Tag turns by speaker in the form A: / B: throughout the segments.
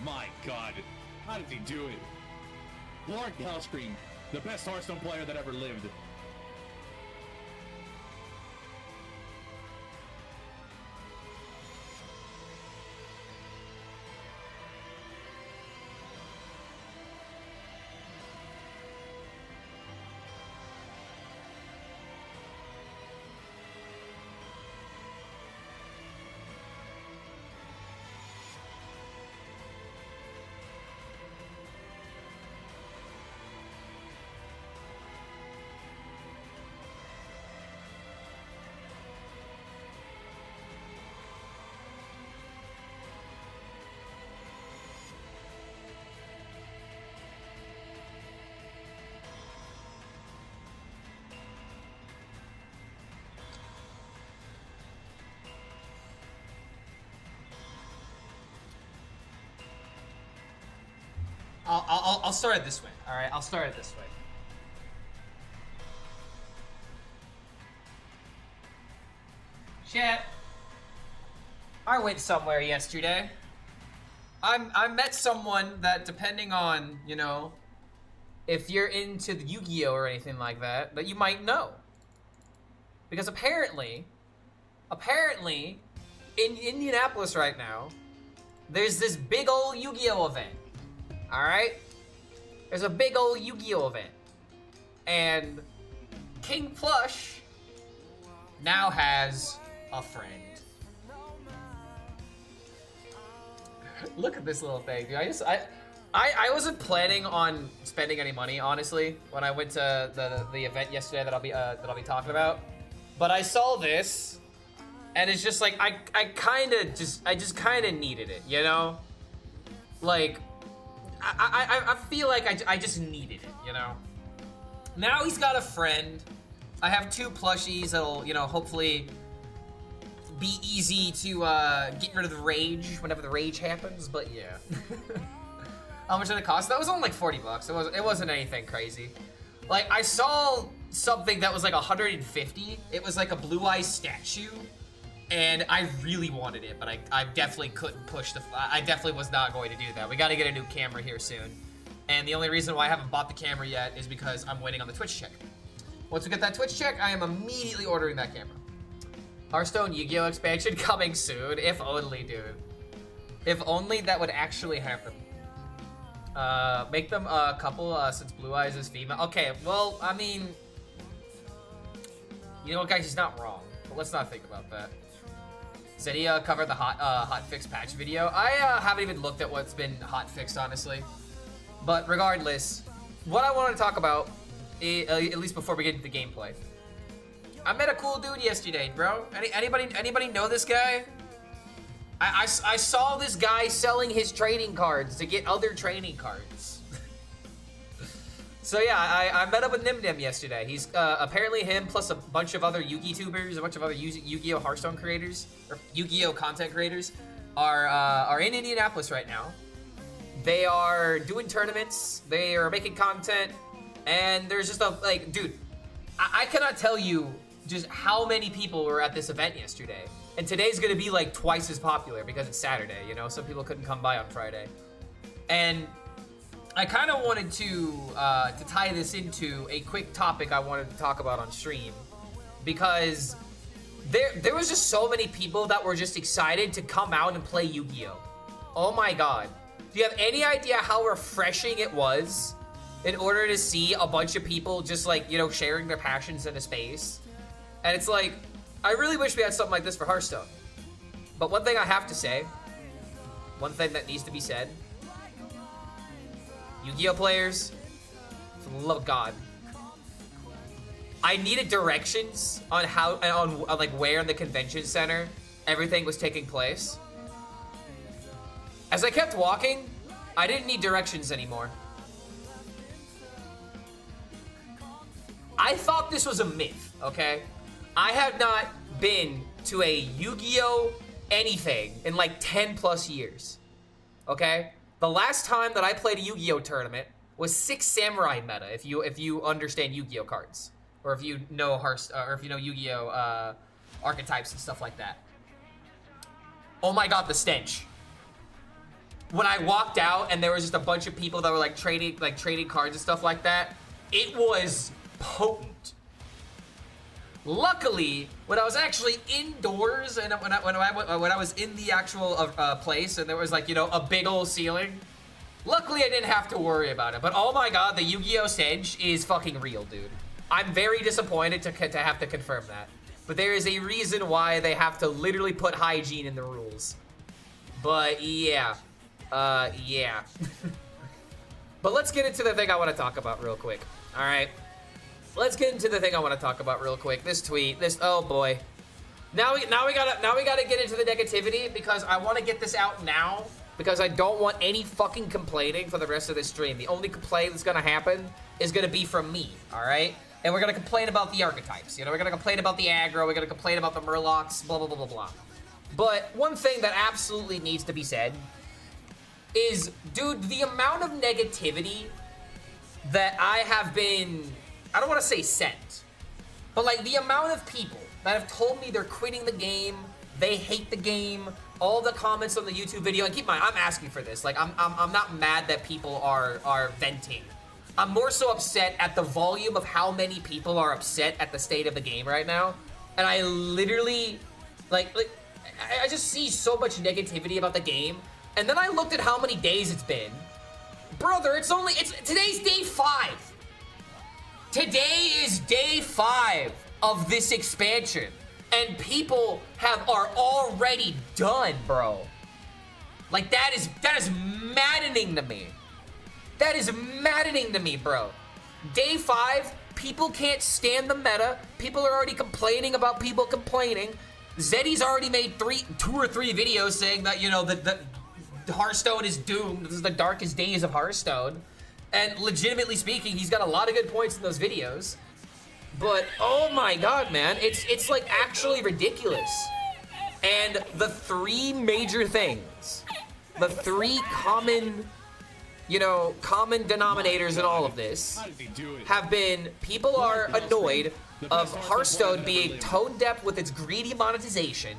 A: my god. How did he do it? Lord HELLSCREAM, the best Hearthstone player that ever lived.
B: I'll start it this way. All right, I'll start it this way. Chat. I went somewhere yesterday. I met someone that, depending on, you know, if you're into the Yu-Gi-Oh or anything like that, that you might know. Because apparently, in Indianapolis right now, there's this big old Yu-Gi-Oh event. All right? There's a big old Yu-Gi-Oh event. And King Plush now has a friend. Look at this little thing, dude. I wasn't planning on spending any money, honestly, when I went to the event yesterday that I'll be talking about. But I saw this, and it's just like I just kind of needed it, you know? Like, I feel like I just needed it, you know? Now he's got a friend. I have 2 plushies that'll, you know, hopefully be easy to get rid of the rage whenever the rage happens, but yeah. How much did it cost? That was only like 40 bucks. It wasn't anything crazy. Like, I saw something that was like 150. It was like a Blue Eyes statue, and I really wanted it, but I definitely couldn't push I definitely was not going to do that. We got to get a new camera here soon. And the only reason why I haven't bought the camera yet is because I'm waiting on the Twitch check. Once we get that Twitch check, I am immediately ordering that camera. Hearthstone Yu-Gi-Oh expansion coming soon. If only, dude. If only that would actually happen. Make them a couple since Blue Eyes is female. Okay, well, I mean, you know what, guys, he's not wrong. But let's not think about that. Said he covered the hot fix patch video. I haven't even looked at what's been hot fixed, honestly. But regardless, what I wanted to talk about, at least before we get into the gameplay, I met a cool dude yesterday, bro. Anybody know this guy? I saw this guy selling his trading cards to get other trading cards. So yeah, I met up with Nim yesterday. He's apparently him plus a bunch of other Yu-Gi tubers, a bunch of other Yu-Gi-Oh Hearthstone creators, or Yu-Gi-Oh content creators, are in Indianapolis right now. They are doing tournaments. They are making content, and there's just a like, dude, I cannot tell you just how many people were at this event yesterday. And today's gonna be like twice as popular because it's Saturday, you know? Some people couldn't come by on Friday. And I kind of wanted to tie this into a quick topic I wanted to talk about on stream. Because there was just so many people that were just excited to come out and play Yu-Gi-Oh! Oh my god. Do you have any idea how refreshing it was in order to see a bunch of people just like, you know, sharing their passions in a space? And it's like, I really wish we had something like this for Hearthstone. But one thing I have to say, one thing that needs to be said, Yu-Gi-Oh players, for the love of God, I needed directions on how, on like where in the convention center everything was taking place. As I kept walking, I didn't need directions anymore. I thought this was a myth, okay? I have not been to a Yu-Gi-Oh anything in like 10 plus years, okay? The last time that I played a Yu-Gi-Oh tournament was 6 Samurai meta, if you understand Yu-Gi-Oh cards, or if you know or if you know Yu-Gi-Oh archetypes and stuff like that. Oh my god, the stench. when I walked out and there was just a bunch of people that were like trading cards and stuff like that, it was potent. Luckily, when I was actually indoors and when I was in the actual place and there was like, you know, a big old ceiling, luckily I didn't have to worry about it. But oh my god, the Yu-Gi-Oh! Sedge is fucking real, dude. I'm very disappointed to have to confirm that. But there is a reason why they have to literally put hygiene in the rules. But yeah. Yeah. But let's get into the thing I want to talk about real quick. Alright. Let's get into the thing I want to talk about real quick. This tweet, oh boy. Now we gotta get into the negativity because I want to get this out now because I don't want any fucking complaining for the rest of this stream. The only complaint that's gonna happen is gonna be from me, alright? And we're gonna complain about the archetypes. You know, we're gonna complain about the aggro, we're gonna complain about the murlocs, blah, blah, blah, blah, blah. But one thing that absolutely needs to be said is, dude, the amount of negativity that I have been, I don't want to say sent, but like the amount of people that have told me they're quitting the game, they hate the game, all the comments on the YouTube video, and keep in mind, I'm asking for this. Like, I'm not mad that people are venting. I'm more so upset at the volume of how many people are upset at the state of the game right now. And I literally, I just see so much negativity about the game. And then I looked at how many days it's been. Brother, today's day 5. Today is day 5 of this expansion. And people are already done, bro. Like, that is maddening to me. That is maddening to me, bro. Day 5, people can't stand the meta. People are already complaining about people complaining. Zeddy's already made 2 or 3 videos saying that, you know, that Hearthstone is doomed. This is the darkest days of Hearthstone. And legitimately speaking, he's got a lot of good points in those videos. But, oh my god, man. It's like actually ridiculous. And the 3 major things, the 3 common denominators in all of this have been people are annoyed of Hearthstone being tone deaf with its greedy monetization,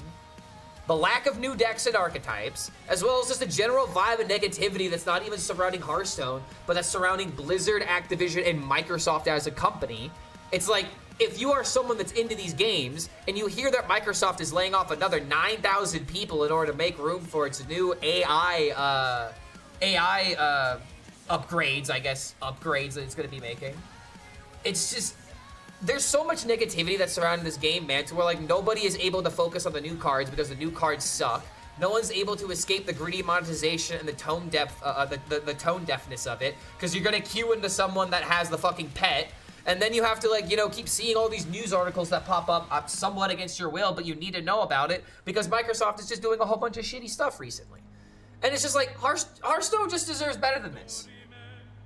B: the lack of new decks and archetypes, as well as just a general vibe of negativity that's not even surrounding Hearthstone, but that's surrounding Blizzard, Activision, and Microsoft as a company. It's like, if you are someone that's into these games, and you hear that Microsoft is laying off another 9,000 people in order to make room for its new AI upgrades, I guess, upgrades that it's going to be making. It's just, there's so much negativity that's surrounding this game, man, to where, like, nobody is able to focus on the new cards because the new cards suck. No one's able to escape the greedy monetization and the tone the tone deafness of it, because you're going to queue into someone that has the fucking pet, and then you have to, like, you know, keep seeing all these news articles that pop up somewhat against your will, but you need to know about it because Microsoft is just doing a whole bunch of shitty stuff recently. And it's just like, Hearthstone just deserves better than this.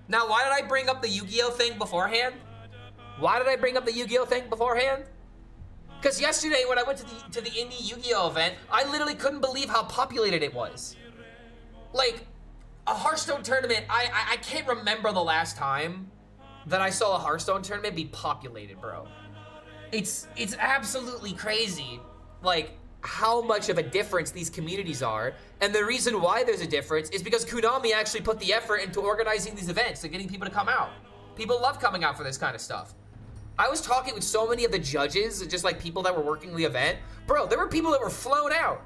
B: Now, why did I bring up the Yu-Gi-Oh thing beforehand? Because yesterday when I went to the indie Yu-Gi-Oh event, I literally couldn't believe how populated it was. Like, a Hearthstone tournament, I can't remember the last time that I saw a Hearthstone tournament be populated, bro. It's absolutely crazy, like, how much of a difference these communities are. And the reason why there's a difference is because Konami actually put the effort into organizing these events and getting people to come out. People love coming out for this kind of stuff. I was talking with so many of the judges, just like people that were working the event. Bro, there were people that were flown out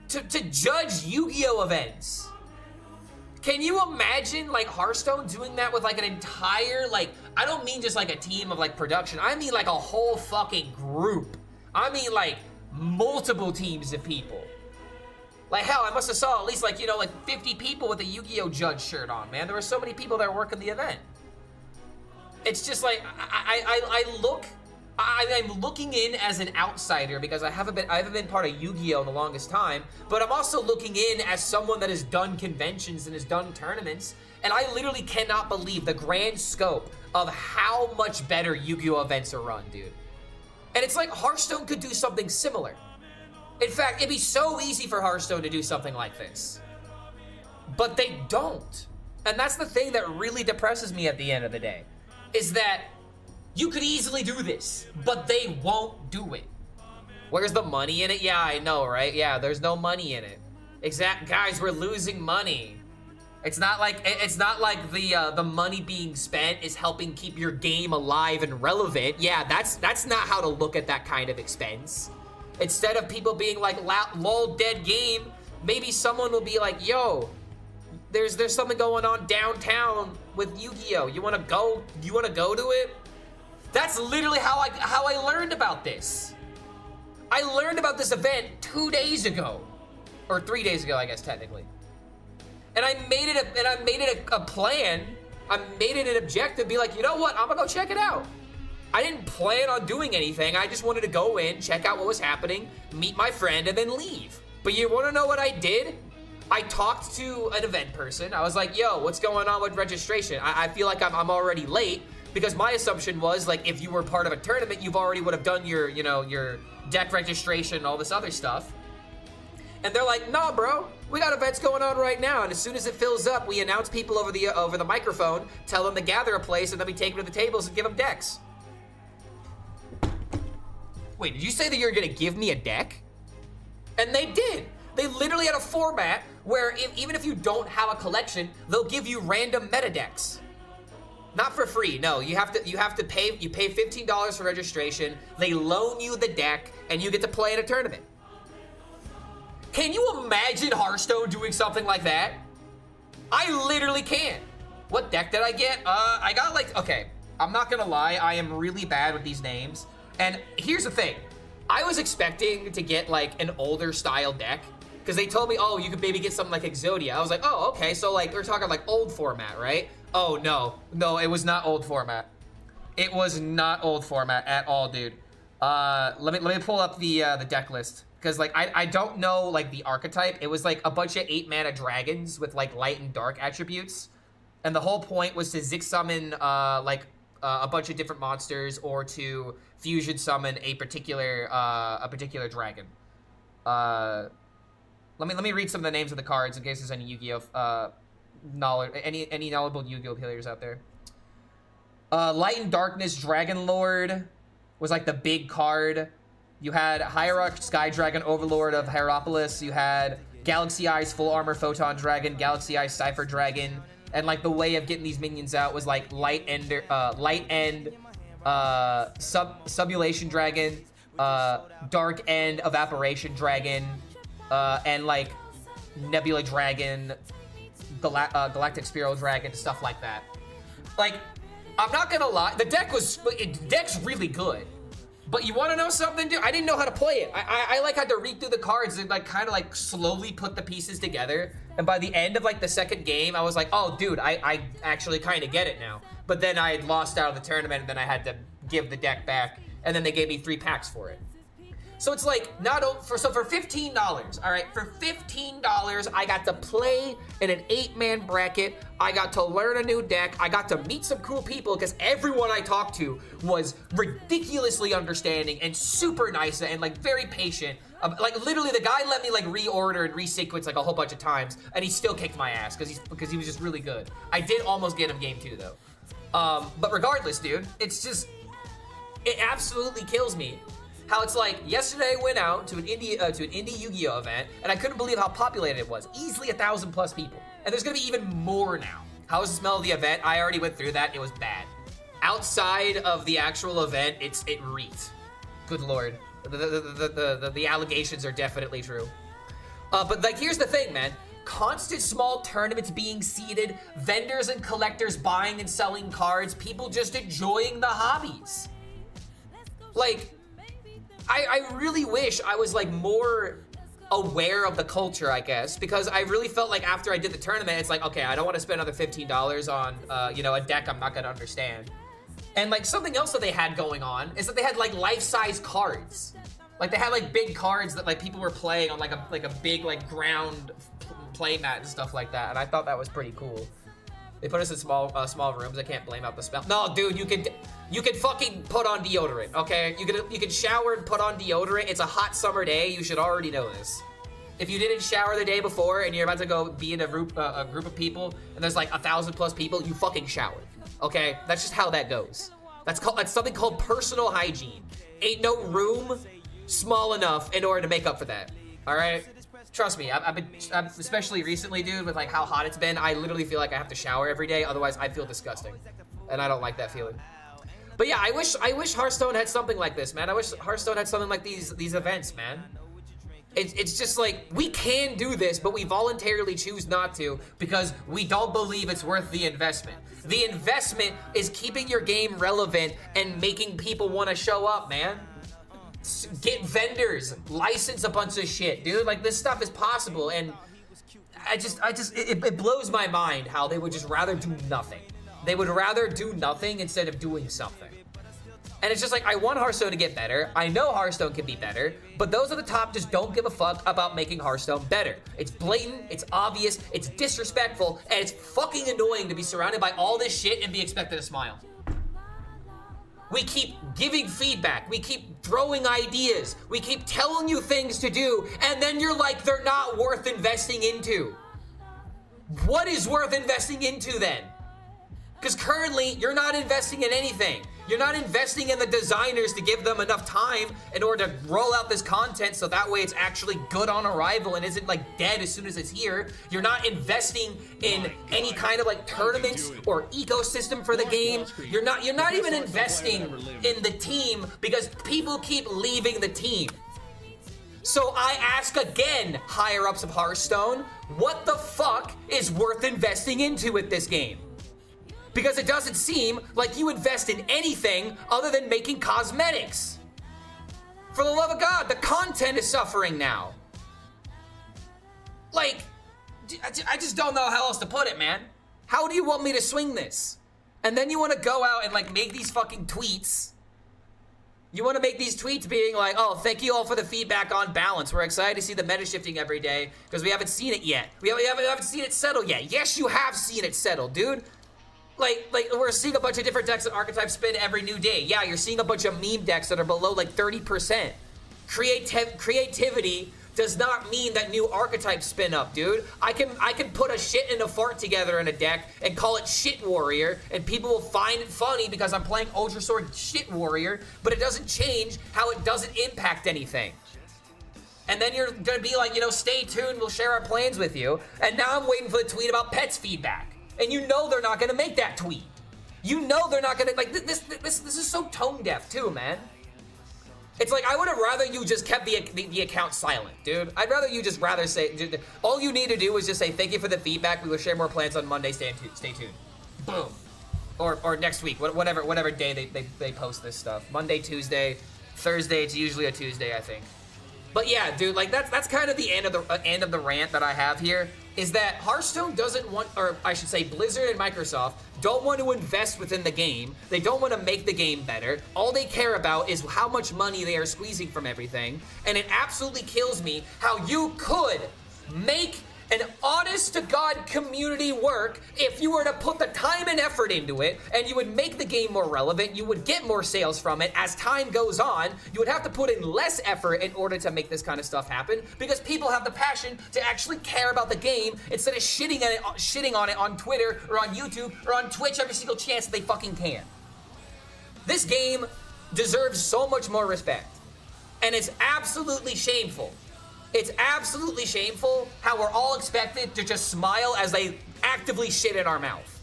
B: to judge Yu-Gi-Oh events. Can you imagine, like, Hearthstone doing that with, like, an entire, like, I don't mean just, like, a team of, like, production. I mean, like, a whole fucking group. I mean, like, multiple teams of people. Like, hell, I must have saw at least, like, you know, like 50 people with a Yu-Gi-Oh judge shirt on, man. There were so many people that were working the event. It's just like, I'm looking in as an outsider because I haven't been part of Yu-Gi-Oh in the longest time, but I'm also looking in as someone that has done conventions and has done tournaments, and I literally cannot believe the grand scope of how much better Yu-Gi-Oh events are run, dude. And it's like Hearthstone could do something similar. In fact, it'd be so easy for Hearthstone to do something like this. But they don't. And that's the thing that really depresses me at the end of the day, is that you could easily do this, but they won't do it. Where's the money in it? Yeah, I know, right? Yeah, there's no money in it. Guys, we're losing money. It's not like the money being spent is helping keep your game alive and relevant. Yeah, that's not how to look at that kind of expense. Instead of people being like, lol, dead game, maybe someone will be like, yo, there's something going on downtown with Yu-Gi-Oh. You wanna go to it? That's literally how I learned about this. I learned about this event 2 days ago, or 3 days ago, I guess technically. And I made it a plan. I made it an objective. Be like, you know what? I'm gonna go check it out. I didn't plan on doing anything. I just wanted to go in, check out what was happening, meet my friend, and then leave. But you want to know what I did? I talked to an event person. I was like, yo, what's going on with registration? I feel like I'm already late, because my assumption was like, if you were part of a tournament, you've already would have done your deck registration and all this other stuff. And they're like, nah, bro, we got events going on right now, and as soon as it fills up, we announce people over the microphone, tell them to gather a place, and then we take them to the tables and give them decks. Wait, did you say that you're gonna give me a deck? And they did. They literally had a format where even if you don't have a collection, they'll give you random meta decks. Not for free, no. You have to pay. You pay $15 for registration. They loan you the deck, and you get to play in a tournament. Can you imagine Hearthstone doing something like that? I literally can't. What deck did I get? I got like, okay, I'm not gonna lie, I am really bad with these names. And here's the thing, I was expecting to get like an older style deck, because they told me, oh, you could maybe get something like Exodia. I was like, oh, okay, so like we're talking like old format, right? Oh no, it was not old format. It was not old format at all, dude. Let me pull up the deck list. Because, like, I don't know, like, the archetype. It was, like, a bunch of 8-mana dragons with, like, light and dark attributes. And the whole point was to Zig summon, a bunch of different monsters or to fusion summon a particular dragon. Let me read some of the names of the cards in case there's any Yu-Gi-Oh! Knowledge, any knowledgeable Yu-Gi-Oh! Players out there. Light and Darkness Dragon Lord was, like, the big card. You had Hierarch Sky Dragon, Overlord of Hierapolis. You had Galaxy Eyes Full Armor Photon Dragon, Galaxy Eyes Cypher Dragon, and like the way of getting these minions out was like Light End, Subulation Dragon, Dark End Evaporation Dragon, and like Nebula Dragon, Galactic Spiral Dragon, stuff like that. Like, I'm not gonna lie, the deck's really good. But you want to know something, dude? I didn't know how to play it. I like had to read through the cards and like kind of like slowly put the pieces together. And by the end of like the second game, I was like, oh, dude, I actually kind of get it now. But then I had lost out of the tournament, and then I had to give the deck back, and then they gave me 3 packs for it. So it's like for $15, all right, for $15, I got to play in an 8-man bracket. I got to learn a new deck. I got to meet some cool people because everyone I talked to was ridiculously understanding and super nice and like very patient. Like literally, the guy let me like reorder and resequence like a whole bunch of times, and he still kicked my ass because he was just really good. I did almost get him game 2 though. But regardless, dude, it absolutely kills me. How it's like, yesterday I went out to an indie Yu-Gi-Oh! Event, and I couldn't believe how populated it was. Easily 1,000 plus people. And there's gonna be even more now. How was the smell of the event? I already went through that, it was bad. Outside of the actual event, it reeked. Good lord. The allegations are definitely true. But like, here's the thing, man. Constant small tournaments being seeded, vendors and collectors buying and selling cards, people just enjoying the hobbies. Like, I really wish I was like more aware of the culture, I guess, because I really felt like after I did the tournament, it's like, okay, I don't want to spend another $15 on, a deck I'm not going to understand. And like something else that they had going on is that they had like life-size cards. Like they had like big cards that like people were playing on like a big like ground play mat and stuff like that. And I thought that was pretty cool. They put us in small rooms. I can't blame out the smell. No, dude, you could fucking put on deodorant, okay? You can shower and put on deodorant. It's a hot summer day. You should already know this. If you didn't shower the day before and you're about to go be in a group of people and there's like 1,000 plus people, you fucking showered, okay? That's just how that goes. That's something called personal hygiene. Ain't no room small enough in order to make up for that, all right? Trust me, I've been, especially recently, dude, with like how hot it's been, I literally feel like I have to shower every day, otherwise I feel disgusting. And I don't like that feeling. But yeah, I wish Hearthstone had something like this, man. I wish Hearthstone had something like these events, man. It's just like, we can do this, but we voluntarily choose not to because we don't believe it's worth the investment. The investment is keeping your game relevant and making people want to show up, man. Get vendors, license a bunch of shit, dude. Like, this stuff is possible, and it blows my mind how they would just rather do nothing. They would rather do nothing instead of doing something. And it's just like, I want Hearthstone to get better. I know Hearthstone can be better, but those at the top just don't give a fuck about making Hearthstone better. It's blatant, it's obvious, it's disrespectful, and it's fucking annoying to be surrounded by all this shit and be expected to smile. We keep giving feedback, we keep throwing ideas, we keep telling you things to do, and then you're like, they're not worth investing into. What is worth investing into then? Because currently, you're not investing in anything. You're not investing in the designers to give them enough time in order to roll out this content so that way it's actually good on arrival and isn't like dead as soon as it's here. You're not investing in any kind of like tournaments or ecosystem for the game. You're not even investing in the team because people keep leaving the team. So I ask again, higher ups of Hearthstone, what the fuck is worth investing into with this game? Because it doesn't seem like you invest in anything other than making cosmetics. For the love of God, the content is suffering now. Like, I just don't know how else to put it, man. How do you want me to swing this? And then you want to go out and like make these fucking tweets. You want to make these tweets being like, oh, thank you all for the feedback on balance. We're excited to see the meta shifting every day because we haven't seen it yet. We haven't seen it settle yet. Yes, you have seen it settle, dude. Like we're seeing a bunch of different decks and archetypes spin every new day. Yeah, you're seeing a bunch of meme decks that are below like 30%. Creativity does not mean that new archetypes spin up, dude. I can put a shit and a fart together in a deck and call it Shit Warrior, and people will find it funny because I'm playing Ultra Sword Shit Warrior, but it doesn't change how it doesn't impact anything. And then you're gonna be like, you know, stay tuned, we'll share our plans with you. And now I'm waiting for the tweet about pets feedback. And you know they're not gonna make that tweet. You know they're not gonna, like, this is so tone deaf too, man. It's like, I would have rather you just kept the account silent, dude. I'd rather you just rather say, dude, all you need to do is just say, thank you for the feedback, we will share more plans on Monday, stay tuned. Boom. Or next week, whatever day they post this stuff. Monday, Tuesday, Thursday, it's usually a Tuesday, I think. But yeah, dude, like that's kind of the end of the rant that I have here, is that Hearthstone doesn't want, or I should say Blizzard and Microsoft don't want to invest within the game. They don't want to make the game better. All they care about is how much money they are squeezing from everything. And it absolutely kills me how you could make an honest-to-God community work if you were to put the time and effort into it, and you would make the game more relevant, you would get more sales from it. As time goes on, you would have to put in less effort in order to make this kind of stuff happen, because people have the passion to actually care about the game instead of shitting on it on Twitter or on YouTube or on Twitch every single chance that they fucking can. This game deserves so much more respect, and it's absolutely shameful. It's absolutely shameful how we're all expected to just smile as they actively shit in our mouth.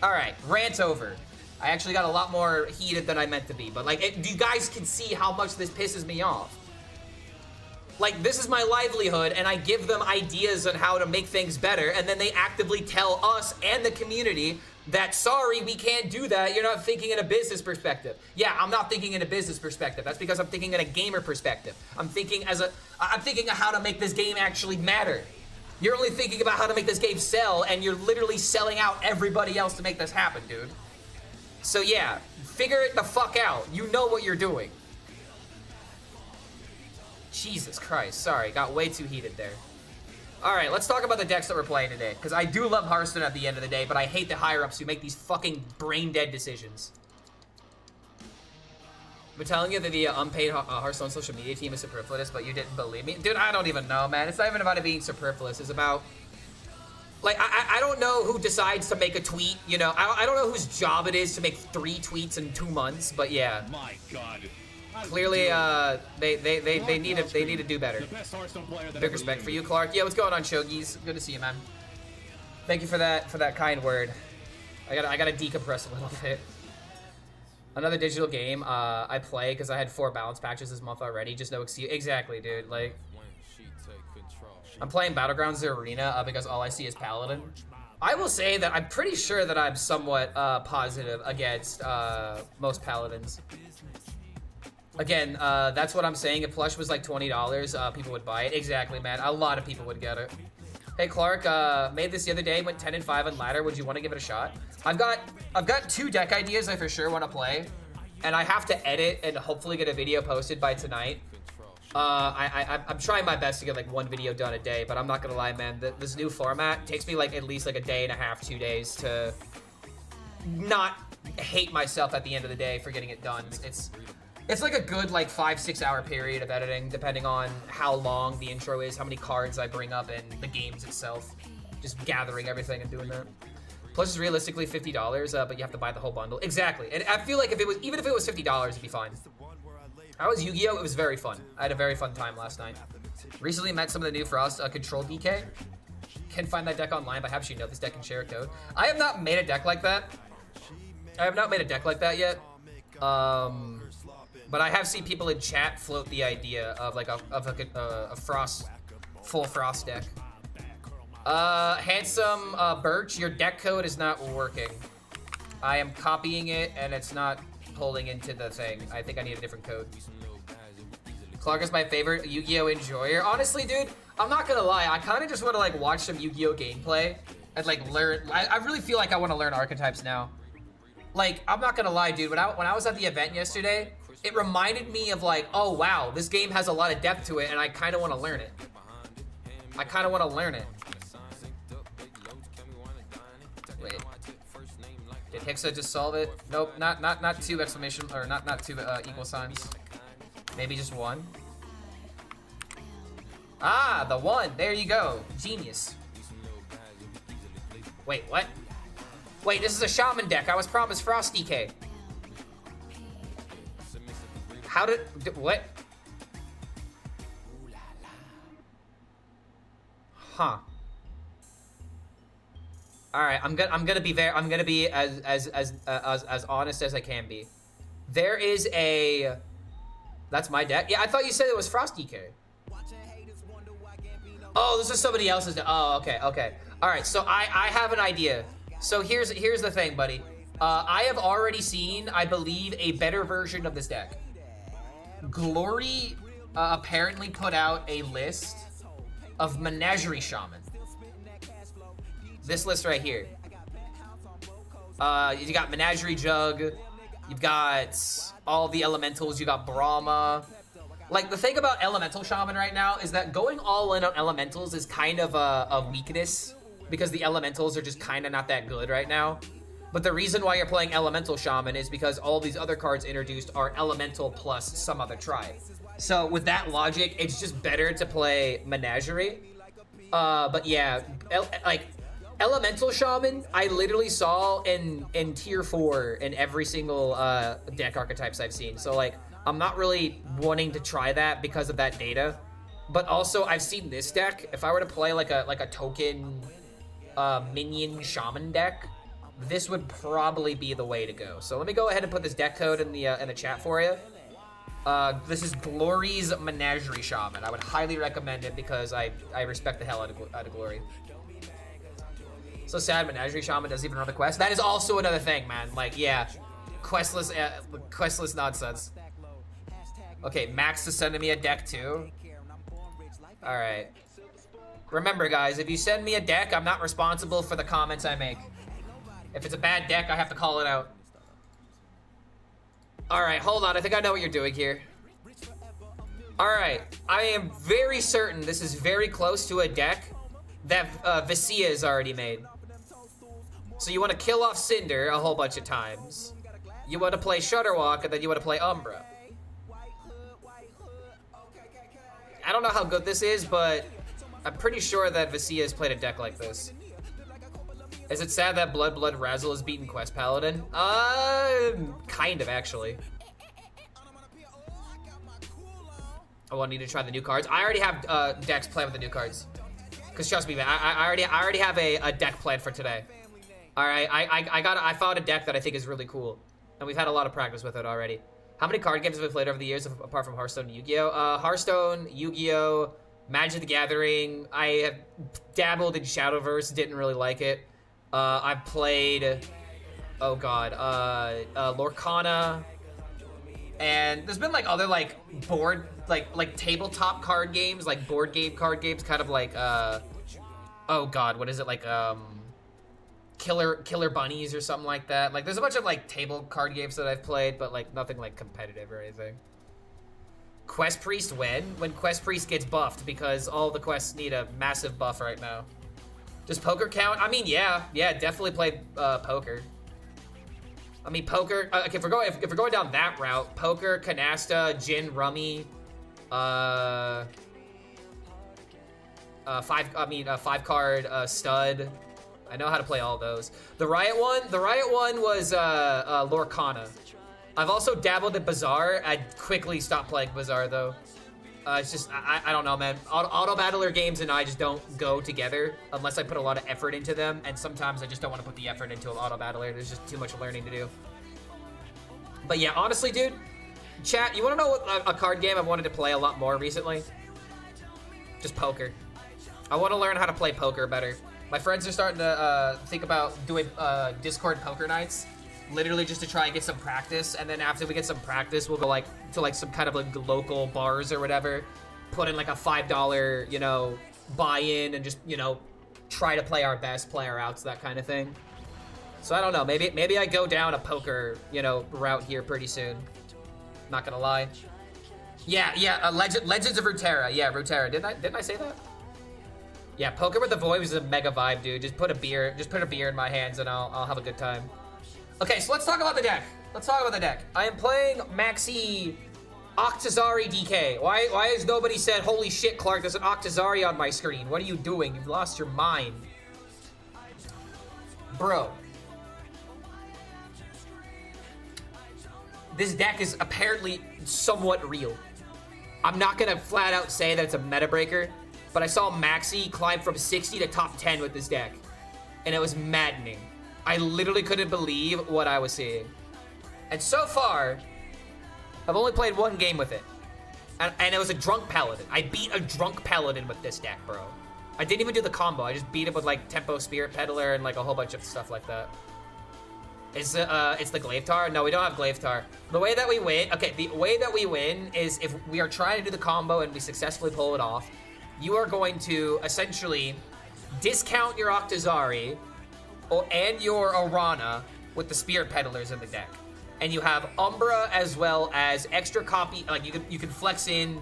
B: All right, rant over. I actually got a lot more heated than I meant to be, but like, you guys can see how much this pisses me off. Like, this is my livelihood, and I give them ideas on how to make things better, and then they actively tell us and the community that, sorry, we can't do that. You're not thinking in a business perspective. Yeah, I'm not thinking in a business perspective. That's because I'm thinking in a gamer perspective. I'm thinking of how to make this game actually matter. You're only thinking about how to make this game sell, and you're literally selling out everybody else to make this happen, dude. So yeah, figure it the fuck out. You know what you're doing. Jesus Christ, sorry, got way too heated there. Alright, let's talk about the decks that we're playing today, because I do love Hearthstone at the end of the day, but I hate the higher-ups who make these fucking brain-dead decisions. I'm telling you that the unpaid Hearthstone social media team is superfluous, but you didn't believe me? Dude, I don't even know, man. It's not even about it being superfluous. It's about... Like, I don't know who decides to make a tweet, you know? I don't know whose job it is to make 3 tweets in 2 months, but yeah.
A: My God.
B: Clearly, they need to do better. Big respect for you, Clark. Yeah, what's going on, Shogies? Good to see you, man. Thank you for that kind word. I gotta decompress a little bit. Another digital game I play because I had 4 balance patches this month already. Just no excuse. Exactly, dude. Like, I'm playing Battlegrounds Arena because all I see is Paladin. I will say that I'm pretty sure that I'm somewhat positive against most Paladins. Again, that's what I'm saying. If plush was like $20, people would buy it. Exactly, man. A lot of people would get it. Hey, Clark, made this the other day, went 10 and 5 on ladder. Would you want to give it a shot? I've got 2 deck ideas I for sure want to play, and I have to edit and hopefully get a video posted by tonight. I'm trying my best to get like 1 video done a day, but I'm not gonna lie, man. This new format takes me like at least like a day and a half, 2 days to not hate myself at the end of the day for getting it done. It's like a good like 5-6 hour period of editing, depending on how long the intro is, how many cards I bring up, and the games itself. Just gathering everything and doing that. Plus, it's realistically $50, but you have to buy the whole bundle. Exactly, and I feel like even if it was $50, it'd be fine. How was Yu-Gi-Oh? It was very fun. I had a very fun time last night. Recently met some of the new Frost Control DK. Can find that deck online, but perhaps you know this deck and share a code. I have not made a deck like that. I have not made a deck like that yet. But I have seen people in chat float the idea of like a Frost, full Frost deck. Handsome Birch, your deck code is not working. I am copying it and it's not holding into the thing. I think I need a different code. Clark is my favorite Yu-Gi-Oh enjoyer. Honestly, dude, I'm not gonna lie. I kind of just want to like watch some Yu-Gi-Oh gameplay and like learn. I really feel like I want to learn archetypes now. Like, I'm not gonna lie, dude. When I was at the event yesterday, it reminded me of like, oh wow, this game has a lot of depth to it, and I kind of want to learn it. I kind of want to learn it. Wait. Did Hixa just solve it? Nope, not 2 exclamation, or not 2 equal signs. Maybe just 1. Ah, the 1. There you go. Genius. Wait, what? Wait, this is a shaman deck. I was promised Frost DK. How did what? Huh. All right, I'm gonna be as honest as I can be. There is a. That's my deck. Yeah, I thought you said it was Frost DK. Oh, this is somebody else's deck. Oh, okay. All right, so I have an idea. So here's the thing, buddy. I have already seen, I believe, a better version of this deck. Glory apparently put out a list of Menagerie Shaman. This list right here. You got Menagerie Jug. You've got all the elementals. You got Brahma. Like, the thing about Elemental Shaman right now is that going all in on elementals is kind of a weakness, because the elementals are just kind of not that good right now. But the reason why you're playing Elemental Shaman is because all these other cards introduced are Elemental plus some other tribe. So with that logic, it's just better to play Menagerie. But yeah, Elemental Shaman, I literally saw in tier 4 in every single deck archetypes I've seen. So like, I'm not really wanting to try that because of that data. But also, I've seen this deck. If I were to play like a token minion shaman deck, this would probably be the way to go. So let me go ahead and put this deck code in the chat for you. This is Glory's Menagerie Shaman. I would highly recommend it because I respect the hell out of Glory. So sad Menagerie Shaman doesn't even run the quest. That is also another thing, man. Like, yeah, questless nonsense. Okay, Max is sending me a deck too. All right. Remember, guys, if you send me a deck, I'm not responsible for the comments I make. If it's a bad deck, I have to call it out. All right, hold on. I think I know what you're doing here. All right, I am very certain this is very close to a deck that Vicia has already made. So you want to kill off Cinder a whole bunch of times. You want to play Shutterwalk, and then you want to play Umbra. I don't know how good this is, but I'm pretty sure that Vicia has played a deck like this. Is it sad that Blood Razzle has beaten Quest Paladin? Kind of, actually. I want you to try the new cards. I already have decks planned with the new cards. Cause trust me, man, I already have a deck planned for today. All right, I found a deck that I think is really cool, and we've had a lot of practice with it already. How many card games have we played over the years apart from Hearthstone and Yu-Gi-Oh? Hearthstone, Yu-Gi-Oh, Magic the Gathering. I have dabbled in Shadowverse, didn't really like it. I've played, oh god, Lorcana, and there's been like other like board, like tabletop card games, like board game card games, kind of like oh god, what is it, like Killer Bunnies or something like that. Like there's a bunch of like table card games that I've played, but like nothing like competitive or anything. Quest Priest when Quest Priest gets buffed, because all the quests need a massive buff right now. Does poker count? I mean, yeah, definitely played poker. I mean, poker. If we're going down that route, poker, canasta, gin, rummy, five card stud. I know how to play all those. The Riot one was Lorcana. I've also dabbled in Bazaar. I quickly stopped playing Bazaar though. It's just, I don't know, man. Auto battler games and I just don't go together unless I put a lot of effort into them, and sometimes I just don't want to put the effort into an auto battler. There's just too much learning to do. But yeah, honestly, dude, chat, you want to know what a card game I've wanted to play a lot more recently? Just poker. I want to learn how to play poker better. My friends are starting to think about doing Discord poker nights, literally just to try and get some practice, and then after we get some practice, we'll go like to like some kind of like local bars or whatever, put in like a $5, you know, buy-in, and just, you know, try to play our best, play our outs, that kind of thing. So I don't know, maybe I go down a poker, you know, route here pretty soon. Not gonna lie. Yeah, Legends of Runeterra. Yeah, Runeterra. Didn't I say that? Yeah, poker with the void is a mega vibe, dude. Just put a beer in my hands and I'll have a good time. Okay, so let's talk about the deck. I am playing Maxi Octazari DK. Why has nobody said, holy shit, Clark, there's an Octazari on my screen? What are you doing? You've lost your mind. Bro. This deck is apparently somewhat real. I'm not gonna flat out say that it's a meta breaker, but I saw Maxi climb from 60 to top 10 with this deck, and it was maddening. I literally couldn't believe what I was seeing. And so far, I've only played one game with it, and it was a drunk paladin. I beat a drunk paladin with this deck, bro. I didn't even do the combo. I just beat him with like Tempo Spirit Peddler and like a whole bunch of stuff like that. It's the Glaive Tar? No, we don't have Glaive Tar. The way that we win, okay, the way that we win is if we are trying to do the combo and we successfully pull it off, you are going to essentially discount your Octazari and your Arana with the Spirit Peddlers in the deck. And you have Umbra as well as extra copy, like you can flex in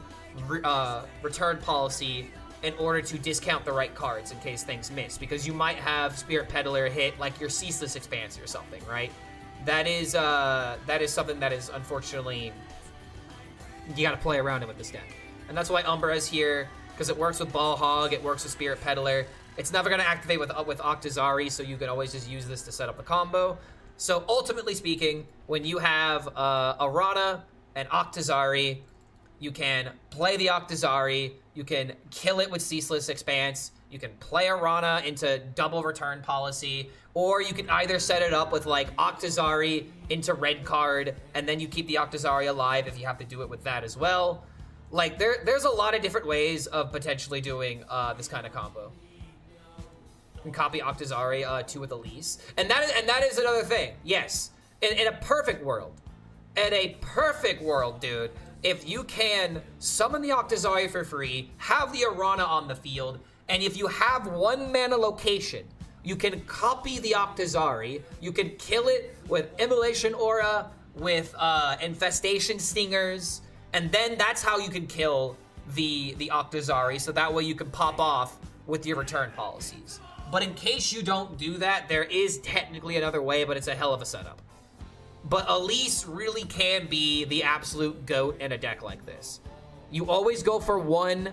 B: return policy in order to discount the right cards in case things miss, because you might have Spirit Peddler hit like your Ceaseless Expanse or something, right? That is something that is unfortunately, you gotta play around it with this deck. And that's why Umbra is here, because it works with Ball Hog, it works with Spirit Peddler. It's never gonna activate with Octazari, so you can always just use this to set up the combo. So ultimately speaking, when you have Arana and Octazari, you can play the Octazari, you can kill it with Ceaseless Expanse, you can play Arana into double return policy, or you can either set it up with like Octazari into red card, and then you keep the Octazari alive if you have to do it with that as well. Like there's a lot of different ways of potentially doing this kind of combo. You can copy Octazari 2 with Elise, and that is another thing. Yes, in a perfect world, dude, if you can summon the Octazari for free, have the Arana on the field, and if you have 1 mana location, you can copy the Octazari, you can kill it with Immolation Aura, with Infestation Stingers, and then that's how you can kill the Octazari, so that way you can pop off with your return policies. But in case you don't do that, there is technically another way, but it's a hell of a setup. But Elise really can be the absolute GOAT in a deck like this. You always go for 1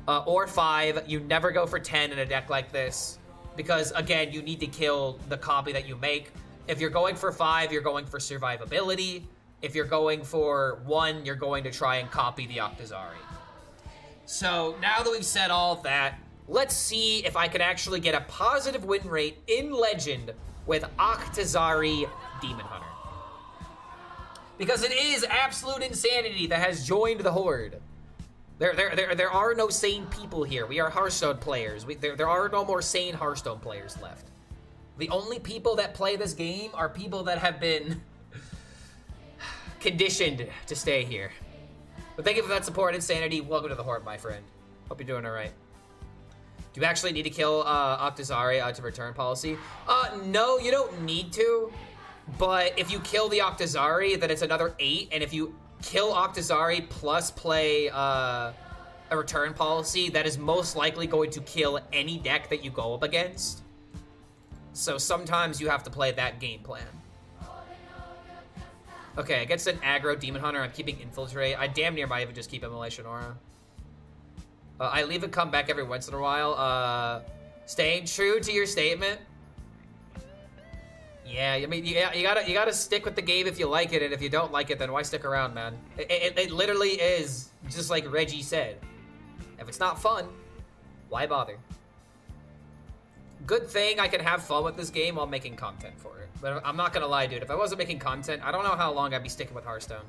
B: or 5. You never go for 10 in a deck like this. Because, again, you need to kill the copy that you make. If you're going for 5, you're going for survivability. If you're going for 1, you're going to try and copy the Octazari. So now that we've said all of that, let's see if I can actually get a positive win rate in Legend with Octazari Demon Hunter. Because it is absolute insanity that has joined the Horde. There are no sane people here. We are Hearthstone players. There are no more sane Hearthstone players left. The only people that play this game are people that have been conditioned to stay here. But thank you for that support, Insanity. Welcome to the Horde, my friend. Hope you're doing all right. Do you actually need to kill Octazari out of return policy? No, you don't need to. But if you kill the Octazari, then it's another 8. And if you kill Octazari plus play a return policy, that is most likely going to kill any deck that you go up against. So sometimes you have to play that game plan. Okay, against an aggro Demon Hunter, I'm keeping Infiltrate. I damn near might even just keep Immolation Aura. I leave and come back every once in a while. Staying true to your statement. Yeah, I mean, you gotta stick with the game if you like it, and if you don't like it, then why stick around, man? It literally is just like Reggie said. If it's not fun, why bother? Good thing I can have fun with this game while making content for it. But I'm not gonna lie, dude. If I wasn't making content, I don't know how long I'd be sticking with Hearthstone.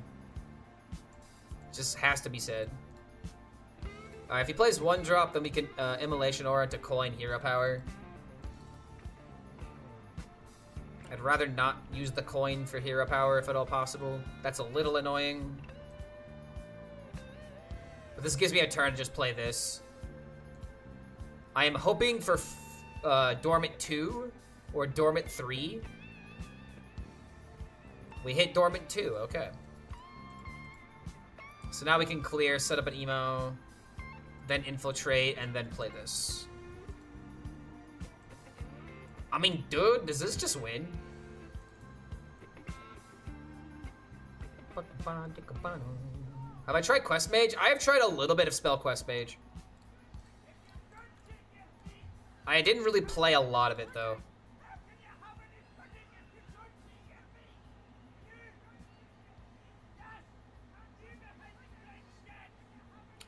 B: Just has to be said. Alright, if he plays 1-drop, then we can Immolation Aura to coin hero power. I'd rather not use the coin for hero power if at all possible. That's a little annoying. But this gives me a turn to just play this. I am hoping for Dormant 2 or Dormant 3. We hit Dormant 2, okay. So now we can clear, set up an emo, then infiltrate, and then play this. I mean, dude, does this just win? Have I tried Quest Mage? I have tried a little bit of Spell Quest Mage. I didn't really play a lot of it, though.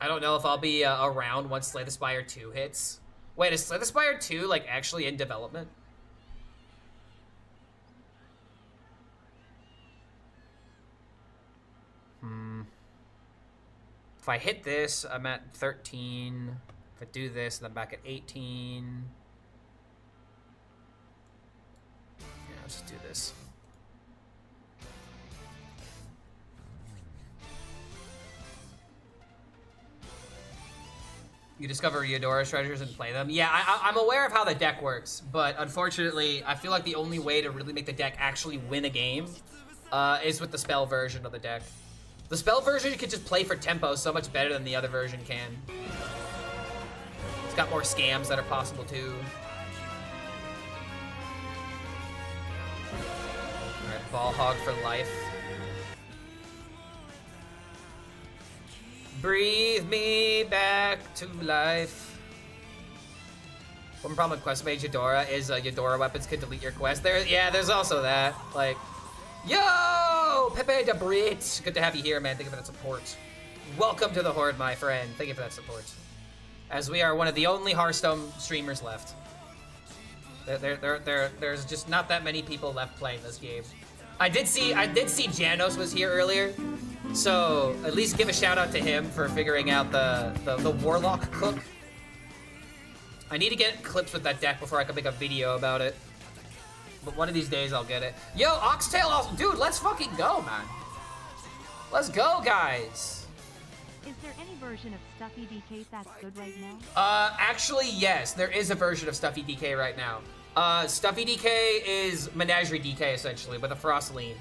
B: I don't know if I'll be around once Slay the Spire 2 hits. Wait, is Slay the Spire 2, like, actually in development? If I hit this, I'm at 13. If I do this, then I'm back at 18. Yeah, let's just do this. You discover Eudora's treasures and play them. Yeah, I'm aware of how the deck works, but unfortunately, I feel like the only way to really make the deck actually win a game is with the spell version of the deck. The spell version you can just play for tempo so much better than the other version can. It's got more scams that are possible too. Alright, Ball Hog for life. Breathe me back to life. One problem with Quest Mage Eudora is Eudora weapons can delete your quest. There's also that. Like, yo, Pepe de Brit. Good to have you here, man. Thank you for that support. Welcome to the Horde, my friend. Thank you for that support. As we are one of the only Hearthstone streamers left. There's just not that many people left playing this game. I did see Janos was here earlier. So, at least give a shout out to him for figuring out the Warlock Cook. I need to get clips with that deck before I can make a video about it. But one of these days I'll get it. Yo, Oxtail also, dude, let's fucking go, man. Let's go, guys.
C: Is there any version of Stuffy DK that's good right now?
B: Actually, yes, there is a version of Stuffy DK right now. Stuffy DK is Menagerie DK, essentially, with a Frostoline.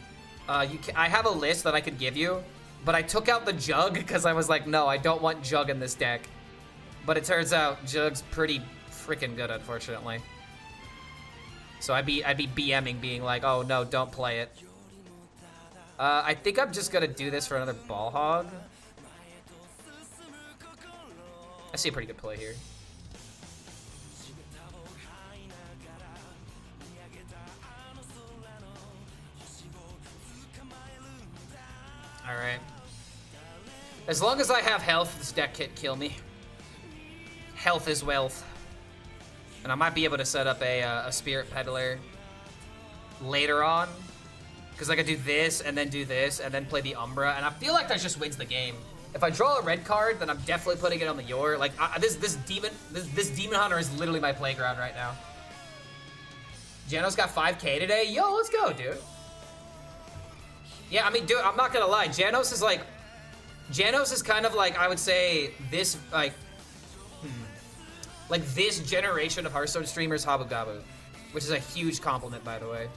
B: I have a list that I could give you, but I took out the Jug because I was like, no, I don't want Jug in this deck. But it turns out Jug's pretty freaking good, unfortunately. So I'd be BMing, being like, oh no, don't play it. I think I'm just gonna do this for another Ball Hog. I see a pretty good play here. Alright. As long as I have health, this deck can't kill me. Health is wealth. And I might be able to set up a Spirit Peddler later on. Because I could do this, and then do this, and then play the Umbra. And I feel like that just wins the game. If I draw a red card, then I'm definitely putting it on the Yor. Like, this Demon Hunter is literally my playground right now. Janos got 5K today. Yo, let's go, dude. Yeah, I mean, dude, I'm not gonna lie. Janos is kind of like, I would say, this, like this generation of Hearthstone streamers, Habu Gabu. Which is a huge compliment, by the way.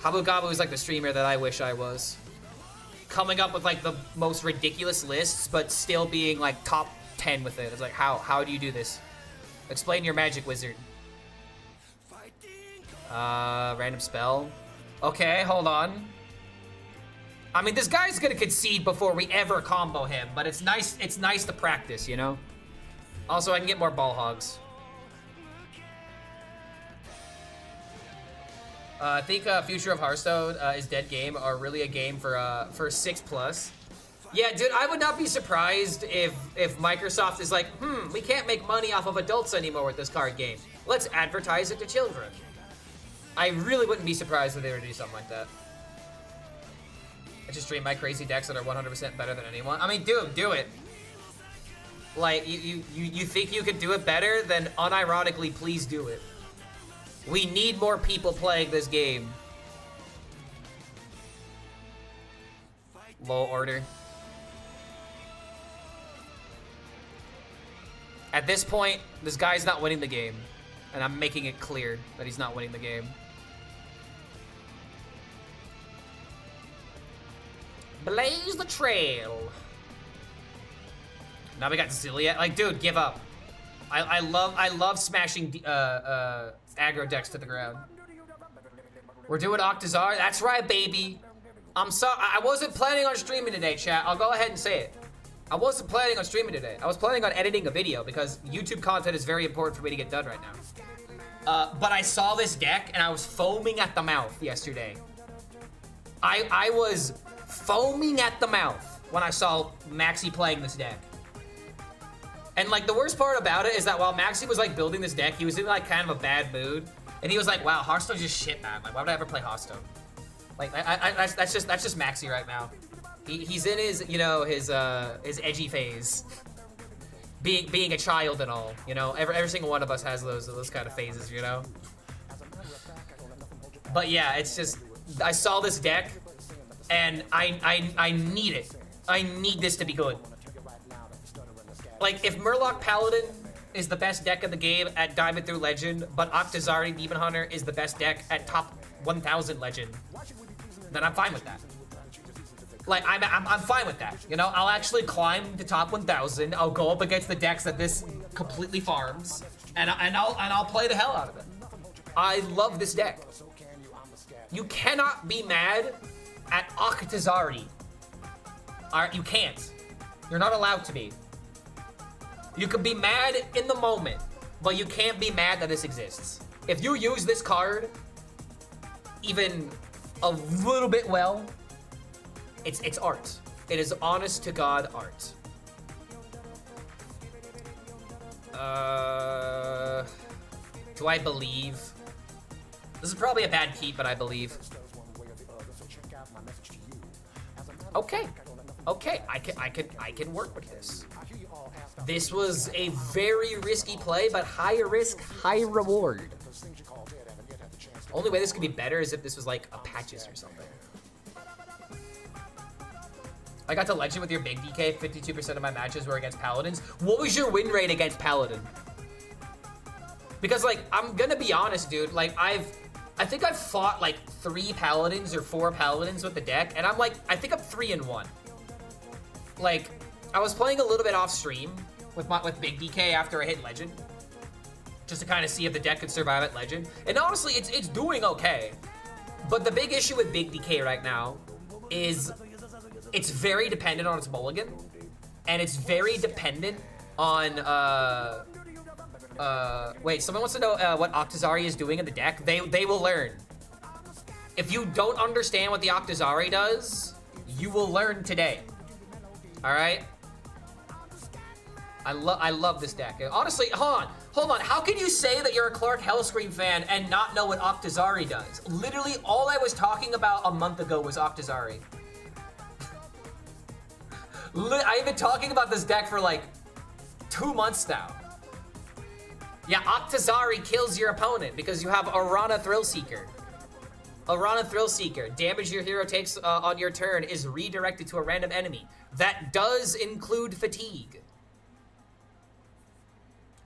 B: Habu Gabu is like the streamer that I wish I was. Coming up with like the most ridiculous lists, but still being like top 10 with it. It's like, how do you do this? Explain your magic, wizard. Random spell. Okay, hold on. I mean, this guy's gonna concede before we ever combo him, but it's nice to practice, you know? Also, I can get more ball hogs. I think Future of Hearthstone is dead game, or really a game for 6+. Yeah, dude, I would not be surprised if Microsoft is like, we can't make money off of adults anymore with this card game. Let's advertise it to children. I really wouldn't be surprised if they were to do something like that. I just stream my crazy decks that are 100% better than anyone. I mean, dude, do it. Like, you think you could do it better? Then unironically, please do it. We need more people playing this game. Low order. At this point, this guy's not winning the game. And I'm making it clear that he's not winning the game. Blaze the trail. Now we got Zillia. Like, dude, give up. I love smashing aggro decks to the ground. We're doing Octazari. That's right, baby. I'm sorry. I wasn't planning on streaming today, chat. I'll go ahead and say it. I wasn't planning on streaming today. I was planning on editing a video because YouTube content is very important for me to get done right now. But I saw this deck and I was foaming at the mouth yesterday. I was foaming at the mouth when I saw Maxi playing this deck. And like the worst part about it is that while Maxi was like building this deck, he was in like kind of a bad mood. And he was like, wow, Hearthstone's just shit, man. Like, why would I ever play Hearthstone? Like, that's just Maxi right now. He's in his, you know, his edgy phase. Being a child and all, you know? Every single one of us has those kind of phases, you know? But yeah, it's just, I saw this deck, and I need it. I need this to be good. Like, if Murloc Paladin is the best deck of the game at Diamond through Legend, but Octazari Demon Hunter is the best deck at top 1000 Legend, then I'm fine with that. Like, I'm fine with that. You know, I'll actually climb to top 1000. I'll go up against the decks that this completely farms, and I'll play the hell out of it. I love this deck. You cannot be mad at Octazari. Alright, you can't. You're not allowed to be. You can be mad in the moment, but you can't be mad that this exists. If you use this card even a little bit well, it's art. It is honest to God art. Do I believe? This is probably a bad keep, but I believe. Okay. Okay, I can work with this. This was a very risky play, but high risk, high reward. Only way this could be better is if this was like a patches or something. I got to Legend with your big DK. 52% of my matches were against Paladins. What was your win rate against Paladin? Because like, I'm gonna be honest, dude. Like, I think I've fought like 3 Paladins or 4 Paladins with the deck, and I'm like, I think I'm 3-1. Like, I was playing a little bit off stream with Big DK after I hit Legend, just to kind of see if the deck could survive at Legend. And honestly, it's doing okay. But the big issue with Big DK right now is it's very dependent on its mulligan, and it's very dependent on wait, someone wants to know what Octazari is doing in the deck. They will learn. If you don't understand what the Octazari does, you will learn today. All right. I love this deck. Honestly, hold on. How can you say that you're a Clark Hellscream fan and not know what Octazari does? Literally, all I was talking about a month ago was Octazari. I've been talking about this deck for like 2 months now. Yeah, Octazari kills your opponent because you have Arana Thrillseeker. Arana Thrillseeker. Damage your hero takes on your turn is redirected to a random enemy. That does include fatigue.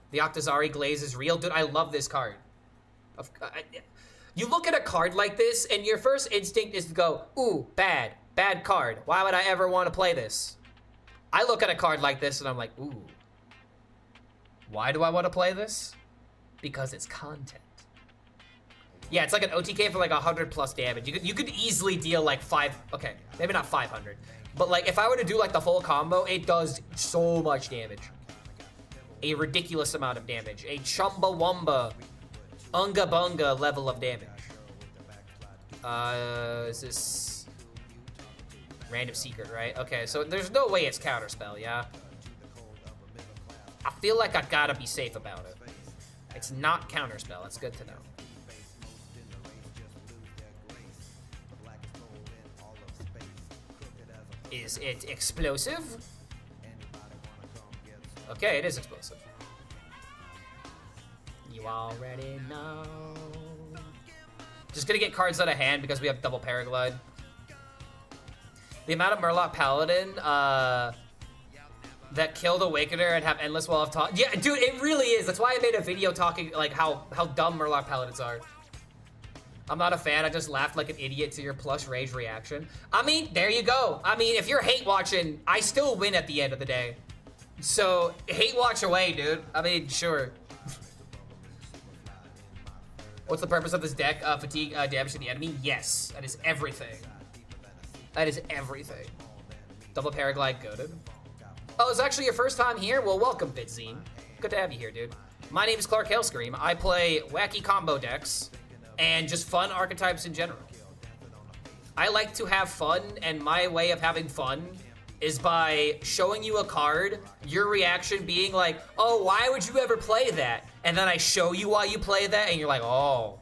B: The Octazari Glaze is real. Dude, I love this card. You look at a card like this, and your first instinct is to go, ooh, bad card. Why would I ever want to play this? I look at a card like this, and I'm like, ooh. Why do I want to play this? Because it's content. Yeah, it's like an OTK for like 100+ damage. You could easily deal like okay, maybe not 500. But like, if I were to do like the full combo, it does so much damage. A ridiculous amount of damage. A Chumbawamba, Unga Bunga level of damage. Is this random secret, right? Okay, so there's no way it's counterspell, yeah? I feel like I gotta be safe about it. It's not counterspell, that's good to know. Is it explosive? Okay, it is explosive. You already know. Just gonna get cards out of hand because we have double Paraglide. The amount of Murloc Paladin that kill the Awakener and have endless wall of talk. Yeah, dude, it really is. That's why I made a video talking like how dumb Murloc Paladins are. I'm not a fan. I just laughed like an idiot to your plus rage reaction. I mean, there you go. I mean, if you're hate watching, I still win at the end of the day. So, hate watch away, dude. I mean, sure. What's the purpose of this deck? Fatigue damage to the enemy? Yes, that is everything. That is everything. Double Paraglide, goated. Oh, it's actually your first time here? Well, welcome, Bitzine. Good to have you here, dude. My name is Clark Hellscream. I play wacky combo decks and just fun archetypes in general. I like to have fun, and my way of having fun is by showing you a card, your reaction being like, oh, why would you ever play that? And then I show you why you play that, and you're like, oh,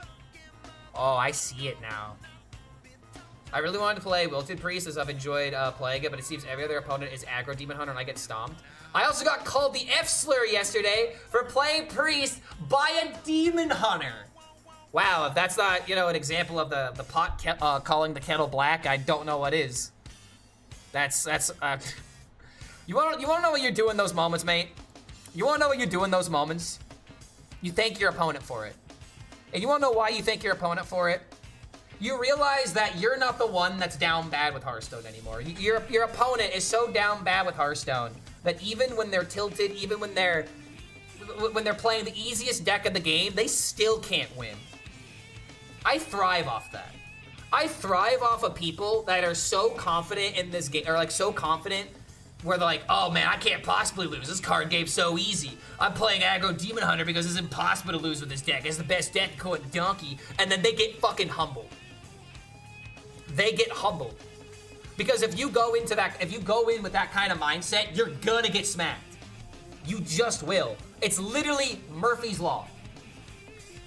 B: I see it now. I really wanted to play Wilted Priest, as I've enjoyed playing it, but it seems every other opponent is aggro Demon Hunter, and I get stomped. I also got called the F-slur yesterday for playing Priest by a Demon Hunter. Wow, if that's not, you know, an example of the pot calling the kettle black, I don't know what is. That's you wanna know what you do in those moments, mate? You wanna know what you do in those moments? You thank your opponent for it. And you wanna know why you thank your opponent for it? You realize that you're not the one that's down bad with Hearthstone anymore. Your opponent is so down bad with Hearthstone that even when they're tilted, even when they're playing the easiest deck in the game, they still can't win. I thrive off that. I thrive off of people that are so confident in this game, or like so confident where they're like, oh man, I can't possibly lose. This card game's so easy. I'm playing aggro Demon Hunter because it's impossible to lose with this deck. It's the best deck, according to Donkey. And then they get fucking humbled. They get humbled. Because if you go in with that kind of mindset, you're gonna get smacked. You just will. It's literally Murphy's Law.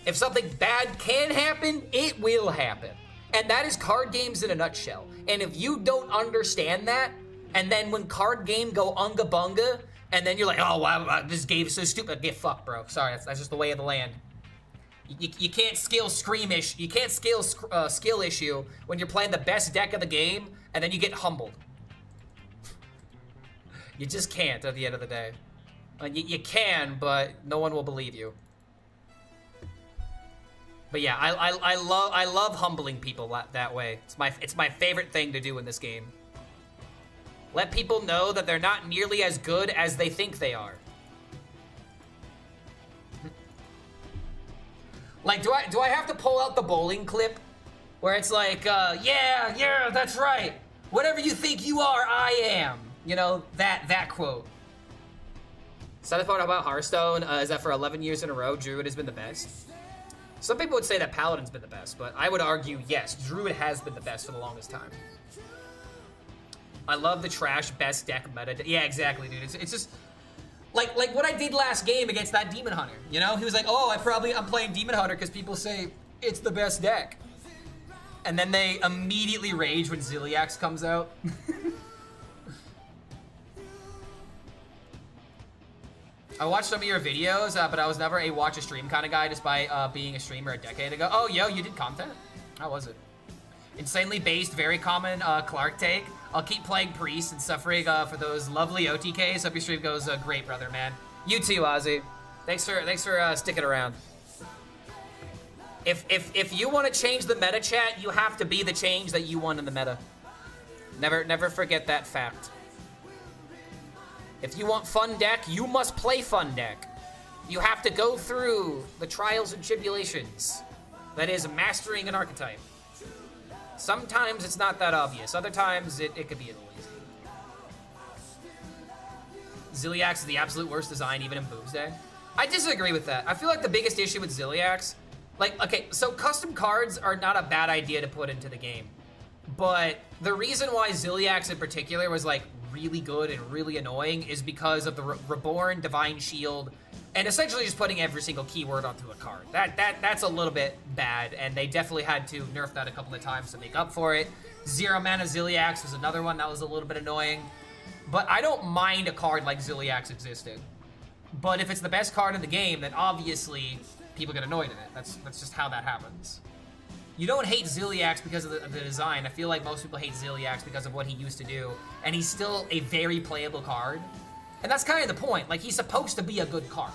B: If something bad can happen, it will happen. And that is card games in a nutshell. And if you don't understand that, and then when card game go unga bunga, and then you're like, oh, wow, this game is so stupid. Get fucked, bro. Sorry, that's just the way of the land. You can't scale Screamish. You can't scale skill issue when you're playing the best deck of the game, and then you get humbled. You just can't at the end of the day. You can, but no one will believe you. But yeah, I love humbling people that way. It's my favorite thing to do in this game. Let people know that they're not nearly as good as they think they are. Like, do I have to pull out the bowling clip where it's like, yeah, that's right. Whatever you think you are, I am. You know, that quote. Sad part about Hearthstone is that for 11 years in a row, Druid has been the best. Some people would say that Paladin's been the best, but I would argue, yes, Druid has been the best for the longest time. I love the trash best deck meta. Yeah, exactly, dude. It's just... Like what I did last game against that Demon Hunter. You know, he was like, "Oh, I'm playing Demon Hunter because people say it's the best deck," and then they immediately rage when Ziliax comes out. I watched some of your videos, but I was never a watch a stream kind of guy, despite being a streamer a decade ago. Oh, yo, you did content? How was it? Insanely based, very common Clark take. I'll keep playing Priest and suffering for those lovely OTKs. Hope your stream goes great, brother, man. You too, Ozzy. Thanks for sticking around. If you want to change the meta, chat, you have to be the change that you want in the meta. Never forget that fact. If you want fun deck, you must play fun deck. You have to go through the trials and tribulations. That is mastering an archetype. Sometimes it's not that obvious. Other times it could be a little easy. Ziliax is the absolute worst design, even in Boobs Day. I disagree with that. I feel like the biggest issue with Ziliax, like, okay, so custom cards are not a bad idea to put into the game. But the reason why Ziliax in particular was like really good and really annoying is because of the Reborn, Divine Shield, and essentially just putting every single keyword onto a card. That's a little bit bad, and they definitely had to nerf that a couple of times to make up for it. Zero Mana Ziliax was another one that was a little bit annoying. But I don't mind a card like Ziliax existing. But if it's the best card in the game, then obviously people get annoyed at it. That's just how that happens. You don't hate Ziliax because of the design. I feel like most people hate Ziliax because of what he used to do. And he's still a very playable card. And that's kind of the point. Like, he's supposed to be a good card.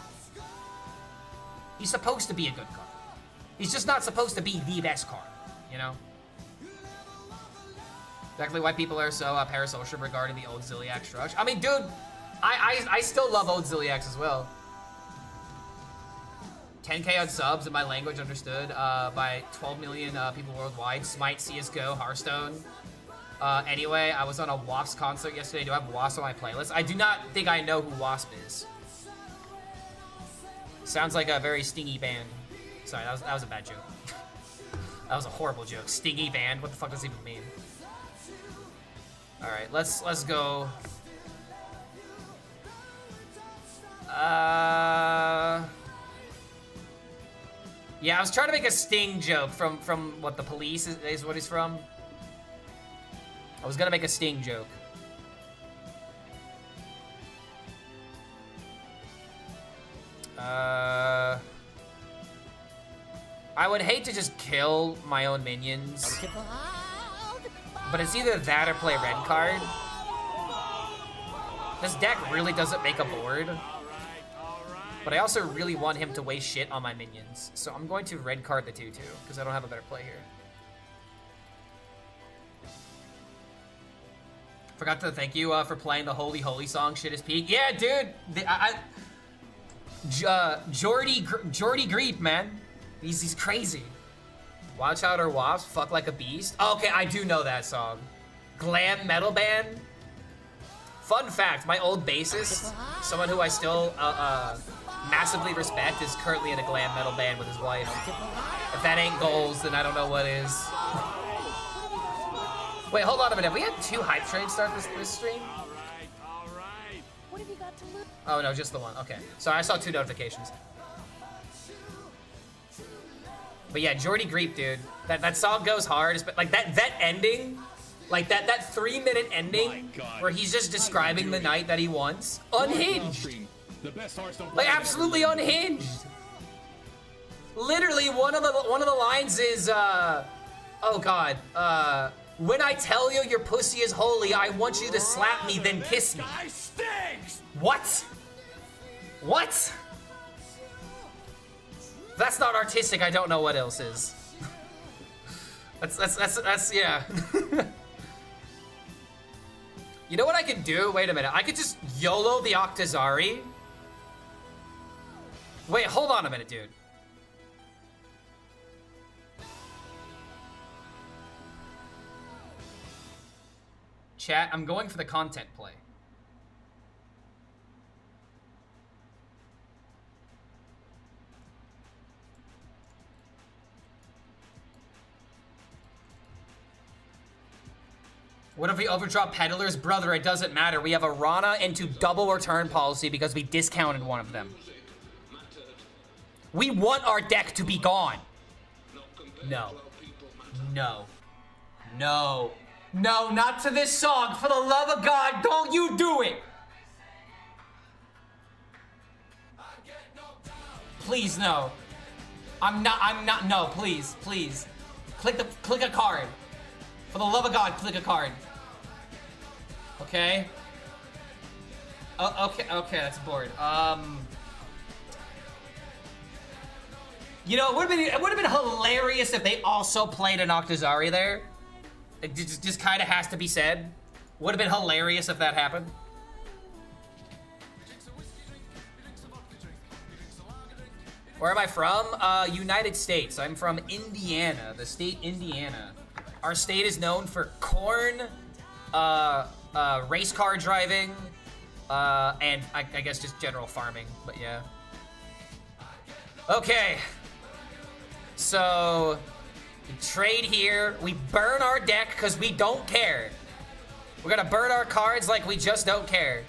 B: He's supposed to be a good card. He's just not supposed to be the best card, you know? Exactly why people are so parasocial regarding the old Ziliax structure. I mean, dude, I still love old Ziliax as well. 10K on subs in my language understood by 12 million people worldwide. Smite, CSGO, Hearthstone. Anyway, I was on a Wasp concert yesterday. Do I have Wasp on my playlist? I do not think I know who Wasp is. Sounds like a very stingy band. Sorry, that was a bad joke. That was a horrible joke. Stingy band? What the fuck does it even mean? Alright, let's go. Yeah, I was trying to make a Sting joke from what the police is what he's from. I was gonna make a Sting joke. I would hate to just kill my own minions. But it's either that or play red card. This deck really doesn't make a board. But I also really want him to waste shit on my minions. So I'm going to red card the 2/2, because I don't have a better play here. Forgot to thank you for playing the Holy Holy song, shit is peak. Yeah, dude! Jordy Greep, man. He's crazy. Watch out or Wasp, fuck like a beast. Oh, okay, I do know that song. Glam metal band. Fun fact, my old bassist, someone who I still massively respect, is currently in a glam metal band with his wife. If that ain't goals, then I don't know what is. Wait, hold on a minute. Have we had 2 hype trains start this stream?
C: What have you got to lose?
B: Oh no, just the one. Okay. Sorry, I saw 2 notifications. But yeah, Jordy Greep, dude. That song goes hard. Like that ending, like that 3-minute ending where he's just describing the night that he wants. Unhinged. Like absolutely unhinged. Literally one of the lines is oh god, when I tell you your pussy is holy, I want you to slap me then kiss me. What? What? If that's not artistic, I don't know what else is. That's yeah. You know what I could do? Wait a minute. I could just YOLO the Octazari. Wait, hold on a minute, dude. Chat, I'm going for the content play. What if we overdraw Peddler's brother? It doesn't matter. We have a Rana into double return policy because we discounted one of them. We want our deck to be gone. No. No. No. No, not to this song. For the love of God, don't you do it. Please, no. I'm not, no, please, please. Click a card. For the love of God, click a card. Okay. Oh, okay, that's bored. You know, it would have been hilarious if they also played an Octazari there. It just kind of has to be said. Would have been hilarious if that happened. Where am I from? United States. I'm from Indiana, the state Indiana. Our state is known for corn, race car driving, and I guess just general farming, but yeah. Okay. So, we trade here. We burn our deck because we don't care. We're gonna burn our cards like we just don't care.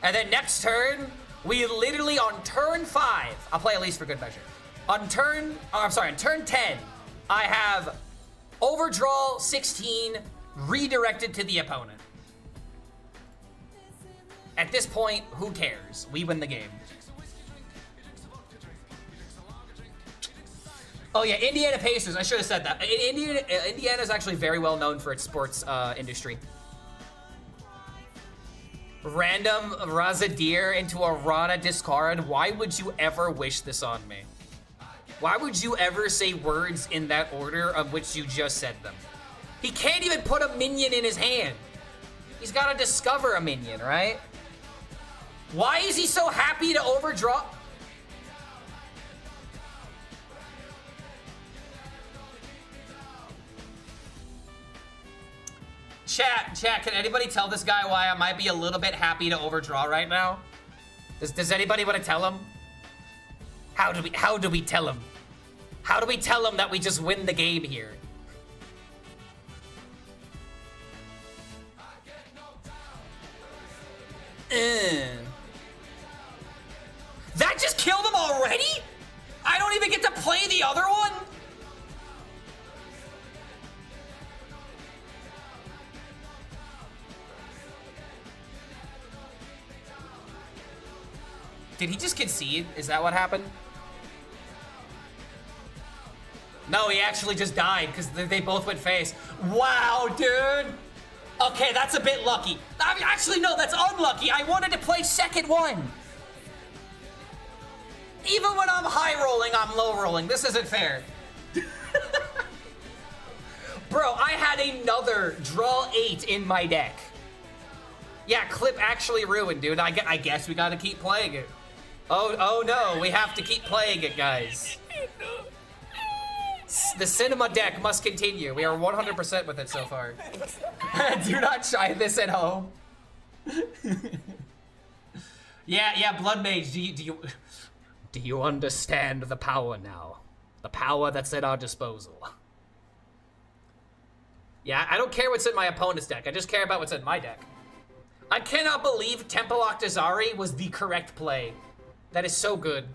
B: And then next turn, we literally on turn 5, I'll play at least for good measure. On turn 10, I have overdraw 16 redirected to the opponent. At this point, who cares? We win the game. Oh yeah, Indiana Pacers, I should have said that. Indiana is actually very well known for its sports industry. Random Razadir into a Rana discard. Why would you ever wish this on me? Why would you ever say words in that order of which you just said them? He can't even put a minion in his hand. He's got to discover a minion, right? Why is he so happy to overdraw? Chat, can anybody tell this guy why I might be a little bit happy to overdraw right now? Does anybody want to tell him? How do we tell him? How do we tell him that we just win the game here? That just killed him already? I don't even get to play the other one? Did he just concede? Is that what happened? No, he actually just died because they both went face. Wow, dude. Okay, that's a bit lucky. I mean, actually, no, that's unlucky. I wanted to play second one. Even when I'm high rolling, I'm low rolling. This isn't fair. Bro, I had another draw 8 in my deck. Yeah, clip actually ruined, dude. I guess we gotta keep playing it. Oh no, we have to keep playing it, guys. The cinema deck must continue. We are 100% with it so far. Do not try this at home. yeah, Blood Mage, do you understand the power now? The power that's at our disposal. Yeah, I don't care what's in my opponent's deck. I just care about what's in my deck. I cannot believe Temple Octazari was the correct play. That is so good.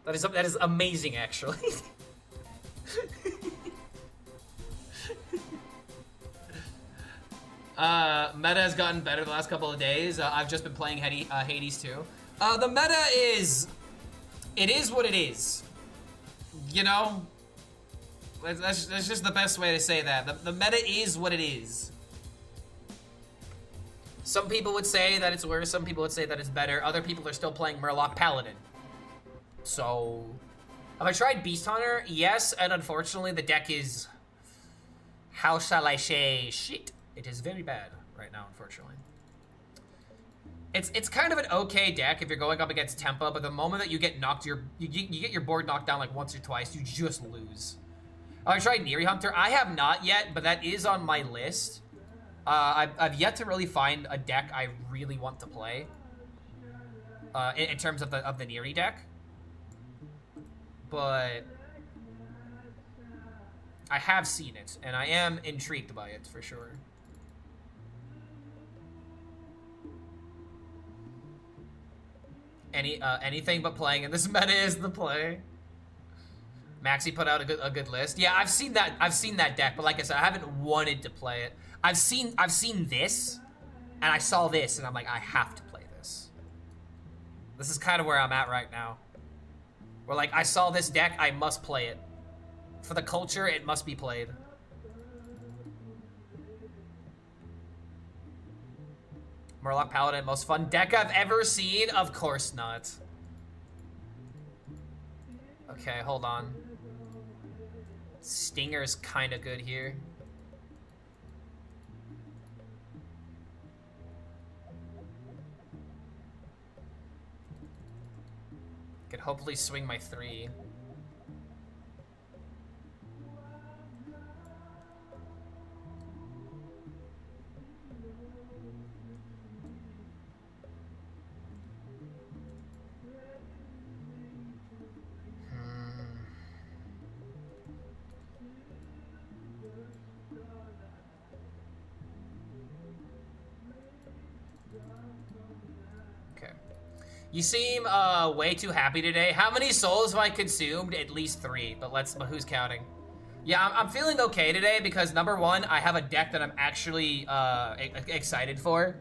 B: That is amazing, actually. Meta has gotten better the last couple of days. I've just been playing Hades too. The meta is... It is what it is. You know? That's just the best way to say that. The meta is what it is. Some people would say that it's worse, some people would say that it's better. Other people are still playing Murloc Paladin. So... Have I tried Beast Hunter? Yes, and unfortunately the deck is... How shall I say? Shit. It is very bad right now, unfortunately. It's kind of an okay deck if you're going up against Tempa, but the moment that you get knocked, you get your board knocked down like once or twice, you just lose. Have I tried Neri Hunter? I have not yet, but that is on my list. I've yet to really find a deck I really want to play in terms of the Neri deck, but I have seen it and I am intrigued by it for sure. anything but playing in this meta is the play. Maxi put out a good list. Yeah, I've seen that deck, but like I said, I haven't wanted to play it. I've seen this, and I saw this, and I'm like, I have to play this. This is kind of where I'm at right now. Where like I saw this deck, I must play it. For the culture, it must be played. Murloc Paladin, most fun deck I've ever seen? Of course not. Okay, hold on. Stinger's kind of good here. Could hopefully swing my 3. You seem way too happy today. How many souls have I consumed? At least 3, but who's counting? Yeah, I'm feeling okay today because number 1, I have a deck that I'm actually excited for.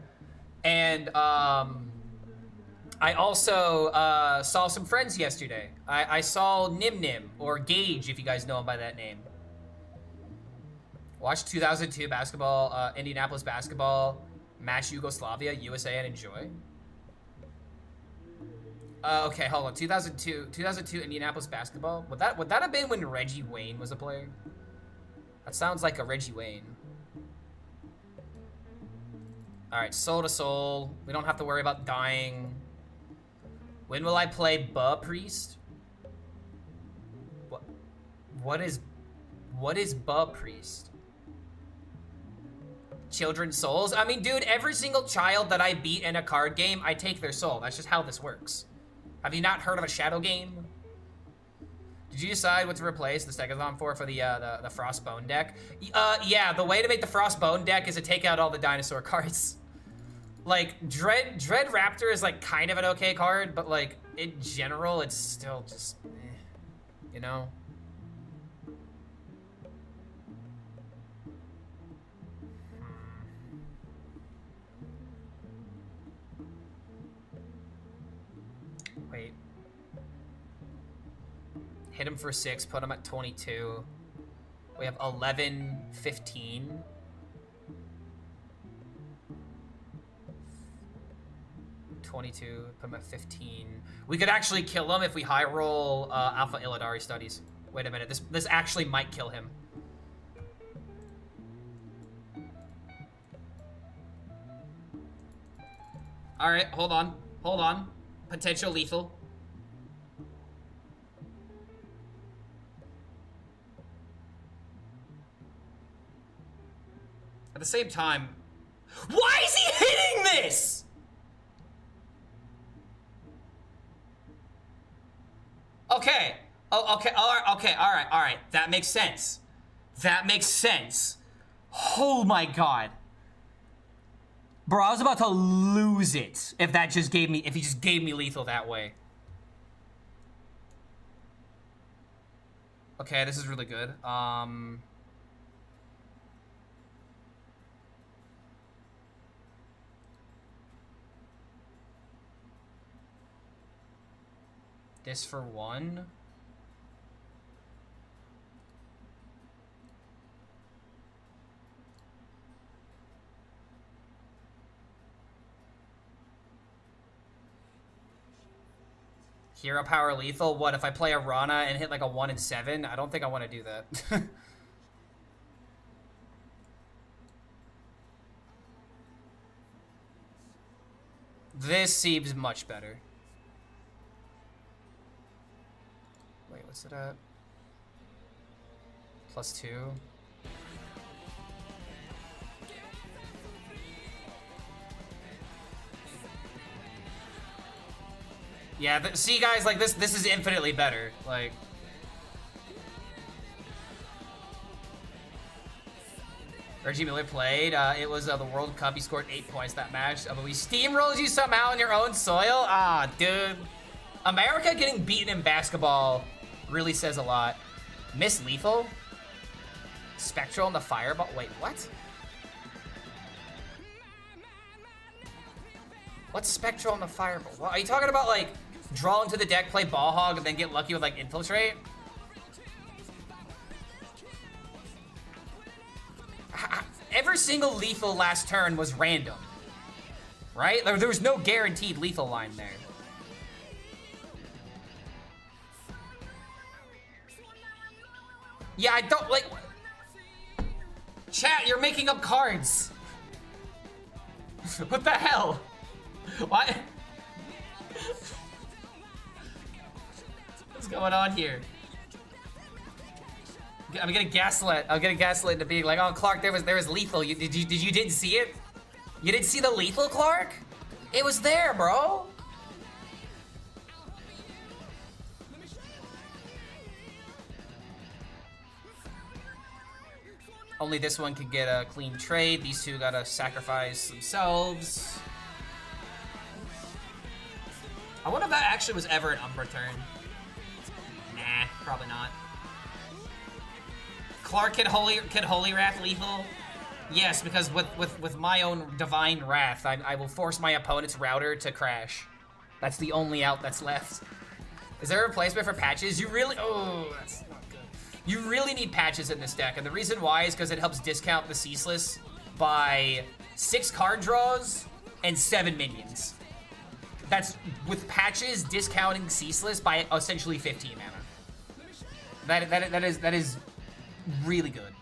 B: And I also saw some friends yesterday. I saw Nim Nim, or Gage if you guys know him by that name. Watch 2002 basketball, Indianapolis basketball, match Yugoslavia, USA, and enjoy. Okay, hold on. 2002 Indianapolis basketball. Would that have been when Reggie Wayne was a player? That sounds like a Reggie Wayne. All right, soul to soul. We don't have to worry about dying. When will I play Buh Priest? What is Buh Priest? Children's souls? I mean, dude, every single child that I beat in a card game, I take their soul. That's just how this works. Have you not heard of a shadow game? Did you decide what to replace the Stegothon for the Frostbone deck? Yeah, the way to make the Frostbone deck is to take out all the dinosaur cards. Like, Dread Raptor is, like, kind of an okay card, but, like, in general, it's still just, you know? Wait. Hit him for 6, put him at 22. We have 11, 15. Put him at 15. We could actually kill him if we high roll Alpha Illidari studies. Wait a minute, this actually might kill him. All right, hold on. Potential lethal. At the same time, why is he hitting this? Okay. Oh, okay. All right. That makes sense. Oh my god. Bro, I was about to lose it if he just gave me lethal that way. Okay, this is really good. This for 1. Hero power lethal? What, if I play a Rana and hit like a 1 and 7? I don't think I want to do that. This seems much better. Wait, what's it at? +2. Yeah, see guys, like this is infinitely better. Like Reggie Miller played. It was the World Cup. He scored 8 points that match. But we steamrolled you somehow in your own soil? Ah, dude. America getting beaten in basketball really says a lot. Miss Lethal? Spectral on the Fireball? Wait, what? What's Spectral on the Fireball? What, are you talking about, like, draw into the deck, play Ball Hog, and then get lucky with, like, Infiltrate? Every single lethal last turn was random, right? There was no guaranteed lethal line there. Yeah, I don't, like... Chat, you're making up cards. What the hell? What? What's going on here? I'm gonna gaslit. I'm gonna gaslit into being like, oh, Clark, there was lethal. You didn't see it? You didn't see the lethal, Clark? It was there, bro. Only this one could get a clean trade. These two gotta sacrifice themselves. I wonder if that actually was ever an Umbra turn. Nah, probably not. Clark can Holy Wrath lethal? Yes, because with my own Divine Wrath, I will force my opponent's router to crash. That's the only out that's left. Is there a replacement for patches? You really, oh, that's not good. You really need patches in this deck, and the reason why is because it helps discount the Ceaseless by 6 card draws and 7 minions. That's, with patches, discounting Ceaseless by essentially 15 mana. That is really good.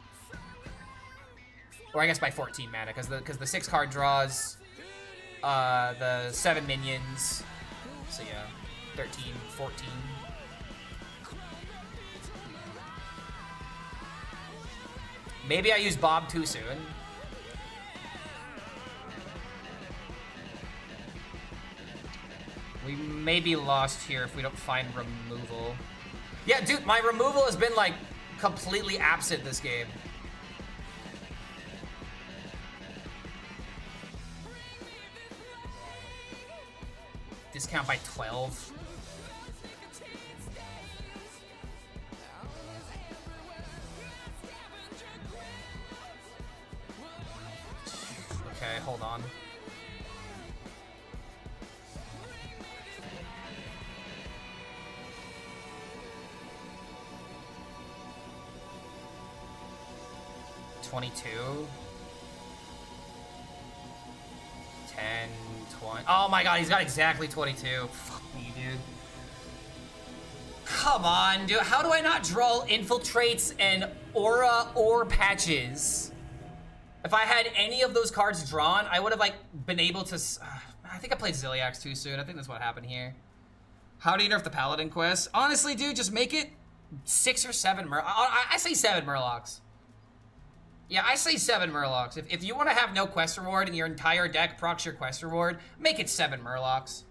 B: Or I guess by 14 mana, because the 6 card draws, the 7 minions, so yeah, 13, 14. Maybe I used Bob too soon. We may be lost here if we don't find removal. Yeah, dude, my removal has been, like, completely absent this game. Discount by 12. Okay, hold on. $22. 10, 20. Oh my god, he's got exactly 22. Fuck me, dude. Come on, dude. How do I not draw Infiltrates and Aura or Patches? If I had any of those cards drawn, I would have, like, been able to... I think I played Ziliax too soon. I think that's what happened here. How do you nerf the Paladin quest? Honestly, dude, just make it 6 or 7 I say 7 Murlocs. Yeah, I say 7 Murlocs. If you want to have no quest reward and your entire deck procs your quest reward, make it 7 Murlocs.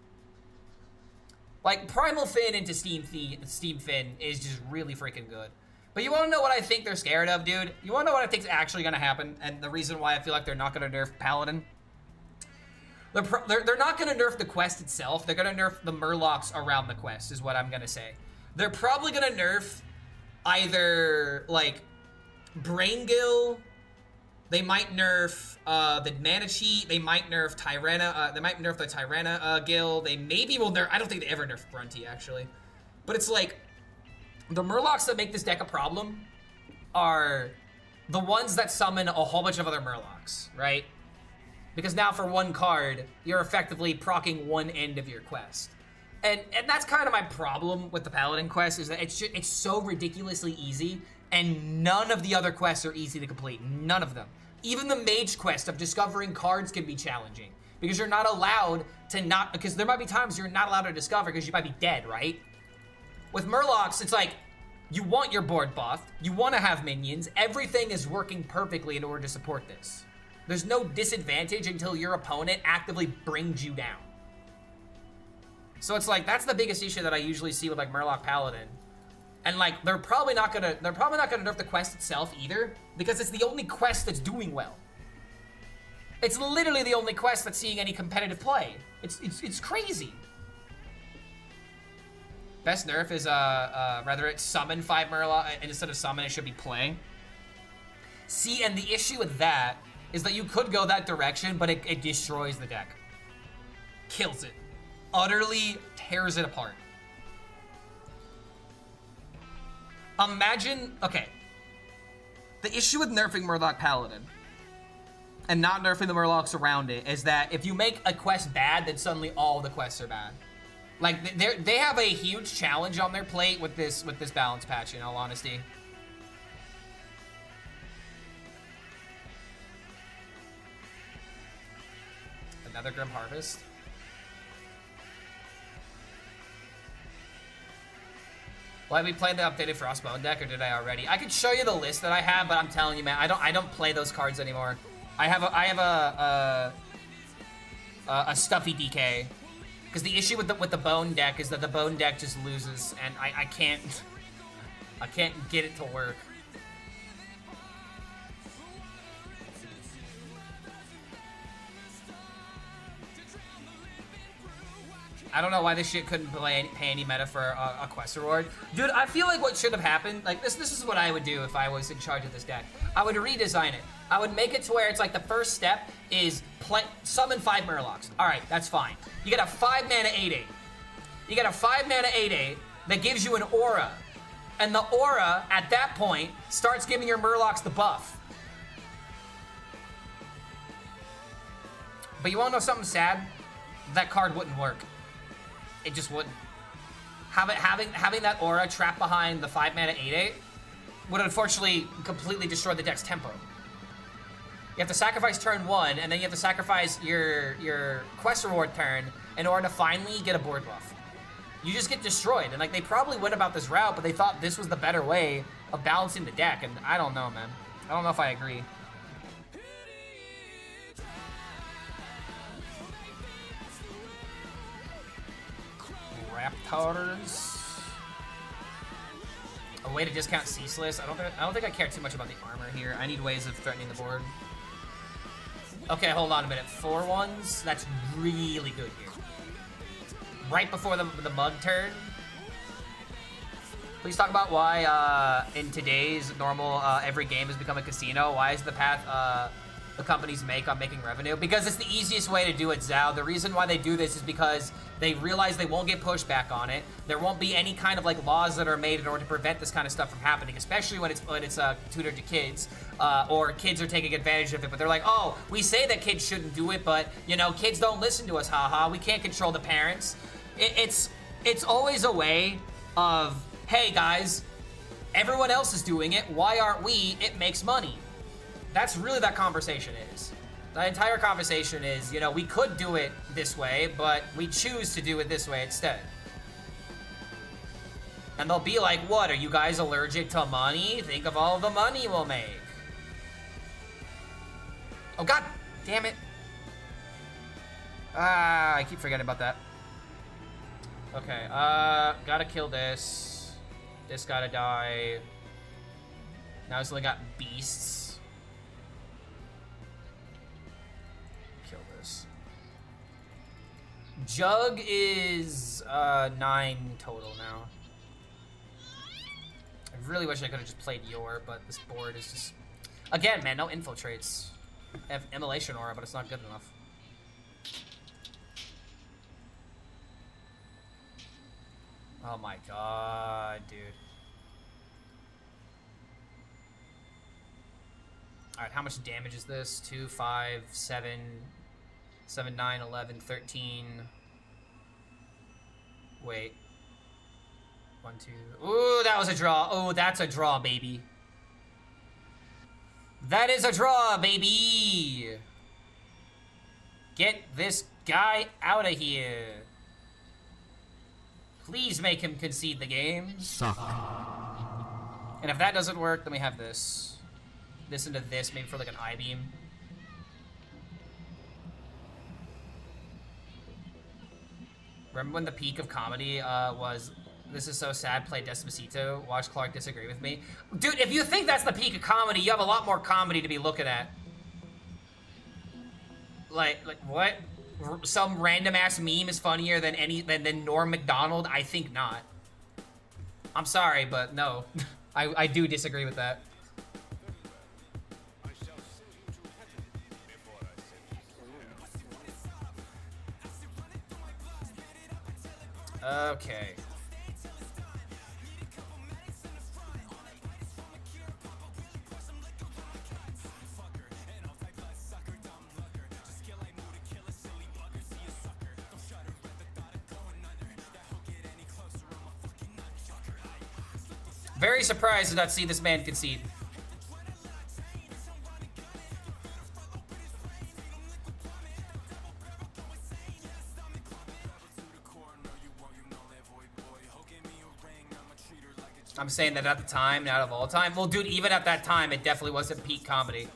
B: Like, Primal Fin into Steam Fin is just really freaking good. But you want to know what I think they're scared of, dude? You want to know what I think is actually going to happen? And the reason why I feel like they're not going to nerf Paladin? They're not going to nerf the quest itself. They're going to nerf the Murlocs around the quest, is what I'm going to say. They're probably going to nerf either, like... Braingill, they might nerf the Mana Cheat, they might nerf Tyranna, they might nerf the Tyranna Gill, they maybe will nerf, I don't think they ever nerf Grunty actually. But it's like, the Murlocs that make this deck a problem are the ones that summon a whole bunch of other Murlocs, right? Because now for 1 card, you're effectively proccing one end of your quest. And that's kind of my problem with the Paladin quest, is that it's so ridiculously easy. And none of the other quests are easy to complete. None of them. Even the Mage quest of discovering cards can be challenging. Because you're not allowed to not... Because there might be times you're not allowed to discover because you might be dead, right? With Murlocs, it's like, you want your board buffed. You want to have minions. Everything is working perfectly in order to support this. There's no disadvantage until your opponent actively brings you down. So it's like, that's the biggest issue that I usually see with, like, Murloc Paladin. And like, they're probably not gonna nerf the quest itself either, because it's the only quest that's doing well. It's literally the only quest that's seeing any competitive play. It's crazy. Best nerf is rather it's summon 5 Murloc, and instead of summon it should be play. See, and the issue with that is that you could go that direction, but it destroys the deck. Kills it. Utterly tears it apart. Imagine, okay. The issue with nerfing Murloc Paladin and not nerfing the Murlocs around it is that if you make a quest bad, then suddenly all the quests are bad. Like, they have a huge challenge on their plate with this balance patch, in all honesty. Another Grim Harvest. Will I be playing the updated Frostbone deck, or did I already? I could show you the list that I have, but I'm telling you, man, I don't play those cards anymore. I have a stuffy DK, because the issue with the Bone deck is that the Bone deck just loses, and I can't get it to work. I don't know why this shit couldn't pay any meta for a quest reward. Dude, I feel like what should have happened, like this is what I would do if I was in charge of this deck. I would redesign it. I would make it to where it's like the first step is summon 5 Murlocs. All right, that's fine. You get a 5 mana 8/8. You get a 5 mana 8/8 that gives you an aura. And the aura, at that point, starts giving your Murlocs the buff. But you wanna know something sad? That card wouldn't work. It just wouldn't. Having that aura trapped behind the 5 mana 8/8 would unfortunately completely destroy the deck's tempo. You have to sacrifice turn 1, and then you have to sacrifice your quest reward turn in order to finally get a board buff. You just get destroyed, and like they probably went about this route, but they thought this was the better way of balancing the deck, and I don't know, man. I don't know if I agree. Raptors. A way to discount Ceaseless. I don't think I care too much about the armor here. I need ways of threatening the board. Okay, hold on a minute. 4/1s. That's really good here. Right before the mug turn. Please talk about why in today's normal every game has become a casino. Why is the path the companies make on making revenue? Because it's the easiest way to do it, Zhao. The reason why they do this is because they realize they won't get pushback on it. There won't be any kind of like laws that are made in order to prevent this kind of stuff from happening, especially when it's tutored to kids, or kids are taking advantage of it. But they're like, oh, we say that kids shouldn't do it, but you know, kids don't listen to us. Haha, we can't control the parents. It's always a way of, hey guys, everyone else is doing it. Why aren't we? It makes money. That's really that conversation is. The entire conversation is, you know, we could do it this way, but we choose to do it this way instead. And they'll be like, what, are you guys allergic to money? Think of all the money we'll make. Oh, god damn it. Ah, I keep forgetting about that. Okay, gotta kill this. This gotta die. Now it's only got beasts. Jug is 9 total now. I really wish I could have just played Yor, but this board is just... Again, man, no infiltrates. I have Immolation Aura, but it's not good enough. Oh my god, dude. Alright, how much damage is this? 2, 5, 7... 7, 9, 11, 13. Wait. 1, 2. Ooh, that was a draw. Oh, that's a draw, baby. That is a draw, baby. Get this guy out of here. Please make him concede the game. Suck. And if that doesn't work, then we have this. This into this, maybe for like an I-beam. Remember when the peak of comedy was This is so sad. Play Despacito. Watch Clark disagree with me. Dude, if you think that's the peak of comedy, you have a lot more comedy to be looking at. Like what? Some random ass meme is funnier than Norm Macdonald? I think not. I'm sorry, but no. I do disagree with that. Okay. Very surprised to not see this man concede. I'm saying that at the time, not of all time. Well, dude, even at that time, it definitely wasn't peak comedy.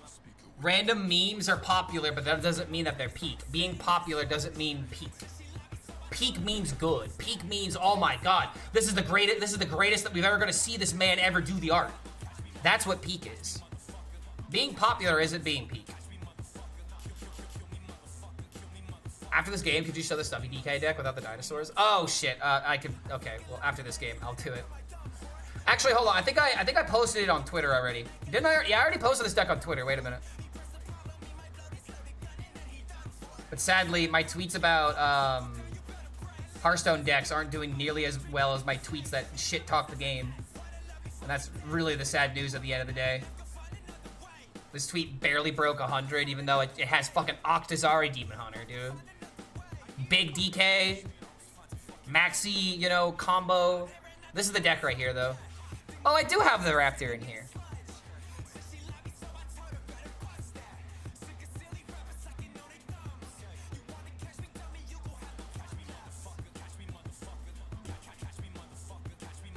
B: Random memes are popular, but that doesn't mean that they're peak. Being popular doesn't mean peak. Peak means good. Peak means, oh my god, this is the greatest that we've ever gonna see this man ever do the art. That's what peak is. Being popular isn't being peak. After this game, could you show the Stuffy DK deck without the dinosaurs? Oh shit, I could, okay, well after this game, I'll do it. Actually, hold on, I think I posted it on Twitter already. Didn't I? Yeah, I already posted this deck on Twitter, wait a minute. But sadly, my tweets about, Hearthstone decks aren't doing nearly as well as my tweets that shit talk the game. And that's really the sad news at the end of the day. This tweet barely broke 100, even though it has fucking Octazari Demon Hunter, dude. Big DK, Maxi, you know, combo. This is the deck right here, though. Oh, I do have the Raptor in here.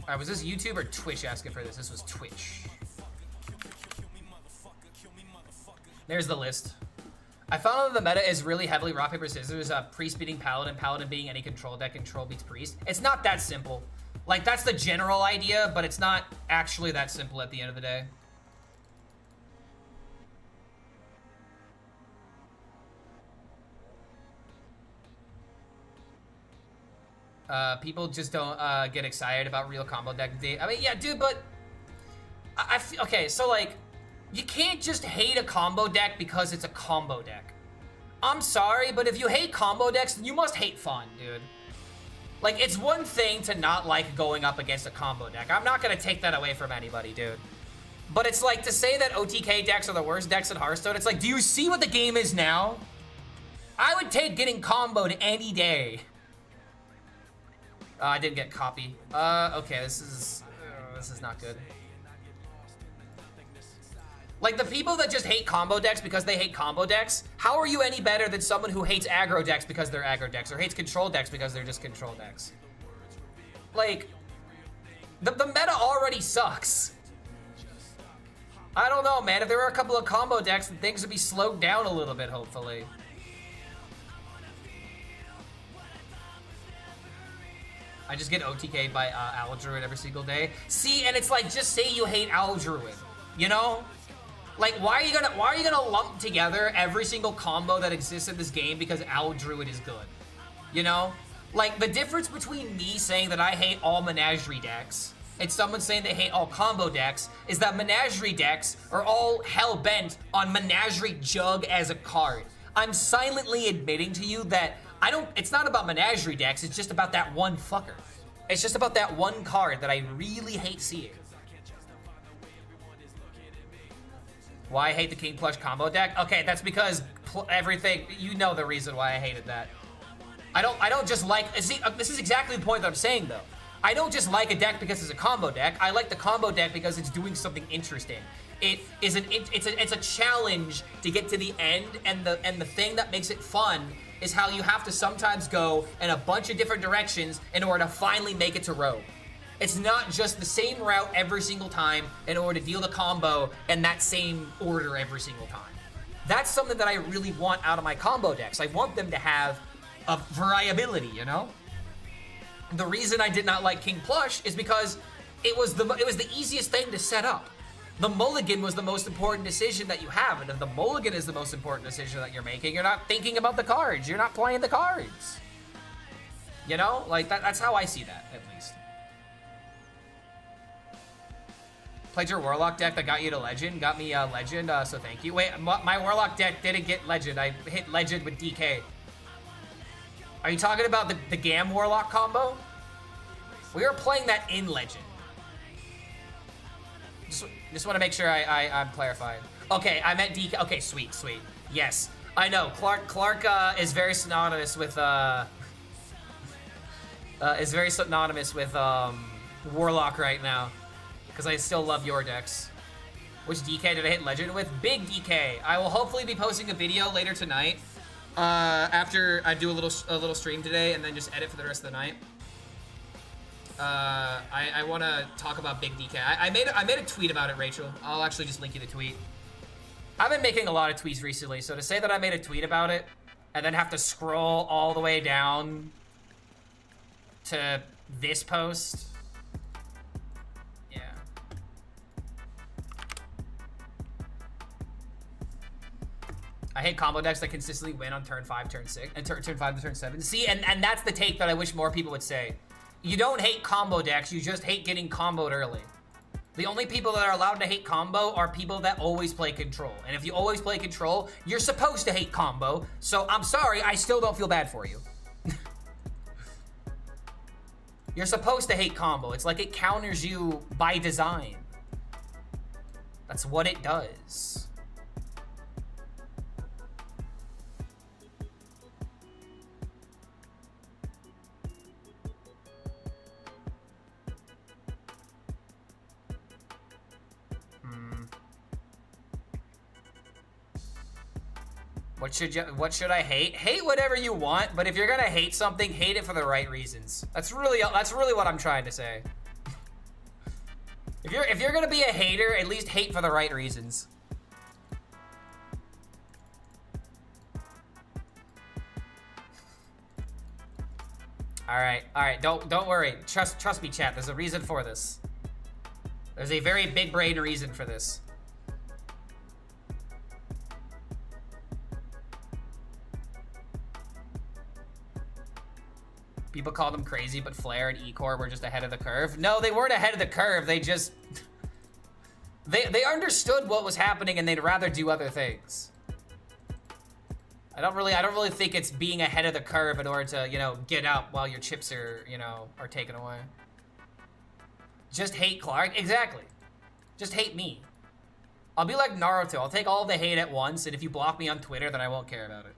B: Alright, was this YouTube or Twitch asking for this? This was Twitch. There's the list. I found that the meta is really heavily rock, paper, scissors, priest beating paladin, paladin beating any control deck, control beats priest. It's not that simple. Like, that's the general idea, but it's not actually that simple at the end of the day. People just don't get excited about real combo deck. I mean, yeah, dude, but okay, so like, you can't just hate a combo deck because it's a combo deck. I'm sorry, but if you hate combo decks, then you must hate fun, dude. Like, it's one thing to not like going up against a combo deck. I'm not gonna take that away from anybody, dude. But it's like, to say that OTK decks are the worst decks in Hearthstone, it's like, do you see what the game is now? I would take getting comboed any day. I didn't get copy. Okay, this is not good. Like, the people that just hate combo decks because they hate combo decks, how are you any better than someone who hates aggro decks because they're aggro decks, or hates control decks because they're just control decks? Like, the meta already sucks. I don't know, man. If there were a couple of combo decks, then things would be slowed down a little bit, hopefully. I just get OTK'd by Owl Druid every single day. See, and it's like, just say you hate Owl Druid, you know? Like, why are you gonna lump together every single combo that exists in this game because Owl Druid is good? You know? Like, the difference between me saying that I hate all Menagerie decks and someone saying they hate all combo decks is that Menagerie decks are all hell-bent on Menagerie Jug as a card. I'm silently admitting to you that it's not about Menagerie decks, it's just about that one fucker. It's just about that one card that I really hate seeing. Why I hate the King Plush combo deck? Okay, that's because everything, you know the reason why I hated that. I don't just like, see, this is exactly the point that I'm saying though. I don't just like a deck because it's a combo deck. I like the combo deck because it's doing something interesting. It's a challenge to get to the end, and the thing that makes it fun is how you have to sometimes go in a bunch of different directions in order to finally make it to row. It's not just the same route every single time in order to deal the combo in that same order every single time. That's something that I really want out of my combo decks. I want them to have a variability, you know? the reason I did not like King Plush is because it was the easiest thing to set up. The mulligan was the most important decision that you have, and if the mulligan is the most important decision that you're making, you're not thinking about the cards. You're not playing the cards. You know, like that's how I see that, at least. Played your Warlock deck that got you to Legend, got me Legend, so thank you. Wait, my Warlock deck didn't get Legend. I hit Legend with DK. Are you talking about the Gam Warlock combo? We were playing that in Legend. Just want to make sure I'm clarifying. Okay, I meant DK. Okay, sweet. Yes, I know. Clark is very synonymous with Warlock right now, because I still love your decks. Which DK did I hit Legend with? Big DK. I will hopefully be posting a video later tonight. After I do a little stream today, and then just edit for the rest of the night. I want to talk about Big DK. I made a tweet about it, Rachel. I'll actually just link you the tweet. I've been making a lot of tweets recently, so to say that I made a tweet about it and then have to scroll all the way down to this post, yeah. I hate combo decks that consistently win on turn 5, turn 6, and turn 5 to turn 7. See, and that's the take that I wish more people would say. You don't hate combo decks, you just hate getting comboed early. The only people that are allowed to hate combo are people that always play control. And if you always play control, you're supposed to hate combo. So I'm sorry, I still don't feel bad for you. You're supposed to hate combo. It's like it counters you by design. That's what it does. What should I hate? Hate whatever you want, but if you're gonna hate something, hate it for the right reasons. That's really what I'm trying to say. If you're gonna be a hater, at least hate for the right reasons. All right. Don't worry. Trust me, chat. There's a reason for this. There's a very big brain reason for this. People called them crazy, but Flare and E-Core were just ahead of the curve. No, they weren't ahead of the curve. They just... They understood what was happening and they'd rather do other things. I don't really think it's being ahead of the curve in order to, you know, get up while your chips are, you know, are taken away. Just hate Clark. Exactly. Just hate me. I'll be like Naruto. I'll take all the hate at once, and if you block me on Twitter, then I won't care about it.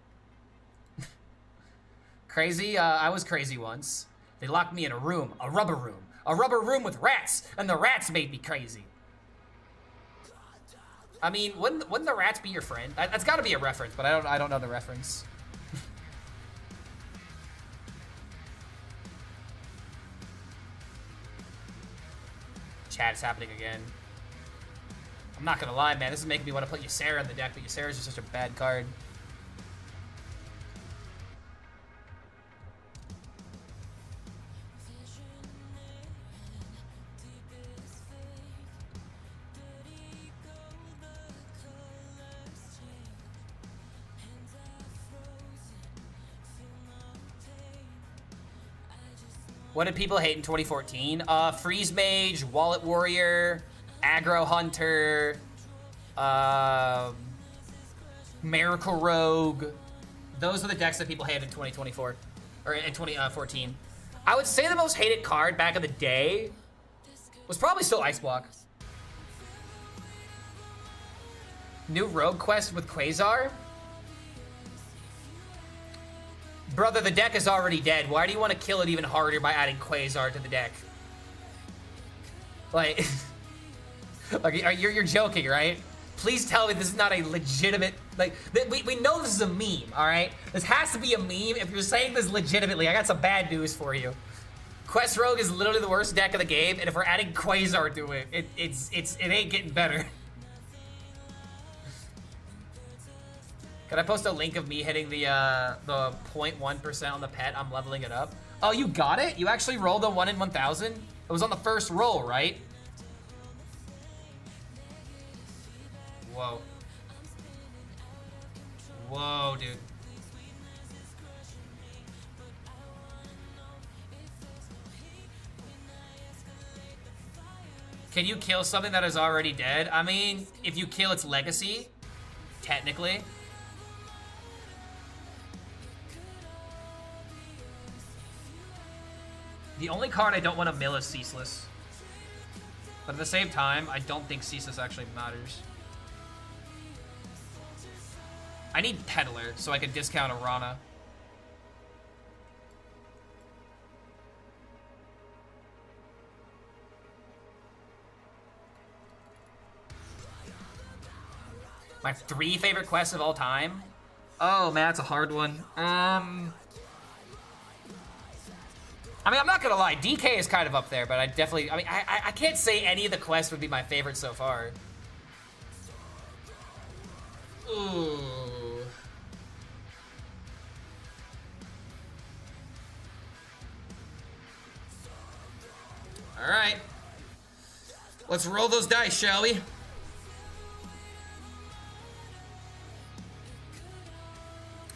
B: Crazy? I was crazy once. They locked me in a room, a rubber room with rats, and the rats made me crazy. I mean, wouldn't the rats be your friend? That's got to be a reference, but I don't know the reference. Chat's happening again. I'm not gonna lie, man. This is making me want to put Ysera in the deck, but Ysera is just such a bad card. What did people hate in 2014? Freeze Mage, Wallet Warrior, Aggro Hunter, Miracle Rogue. Those are the decks that people hated in 2024, or in 2014. I would say the most hated card back in the day was probably still Ice Block. New Rogue Quest with Quasar? Brother, the deck is already dead. Why do you want to kill it even harder by adding Quasar to the deck? Like, you're joking, right? Please tell me this is not a legitimate, like, we know this is a meme, all right? This has to be a meme. If you're saying this legitimately, I got some bad news for you. Quest Rogue is literally the worst deck of the game, and if we're adding Quasar to it, it ain't getting better. Can I post a link of me hitting the 0.1% on the pet? I'm leveling it up. Oh, you got it? You actually rolled a 1 in 1,000? It was on the first roll, right? Whoa. Whoa, dude. Can you kill something that is already dead? I mean, if you kill its legacy, technically. The only card I don't want to mill is Ceaseless. But at the same time, I don't think Ceaseless actually matters. I need Peddler so I can discount Arana. My 3 favorite quests of all time? Oh man, that's a hard one. I mean, I'm not gonna lie, DK is kind of up there, but I definitely, I mean, I can't say any of the quests would be my favorite so far. Ooh. All right. Let's roll those dice, shall we?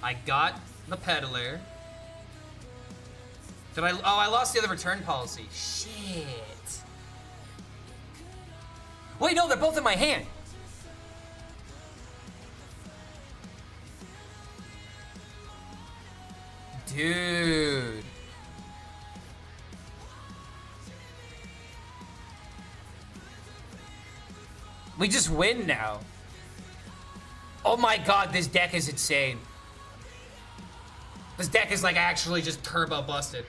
B: I got the Peddler. Did I? Oh, I lost the other return policy. Shit. Wait, no, they're both in my hand. Dude. We just win now. Oh my god, this deck is insane. This deck is like actually just turbo busted.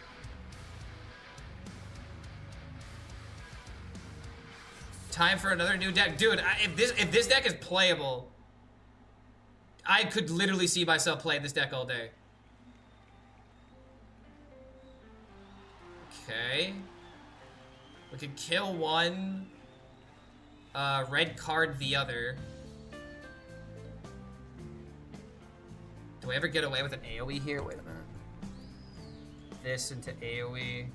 B: Time for another new deck. Dude, if this deck is playable, I could literally see myself playing this deck all day. Okay. We can kill one. Red card the other. Do I ever get away with an AoE here? Wait a minute. This into AoE.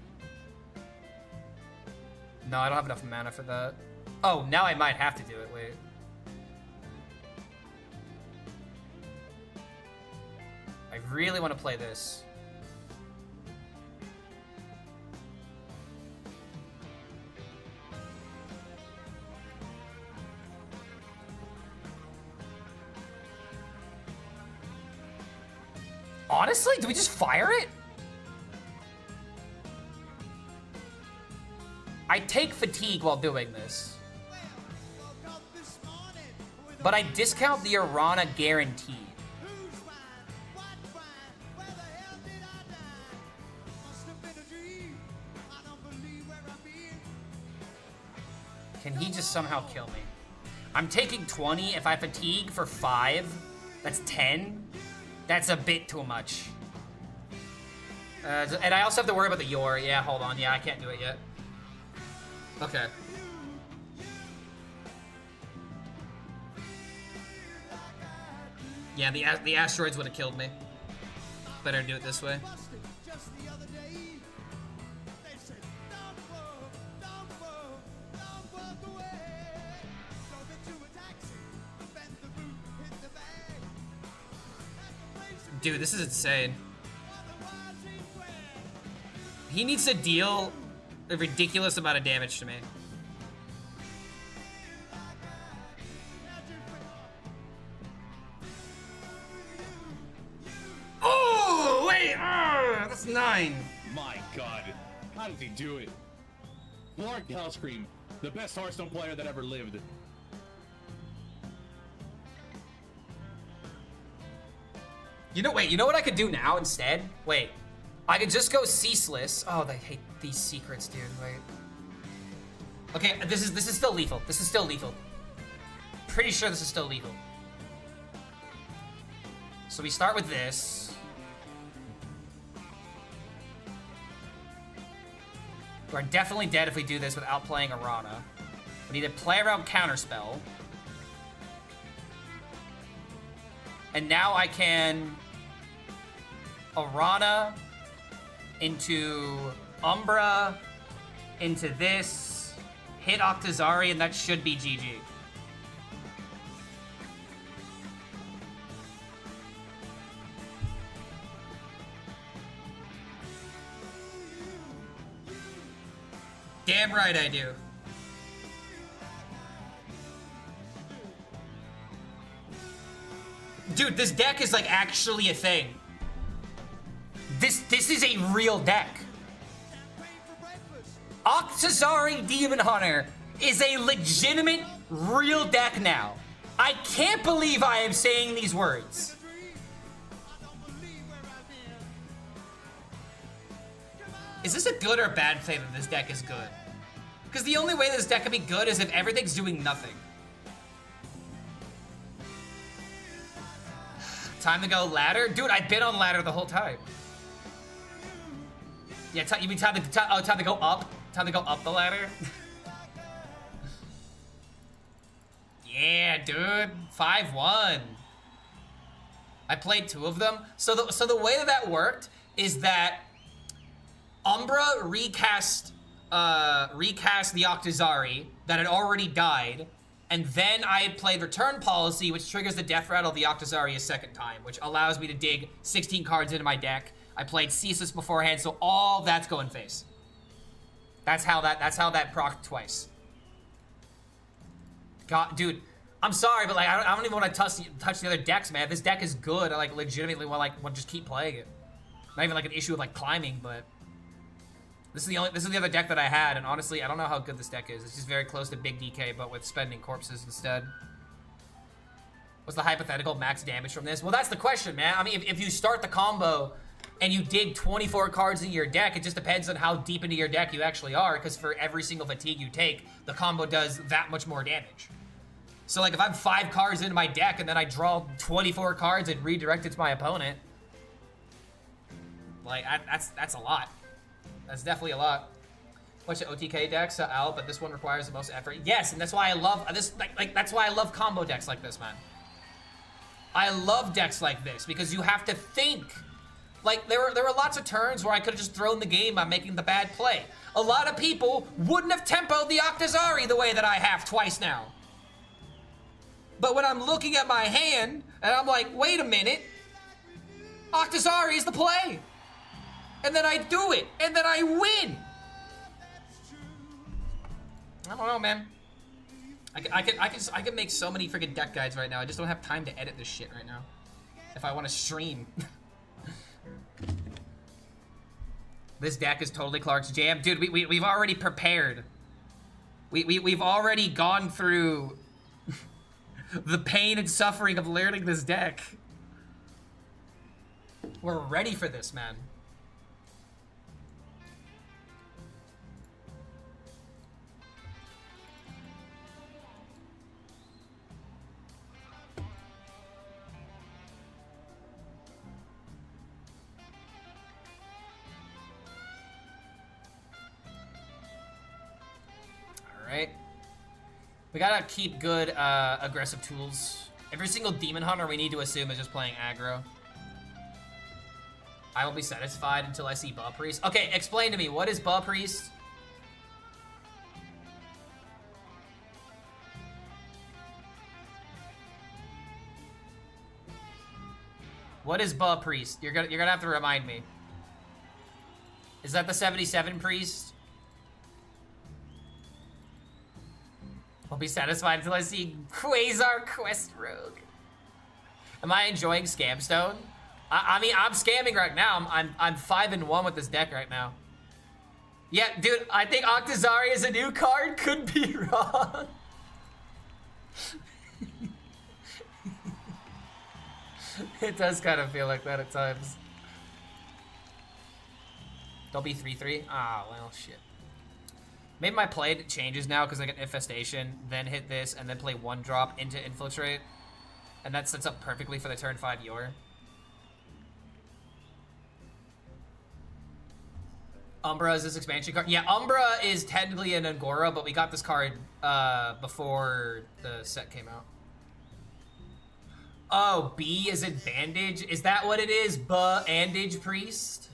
B: No, I don't have enough mana for that. Oh, now I might have to do it. Wait. I really want to play this. Honestly, do we just fire it? I take fatigue while doing this. But I discount the Arana guarantee. Can he just somehow kill me? I'm taking 20. If I fatigue for 5, that's 10. That's a bit too much. And I also have to worry about the Yor. Yeah, hold on. Yeah, I can't do it yet. Okay. Yeah, the asteroids would have killed me. Better do it this way. Dude, this is insane. He needs to deal a ridiculous amount of damage to me. Oh, wait! That's 9.
A: My god. How did he do it? Mark HELLSCREAM, the best Hearthstone player that ever lived.
B: You know, wait, you know what I could do now instead? Wait, I could just go Ceaseless. Oh, I hate these secrets, dude, wait. Okay, this is still lethal. This is still lethal. Pretty sure this is still lethal. So we start with this. We're definitely dead if we do this without playing Arana. We need to play around Counterspell. And now I can Arana into Umbra, into this, hit Octazari, and that should be GG. Damn right I do. Dude, this deck is like actually a thing. This is a real deck. Octazari Demon Hunter is a legitimate real deck now. I can't believe I am saying these words. Is this a good or bad thing that this deck is good? Because the only way this deck can be good is if everything's doing nothing. Time to go ladder? Dude, I've been on ladder the whole time. Yeah, you mean time to go up? Time to go up the ladder? Yeah, dude. 5-1. I played 2 of them. So the way that worked is that Umbra recast the Octazari that had already died, and then I played Return Policy, which triggers the death rattle of the Octazari a second time, which allows me to dig 16 cards into my deck. I played Ceaseless beforehand, so all that's going face. That's how that proc twice. God, dude, I'm sorry, but like I don't even want to touch the other decks, man. This deck is good. I like legitimately want to just keep playing it. Not even like an issue of like climbing, but this is the other deck that I had, and honestly, I don't know how good this deck is. It's just very close to Big DK, but with spending corpses instead. What's the hypothetical max damage from this? Well, that's the question, man. I mean, if you start the combo and you dig 24 cards into your deck, it just depends on how deep into your deck you actually are, because for every single fatigue you take, the combo does that much more damage. So like if I'm 5 cards into my deck and then I draw 24 cards and redirect it to my opponent, like that's a lot. That's definitely a lot. Bunch of OTK decks out, but this one requires the most effort. Yes, and that's why I love this. Like that's why I love combo decks like this, man. I love decks like this because you have to think. Like, there were lots of turns where I could have just thrown the game by making the bad play. A lot of people wouldn't have tempoed the Octazari the way that I have twice now. But when I'm looking at my hand, and I'm like, wait a minute, Octazari is the play. And then I do it, and then I win. I don't know, man. I can make so many freaking deck guides right now. I just don't have time to edit this shit right now. If I want to stream. This deck is totally Clark's jam. Dude, we've already prepared. We've already gone through the pain and suffering of learning this deck. We're ready for this, man. Right? We gotta keep good aggressive tools. Every single demon hunter we need to assume is just playing aggro. I will be satisfied until I see Ba Priest. Okay, explain to me, what is Ba Priest? What is Ba Priest? You're gonna have to remind me. Is that the 77 priest? I'll be satisfied until I see Quasar Quest Rogue. Am I enjoying Scamstone? I mean, I'm scamming right now. I'm 5-1 with this deck right now. Yeah, dude, I think Octazari is a new card. Could be wrong. It does kind of feel like that at times. Don't be 3-3. Ah, well, shit. Maybe my play changes now because I get Infestation, then hit this, and then play 1-drop into Infiltrate. And that sets up perfectly for the turn 5 Yor. Umbra is this expansion card. Yeah, Umbra is technically an Angora, but we got this card before the set came out. Oh, B is in bandage? Is that what it is? Bandage priest?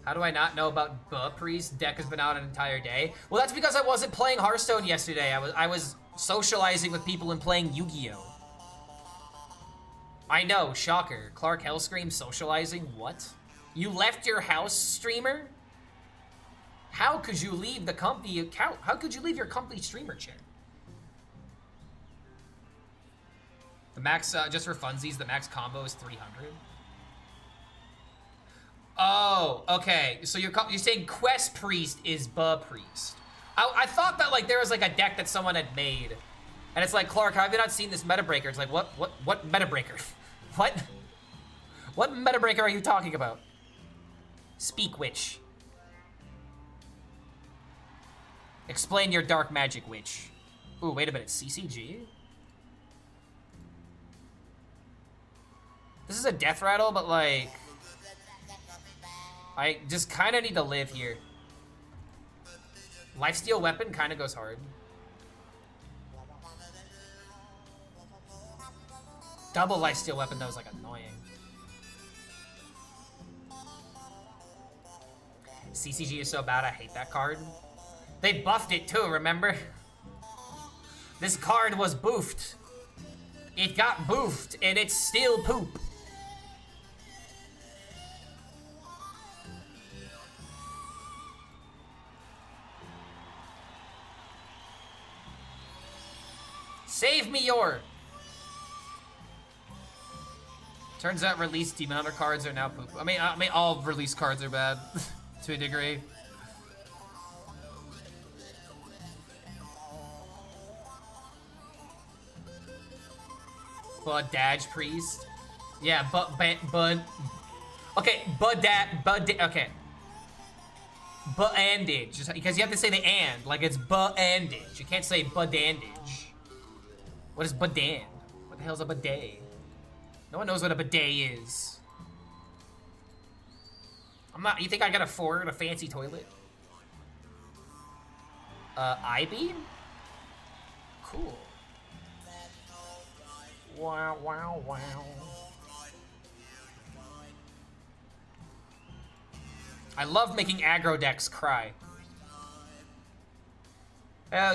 B: How do I not know about priest? Deck has been out an entire day. Well, that's because I wasn't playing Hearthstone yesterday. I was socializing with people and playing Yu-Gi-Oh! I know, shocker. Clark HELLSCREAM socializing? What? You left your house, streamer? How could you leave the company account? How could you leave your company streamer chair? The max, just for funsies, the max combo is 300. Oh, okay. So you're saying Quest Priest is Priest. I thought that like there was like a deck that someone had made. And it's like, Clark, have you not seen this meta breaker? It's like, what meta breaker? What meta breaker are you talking about? Speak, witch. Explain your dark magic, witch. Ooh, wait a minute, CCG? This is a death rattle, but like... I just kind of need to live here. Lifesteal weapon kind of goes hard. Double lifesteal weapon, that was like annoying. CCG is so bad, I hate that card. They buffed it too, remember? This card was boofed. It got boofed, and it's still poop. Save me your... Turns out released Demon Hunter cards are now poop. I mean, all release cards are bad, to a degree. Budage Priest. Yeah, okay, okay. Bandage, just because you have to say the and, like it's bandage. You can't say bandage. What is badan? What the hell's a bidet? No one knows what a bidet is. You think I got afford a fancy toilet? I-beam? Cool. Wow, wow, wow. I love making aggro decks cry.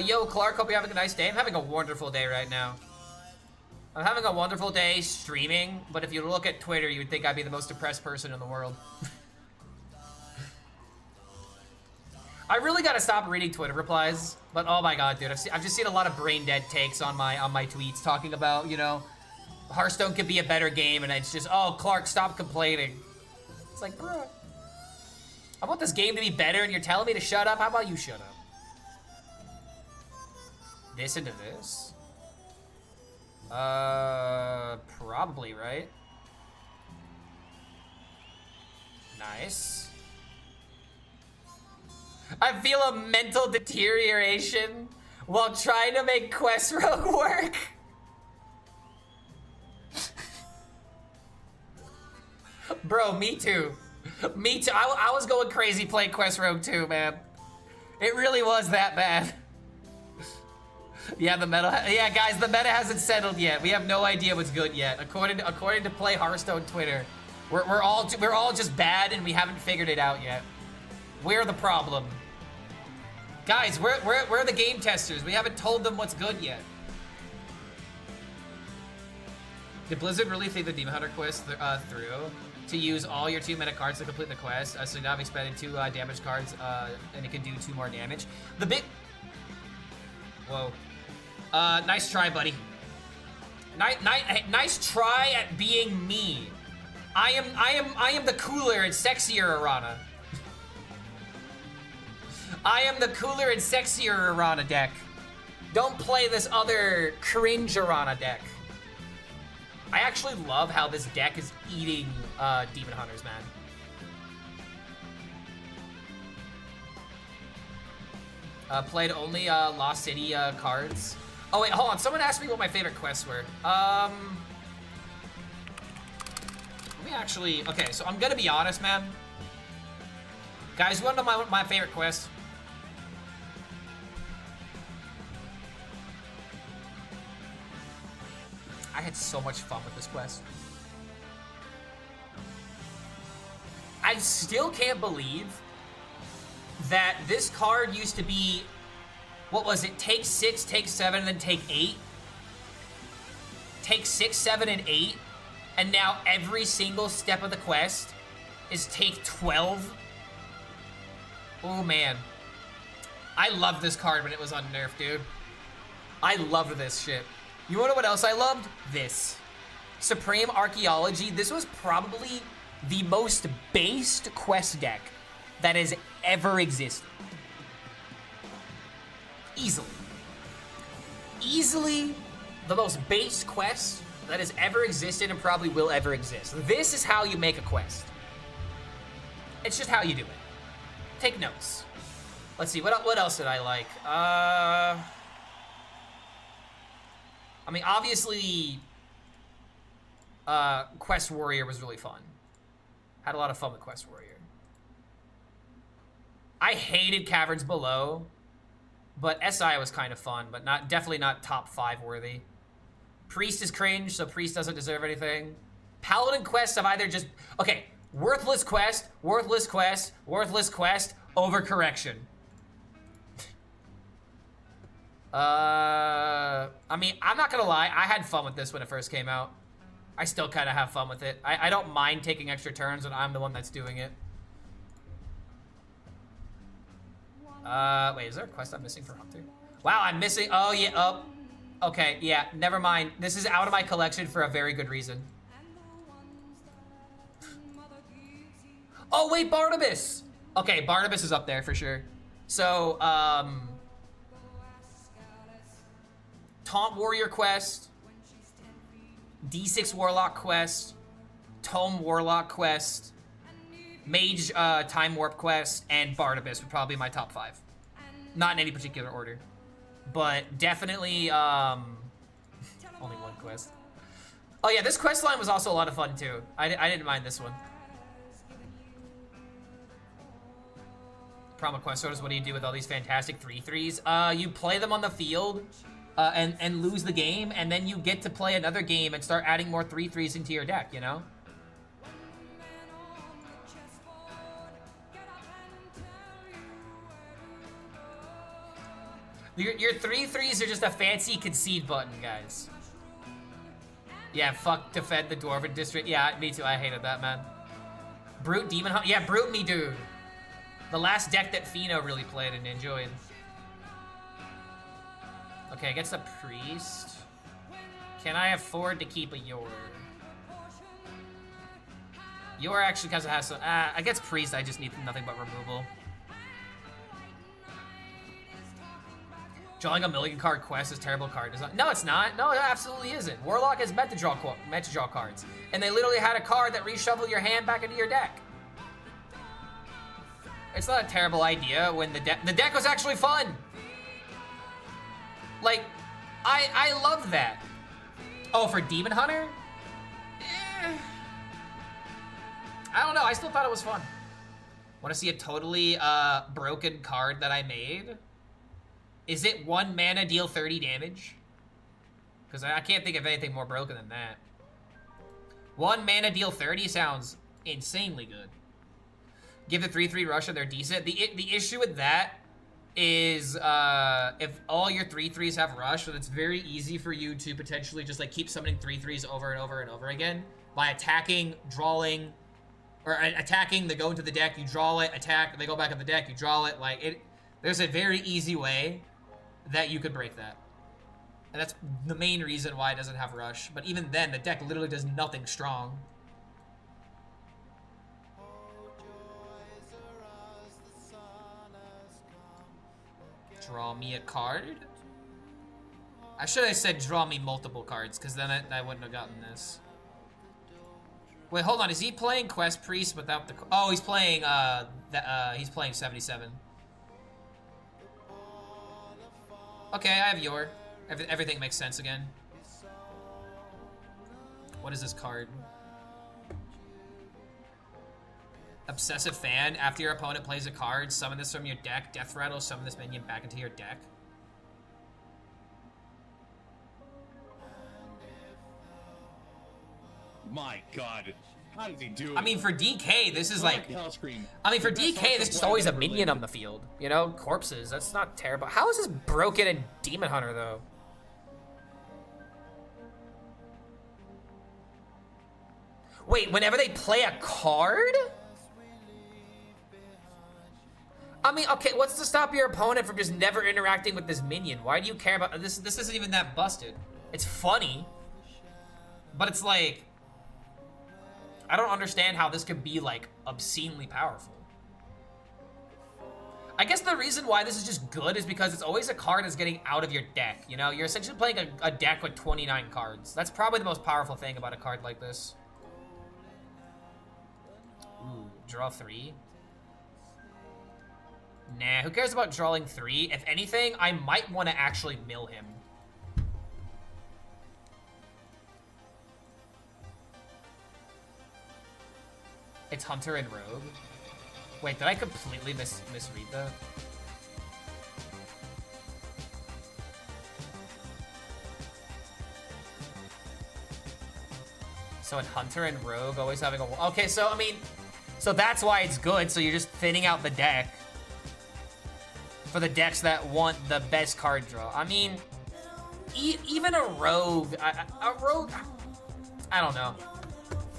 B: Yo, Clark, hope you're having a nice day. I'm having a wonderful day right now. I'm having a wonderful day streaming, but if you look at Twitter, you would think I'd be the most depressed person in the world. I really gotta stop reading Twitter replies, but oh my god, dude, I've just seen a lot of brain dead takes on my tweets talking about, you know, Hearthstone could be a better game, and it's just, oh, Clark, stop complaining. It's like, bro, I want this game to be better, and you're telling me to shut up? How about you shut up? This into this? Probably, right? Nice. I feel a mental deterioration while trying to make Quest Rogue work. Bro, me too. Me too. I was going crazy playing Quest Rogue too, man. It really was that bad. Yeah, yeah, guys, the meta hasn't settled yet. We have no idea what's good yet. According to Play Hearthstone Twitter, we're all just bad and we haven't figured it out yet. We're the problem. Guys, we're the game testers. We haven't told them what's good yet. Did Blizzard really think the Demon Hunter quest through to use all your 2 mana cards to complete the quest? So now I've expended 2 damage cards, and it can do 2 more damage. The big... Whoa. Nice try, buddy. Nice try at being me. I am the cooler and sexier Arana. I am the cooler and sexier Arana deck. Don't play this other cringe Arana deck. I actually love how this deck is eating Demon Hunters, man. Played only Lost City cards. Oh wait, hold on. Someone asked me what my favorite quests were. Let me actually. Okay, so I'm gonna be honest, man. Guys, you wanna know my favorite quest? I had so much fun with this quest. I still can't believe that this card used to be, what was it? Take 6, take 7, and then take 8. Take 6, 7, and 8. And now every single step of the quest is take 12. Oh, man. I loved this card when it was on Nerf, dude. I loved this shit. You wanna know what else I loved? This. Supreme Archaeology. This was probably the most based quest deck that has ever existed. Easily. Easily the most based quest that has ever existed and probably will ever exist. This is how you make a quest. It's just how you do it. Take notes. Let's see, what else did I like? I mean, obviously, Quest Warrior was really fun. Had a lot of fun with Quest Warrior. I hated Caverns Below, but SI was kind of fun, but definitely not top 5 worthy. Priest is cringe, so Priest doesn't deserve anything. Paladin quests have either just... Okay, worthless quest, worthless quest, worthless quest, overcorrection. I mean, I'm not gonna lie, I had fun with this when it first came out. I still kind of have fun with it. I don't mind taking extra turns when I'm the one that's doing it. Wait, is there a quest I'm missing for Hunter? Wow, I'm missing, oh yeah, oh. Okay, yeah, never mind. This is out of my collection for a very good reason. Oh wait, Barnabas! Okay, Barnabas is up there for sure. So, Taunt Warrior quest, D6 Warlock quest, Tome Warlock quest, Mage Time Warp quest, and Barnabas would probably be my top 5. Not in any particular order, but definitely only one quest. Oh yeah, this quest line was also a lot of fun too. I didn't mind this one. Promo quest orders, what do you do with all these fantastic 3/3s? You play them on the field and lose the game, and then you get to play another game and start adding more 3/3s into your deck, you know? Your 3/3s are just a fancy concede button, guys. Yeah, fuck defend the Dwarven District. Yeah, me too, I hated that, man. Brute Demon Hunt. Yeah, Brute me, dude. The last deck that Fino really played and enjoyed. Okay, against the Priest. Can I afford to keep a Yor? Yor actually kind of has some... against Priest, I just need nothing but removal. Drawing a million card quest is terrible card design. No, it's not. No, it absolutely isn't. Warlock is meant to draw cards. And they literally had a card that reshuffle your hand back into your deck. It's not a terrible idea when the deck was actually fun. Like, I loved that. Oh, for Demon Hunter? I don't know, I still thought it was fun. Want to see a totally broken card that I made? Is it 1 mana, deal 30 damage? Because I can't think of anything more broken than that. 1 mana, deal 30 sounds insanely good. Give the 3/3 rush and they're decent. The issue with that is if all your 3/3s have rush, then it's very easy for you to potentially just like keep summoning 3/3s over and over and over again by attacking, drawing, or attacking, they go into the deck, you draw it, attack, they go back in the deck, you draw it. Like it, there's a very easy way that you could break that. And that's the main reason why it doesn't have rush. But even then, the deck literally does nothing strong. Draw me a card? I should have said draw me multiple cards, because then I wouldn't have gotten this. Wait, hold on. Is he playing Quest Priest without the... Oh, he's playing, he's playing 77. Okay, I have Yor. Everything makes sense again. What is this card? Obsessive Fan. After your opponent plays a card, summon this from your deck. Death Rattle, summon this minion back into your deck.
A: My God. How does he do it?
B: I mean, for DK, this is like...
A: HELLSCREAM.
B: I mean, for DK, this is just always a minion on the field. You know, corpses. That's not terrible. How is this broken in Demon Hunter, though? Wait, whenever they play a card? I mean, okay, what's to stop your opponent from just never interacting with this minion? Why do you care about this? This isn't even that busted. It's funny, but it's like, I don't understand how this could be like obscenely powerful. I guess the reason why this is just good is because it's always a card that's getting out of your deck. You know, you're essentially playing a deck with 29 cards. That's probably the most powerful thing about a card like this. Ooh, draw 3. Nah, who cares about drawing 3? If anything, I might want to actually mill him. It's Hunter and Rogue. Wait, did I completely misread that? So in Hunter and Rogue always having a... Okay, so I mean... So that's why it's good, so you're just thinning out the deck. For the decks that want the best card draw. I mean... even a Rogue... A Rogue... I don't know.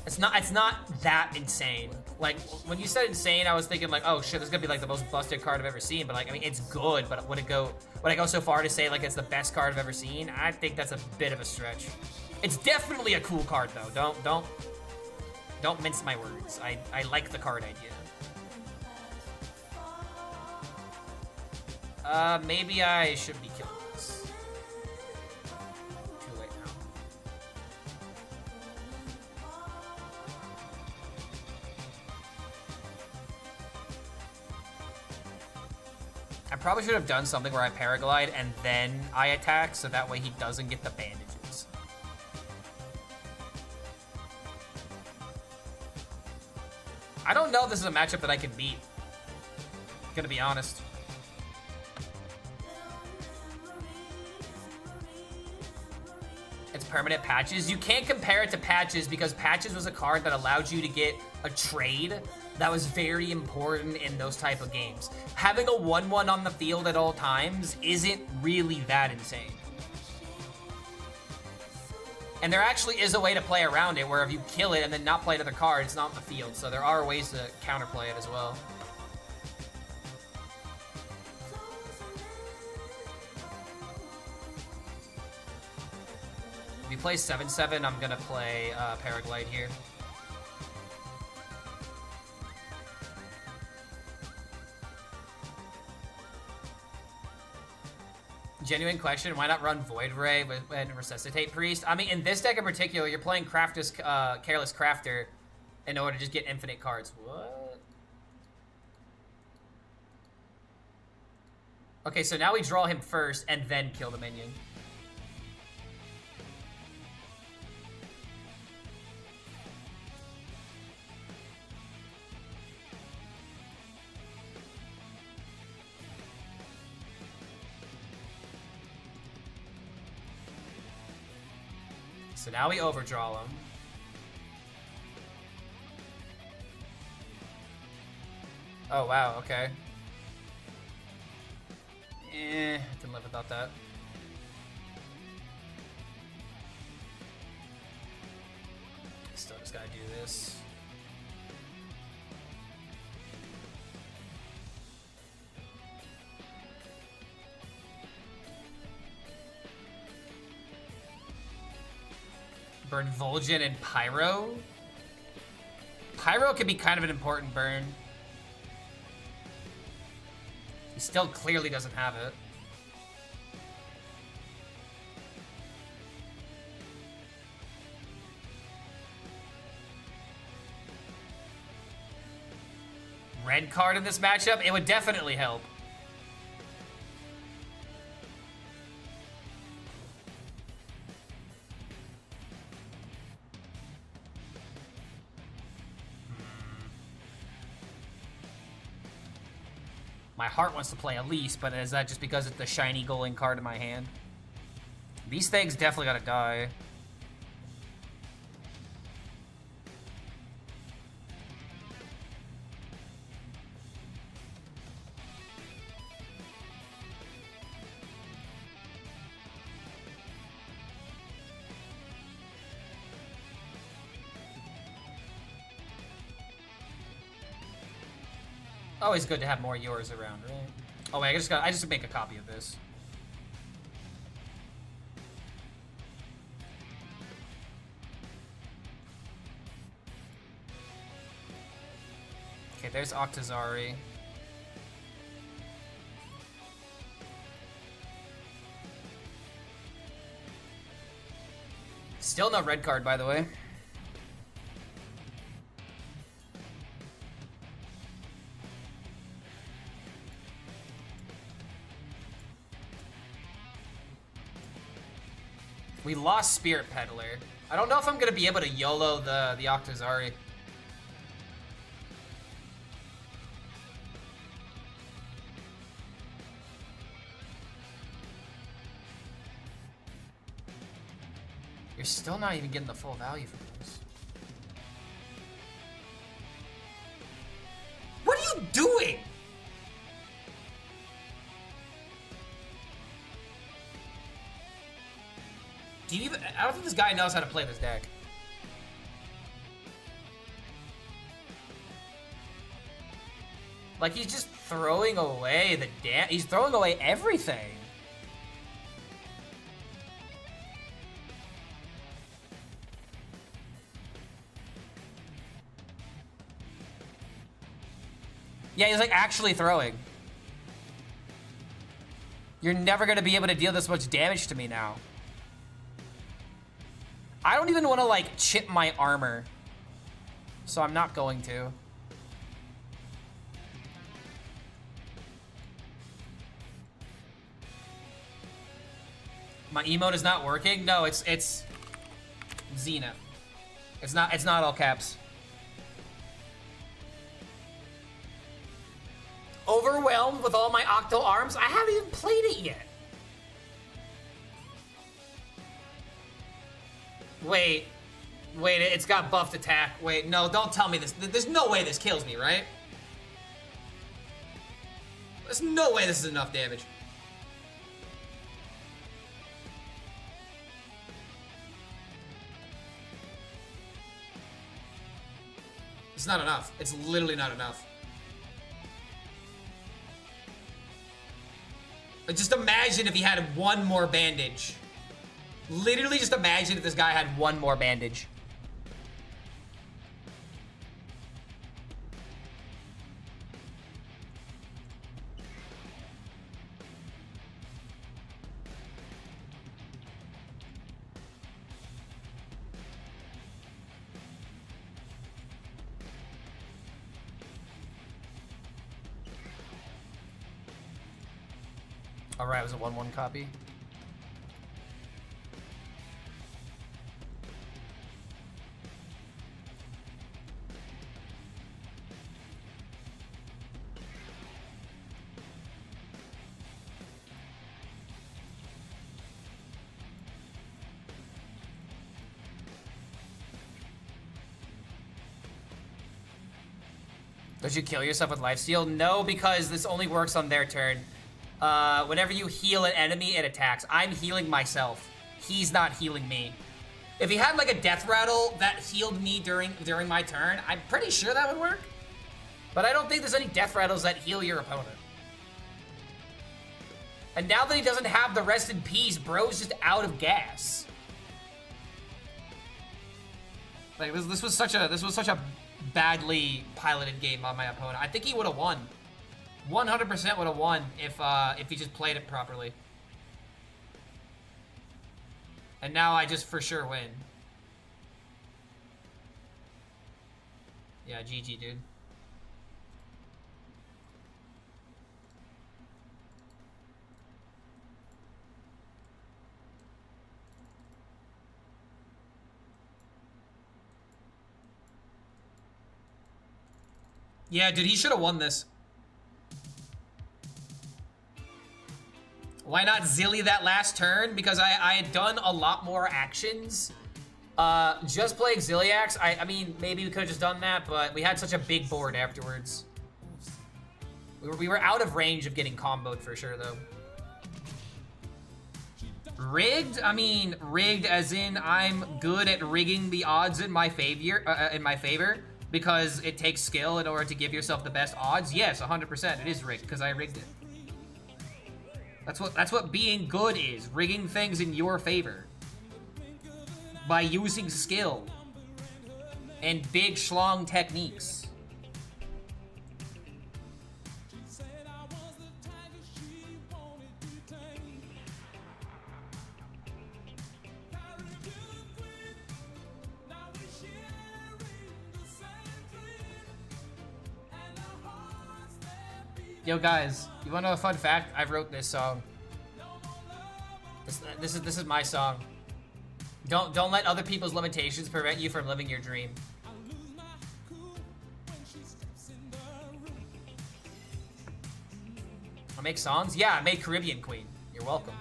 B: It's not that insane. Like, when you said insane, I was thinking like, oh shit, this is gonna be like the most busted card I've ever seen. But like, I mean, it's good, but would I go so far to say like it's the best card I've ever seen? I think that's a bit of a stretch. It's definitely a cool card though. Don't mince my words. I like the card idea. Maybe I should be killing this. Too late now. I probably should have done something where I paraglide and then I attack, so that way he doesn't get the bandages. I don't know if this is a matchup that I can beat. Gonna be honest. It's permanent Patches. You can't compare it to Patches because Patches was a card that allowed you to get a trade that was very important in those type of games. Having a 1/1 on the field at all times isn't really that insane. And there actually is a way to play around it where if you kill it and then not play another card, it's not in the field. So there are ways to counterplay it as well. If you play 7/7, I'm gonna play Paraglide here. Genuine question, why not run Void Ray and Resuscitate Priest? I mean, in this deck in particular, you're playing Careless Crafter in order to just get infinite cards. What? Okay, so now we draw him first and then kill the minion. So now we overdraw him. Oh, wow, okay. I can live without that. Still just gotta do this. Burn Vol'jin and Pyro. Pyro could be kind of an important burn. He still clearly doesn't have it. Red card in this matchup, it would definitely help. My heart wants to play Elise, but is that just because it's the shiny golden card in my hand? These things definitely gotta die. Always good to have more yours around, right? Oh wait, I just make a copy of this. Okay, there's Octazari. Still no red card, by the way. We lost Spirit Peddler. I don't know if I'm gonna be able to YOLO the Octazari. You're still not even getting the full value from this. What are you doing? Do you even... I don't think this guy knows how to play this deck. Like, he's just throwing away the he's throwing away everything. Yeah, he's like actually throwing. You're never gonna be able to deal this much damage to me now. I don't even want to like chip my armor, so I'm not going to. My emote is not working? No, it's Xena. It's not all caps. Overwhelmed with all my Octo arms? I haven't even played it yet. Wait, it's got buffed attack. Wait, no, don't tell me this. There's no way this kills me, right? There's no way this is enough damage. It's not enough. It's literally not enough. Just imagine if he had one more bandage. Literally just imagine if this guy had one more bandage. All right, was it 1/1 copy? Did you kill yourself with lifesteal? No, because this only works on their turn. Whenever you heal an enemy, it attacks. I'm healing myself. He's not healing me. If he had like a death rattle that healed me during my turn, I'm pretty sure that would work. But I don't think there's any death rattles that heal your opponent. And now that he doesn't have the rest in peace, bro's just out of gas. Like this was such a badly piloted game on my opponent. I think he would have won. 100% would have won if he just played it properly. And now I just for sure win. Yeah, GG, dude. Yeah, dude, he should have won this. Why not Zilly that last turn? Because I had done a lot more actions. Just playing Zilliax, I mean, maybe we could have just done that, but we had such a big board afterwards. We were out of range of getting comboed for sure, though. Rigged? I mean, rigged as in I'm good at rigging the odds in my favor. because it takes skill in order to give yourself the best odds. Yes, 100%. It is rigged because I rigged it. That's what being good is. Rigging things in your favor by using skill and big schlong techniques. Yo guys, you wanna know a fun fact? I wrote this song. This is my song. Don't let other people's limitations prevent you from living your dream. I make songs? Yeah, I made Caribbean Queen. You're welcome.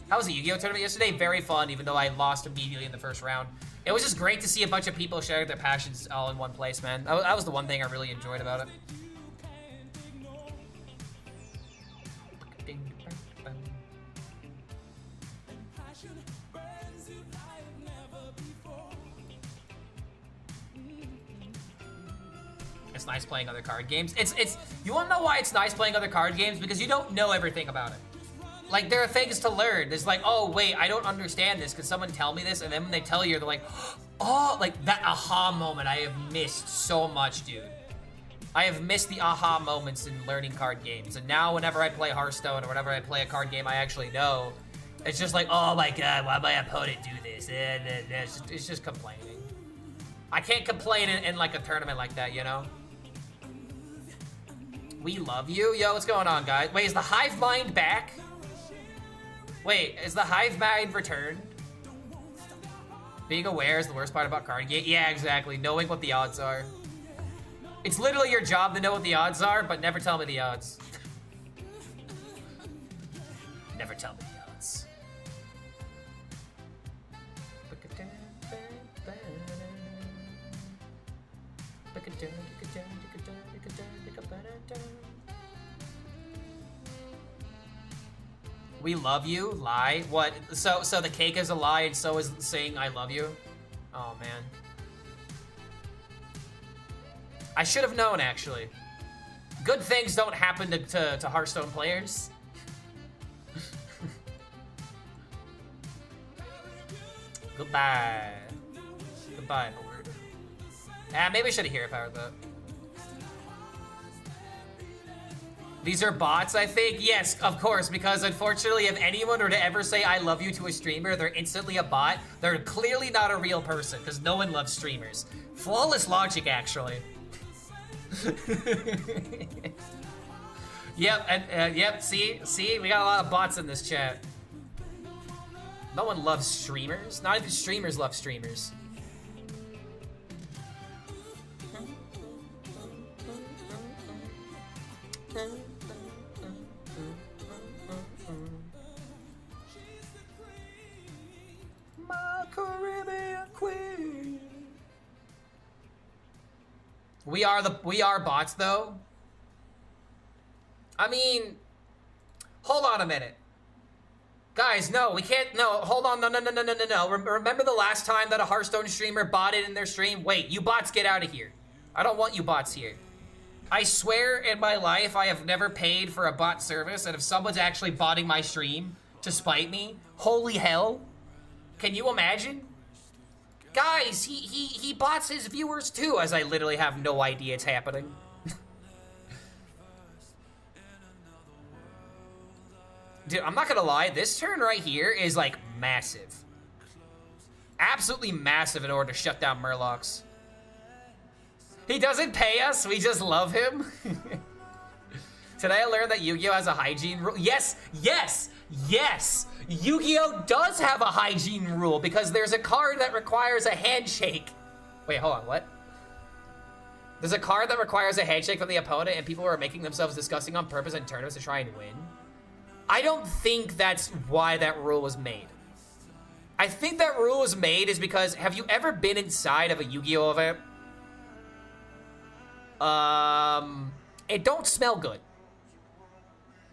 B: How was the Yu-Gi-Oh tournament yesterday? Very fun, even though I lost immediately in the first round. It was just great to see a bunch of people share their passions all in one place, man. That was the one thing I really enjoyed about it. It's nice playing other card games. It's you wanna know why it's nice playing other card games? Because you don't know everything about it. Like, there are things to learn. There's like, oh wait, I don't understand this. Could someone tell me this? And then when they tell you, they're like, oh, like that aha moment I have missed so much, dude. I have missed the aha moments in learning card games. And now whenever I play Hearthstone or whenever I play a card game I actually know, it's just like, oh my god, why my opponent do this? It's just complaining. I can't complain in like a tournament like that, you know? We love you. Yo, what's going on, guys? Wait, is the Hive Mind back? Wait, is the Hive Mind returned? Being aware is the worst part about card game. Yeah, exactly. Knowing what the odds are. It's literally your job to know what the odds are, but never tell me the odds. Never tell me the odds. We love you? Lie? What? So the cake is a lie and so is saying I love you? Oh, man. I should have known, actually. Good things don't happen to Hearthstone players. Goodbye. Goodbye, Horde. Ah, maybe I should have hero powered that. These are bots, I think? Yes, of course, because unfortunately, if anyone were to ever say I love you to a streamer, they're instantly a bot. They're clearly not a real person, because no one loves streamers. Flawless logic, actually. Yep, and yep, see, we got a lot of bots in this chat. No one loves streamers. Not even streamers love streamers. My Caribbean queen. We are bots though. I mean, hold on a minute. Guys, no, we can't, no, hold on, no. Remember the last time that a Hearthstone streamer botted in their stream? Wait, you bots get out of here. I don't want you bots here. I swear in my life I have never paid for a bot service, and if someone's actually botting my stream to spite me, holy hell. Can you imagine? Guys, he bots his viewers too, as I literally have no idea it's happening. Dude, I'm not gonna lie, this turn right here is like massive. Absolutely massive in order to shut down Murlocs. He doesn't pay us, we just love him. Today I learned that Yu-Gi-Oh has a hygiene rule. Yes! Yu-Gi-Oh does have a hygiene rule because there's a card that requires a handshake. Wait, hold on, what? There's a card that requires a handshake from the opponent and people are making themselves disgusting on purpose in tournaments to try and win. I don't think that's why that rule was made. I think that rule was made is because, have you ever been inside of a Yu-Gi-Oh event? It don't smell good.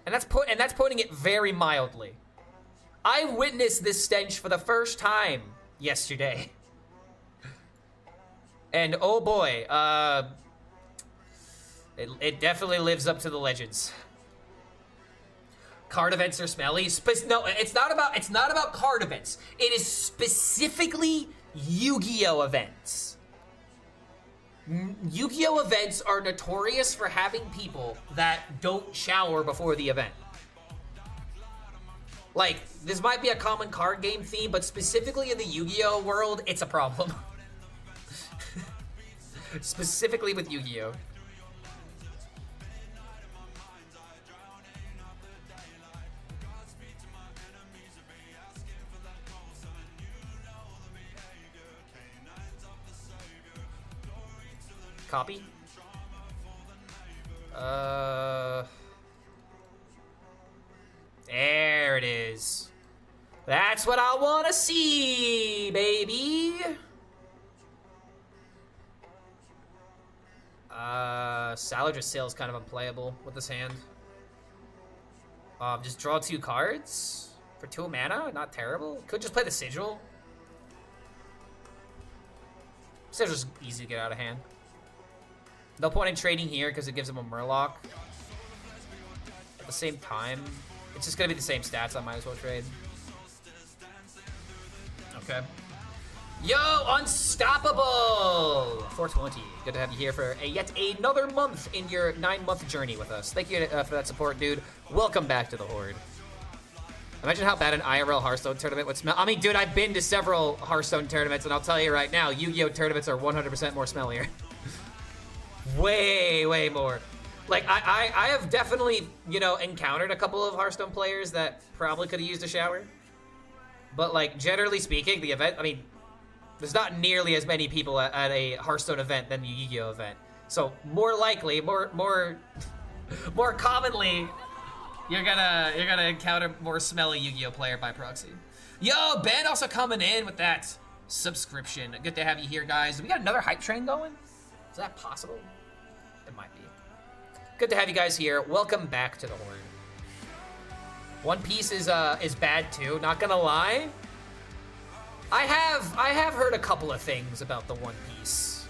B: And that's putting it very mildly. I witnessed this stench for the first time yesterday. And oh boy, it definitely lives up to the legends. Card events are smelly. No, it's not about card events. It is specifically Yu-Gi-Oh events. Yu-Gi-Oh events are notorious for having people that don't shower before the event. Like, this might be a common card game theme, but specifically in the Yu-Gi-Oh world, it's a problem. Specifically with Yu-Gi-Oh. Copy? There it is. That's what I want to see, baby. Saladra's Sail is kind of unplayable with this hand. Just draw 2 cards for 2 mana. Not terrible. Could just play the Sigil. Sigil's easy to get out of hand. No point in trading here because it gives him a Murloc. At the same time, it's just gonna be the same stats. I might as well trade. Okay. Yo, Unstoppable! 420. Good to have you here for yet another month in your 9-month journey with us. Thank you for that support, dude. Welcome back to the Horde. Imagine how bad an IRL Hearthstone tournament would smell. I mean, dude, I've been to several Hearthstone tournaments, and I'll tell you right now, Yu-Gi-Oh tournaments are 100% more smellier. Way more. Like, I have definitely, you know, encountered a couple of Hearthstone players that probably could have used a shower. But, like, generally speaking, the event, I mean, there's not nearly as many people at a Hearthstone event than the Yu-Gi-Oh event. So, more likely, more commonly, you're gonna encounter more smelly Yu-Gi-Oh player by proxy. Yo, Ben also coming in with that subscription. Good to have you here, guys. We got another hype train going? Is that possible? It might be. Good to have you guys here. Welcome back to the Horde. One Piece is bad too, not gonna lie. I have heard a couple of things about the One Piece.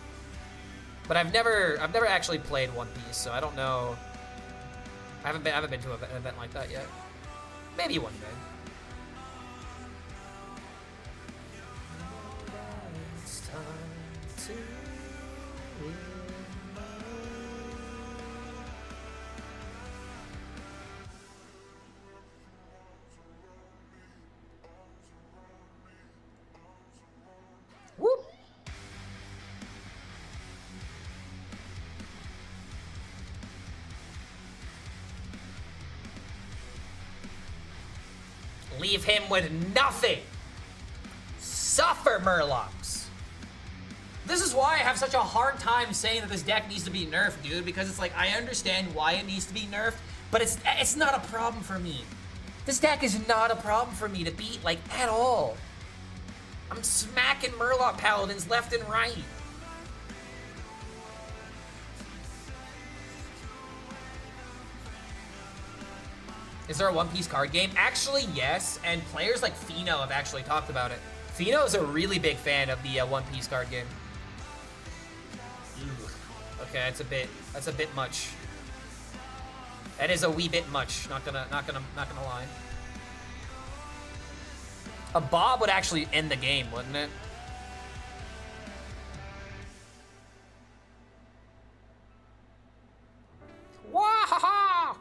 B: But I've never actually played One Piece, so I don't know. I haven't been to an event like that yet. Maybe one day. It's time to whoop. Leave him with nothing. Suffer, Murlocs. This is why I have such a hard time saying that this deck needs to be nerfed, dude, because it's like, I understand why it needs to be nerfed, but it's not a problem for me. This deck is not a problem for me to beat, like, at all. I'm smacking Murloc Paladins left and right. Is there a One Piece card game? Actually, yes, and players like Fino have actually talked about it. Fino is a really big fan of the One Piece card game. Okay, that's a bit much. That is a wee bit much. Not gonna lie. A Bob would actually end the game, wouldn't it? Wahaha!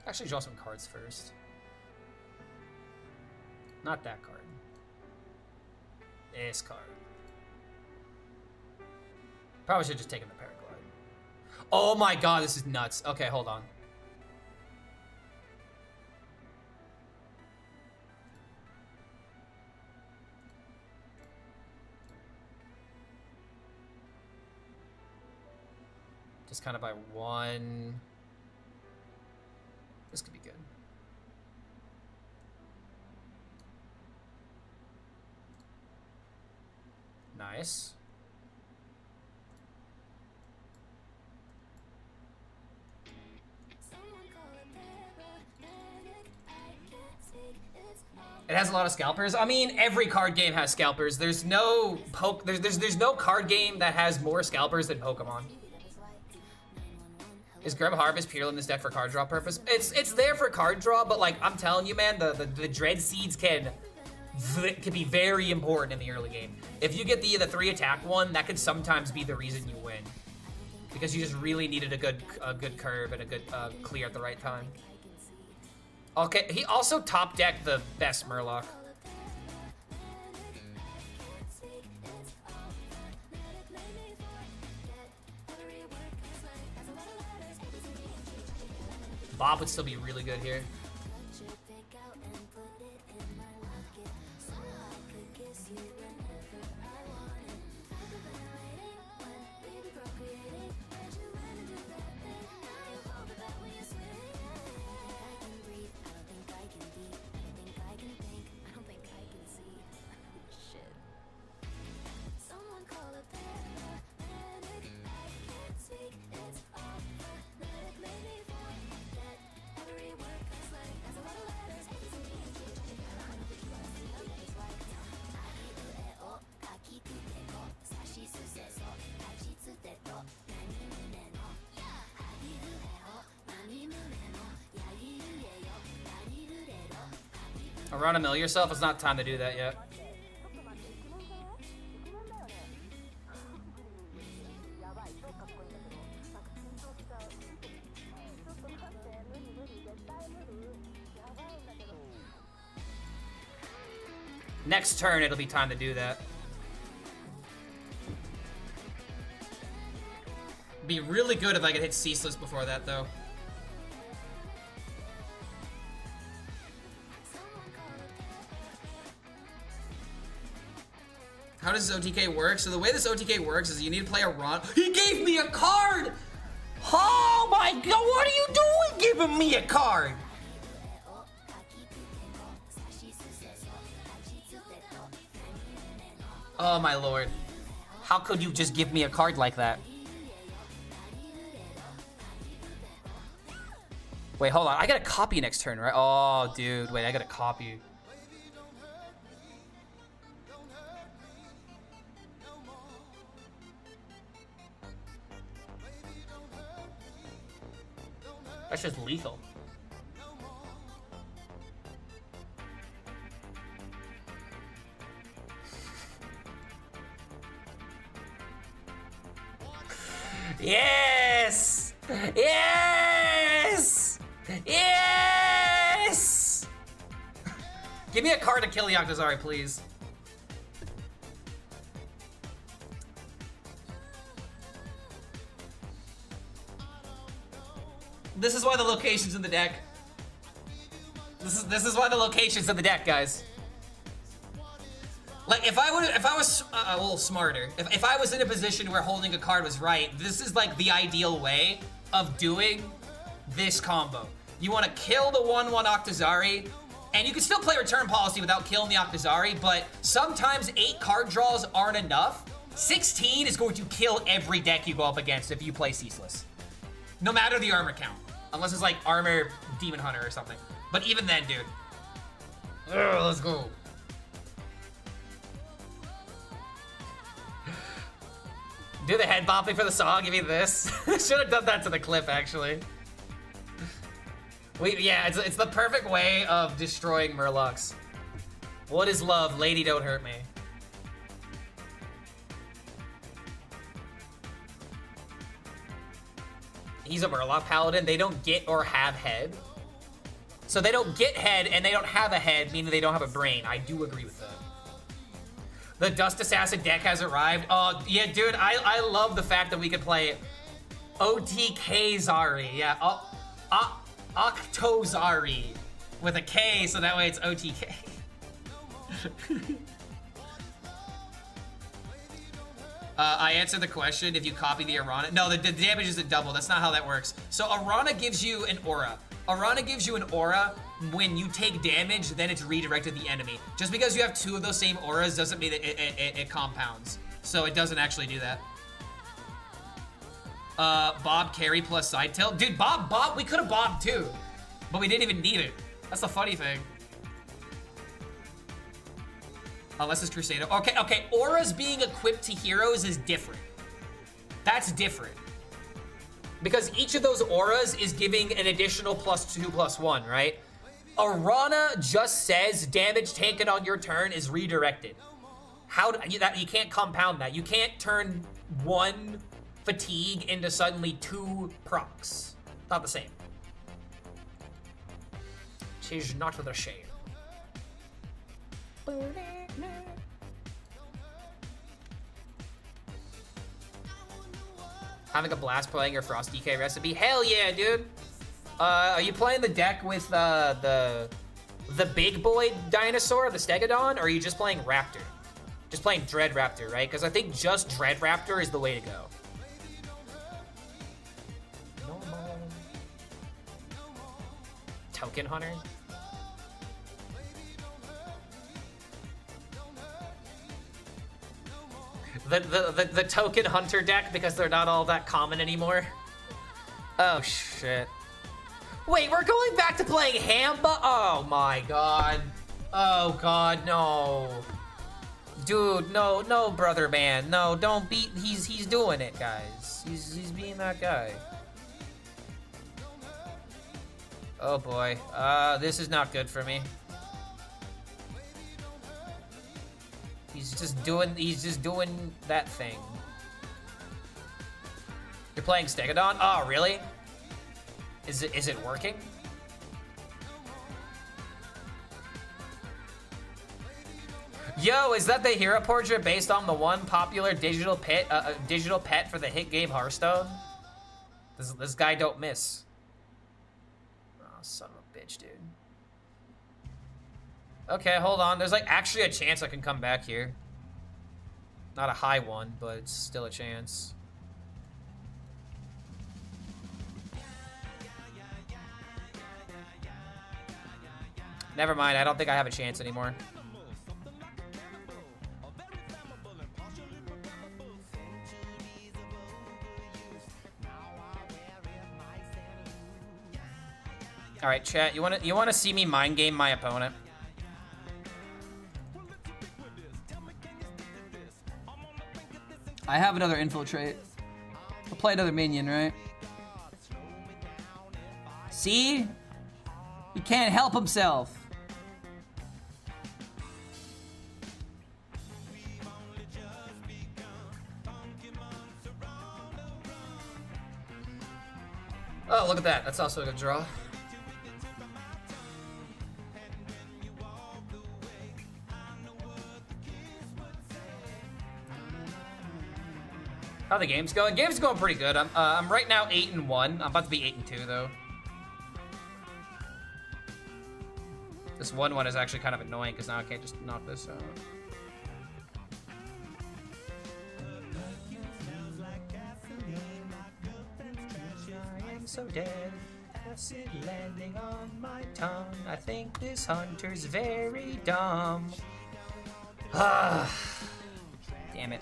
B: Actually, draw some cards first. Not that card. This card. Probably should have just taken the Paraglide. Oh my god, this is nuts. Okay, hold on. Just kind of by one. This could be good. Nice. It has a lot of scalpers. I mean, every card game has scalpers. There's no there's no card game that has more scalpers than Pokemon. Is Grim Harvest pure in this deck for card draw purpose? It's there for card draw, but like I'm telling you, man, the Dread Seeds can be very important in the early game. If you get the 3 attack one, that could sometimes be the reason you win, because you just really needed a good curve and a good clear at the right time. Okay, he also top decked the best Murloc. Bob would still be really good here. Run a mill yourself? It's not time to do that yet. Next turn, it'll be time to do that. Be really good if I could hit Ceaseless before that, though. How does this OTK work? So the way this OTK works is you need to play a run. He gave me a card! Oh my god, what are you doing giving me a card? Oh my lord. How could you just give me a card like that? Wait, hold on. I gotta copy next turn, right? Oh, dude. Wait, I gotta copy. That's just lethal. Yes! Yes! Yes! Give me a card to kill the Octazari, please. This is why the location's in the deck. This is why the location's in the deck, guys. Like, if I was a little smarter, if I was in a position where holding a card was right, this is like the ideal way of doing this combo. You want to kill the 1/1 Octazari, and you can still play Return Policy without killing the Octazari, but sometimes 8 card draws aren't enough. 16 is going to kill every deck you go up against if you play Ceaseless. No matter the armor count. Unless it's like Armor Demon Hunter or something. But even then, dude. Ugh, let's go. Do the head bopping for the song, give me this. Should have done that to the clip, actually. Yeah, it's the perfect way of destroying Murlocs. What is love? Lady, don't hurt me. He's a Murloc Paladin. They don't get or have head. So they don't get head and they don't have a head, meaning they don't have a brain. I do agree with that. The Dust Assassin deck has arrived. Oh, yeah, dude, I love the fact that we could play Octazari. Yeah, Octazari with a K, so that way it's OTK. I answered the question, if you copy the Arana. No, the damage isn't double. That's not how that works. So Arana gives you an aura. Arana gives you an aura when you take damage, then it's redirected to the enemy. Just because you have 2 of those same auras doesn't mean that it compounds. so it doesn't actually do that. Bob carry plus side tilt. Dude, Bob, we could have bobbed too, but we didn't even need it. That's the funny thing. Unless it's Crusader. Okay, auras being equipped to heroes is different. That's different. Because each of those auras is giving an additional +2/+1, right? Arana just says damage taken on your turn is redirected. You can't compound that. You can't turn 1 fatigue into suddenly 2 procs. Not the same. She's not the same. Having a blast playing your Frost DK recipe? Hell yeah, dude! Are you playing the deck with the big boy dinosaur, the Stegodon, or are you just playing Raptor? Just playing Dread Raptor, right? Because I think just Dread Raptor is the way to go. Token Hunter? The Token Hunter deck, because they're not all that common anymore. Oh, shit. Wait, we're going back to playing Hamba? Oh, my God. Oh, God, no. Dude, no, brother man. No, don't beat... He's doing it, guys. He's being that guy. Oh, boy. This is not good for me. He's just doing that thing. You're playing Stegodon? Oh, really? Is it working? Yo, is that the hero portrait based on the one popular digital pet for the hit game Hearthstone? This guy don't miss. Oh, son of a bitch, dude. Okay, hold on. There's like actually a chance I can come back here. Not a high one, but it's still a chance. Never mind, I don't think I have a chance anymore. All right, chat. You wanna see me mind game my opponent?
D: I have another infiltrate. I'll play another minion, right? See? He can't help himself.
B: Oh, look at that. That's also a good draw. How the game's going? Game's going pretty good. I'm right now 8-1. I'm about to be 8-2 though. This 1-1 is actually kind of annoying because now I can't just knock this out. So dead, acid landing on my tongue. I think this hunter's very dumb. Ah, damn it.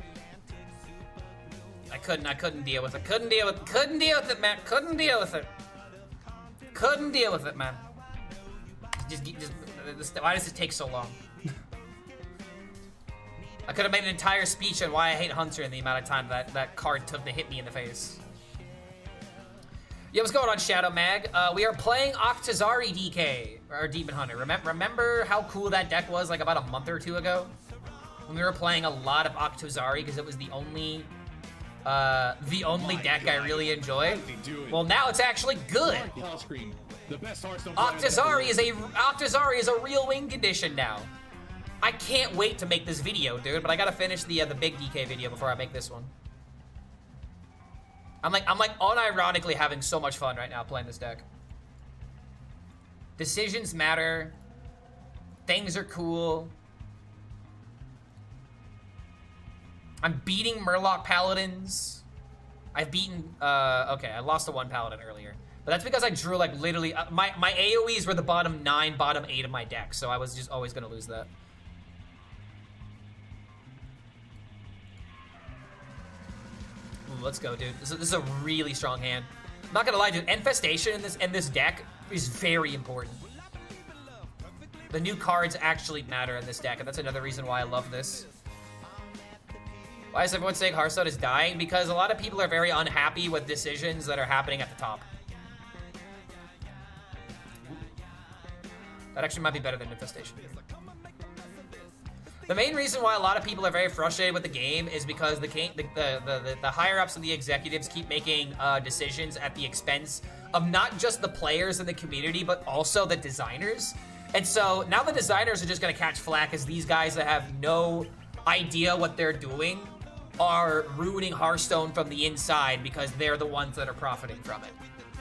B: I couldn't deal with it. Couldn't deal with it, man. Couldn't deal with it, man. Why does it take so long? I could have made an entire speech on why I hate Hunter in the amount of time that card took to hit me in the face. Yo, what's going on, Shadow Mag? We are playing Octazari DK, or Demon Hunter. Remember how cool that deck was like about a month or two ago? When we were playing a lot of Octazari because it was the only deck I really enjoyed. Well, now it's actually good. Octazari is a real win condition now. I can't wait to make this video, dude, but I gotta finish the big DK video before I make this one. I'm like unironically having so much fun right now playing this deck. Decisions matter. Things are cool. I'm beating Murloc Paladins. I've beaten, okay, I lost to one Paladin earlier. But that's because I drew like literally, my AoEs were the bottom 9, bottom 8 of my deck. So I was just always gonna lose that. let's go, dude. This is a really strong hand. I'm not gonna lie, dude. Infestation in this deck is very important. The new cards actually matter in this deck, and that's another reason why I love this. Why is everyone saying Hearthstone is dying? Because a lot of people are very unhappy with decisions that are happening at the top. That actually might be better than Infestation. The main reason why a lot of people are very frustrated with the game is because the higher-ups and the executives keep making decisions at the expense of not just the players in the community, but also the designers. And so now the designers are just going to catch flack as these guys that have no idea what they're doing are ruining Hearthstone from the inside because they're the ones that are profiting from it.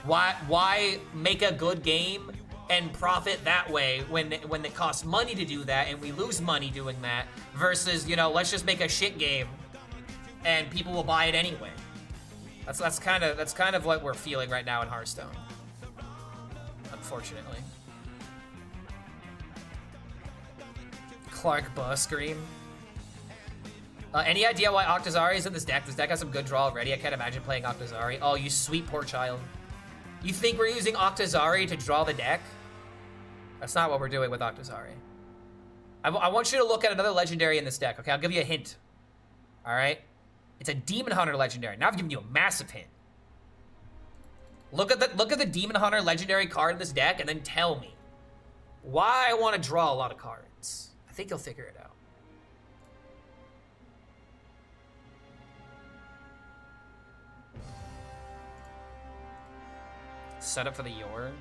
B: Why make a good game and profit that way when it costs money to do that and we lose money doing that versus, you know, let's just make a shit game and people will buy it anyway. That's kind of what we're feeling right now in Hearthstone, unfortunately. Clark HELLSCREAM. Any idea why Octazari is in this deck? This deck has some good draw already. I can't imagine playing Octazari. Oh, you sweet poor child. You think we're using Octazari to draw the deck? That's not what we're doing with Octazari. I want you to look at another legendary in this deck, okay? I'll give you a hint. All right? It's a Demon Hunter legendary. Now I've given you a massive hint. Look at the Demon Hunter legendary card in this deck and then tell me why I want to draw a lot of cards. I think you'll figure it out. Set up for the Yor.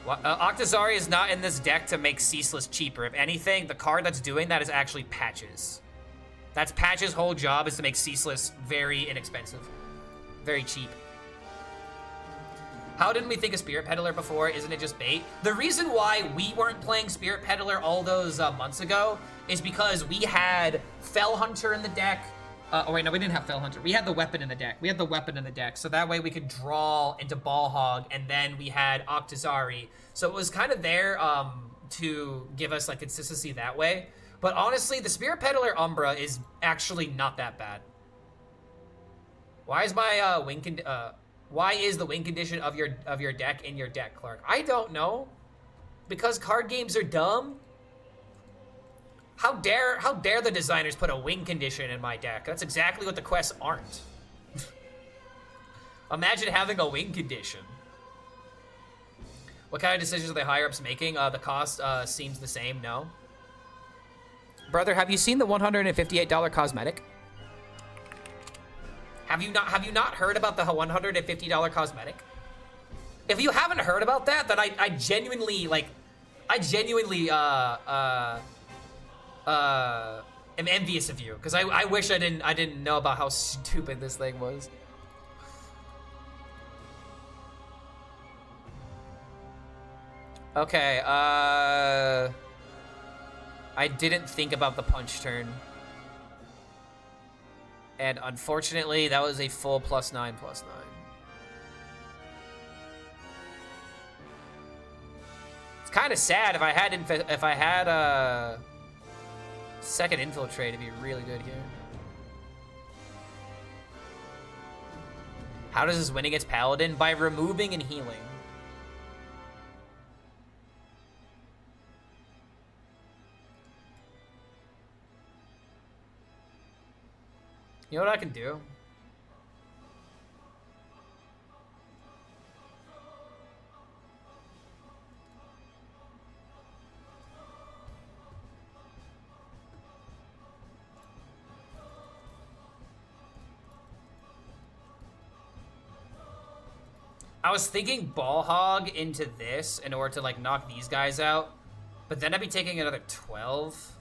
B: Octazari is not in this deck to make Ceaseless cheaper. If anything, the card that's doing that is actually Patches. That's Patches' whole job, is to make Ceaseless very inexpensive. Very cheap. How didn't we think of Spirit Peddler before? Isn't it just bait? The reason why we weren't playing Spirit Peddler all those months ago is because we had Fell Hunter in the deck. Oh wait, no, we didn't have Fell Hunter. We had the weapon in the deck. We had the weapon in the deck, so that way we could draw into Ball Hog, and then we had Octazari. So it was kind of there to give us like consistency that way. But honestly, the Spirit Peddler Umbra is actually not that bad. Why is my why is the win condition of your deck in your deck, Clark? I don't know. Because card games are dumb. How dare the designers put a win condition in my deck? That's exactly what the quests aren't. Imagine having a win condition. What kind of decisions are the higher ups making? The cost seems the same. No. Brother, have you seen the $158 cosmetic? Have you not heard about the $150 cosmetic? If you haven't heard about that, then I genuinely am envious of you, because I wish I didn't know about how stupid this thing was. Okay, I didn't think about the punch turn. And unfortunately, that was a full +9/+9. It's kind of sad. If I had a second infiltrate, it'd be really good here. How does this win against Paladin? By removing and healing. You know what I can do? I was thinking Ball Hog into this in order to like knock these guys out, but then I'd be taking another 12.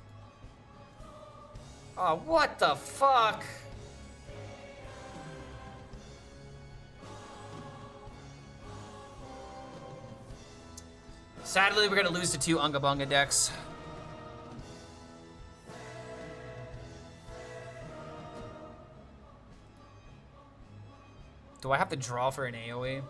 B: Oh, what the fuck? Sadly, we're gonna lose to 2 Unga Bunga decks. Do I have to draw for an AoE?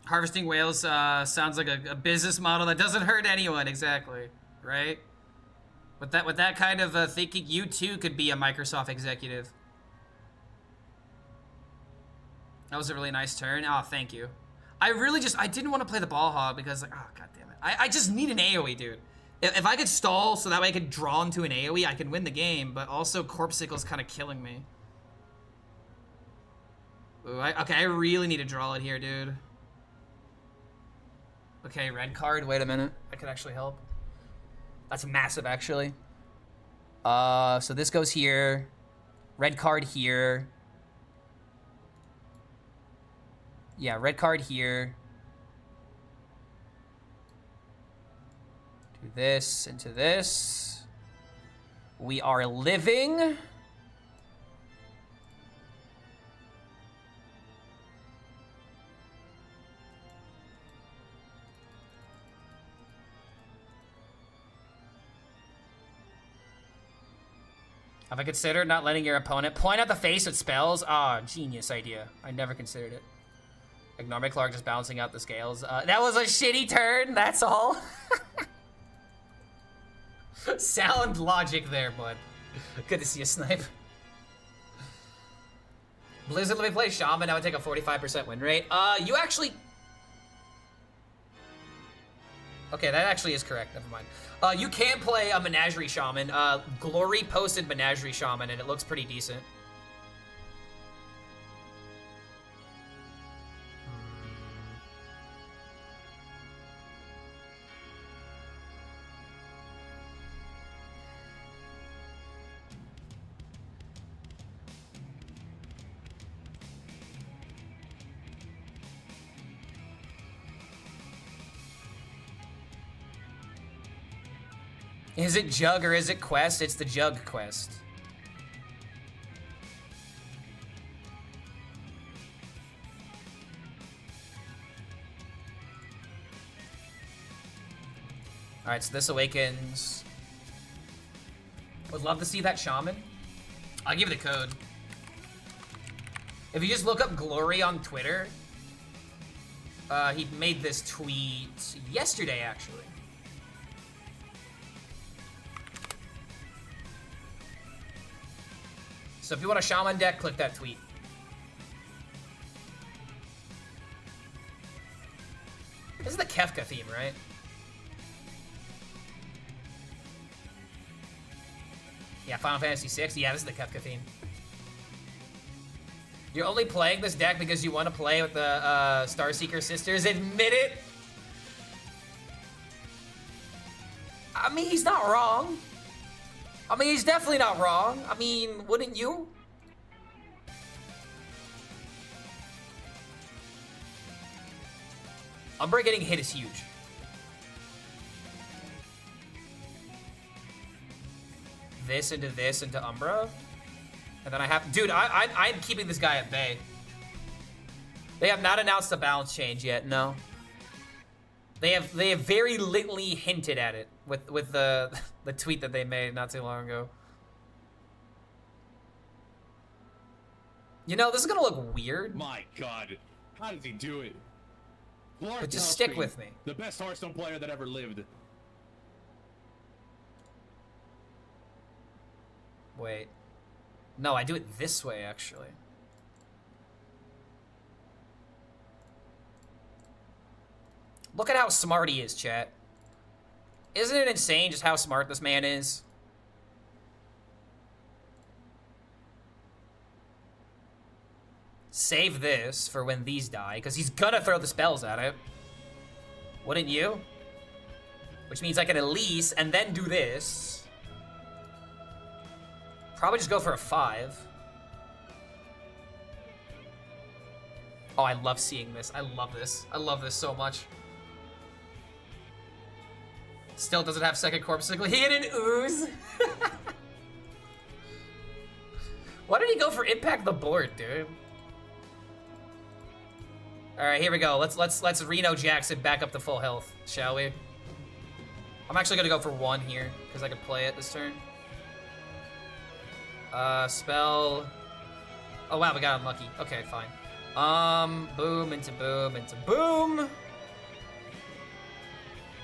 B: Harvesting whales sounds like a business model that doesn't hurt anyone, exactly, right? With that kind of thinking, you too could be a Microsoft executive. That was a really nice turn. Oh, thank you. I didn't want to play the ball hog because, like, oh, god damn it. I just need an AoE, dude. If I could stall so that way I could draw into an AoE, I can win the game, but also Corpse Sickle's kind of killing me. Ooh, okay, I really need to draw it here, dude. Okay, red card. Wait a minute. That could actually help. That's massive, actually. So this goes here. Red card here. Yeah, red card here. Do this into this. We are living. Have I considered not letting your opponent point at the face with spells? Ah, genius idea. I never considered it. Ignore my Clark just balancing out the scales. That was a shitty turn, that's all. Sound logic there, bud. Good to see you snipe. Blizzard let me play Shaman, I would take a 45% win rate. You actually... Okay, that actually is correct, never mind. You can play a Menagerie Shaman. Glory posted Menagerie Shaman, and it looks pretty decent. Is it Jug or is it Quest? It's the Jug Quest. Alright, so this awakens. Would love to see that Shaman. I'll give you the code. If you just look up Glory on Twitter, he made this tweet yesterday, actually. So if you want a Shaman deck, click that tweet. This is the Kefka theme, right? Yeah, Final Fantasy VI. Yeah, this is the Kefka theme. You're only playing this deck because you want to play with the Starseeker sisters. Admit it! I mean, he's not wrong. I mean, he's definitely not wrong. I mean, wouldn't you? Umbra getting hit is huge. This into Umbra. And then I have... Dude, I'm keeping this guy at bay. They have not announced the balance change yet, no. They have very lightly hinted at it with the tweet that they made not too long ago. You know, this is gonna look weird.
A: My God, how did he do it?
B: But just stick with me.
A: The best Hearthstone player that ever lived.
B: Wait. No, I do it this way, actually. Look at how smart he is, chat. Isn't it insane just how smart this man is? Save this for when these die, because he's gonna throw the spells at it. Wouldn't you? Which means I can Elise and then do this. Probably just go for a 5. Oh, I love seeing this. I love this. I love this so much. Still doesn't have second Corpse Sickle. He had an ooze. Why did he go for impact the board, dude? All right, here we go. Let's Reno Jackson back up to full health, shall we? I'm actually gonna go for 1 here because I can play it this turn. Spell. Oh wow, we got unlucky. Okay, fine. Boom into boom into boom.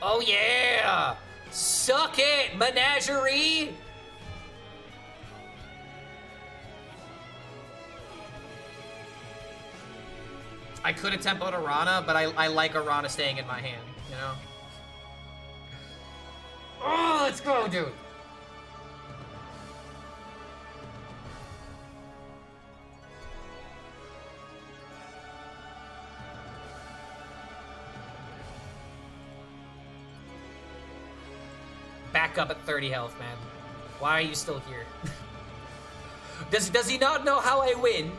B: Oh yeah! Suck it, menagerie! I could have tempoed Arana, but I like Arana staying in my hand, you know? Oh, let's go, dude! Back up at 30 health, man. Why are you still here? Does he not know how I win?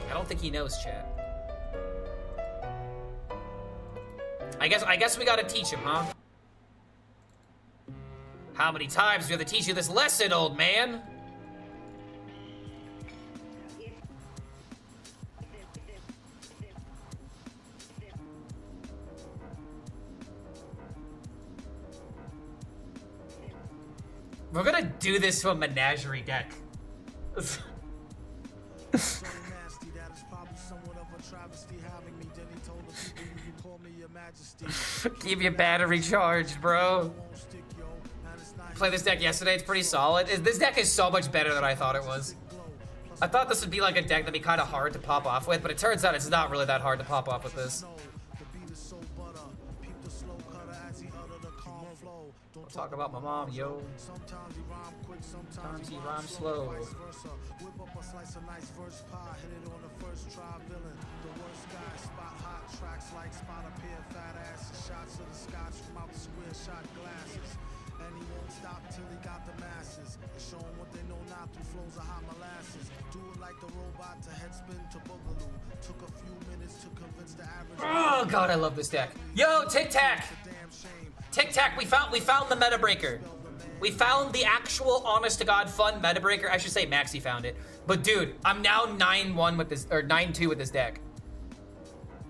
B: I don't think he knows, chat. I guess we gotta teach him, huh? How many times do we have to teach you this lesson, old man? We're gonna do this to a menagerie deck. Keep your battery charged, bro. Played this deck yesterday, it's pretty solid. This deck is so much better than I thought it was. I thought this would be like a deck that'd be kind of hard to pop off with, but it turns out it's not really that hard to pop off with this. Don't talk about my mom, yo. Sometimes he rhymes slow. And he won't stop till he got the masses. Show him what they know not through flows of hot molasses. Do it like the robot to headspin to boogaloo. Took a few minutes to convince the average. Oh god, I love this deck. Yo, Tic Tac! Tic Tac, we found the meta breaker. We found the actual honest to god fun meta breaker. I should say Maxi found it. But dude, I'm now 9-1 with this, or 9-2 with this deck.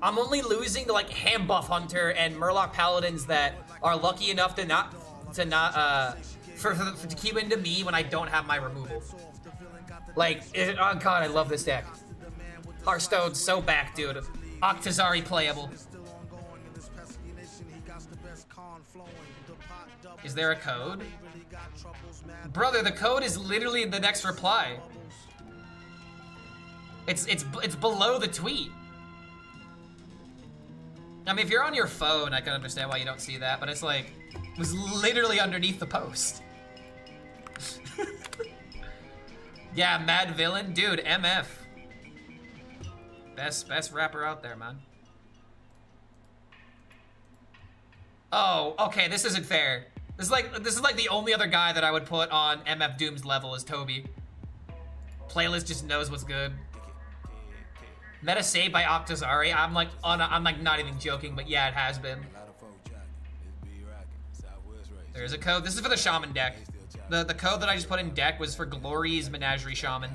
B: I'm only losing to like Ham Buff Hunter and Murloc Paladins that are lucky enough to keep into me when I don't have my removal. Like, oh god, I love this deck. Hearthstone's so back, dude. Octazari playable. Is there a code? Brother, the code is literally in the next reply. It's below the tweet. I mean, if you're on your phone, I can understand why you don't see that, but it's like, it was literally underneath the post. Yeah, Mad Villain, dude, MF. Best rapper out there, man. Oh, okay, this isn't fair. This is like the only other guy that I would put on MF Doom's level is Toby. Playlist just knows what's good. Meta saved by Octazari. I'm like not even joking, but yeah, it has been. There's a code. This is for the Shaman deck. The code that I just put in deck was for Glory's Menagerie Shaman.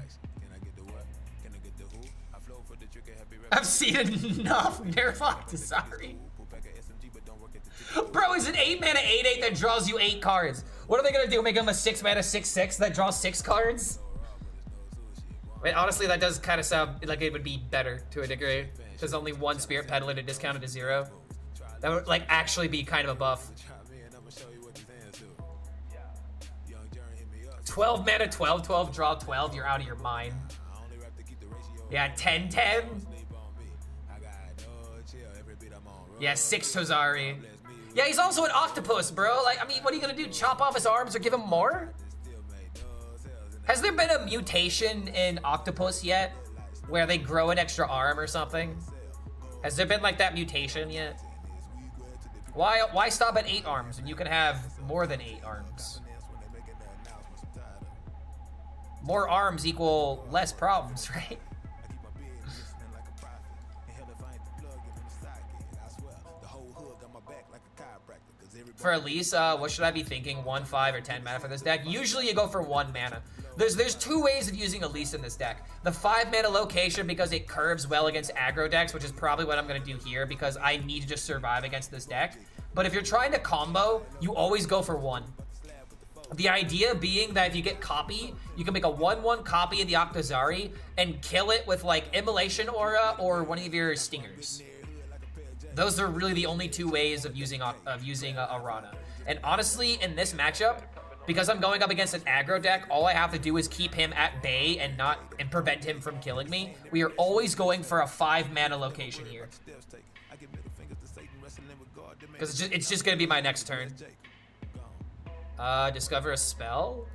B: I've seen enough nerf Octazari. Bro, is an 8-mana 8/8 that draws you 8 cards. What are they gonna do? Make him a 6-mana 6/6 that draws 6 cards? Wait, honestly, that does kind of sound like it would be better to a degree. There's only one Spirit Peddler to discount it to 0. That would like actually be kind of a buff. 12 mana, 12/12, draw 12. You're out of your mind. Yeah, 10/10. Yeah, 6 Tozari. Yeah, he's also an octopus, bro. Like, I mean, what are you gonna do? Chop off his arms or give him more? Has there been a mutation in octopus yet? Where they grow an extra arm or something? Has there been like that mutation yet? Why stop at 8 arms when you can have more than 8 arms? More arms equal less problems, right? For Elise, what should I be thinking? 1, 5, or 10 mana for this deck? Usually you go for 1 mana. There's 2 ways of using Elise in this deck. The 5 mana location because it curves well against aggro decks, which is probably what I'm gonna do here because I need to just survive against this deck. But if you're trying to combo, you always go for 1. The idea being that if you get copy, you can make a 1/1 copy of the Octazari and kill it with like Immolation Aura or one of your Stingers. Those are really the only 2 ways of using Arana. And honestly, in this matchup, because I'm going up against an aggro deck, all I have to do is keep him at bay and prevent him from killing me. We are always going for a 5-mana location here. Because it's just gonna be my next turn. Discover a spell?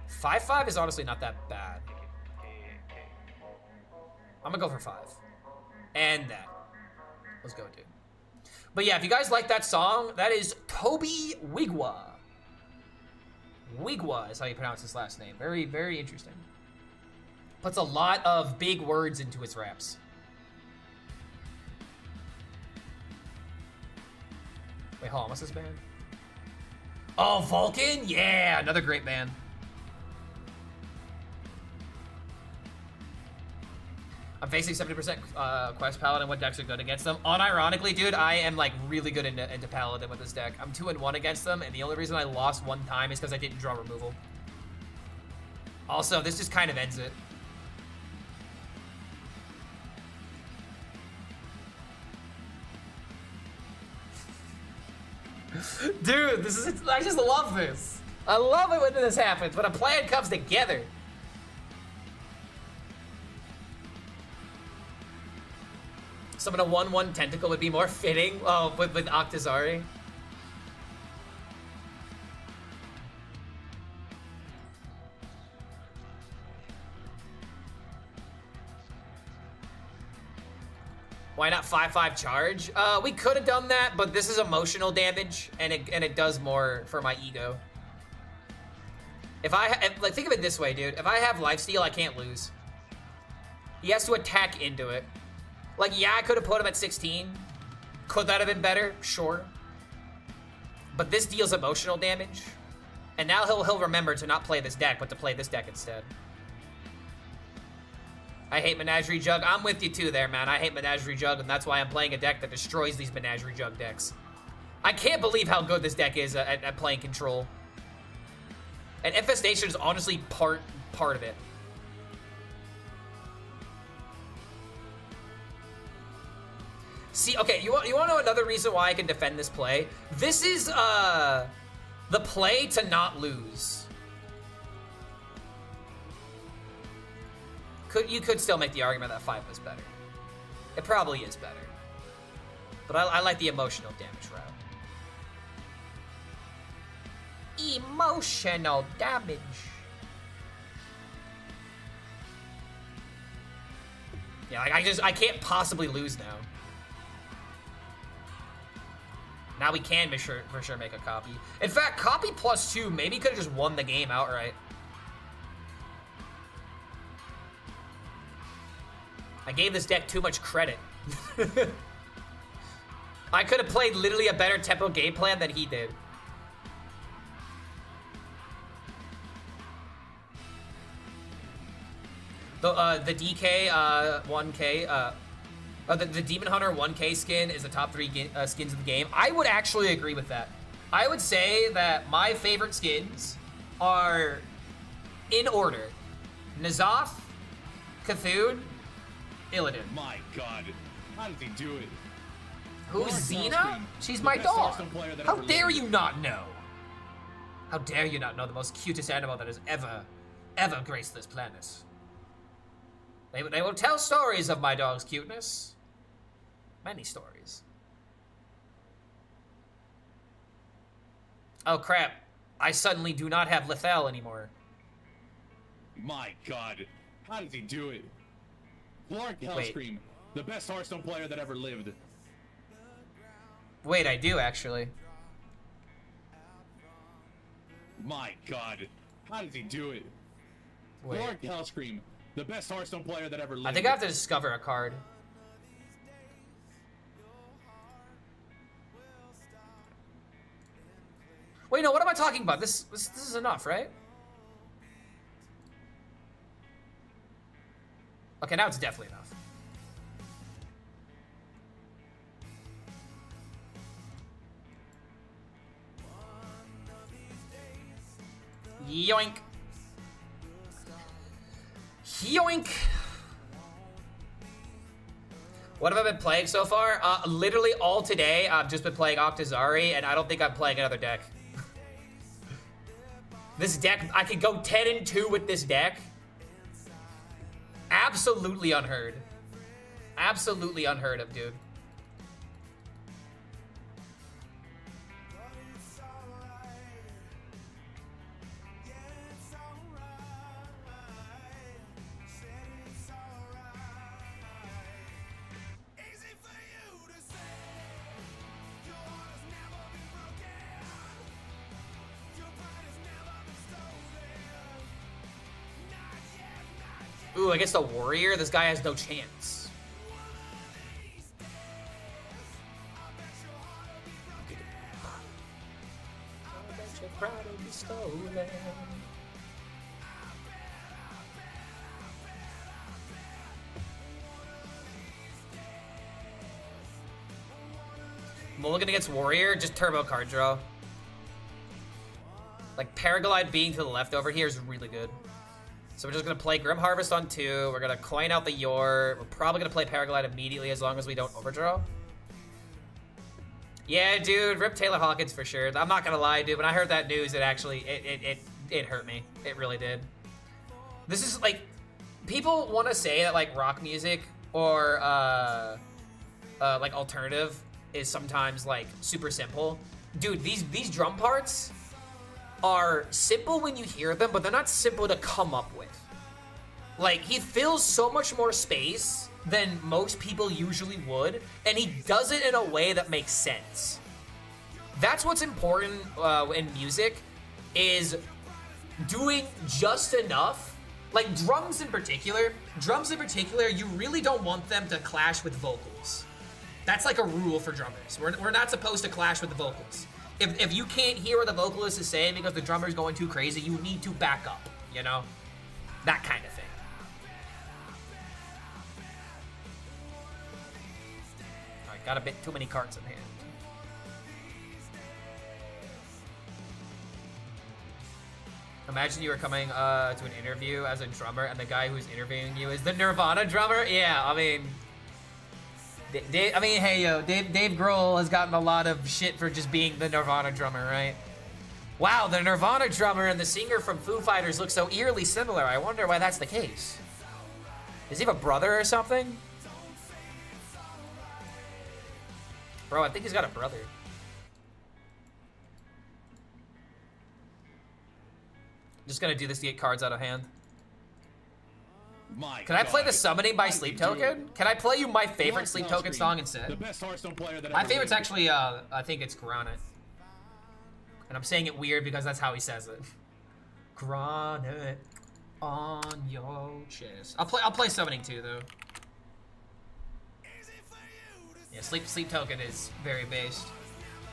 B: 5/5 is honestly not that bad. I'm gonna go for 5. And that. Let's go, dude. But yeah, if you guys like that song, that is Toby Wigwa. Wigwa is how you pronounce his last name. Very, very interesting. Puts a lot of big words into his raps. Wait, hold on, what's this band? Oh, Vulcan? Yeah, another great band. I'm facing 70% Quest Paladin. What decks are good against them? Unironically, dude, I am like really good into Paladin with this deck. I'm 2-1 against them, and the only reason I lost 1 time is because I didn't draw removal. Also, this just kind of ends it. Dude, this is, I just love this. I love it when this happens, when a plan comes together. Summon a 1/1 tentacle would be more fitting with Octazari. Why not 5/5 charge? We could have done that, but this is emotional damage, and it does more for my ego. If like, think of it this way, dude. If I have lifesteal, I can't lose. He has to attack into it. Like, yeah, I could have put him at 16. Could that have been better? Sure. But this deals emotional damage, and now he'll remember to not play this deck, but to play this deck instead. I hate Menagerie Jug. I'm with you too there, man. I hate Menagerie Jug, and that's why I'm playing a deck that destroys these Menagerie Jug decks. I can't believe how good this deck is at playing control. And Infestation is honestly part of it. See, okay, you want to know another reason why I can defend this play? This is the play to not lose. You could still make the argument that 5 is better. It probably is better. But I like the emotional damage route. Emotional damage. Yeah, like I can't possibly lose now. Now we can for sure make a copy. In fact, copy +2 maybe could have just won the game outright. I gave this deck too much credit. I could have played literally a better tempo game plan than he did. The DK 1K, the Demon Hunter 1K skin is the top 3 skins of the game. I would actually agree with that. I would say that my favorite skins are in order: N'Zoth, Cthulhu, Illidan.
A: My God, how did he do it?
B: Who's Xena? She's my dog. How dare you not know? How dare you not know the most cutest animal that has ever graced this planet? They will tell stories of my dog's cuteness. Many stories. Oh crap, I suddenly do not have Lethal anymore.
A: My God, how did he do it? Clark HELLSCREAM, the best Hearthstone player that ever lived.
B: Wait, I do actually.
A: My God, how did he do it?
B: Wait.
A: Clark HELLSCREAM, the best Hearthstone player that ever lived.
B: I think I have to discover a card. Wait, no, what am I talking about? This is enough, right? Okay, now it's definitely enough. Yoink. Yoink. What have I been playing so far? Literally all today, I've just been playing Octazari, and I don't think I'm playing another deck. This deck, I could go 10-2 with this deck. Absolutely unheard. Absolutely unheard of, dude. Ooh, against the warrior, this guy has no chance. Mulligan against warrior, just turbo card draw. Like Paraglide being to the left over here is really good. So we're just going to play Grim Harvest on 2. We're going to coin out the Yor. We're probably going to play Paraglide immediately as long as we don't overdraw. Yeah, dude. Rip Taylor Hawkins for sure. I'm not going to lie, dude. When I heard that news, it actually, it hurt me. It really did. This is like, people want to say that like rock music or like alternative is sometimes like super simple. Dude, these drum parts are simple when you hear them, but they're not simple to come up with. Like, he fills so much more space than most people usually would, and he does it in a way that makes sense. That's what's important in music, is doing just enough. Like, drums in particular, you really don't want them to clash with vocals. That's like a rule for drummers. We're not supposed to clash with the vocals. If you can't hear what the vocalist is saying because the drummer's going too crazy, you need to back up, you know? That kind of thing. Alright, got a bit too many cards in hand. Imagine you were coming to an interview as a drummer and the guy who's interviewing you is the Nirvana drummer? Yeah, I mean... hey, yo, Dave Grohl has gotten a lot of shit for just being the Nirvana drummer, right? Wow, the Nirvana drummer and the singer from Foo Fighters look so eerily similar. I wonder why that's the case. Does he have a brother or something? Bro, I think he's got a brother. Just gonna do this to get cards out of hand. Can I play the Summoning by Sleep Token? Can I play you my favorite Sleep Token song instead?
A: The best Hearthstone player that
B: my favorite's actually, I think it's Granite. And I'm saying it weird because that's how he says it. Granite on your chest. I'll play Summoning too, though. Yeah, Sleep Token is very based.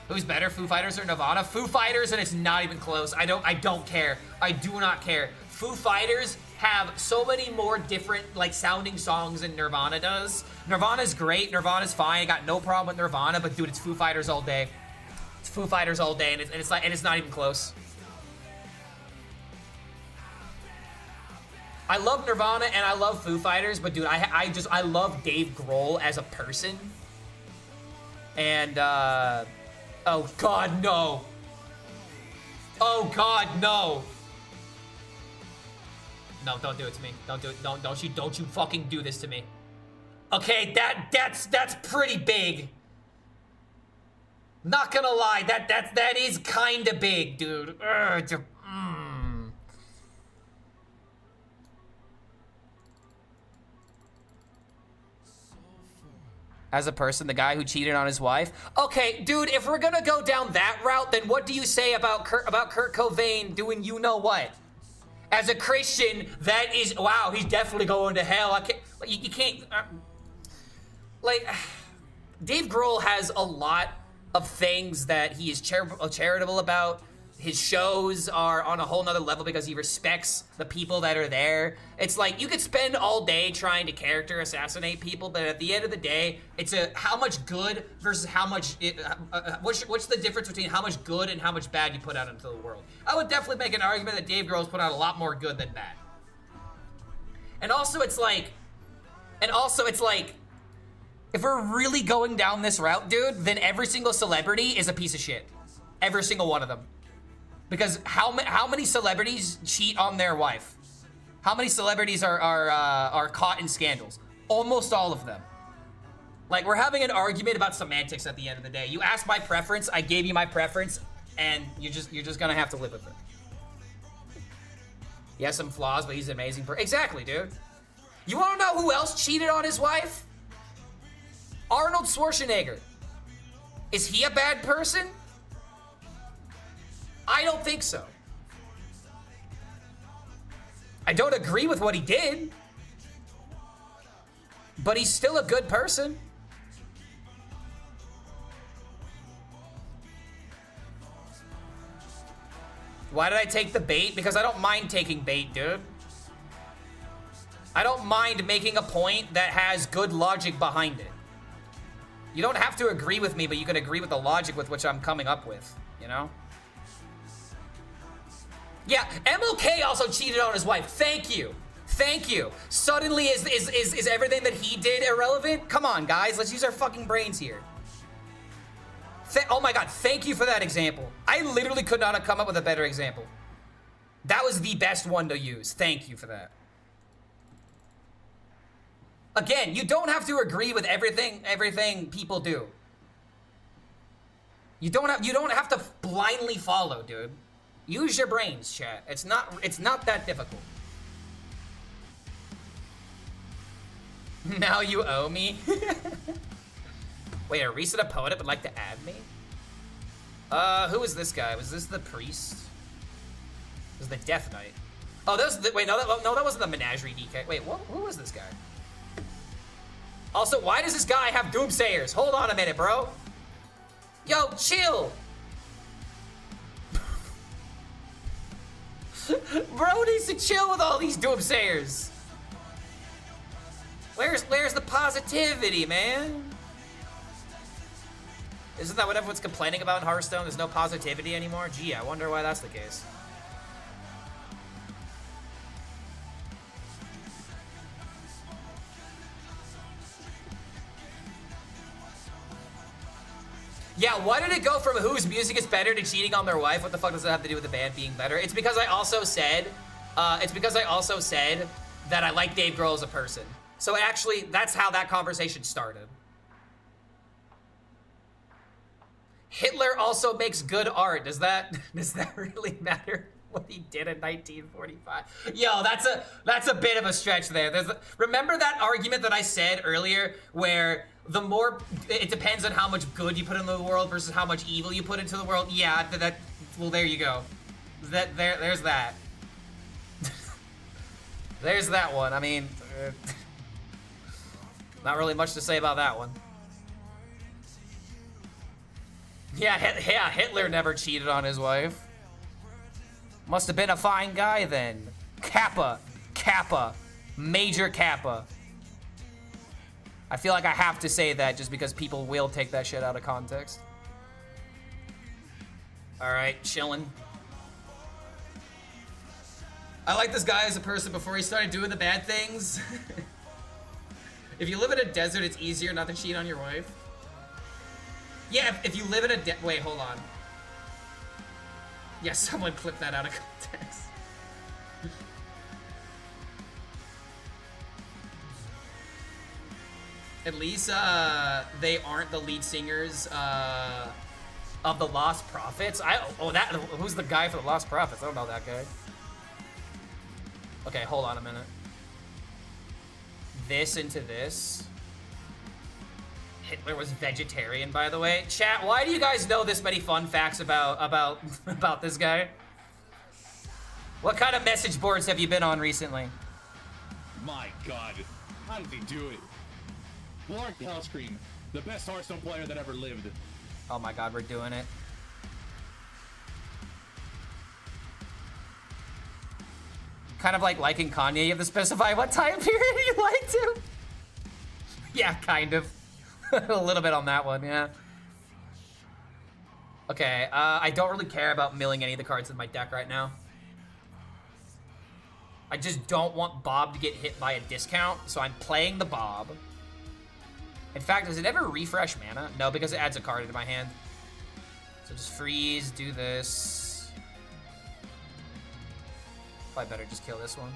B: Who's better, Foo Fighters or Nirvana? Foo Fighters, and it's not even close. I don't care. I do not care. Foo Fighters have so many more different like sounding songs than Nirvana does. Nirvana's great. Nirvana's fine. I got no problem with Nirvana, but dude, it's Foo Fighters all day. It's Foo Fighters all day, and it's not even close. I love Nirvana and I love Foo Fighters, but dude, I love Dave Grohl as a person. And oh God, no. Oh God, no. No, don't do it to me. Don't do it. Don't you fucking do this to me. Okay, that's pretty big. Not gonna lie, that is kinda big, dude. As a person, the guy who cheated on his wife. Okay, dude, if we're gonna go down that route, then what do you say about Kurt Cobain doing you know what? As a Christian, that is, wow, he's definitely going to hell. I can't, you can't, like, Dave Grohl has a lot of things that he is charitable about. his shows are on a whole nother level because he respects the people that are there. It's like, you could spend all day trying to character assassinate people, but at the end of the day, it's how much good versus how much, what's the difference between how much good and how much bad you put out into the world? I would definitely make an argument that Dave Grohl's put out a lot more good than bad. And also it's like, if we're really going down this route, dude, then every single celebrity is a piece of shit. Every single one of them. Because how many celebrities cheat on their wife? How many celebrities are caught in scandals? Almost all of them. Like, we're having an argument about semantics at the end of the day. You asked my preference, I gave you my preference, and you're just gonna have to live with it. He has some flaws, but he's an amazing person. Exactly, dude. You wanna know who else cheated on his wife? Arnold Schwarzenegger. Is he a bad person? I don't think so. I don't agree with what he did, but he's still a good person. Why did I take the bait? Because I don't mind taking bait, dude. I don't mind making a point that has good logic behind it. You don't have to agree with me, but you can agree with the logic with which I'm coming up with, you know? Yeah, MLK also cheated on his wife. Thank you. Thank you. Suddenly is everything that he did irrelevant? Come on, guys. Let's use our fucking brains here. Oh my god, thank you for that example. I literally could not have come up with a better example. That was the best one to use. Thank you for that. Again, you don't have to agree with everything people do. You don't have to blindly follow, dude. Use your brains, chat. It's not that difficult. Now you owe me. Wait, a recent opponent would like to add me? Who is this guy? Was this the priest? It was the Death Knight. Oh, that was the, wait, no, that wasn't the Menagerie DK. Wait, who was this guy? Also, why does this guy have Doomsayers? Hold on a minute, bro. Yo, chill. Bro needs to chill with all these Doomsayers. Where's the positivity, man? Isn't that what everyone's complaining about in Hearthstone? There's no positivity anymore? Gee, I wonder why that's the case. Yeah, why did it go from whose music is better to cheating on their wife? What the fuck does that have to do with the band being better? It's because I also said, that I like Dave Grohl as a person. So actually, that's how that conversation started. Hitler also makes good art. Does that really matter what he did in 1945? Yo, that's a bit of a stretch there. Remember that argument that I said earlier where the more, it depends on how much good you put into the world versus how much evil you put into the world? Yeah, well, there you go. There's that. There's that one. I mean, not really much to say about that one. Yeah, Hitler never cheated on his wife. Must have been a fine guy then. Kappa, major Kappa. I feel like I have to say that just because people will take that shit out of context. All right, chillin'. I like this guy as a person before he started doing the bad things. If you live in a desert, it's easier not to cheat on your wife. Yeah, if you live in a wait, hold on. Yeah, someone clipped that out of context. At least they aren't the lead singers of the Lost Prophets. Who's the guy for the Lost Prophets? I don't know that guy. Okay, hold on a minute. This into this. Hitler was vegetarian, by the way. Chat, why do you guys know this many fun facts about this guy? What kind of message boards have you been on recently?
A: My God, how did he do it? HELLSCREAM, the best Hearthstone player that ever lived.
B: Oh my God, we're doing it. Kind of like liking Kanye, you have to specify what time period you liked him. Yeah, kind of. A little bit on that one, yeah. Okay, I don't really care about milling any of the cards in my deck right now. I just don't want Bob to get hit by a discount, so I'm playing the Bob. In fact, does it ever refresh mana? No, because it adds a card into my hand. So just freeze, do this. Probably better just kill this one.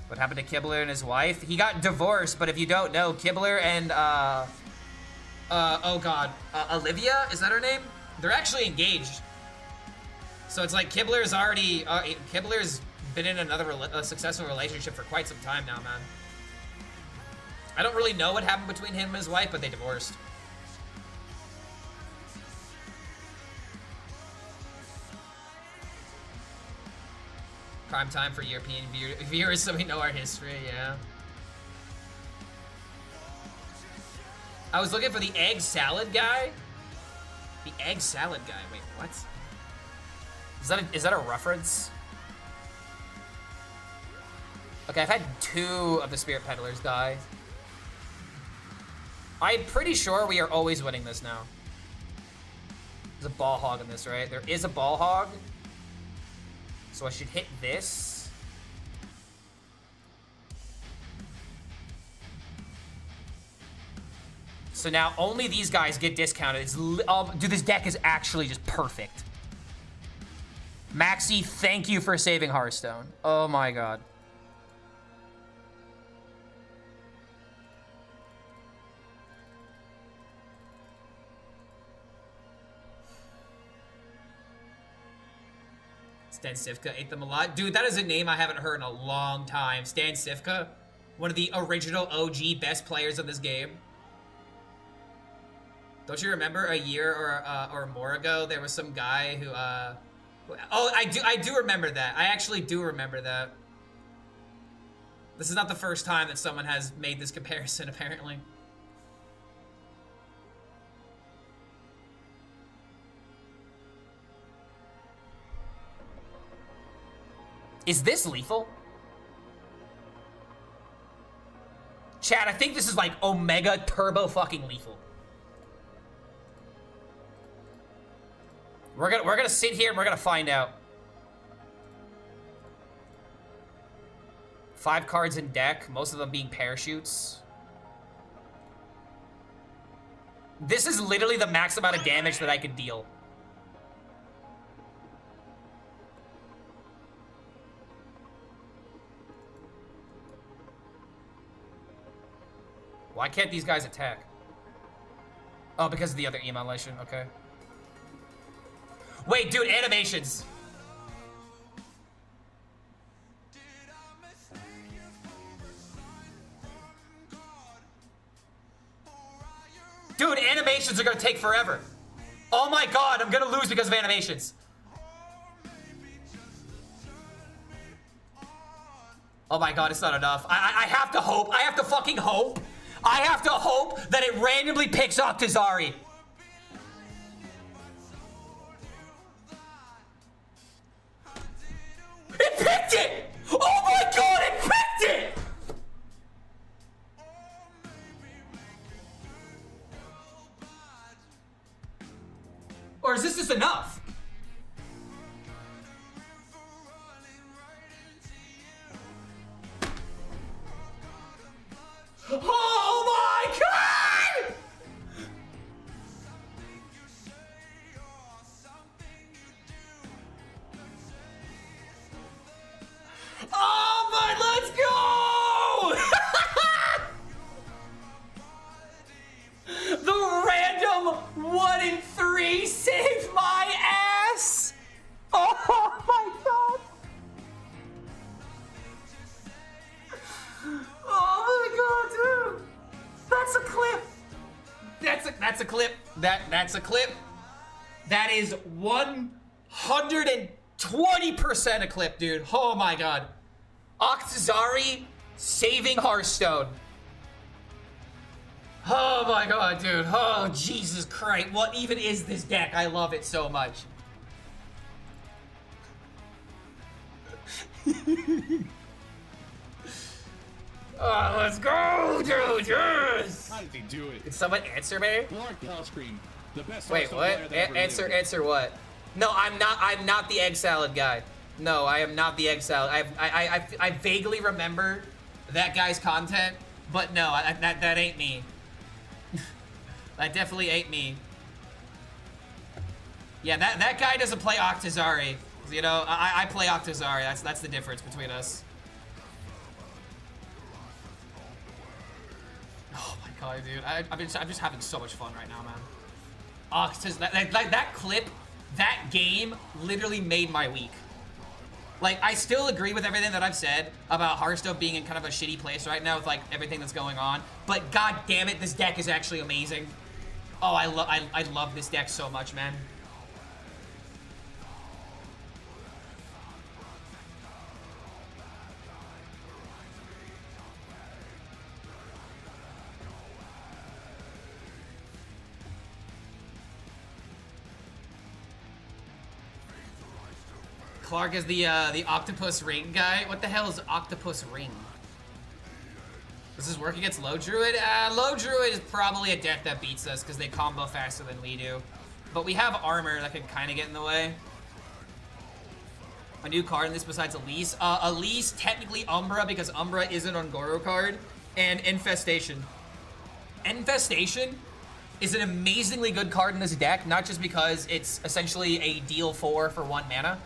B: What happened to Kibler and his wife? He got divorced, but if you don't know, Kibler and, oh god, Olivia, is that her name? They're actually engaged. So it's like Kibler's already, Kibler's been in a successful relationship for quite some time now, man. I don't really know what happened between him and his wife, but they divorced. Prime time for European viewers, so we know our history, yeah. I was looking for the egg salad guy. The egg salad guy, wait, what? Is that a reference? Okay, I've had 2 of the Spirit Peddlers die. I'm pretty sure we are always winning this now. There's a ball hog in this, right? There is a ball hog. So I should hit this. So now only these guys get discounted. It's dude, this deck is actually just perfect. Maxi, thank you for saving Hearthstone. Oh my god. Stan Sivka ate them a lot. Dude, that is a name I haven't heard in a long time. Stan Sivka, one of the original OG best players of this game. Don't you remember a year or more ago, there was some guy who, oh, I do remember that. I actually do remember that. This is not the first time that someone has made this comparison, apparently. Is this lethal? Chat, I think this is like Omega Turbo fucking lethal. We're gonna sit here and we're gonna find out. 5 cards in deck, most of them being parachutes. This is literally the max amount of damage that I could deal. Why can't these guys attack? Oh, because of the other emulation, okay. Wait, dude, animations. Dude, animations are gonna take forever. Oh my god, I'm gonna lose because of animations. Oh my god, it's not enough. I have to hope. I have to fucking hope. I have to hope that it randomly picks Octazari. It picked it! Oh my god, it picked it! Or is this just enough? Oh my god! Oh my, let's go! The random 1 in 3 saved my ass! Oh my god! Oh my god, dude! That's a clip! That's a clip. That's a clip. That is 120% a clip, dude. Oh my god. Octazari saving Hearthstone. Oh my god, dude. Oh, Jesus Christ. What even is this deck? I love it so much. Oh, let's go, dude! Yes!
A: How did he do it?
B: Did someone answer me?
A: Clark HELLSCREAM, the best
B: Wait,
A: Hearthstone
B: what?
A: player that ever lived.
B: Answer what? No, I'm not the egg salad guy. No, I am not the egg salad. I vaguely remember that guy's content, but no, that ain't me. That definitely ain't me. Yeah, that guy doesn't play Octazari. You know, I play Octazari. That's the difference between us. Oh my god, dude! I'm just having so much fun right now, man. That clip, that game, literally made my week. Like, I still agree with everything that I've said about Hearthstone being in kind of a shitty place right now with like everything that's going on. But god damn it, this deck is actually amazing. Oh, I love this deck so much, man. Clark is the octopus ring guy. What the hell is octopus ring? Does this work against low druid? Low druid is probably a deck that beats us because they combo faster than we do. But we have armor that could kind of get in the way. A new card in this besides Elise. Elise, technically Umbra because Umbra is an Ungoro card. And Infestation. Infestation is an amazingly good card in this deck, not just because it's essentially a deal 4 for 1 mana.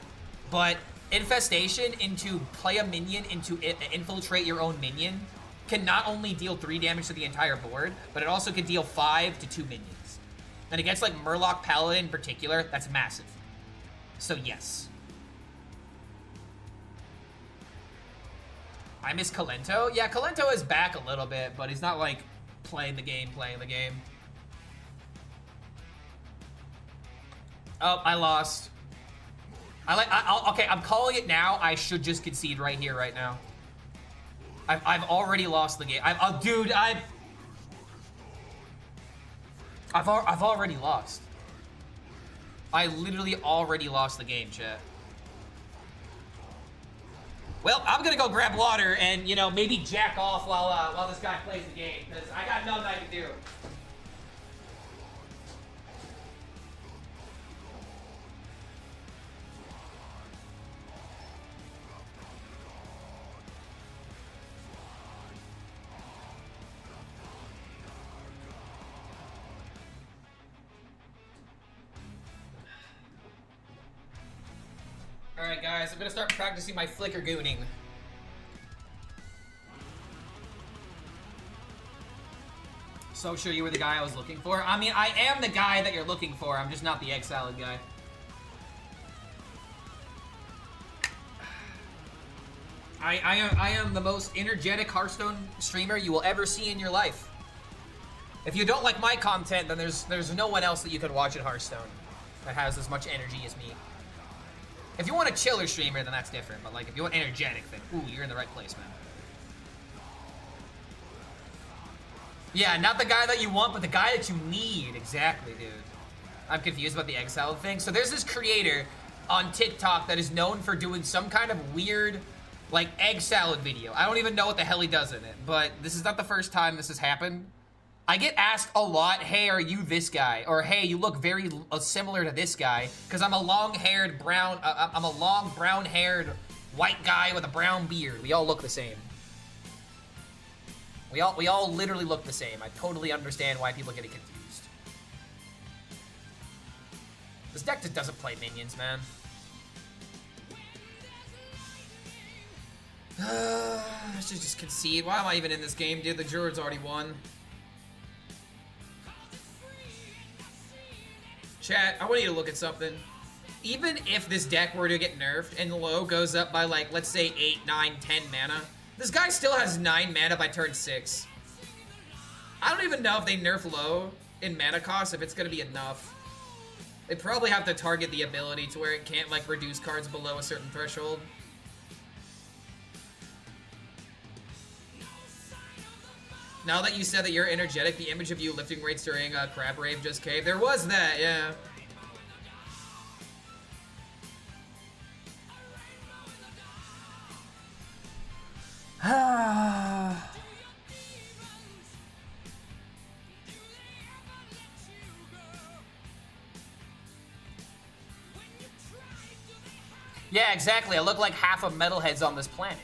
B: But Infestation into play a minion into infiltrate your own minion can not only deal 3 damage to the entire board, but it also can deal 5 to 2 minions. And against like Murloc Paladin in particular, that's massive. So yes. I miss Kalento. Yeah, Kalento is back a little bit, but he's not like playing the game. Oh, I lost. Okay, I'm calling it now. I should just concede right here, right now. I've already lost the game. Dude, I've already lost. I literally already lost the game, chat. Well, I'm gonna go grab water and, you know, maybe jack off while this guy plays the game, because I got nothing I can do. Alright guys, I'm gonna start practicing my flicker gooning. So sure you were the guy I was looking for? I mean, I am the guy that you're looking for, I'm just not the egg salad guy. I am the most energetic Hearthstone streamer you will ever see in your life. If you don't like my content, then there's no one else that you can watch at Hearthstone that has as much energy as me. If you want a chiller streamer, then that's different. But like, if you want energetic, then ooh, you're in the right place, man. Yeah, not the guy that you want, but the guy that you need. Exactly, dude. I'm confused about the egg salad thing. So there's this creator on TikTok that is known for doing some kind of weird, like, egg salad video. I don't even know what the hell he does in it, but this is not the first time this has happened. I get asked a lot, hey, are you this guy? Or, hey, you look very similar to this guy. Because I'm a long-haired brown, I'm a long brown-haired white guy with a brown beard. We all look the same. We all literally look the same. I totally understand why people get confused. This deck just doesn't play minions, man. I should just concede. Why am I even in this game, dude? The Druid's already won. Chat, I want you to look at something. Even if this deck were to get nerfed and the low goes up by, like, let's say 8, 9, 10 mana, this guy still has 9 mana by turn 6. I don't even know if they nerf low in mana cost, if it's going to be enough. They probably have to target the ability to where it can't, like, reduce cards below a certain threshold. Now that you said that you're energetic, the image of you lifting weights during Crab Rave just came. There was that, yeah. Yeah, exactly. I look like half of metalheads on this planet.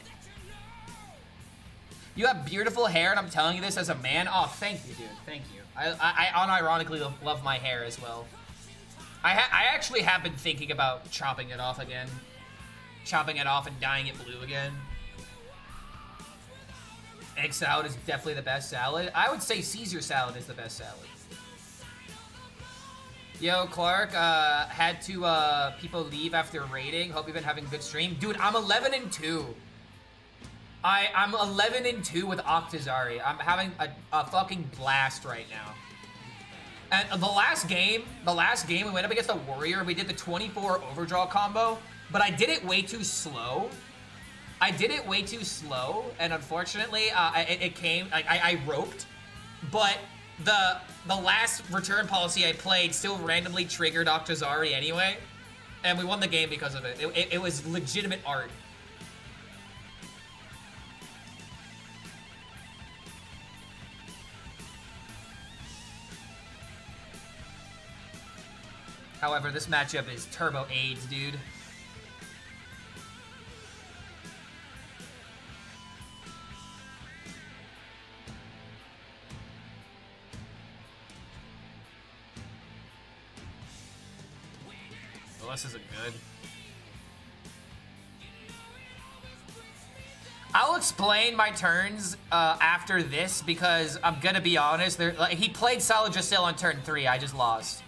B: You have beautiful hair, and I'm telling you this as a man. Oh, thank you, dude. Thank you. I unironically love my hair as well. I actually have been thinking about chopping it off again. Chopping it off and dyeing it blue again. Egg salad is definitely the best salad. I would say Caesar salad is the best salad. Yo, Clark, had to, people leave after raiding. Hope you've been having a good stream. Dude, I'm 11-2. I'm 11-2 with Octazari. I'm having a fucking blast right now. And the last game we went up against the Warrior. We did the 24 overdraw combo, but I did it way too slow. And unfortunately, it came, I roped, but the last return policy I played still randomly triggered Octazari anyway, and we won the game because of it. It was legitimate art. However, this matchup is turbo AIDS, dude. Well, this isn't good. I'll explain my turns after this because I'm gonna be honest. He played Solid Drasil on turn 3. I just lost.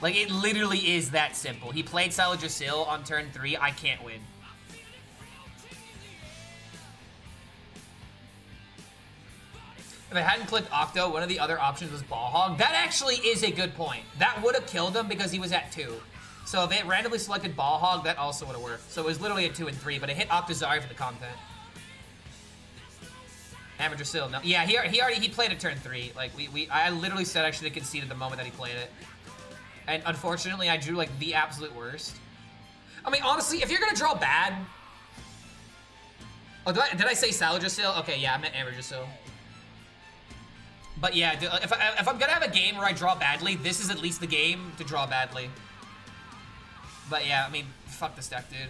B: Like, it literally is that simple. He played Solid Drasil on turn 3. I can't win. If I hadn't clicked Octo, one of the other options was Ball Hog. That actually is a good point. That would have killed him because he was at 2. So if it randomly selected Ball Hog, that also would have worked. So it was literally a 2 and 3, but it hit Octazari for the content. Hammer Drasil, no. Yeah, he played at turn 3. Like, I literally said I should have conceded the moment that he played it. And unfortunately, I drew, like, the absolute worst. I mean, honestly, if you're gonna draw bad... Oh, did I say Solid Drasil? Okay, yeah, I meant Hammer Drasil. But yeah, dude, if I'm gonna have a game where I draw badly, this is at least the game to draw badly. But yeah, I mean, fuck this deck, dude.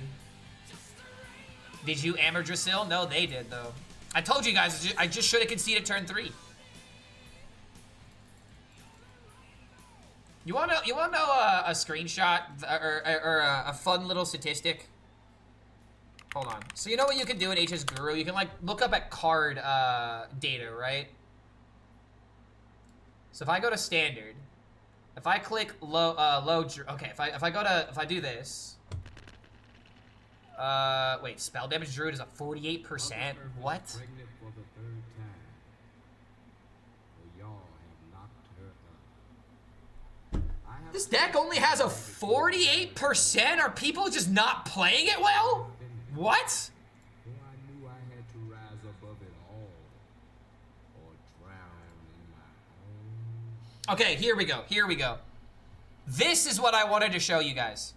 B: Did you Hammer Drasil? No, they did, though. I told you guys, I just should have conceded turn 3. You wanna know a screenshot or a fun little statistic? Hold on. So you know what you can do in HS Guru? You can like look up at card data, right? So if I go to standard, if I click okay, if I do this, wait, spell damage druid is a 48%. What? This deck only has a 48%? Are people just not playing it well? What? Okay, here we go. Here we go. This is what I wanted to show you guys.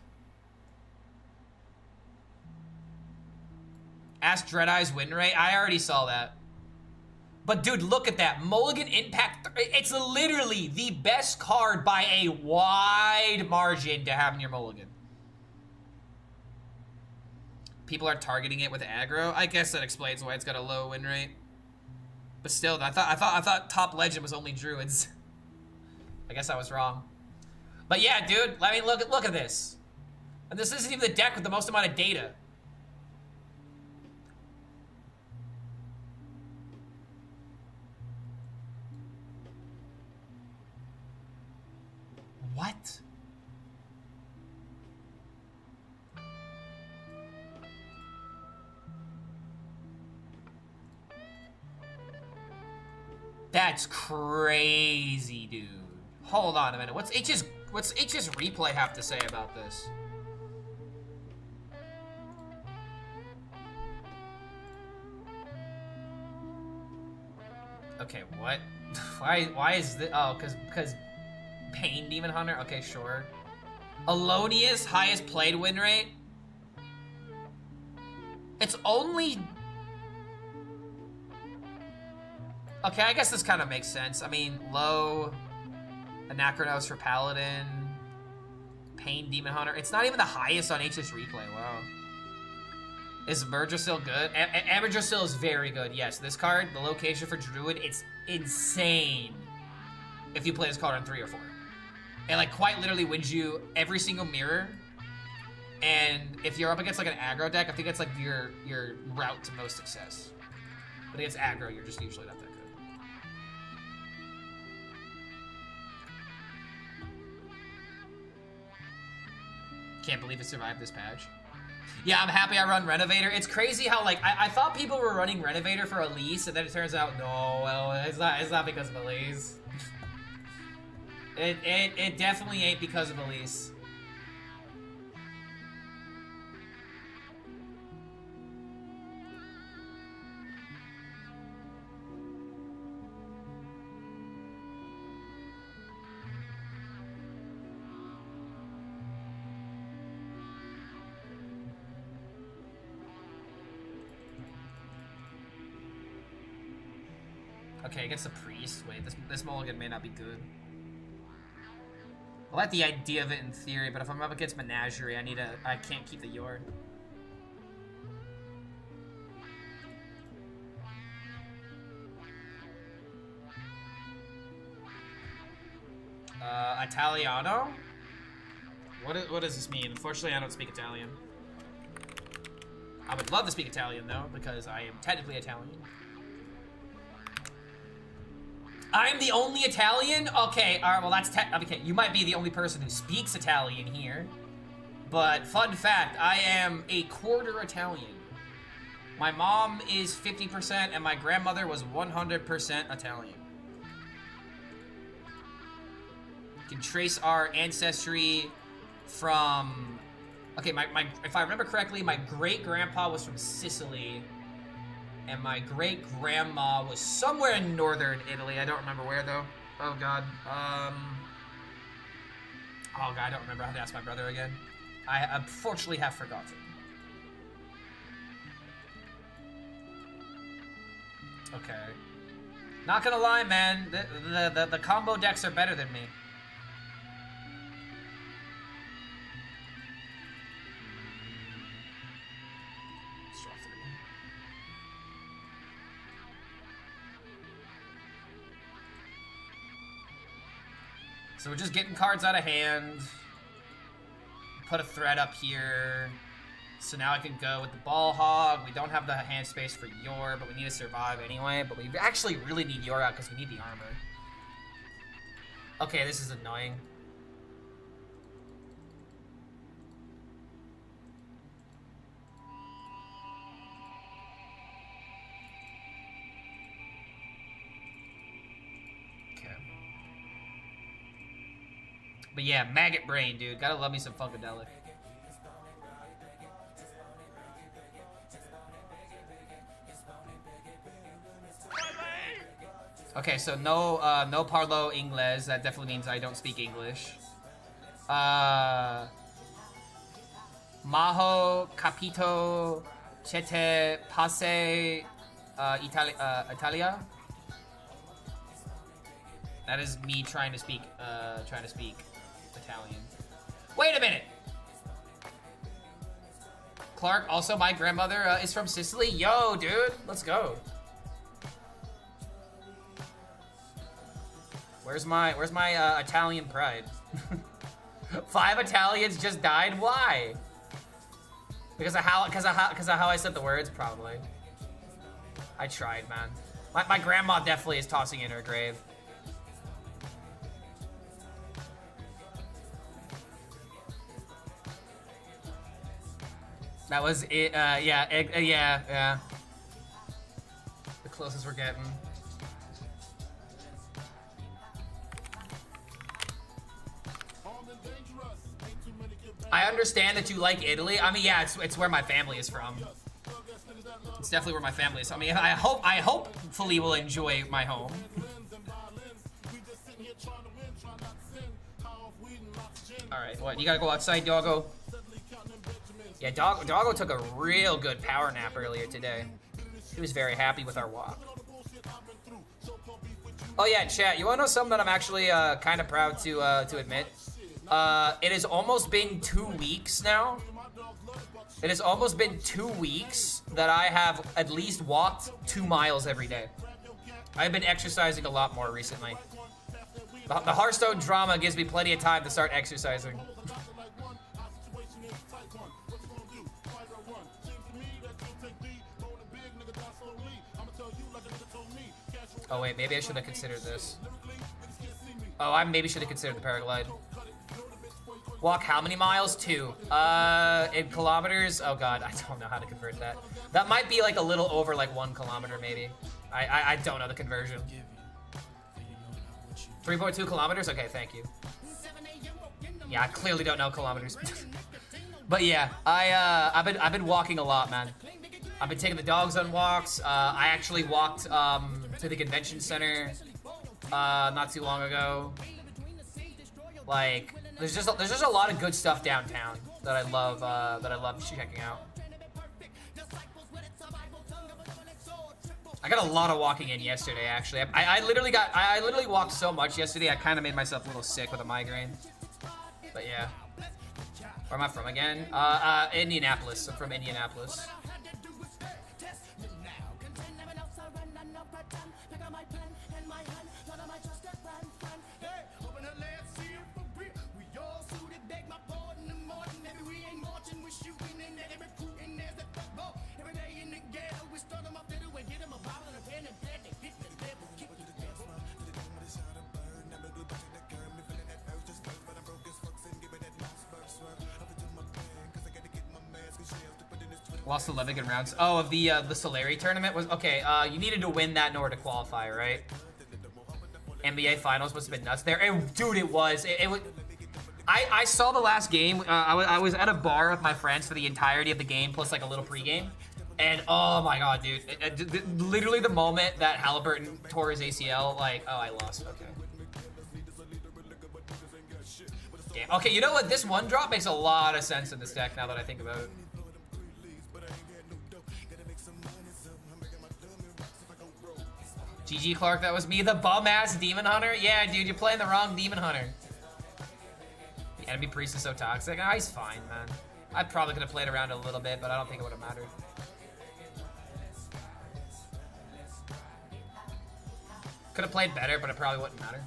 B: Ask Dreadeye's win rate. I already saw that. But dude, look at that. Mulligan Impact. It's literally the best card by a wide margin to have in your Mulligan. People are targeting it with aggro. I guess that explains why it's got a low win rate. But still, I thought top legend was only druids. I guess I was wrong. But yeah, dude, I mean, look at this. And this isn't even the deck with the most amount of data. What? That's crazy, dude. Hold on a minute. What's HSReplay have to say about this? Okay, what? Why is this? Oh, because Pain Demon Hunter? Okay, sure. Alonius, highest played win rate? It's only... Okay, I guess this kind of makes sense. I mean, low, Anachronos for Paladin, Pain Demon Hunter. It's not even the highest on HSReplay. Wow. Is Merger still good? Amager still is very good. Yes, this card, the location for Druid, it's insane if you play this card on 3 or 4. It like quite literally wins you every single mirror. And if you're up against like an aggro deck, I think it's like your route to most success. But against aggro, you're just usually not that good. Can't believe it survived this patch. Yeah, I'm happy I run Renovator. It's crazy how, like, I thought people were running Renovator for Elise, and then it turns out, no, well, it's not because of Elise. It definitely ain't because of Elise. Okay, against the priest. Wait, this mulligan may not be good. I like the idea of it in theory, but if I'm up against Menagerie, I can't keep the Yord. Italiano? What does this mean? Unfortunately, I don't speak Italian. I would love to speak Italian, though, because I am technically Italian. I'm the only Italian? Okay, alright, well that's okay, you might be the only person who speaks Italian here. But fun fact, I am a quarter Italian. My mom is 50% and my grandmother was 100% Italian. You can trace our ancestry from... Okay, if I remember correctly, my great-grandpa was from Sicily. And my great-grandma was somewhere in northern Italy. I don't remember where, though. Oh, God. Oh, God, I don't remember. I have to ask my brother again. I unfortunately have forgotten. Okay. Not gonna lie, man. The combo decks are better than me. So we're just getting cards out of hand. Put a threat up here. So now I can go with the Ball Hog. We don't have the hand space for Yor, but we need to survive anyway. But we actually really need Yor out because we need the armor. Okay, this is annoying. But yeah, Maggot Brain, dude. Gotta love me some Funkadelic. Okay, so no parlo Inglés. That definitely means I don't speak English. Maho capito chete passe Italia. That is me trying to speak Italian. Wait a minute! Clark, also my grandmother is from Sicily. Yo, dude, let's go. Where's my Italian pride? 5 Italians just died. Why? Because of how I said the words, probably. I tried, man. My grandma definitely is tossing in her grave. That was it. Yeah. The closest we're getting. I understand that you like Italy. I mean, yeah, it's where my family is from. It's definitely where my family is. I mean, I hopefully will enjoy my home. All right, what? You gotta go outside, doggo. Yeah, Doggo took a real good power nap earlier today. He was very happy with our walk. Oh yeah, chat, you wanna know something that I'm actually kind of proud to admit? It has almost been 2 weeks now. It has almost been 2 weeks that I have at least walked 2 miles every day. I've been exercising a lot more recently. The Hearthstone drama gives me plenty of time to start exercising. Oh wait, maybe I should have considered this. Oh, I maybe should have considered the paraglide. Walk how many miles? 2. In kilometers? Oh god, I don't know how to convert that. That might be like a little over like 1 kilometer maybe. I don't know the conversion. 3.2 kilometers? Okay, thank you. Yeah, I clearly don't know kilometers. But yeah, I've been walking a lot, man. I've been taking the dogs on walks. I actually walked to the convention center not too long ago. Like, there's just a lot of good stuff downtown that I love checking out. I got a lot of walking in yesterday, actually. I literally walked so much yesterday. I kind of made myself a little sick with a migraine. But yeah. Where am I from again? Indianapolis. I'm from Indianapolis. Lost 11 good rounds. Oh, of the Solari tournament was okay. You needed to win that in order to qualify, right? NBA Finals must have been nuts there. Dude, it was. It was. I saw the last game. I was at a bar with my friends for the entirety of the game, plus like a little pregame. And oh my god, dude! Literally the moment that Halliburton tore his ACL, like, oh, I lost. Okay. Damn. Okay, you know what? This one drop makes a lot of sense in this deck now that I think about it. GG Clark, that was me, the bum-ass Demon Hunter? Yeah, dude, you're playing the wrong Demon Hunter. The enemy priest is so toxic. Ah, he's fine, man. I probably could have played around a little bit, but I don't think it would have mattered. Could have played better, but it probably wouldn't matter.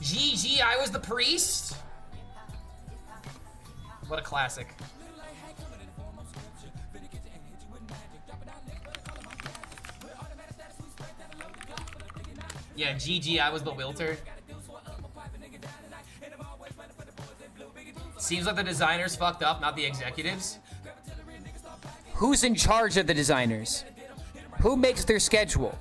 B: GG, I was the priest? What a classic. Yeah, GG, I was the wilter. Seems like the designers fucked up, not the executives.
E: Who's in charge of the designers? Who makes their schedule?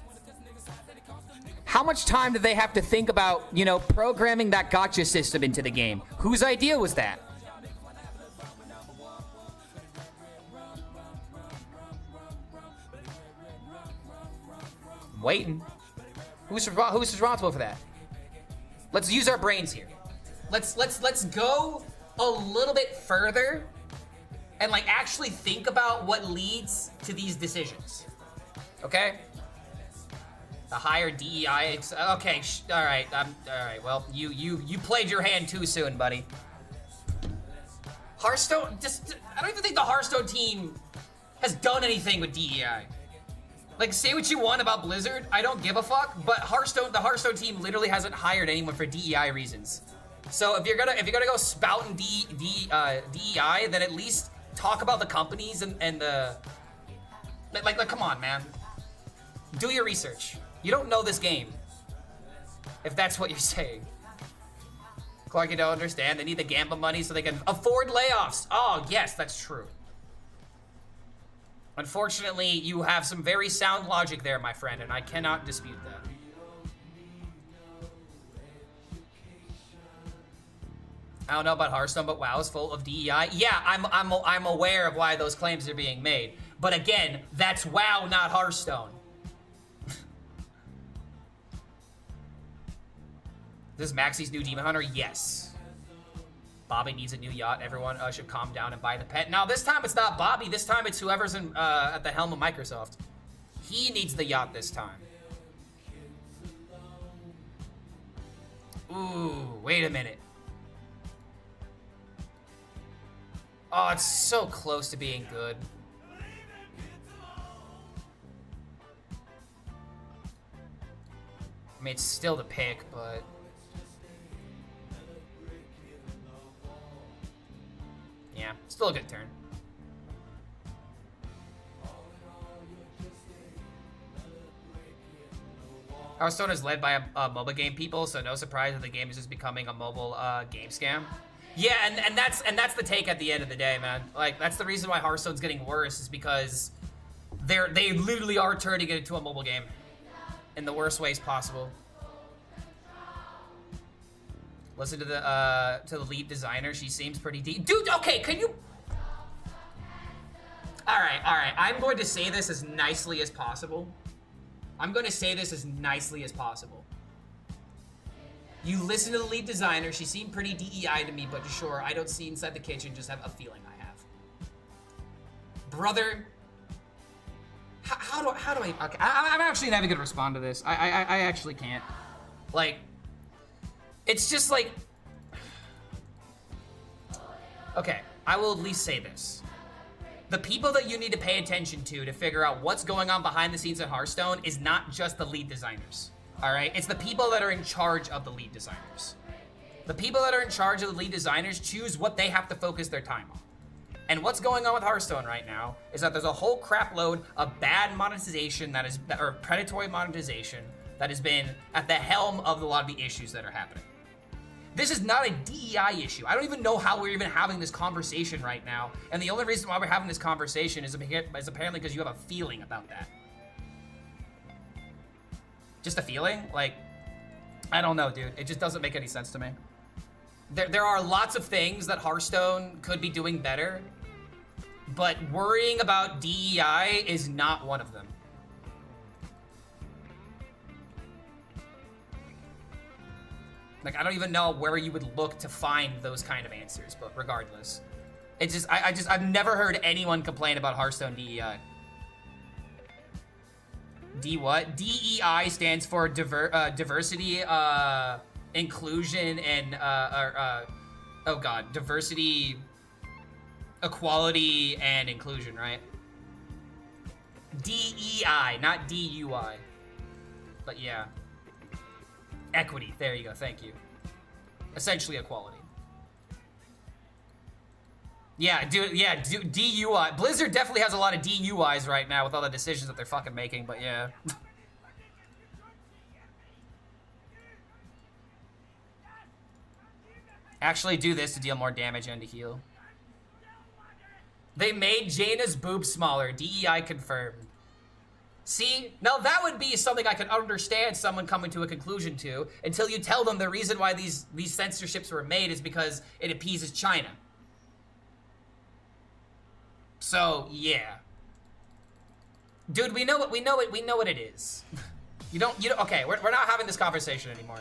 E: How much time do they have to think about, you know, programming that gotcha system into the game? Whose idea was that? I'm waiting. Who's responsible for that? Let's use our brains here. Let's go a little bit further and like actually think about what leads to these decisions. Okay? The higher DEI. Okay, all right. All right. Well, you played your hand too soon, buddy. Hearthstone. I don't even think the Hearthstone team has done anything with DEI. Like, say what you want about Blizzard, I don't give a fuck, but the Hearthstone team literally hasn't hired anyone for DEI reasons. So if you're gonna go spouting DEI, then at least talk about the companies and the like come on, man. Do your research. You don't know this game. If that's what you're saying. Clark, you don't understand. They need the Gamba money so they can afford layoffs. Oh, yes, that's true. Unfortunately, you have some very sound logic there, my friend, and I cannot dispute that. I don't know about Hearthstone, but WoW is full of DEI. Yeah, I'm aware of why those claims are being made. But again, that's WoW, not Hearthstone. This is Maxie's new Demon Hunter? Yes. Bobby needs a new yacht. Everyone should calm down and buy the pet. Now, this time it's not Bobby. This time it's whoever's at the helm of Microsoft. He needs the yacht this time. Ooh, wait a minute. Oh, it's so close to being good. I mean, it's still the pick, but... yeah, still a good turn. Hearthstone is led by a MOBA game people, so no surprise that the game is just becoming a mobile game scam. Yeah, and that's the take at the end of the day, man. Like, that's the reason why Hearthstone's getting worse, is because they literally are turning it into a mobile game in the worst ways possible. Listen to the lead designer. She seems pretty deep. Dude, okay, can you... All right. I'm going to say this as nicely as possible. You listen to the lead designer. She seemed pretty DEI to me, but sure, I don't see inside the kitchen, just have a feeling I have. Brother, how do I... Okay, I'm actually not even gonna respond to this. I actually can't. Like, it's just like... Okay, I will at least say this. The people that you need to pay attention to figure out what's going on behind the scenes at Hearthstone is not just the lead designers. All right, it's the people that are in charge of the lead designers. The people that are in charge of the lead designers choose what they have to focus their time on. And what's going on with Hearthstone right now is that there's a whole crap load of bad monetization or predatory monetization that has been at the helm of a lot of the issues that are happening. This is not a DEI issue. I don't even know how we're even having this conversation right now. And the only reason why we're having this conversation is apparently because you have a feeling about that. Just a feeling? Like, I don't know, dude. It just doesn't make any sense to me. There are lots of things that Hearthstone could be doing better, but worrying about DEI is not one of them. Like, I don't even know where you would look to find those kind of answers, but regardless. It's just, I've never heard anyone complain about Hearthstone DEI. D what? DEI stands for diversity, inclusion, and, oh god, diversity, equality, and inclusion, right? DEI, not DUI. But yeah. Equity, there you go, thank you. Essentially equality. Yeah, DUI. Blizzard definitely has a lot of DUIs right now with all the decisions that they're fucking making, but yeah. Actually do this to deal more damage and to heal. They made Jaina's boobs smaller, DEI confirmed. See, now that would be something I could understand someone coming to a conclusion to until you tell them the reason why these censorships were made is because it appeases China. So, yeah. Dude, we know what it is. Okay, we're not having this conversation anymore.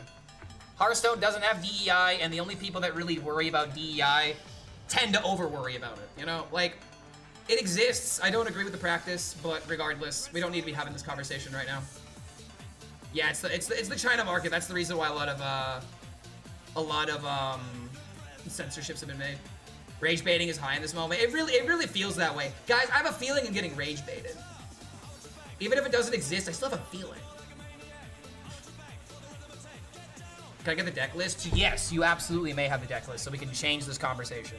E: Hearthstone doesn't have DEI, and the only people that really worry about DEI tend to over-worry about it, you know? Like, it exists. I don't agree with the practice, but regardless, we don't need to be having this conversation right now. Yeah, it's the China market. That's the reason why a lot of censorships have been made. Rage baiting is high in this moment. It really feels that way. Guys, I have a feeling I'm getting rage baited. Even if it doesn't exist, I still have a feeling. Can I get the deck list? Yes, you absolutely may have the deck list, so we can change this conversation.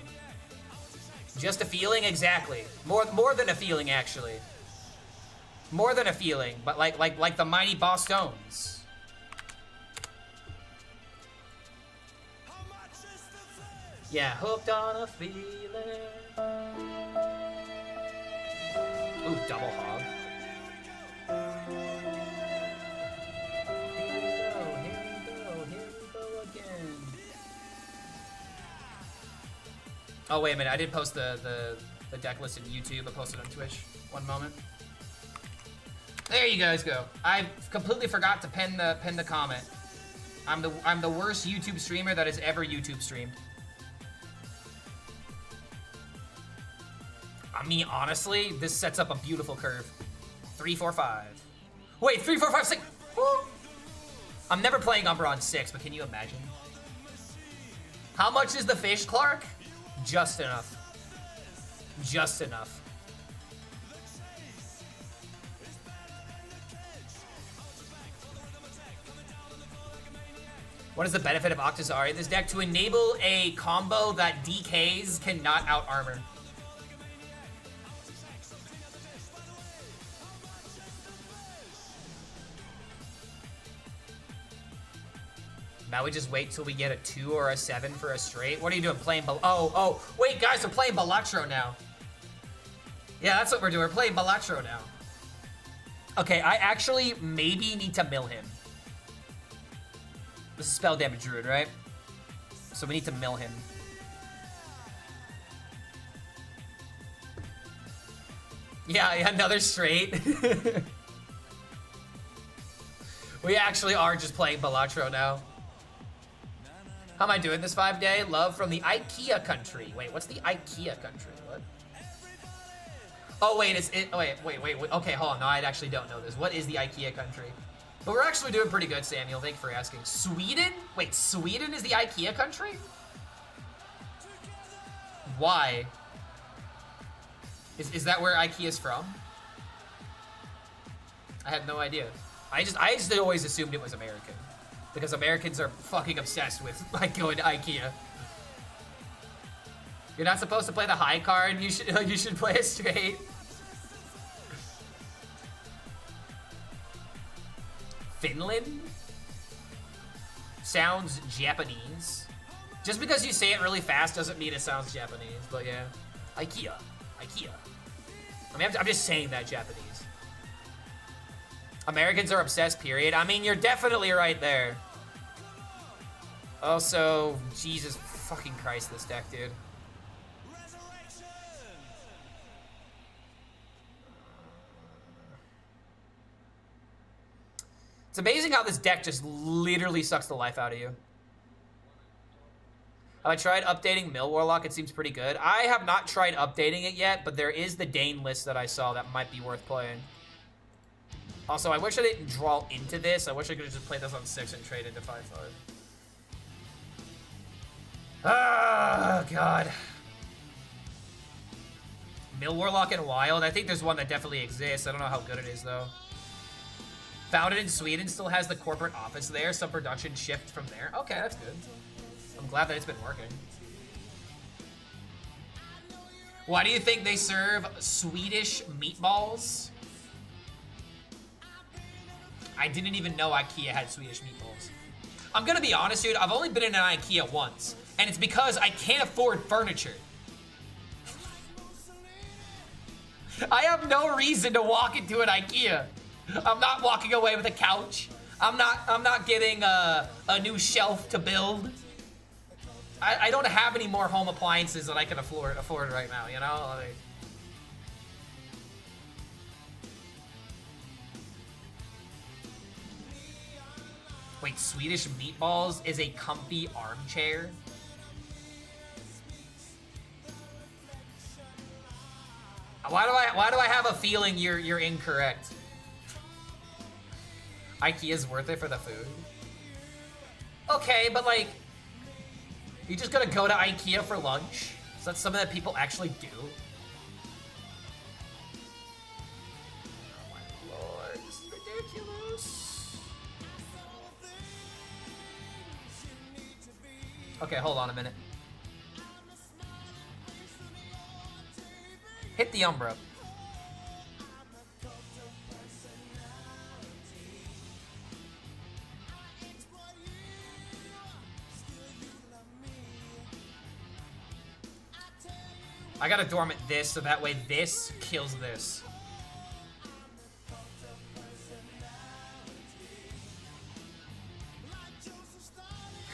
E: Just a feeling? Exactly. More than a feeling, actually. More than a feeling, but like the mighty Boss Stones. Yeah, hooked on a feeling. Ooh, double hog. Here we go again. Oh, wait a minute. I did post the deck list in YouTube. I posted it on Twitch. One moment. There you guys go. I completely forgot to pin the comment. I'm the worst YouTube streamer that has ever YouTube streamed. I mean, honestly, this sets up a beautiful curve. 3, 4, 5. Wait, 3, 4, 5, 6. Woo! I'm never playing Umbra on 6, but can you imagine? How much is the fish, Clark? Just enough. Just enough. What is the benefit of Octazari in this deck? To enable a combo that DKs cannot out-armor. Now we just wait till we get a 2 or a 7 for a straight. What are you doing? Playing oh, wait, guys, we're playing Balatro now. Yeah, that's what we're doing. We're playing Balatro now. Okay, I actually maybe need to mill him. This is spell damage druid, right? So we need to mill him. Yeah, another straight. We actually are just playing Balatro now. How am I doing this 5-day? Love from the IKEA country. Wait, what's the IKEA country? What? Oh, wait, wait. Okay, hold on. No, I actually don't know this. What is the IKEA country? But we're actually doing pretty good, Samuel. Thank you for asking. Sweden? Wait, Sweden is the IKEA country? Why? Is that where IKEA is from? I had no idea. I just always assumed it was American. Because Americans are fucking obsessed with, like, going to IKEA. You're not supposed to play the high card. You should play it straight. Finland? Sounds Japanese. Just because you say it really fast doesn't mean it sounds Japanese, but yeah. IKEA. IKEA. I mean, I'm just saying that Japanese. Americans are obsessed, period. I mean, you're definitely right there. Also, Jesus fucking Christ, this deck, dude. It's amazing how this deck just literally sucks the life out of you. Have I tried updating Mill Warlock? It seems pretty good. I have not tried updating it yet, but there is the Dane list that I saw that might be worth playing. Also, I wish I didn't draw into this. I wish I could have just played this on 6 and trade into 5-5. Ah, God. Mill Warlock and Wild. I think there's one that definitely exists. I don't know how good it is, though. Founded in Sweden, still has the corporate office there. Some production shift from there. Okay, that's good. I'm glad that it's been working. Why do you think they serve Swedish meatballs? I didn't even know IKEA had Swedish meatballs. I'm gonna be honest, dude. I've only been in an IKEA once. And it's because I can't afford furniture. I have no reason to walk into an IKEA. I'm not walking away with a couch. I'm not getting a new shelf to build. I don't have any more home appliances that I can afford right now, you know? Like, wait, Swedish meatballs is a comfy armchair? Why do I have a feeling you're incorrect? IKEA's worth it for the food. Okay, but like, you just gonna go to IKEA for lunch? Is that something that people actually do? Oh my lord, this is ridiculous. Okay, hold on a minute. Hit the Umbra. I gotta dormant this so that way this kills this.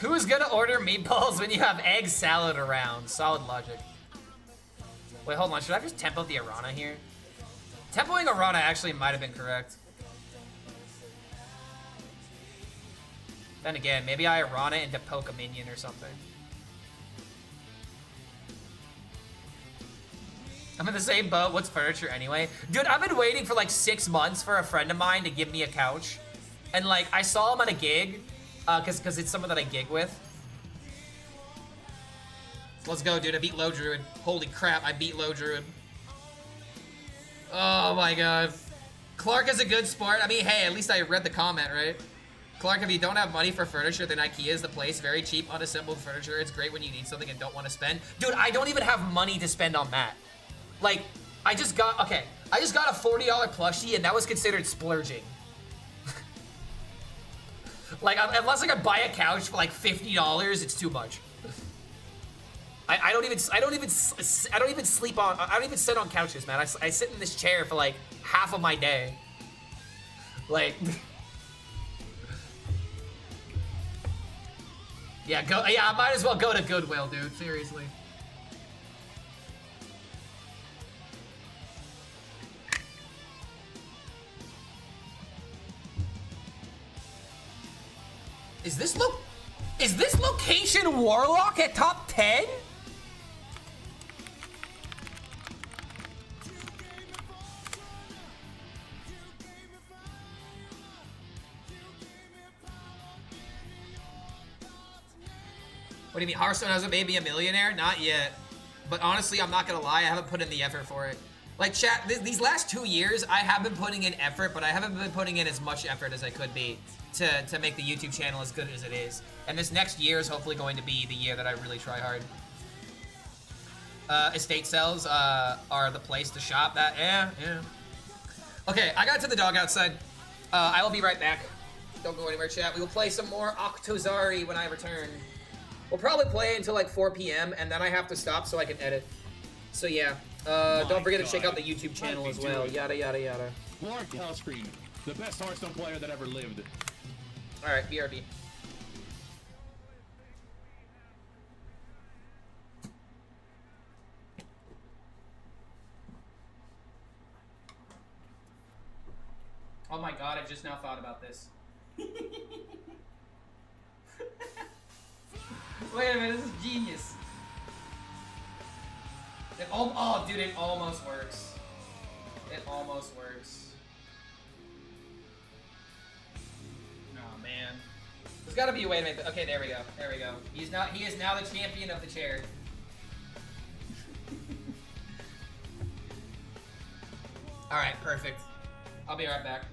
E: Who is gonna order meatballs when you have egg salad around? Solid logic. Wait, hold on. Should I just tempo the Arana here? Tempoing Arana actually might have been correct. Then again, maybe I Arana into poke a minion or something. I'm in the same boat. What's furniture anyway? Dude, I've been waiting for like 6 months for a friend of mine to give me a couch. And like, I saw him at a gig, cause it's someone that I gig with. Let's go, dude. I beat Low Druid. Holy crap, I beat Low Druid. Oh my god. Clark is a good sport. I mean, hey, at least I read the comment, right? Clark, if you don't have money for furniture, then IKEA is the place. Very cheap, unassembled furniture. It's great when you need something and don't want to spend. Dude, I don't even have money to spend on that. Like, I just got a $40 plushie, and that was considered splurging. Like, unless I could buy a couch for like $50, it's too much. I don't even sleep on, I don't even sit on couches, man. I sit in this chair for like half of my day. Like, yeah, I might as well go to Goodwill, dude, seriously. Is this location Warlock at top 10? What do you mean, Hearthstone hasn't made me a millionaire? Not yet. But honestly, I'm not gonna lie, I haven't put in the effort for it. Like, chat, these last 2 years, I have been putting in effort, but I haven't been putting in as much effort as I could be to make the YouTube channel as good as it is. And this next year is hopefully going to be the year that I really try hard. Estate sales are the place to shop. Yeah. Okay, I got to the dog outside. I will be right back. Don't go anywhere, chat. We will play some more Octazari when I return. We'll probably play until like 4 p.m. and then I have to stop so I can edit. So yeah, don't forget to check out the YouTube channel as well. Yada yada yada.
A: Clark HELLSCREAM, the best Hearthstone player that ever lived.
E: All right, BRB. Oh my god, I just now thought about this. Wait a minute, this is genius. Oh, dude, it almost works. It almost works. Oh man. There's gotta be a way to make that. Okay, there we go. There we go. He is now the champion of the chair. Alright, perfect. I'll be right back.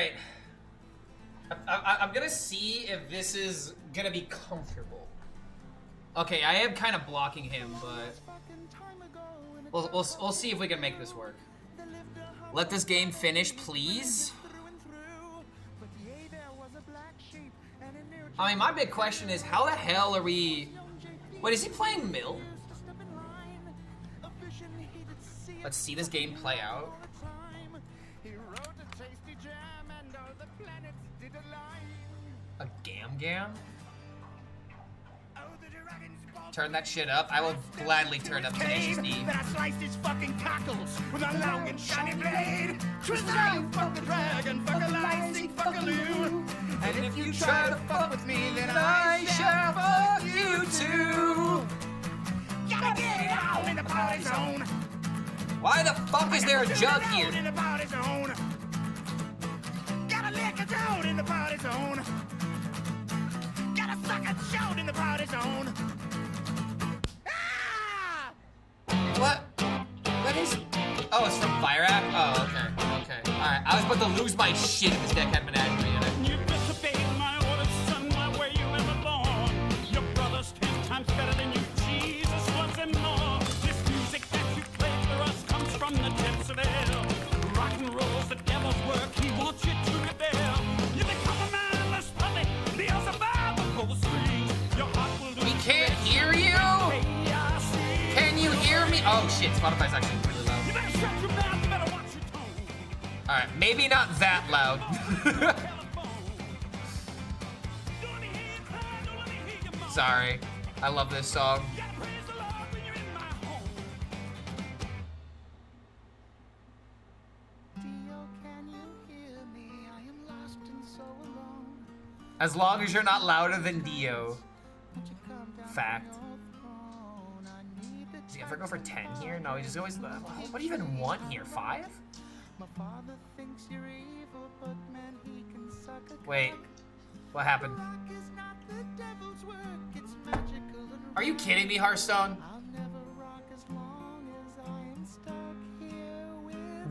B: right. I'm gonna see if this is gonna be comfortable. Okay, I am kind of blocking him, but we'll see if we can make this work. Let this game finish, please. I mean, my big question is, how the hell are we... Wait, is he playing Mill? Let's see this game play out. A Gam? Turn that shit up. I will gladly turn up Tenacious D.
F: That I sliced his fucking cockles with a long and shiny blade. Twist around, fuck the dragon, fuck a licensing, fuck a loo. And if you try to fuck with me, then I shall fuck you too. Gotta get it out in the party zone.
B: Why the fuck is there a jug here?
F: In the party zone. Gotta lick it out in the party zone. Gotta suck a shout in the party zone.
B: What? What is it? Oh, it's from Fire Act? Oh, okay. Okay. Alright, I was about to lose my shit if this deck had menagerie in it.
F: You disobeyed my orders, son, why were you ever born? Your brother's 10 times better than you, Jesus was and more. This music that you play for us comes from the depths of hell. Rock and roll's the devil's work, he wants you to rebel. You become a mindless puppet, Beelzebub will pull the strings. Your heart will lose.
B: We can't hear you? Can you hear me? Oh shit, Spotify's actually really loud.
F: You better shut your mouth, you better watch your tone.
B: Alright, maybe not that loud. Sorry. I love this song. As long as you're not louder than Dio. Fact. Does he ever go for 10 here? No, he just always... What do you even want here? 5? Wait. What happened? Are you kidding me, Hearthstone?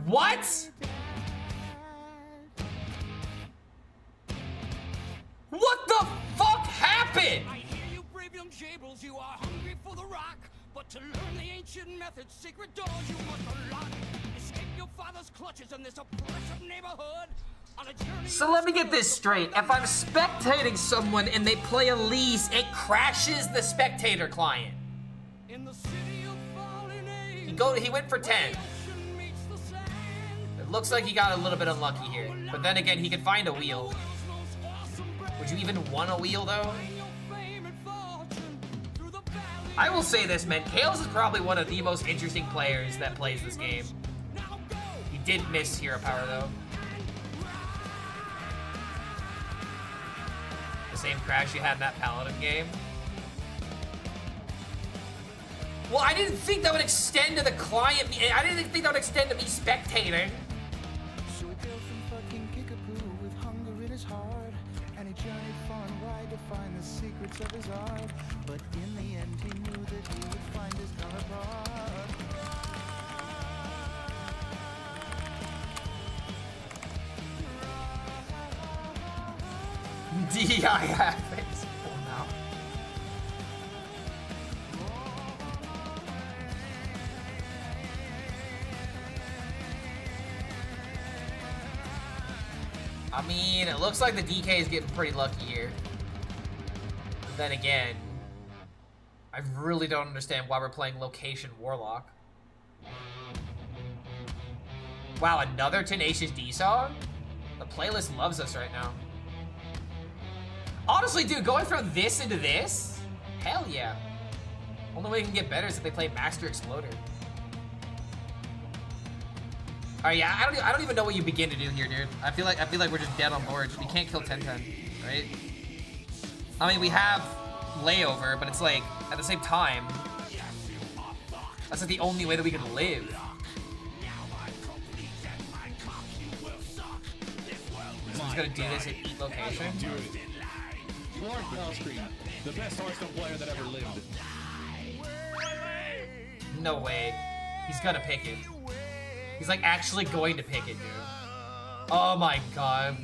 B: What? What the fuck happened?
F: I hear you, brave young jables, you are hungry for the rock. But to learn the ancient methods, secret doors you must unlock. Escape your father's clutches in this oppressive neighborhood. On a journey.
B: So let me get this straight. If I'm spectating someone and they play Elise, it crashes the spectator client.
F: In the city of fallen age,
B: He went for 10. It looks like he got a little bit unlucky here. But then again, he could find a wheel. Would you even want a wheel though? I will say this, man. Kales is probably one of the most interesting players that plays this game. He did miss hero power though. The same crash you had in that Paladin game. Well, I didn't think that would extend to the client. I didn't think that would extend to me spectating.
G: So a girl from fucking Kickapoo with hunger in his heart, and he journeyed far and wide to find the secrets of his art. But in the end, he knew that he would find his counterpart.
B: DI happens. Oh no. I mean, it looks like the DK is getting pretty lucky here. But then again, I really don't understand why we're playing Location Warlock. Wow, another Tenacious D song? The playlist loves us right now. Honestly, dude, going from this into this? Hell yeah. Only way we can get better is if they play Master Exploder. Alright, yeah, I don't even know what you begin to do here, dude. I feel like we're just dead on board. We can't kill 10-10, right? I mean, we have layover, but it's like, at the same time, that's like the only way that we can live. Someone's gonna do this at eat location.
A: Do it. HELLSCREAM, the best Hearthstone player that ever lived.
B: No way. He's gonna pick it. He's like actually going to pick it, dude. Oh my god.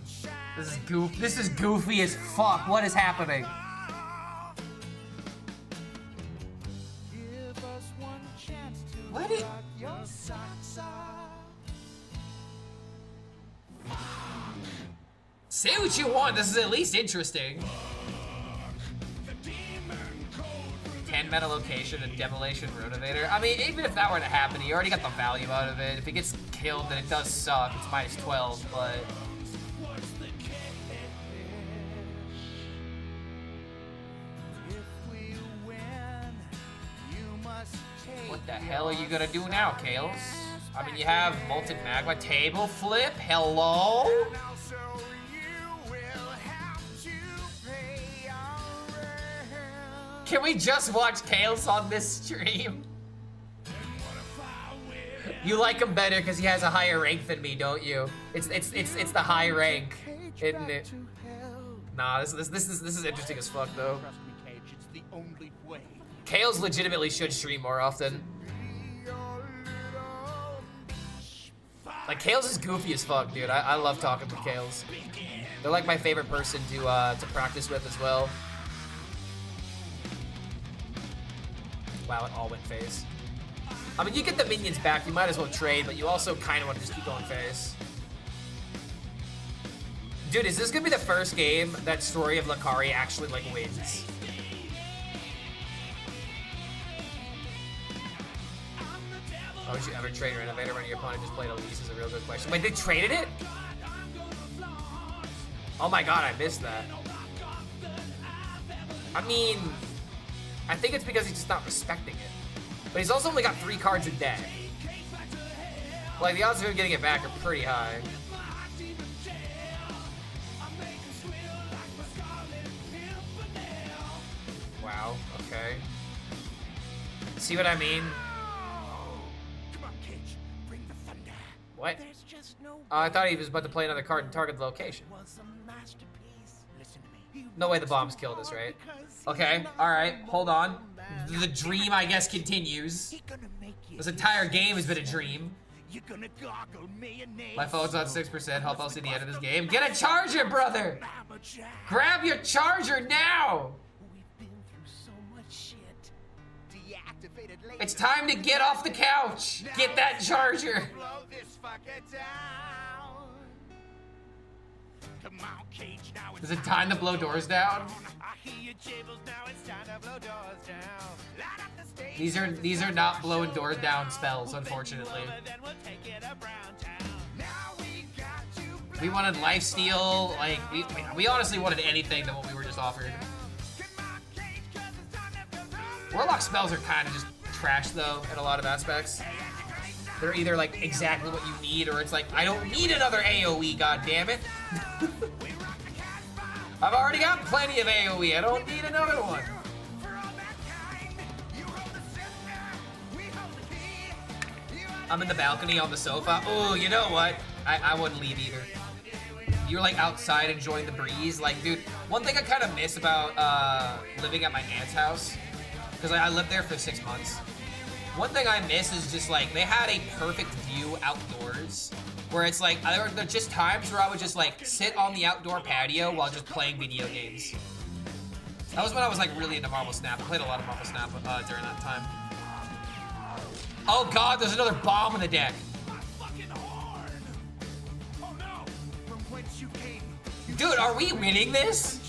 B: This is goofy as fuck. What is happening? What is... Say what you want, this is at least interesting. 10 meta location and demolition rotivator. I mean, even if that were to happen, you already got the value out of it. If it gets killed, then it does suck. It's minus 12, but... What the hell are you gonna do now, Kales? I mean, you have Molten Magma, Table Flip, hello? Can we just watch Kales on this stream? You like him better because he has a higher rank than me, don't you? It's the high rank, isn't it? Nah, this is interesting as fuck though. Kales legitimately should stream more often. Like, Kales is goofy as fuck, dude. I love talking to Kales. They're like my favorite person to practice with as well. Wow, it all went face. I mean, you get the minions back, you might as well trade, but you also kind of want to just keep going face. Dude, is this gonna be the first game that Story of Lakari actually, like, wins? Oh, would you ever trade Renovator when your opponent just played Elise is a real good question. Wait, they traded it? Oh my god, I missed that. I mean, I think it's because he's just not respecting it. But he's also only got 3 cards in deck. Like, the odds of him getting it back are pretty high. Wow, okay. See what I mean? What? I thought he was about to play another card and target the location. No way the bombs killed us, right? Okay, alright, hold on. The dream, I guess, continues. This entire game has been a dream. My phone's on 6%, help us at the end of this game. Get a charger, brother! Grab your charger now! It's time to get off the couch! Get that charger! Is it time to blow doors down? These are not blowing doors down spells, unfortunately. We wanted lifesteal, like we honestly wanted anything than what we were just offered. Warlock spells are kind of just trash though in a lot of aspects. They're either like exactly what you need, or it's like, I don't need another AoE, goddammit. I've already got plenty of AoE, I don't need another one. I'm in the balcony on the sofa. Oh, you know what? I wouldn't leave either. You're like outside enjoying the breeze. Like, dude, one thing I kind of miss about living at my aunt's house, because I lived there for 6 months. One thing I miss is just like, they had a perfect view outdoors, where it's like, there were just times where I would just like sit on the outdoor patio while just playing video games. That was when I was like really into Marble Snap. I played a lot of Marble Snap during that time. Oh god, there's another bomb in the deck. Dude, are we winning this?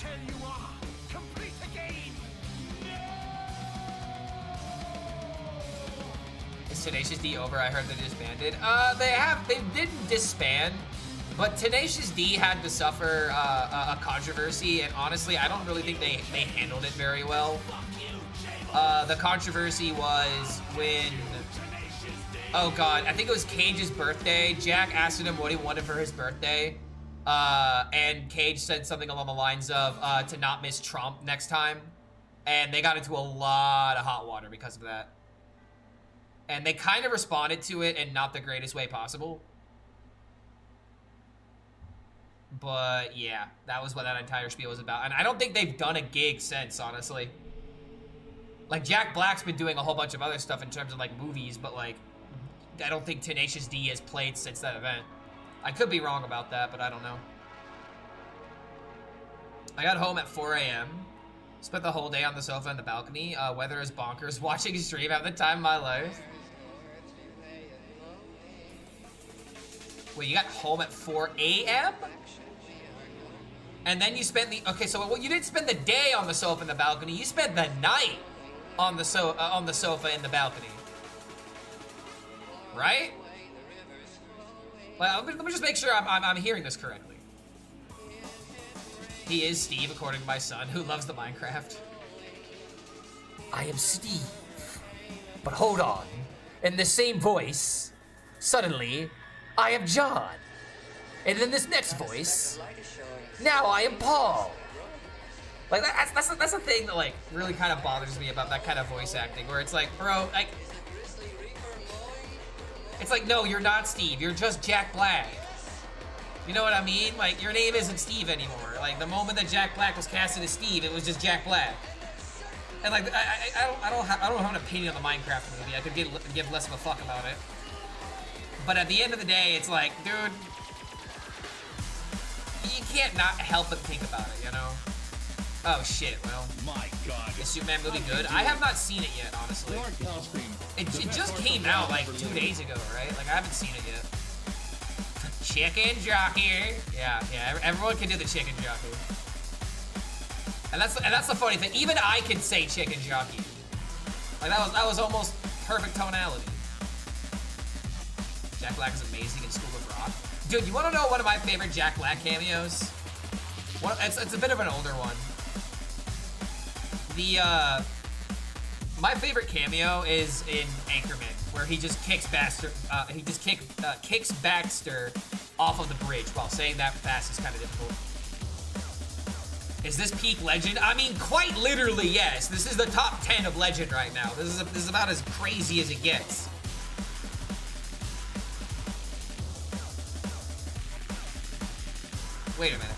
B: Is Tenacious D over? I heard they disbanded. They didn't disband, but Tenacious D had to suffer a controversy, and honestly, I don't really think they handled it very well. The controversy was when, oh god, I think it was Cage's birthday. Jack asked him what he wanted for his birthday, and Cage said something along the lines of to not miss Trump next time, and they got into a lot of hot water because of that. And they kind of responded to it in not the greatest way possible. But yeah, that was what that entire spiel was about. And I don't think they've done a gig since, honestly. Like, Jack Black's been doing a whole bunch of other stuff in terms of like movies, but like, I don't think Tenacious D has played since that event. I could be wrong about that, but I don't know. I got home at 4 a.m. Spent the whole day on the sofa in the balcony. Weather is bonkers. Watching a stream at the time of my life. Wait, you got home at 4 a.m.? And then you spent the... Okay, so you didn't spend the day on the sofa in the balcony. You spent the night on the sofa in the balcony. Right? Well, let me just make sure I'm hearing this correctly. He is Steve, according to my son, who loves the Minecraft. I am Steve. But hold on. In the same voice, suddenly, I am John. And in this next voice, now I am Paul. Like, that's the thing that, like, really kind of bothers me about that kind of voice acting, where it's like, bro, like... It's like, no, you're not Steve, you're just Jack Black. You know what I mean? Like, your name isn't Steve anymore. Like, the moment that Jack Black was casted as Steve, it was just Jack Black. And like, I don't have an opinion on the Minecraft movie. I could give less of a fuck about it. But at the end of the day, it's like, dude, you can't not help but think about it, you know? Oh shit, well.
A: My God.
B: Is Superman movie good? I have not seen it yet, honestly. It just came out like 2 days ago, right? Like, I haven't seen it yet. Chicken jockey. Yeah, everyone can do the chicken jockey. And that's the funny thing. Even I can say chicken jockey. Like, that was almost perfect tonality. Jack Black is amazing in School of Rock. Dude, you want to know one of my favorite Jack Black cameos? It's a bit of an older one. My favorite cameo is in Anchorman, where he just kicks Baxter. Kicks Baxter off of the bridge. While saying that fast is kind of difficult. Is this peak Legend? I mean, quite literally, yes. This is the top 10 of Legend right now. This is about as crazy as it gets. Wait a minute.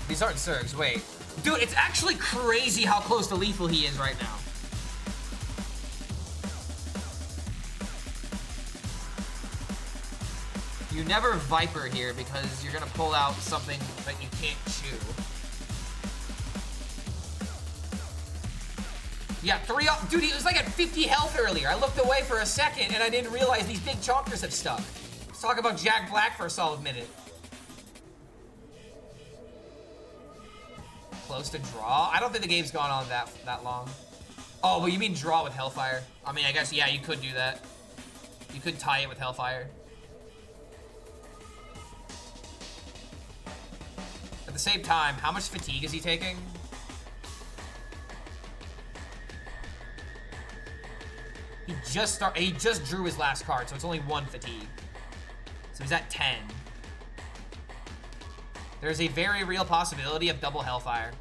B: These aren't Zergs. Wait. Dude, it's actually crazy how close to lethal he is right now. You never Viper here because you're gonna pull out something that you can't chew. Yeah, 3 off. Dude, he was like at 50 health earlier. I looked away for a second and I didn't realize these big chonkers have stuck. Let's talk about Jack Black for a solid minute. Close to draw? I don't think the game's gone on that long. Oh, well, you mean draw with Hellfire? I mean, I guess, yeah, you could do that. You could tie it with Hellfire. At the same time, how much fatigue is he taking? He just drew his last card, so it's only 1 fatigue. So he's at 10. There's a very real possibility of double Hellfire.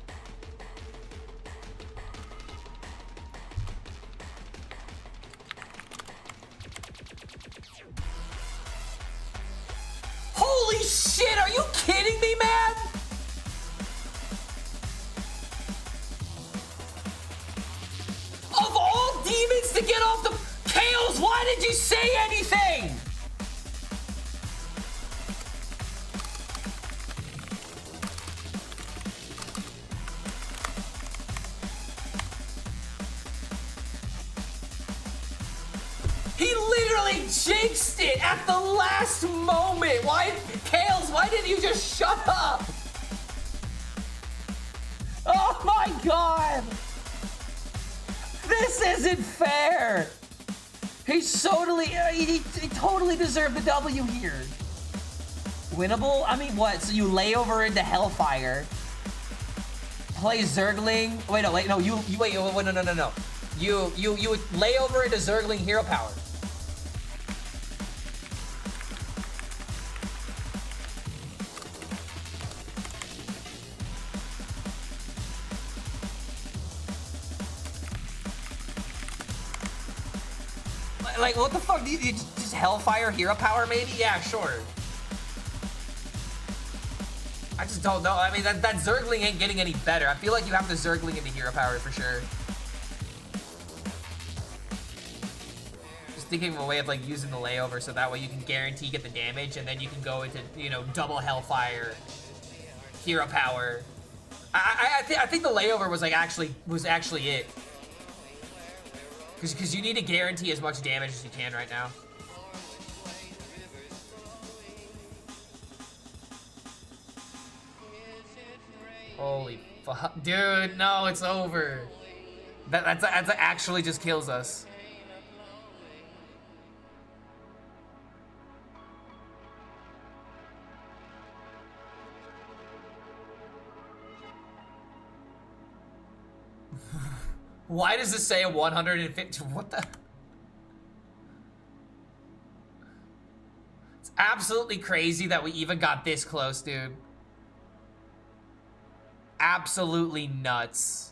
B: Holy shit, are you kidding me, man? Of all demons to get off the... Chaos, why did you say anything? He literally jinxed it at the last moment. Why, Chaos, why didn't you just shut up? Oh my God. This isn't fair. He's totally, he totally deserved the W here. Winnable? I mean, what? So you lay over into Hellfire, play Zergling. Wait, no, wait, no, you wait, no. You would lay over into Zergling Hero Power. Like, what the fuck? Do you just Hellfire Hero Power, maybe? Yeah, sure. I just don't know. I mean, that Zergling ain't getting any better. I feel like you have to Zergling into Hero Power for sure.
E: thinking of a way of like using the layover so that way you can guarantee get the damage and then you can go into, you know, double Hellfire, hero power. I think the layover was like actually it. Because you need to guarantee as much damage as you can right now. Holy fuck, dude! No, it's over. That's actually just kills us. Why does this say 150? What the? It's absolutely crazy that we even got this close, dude. Absolutely nuts.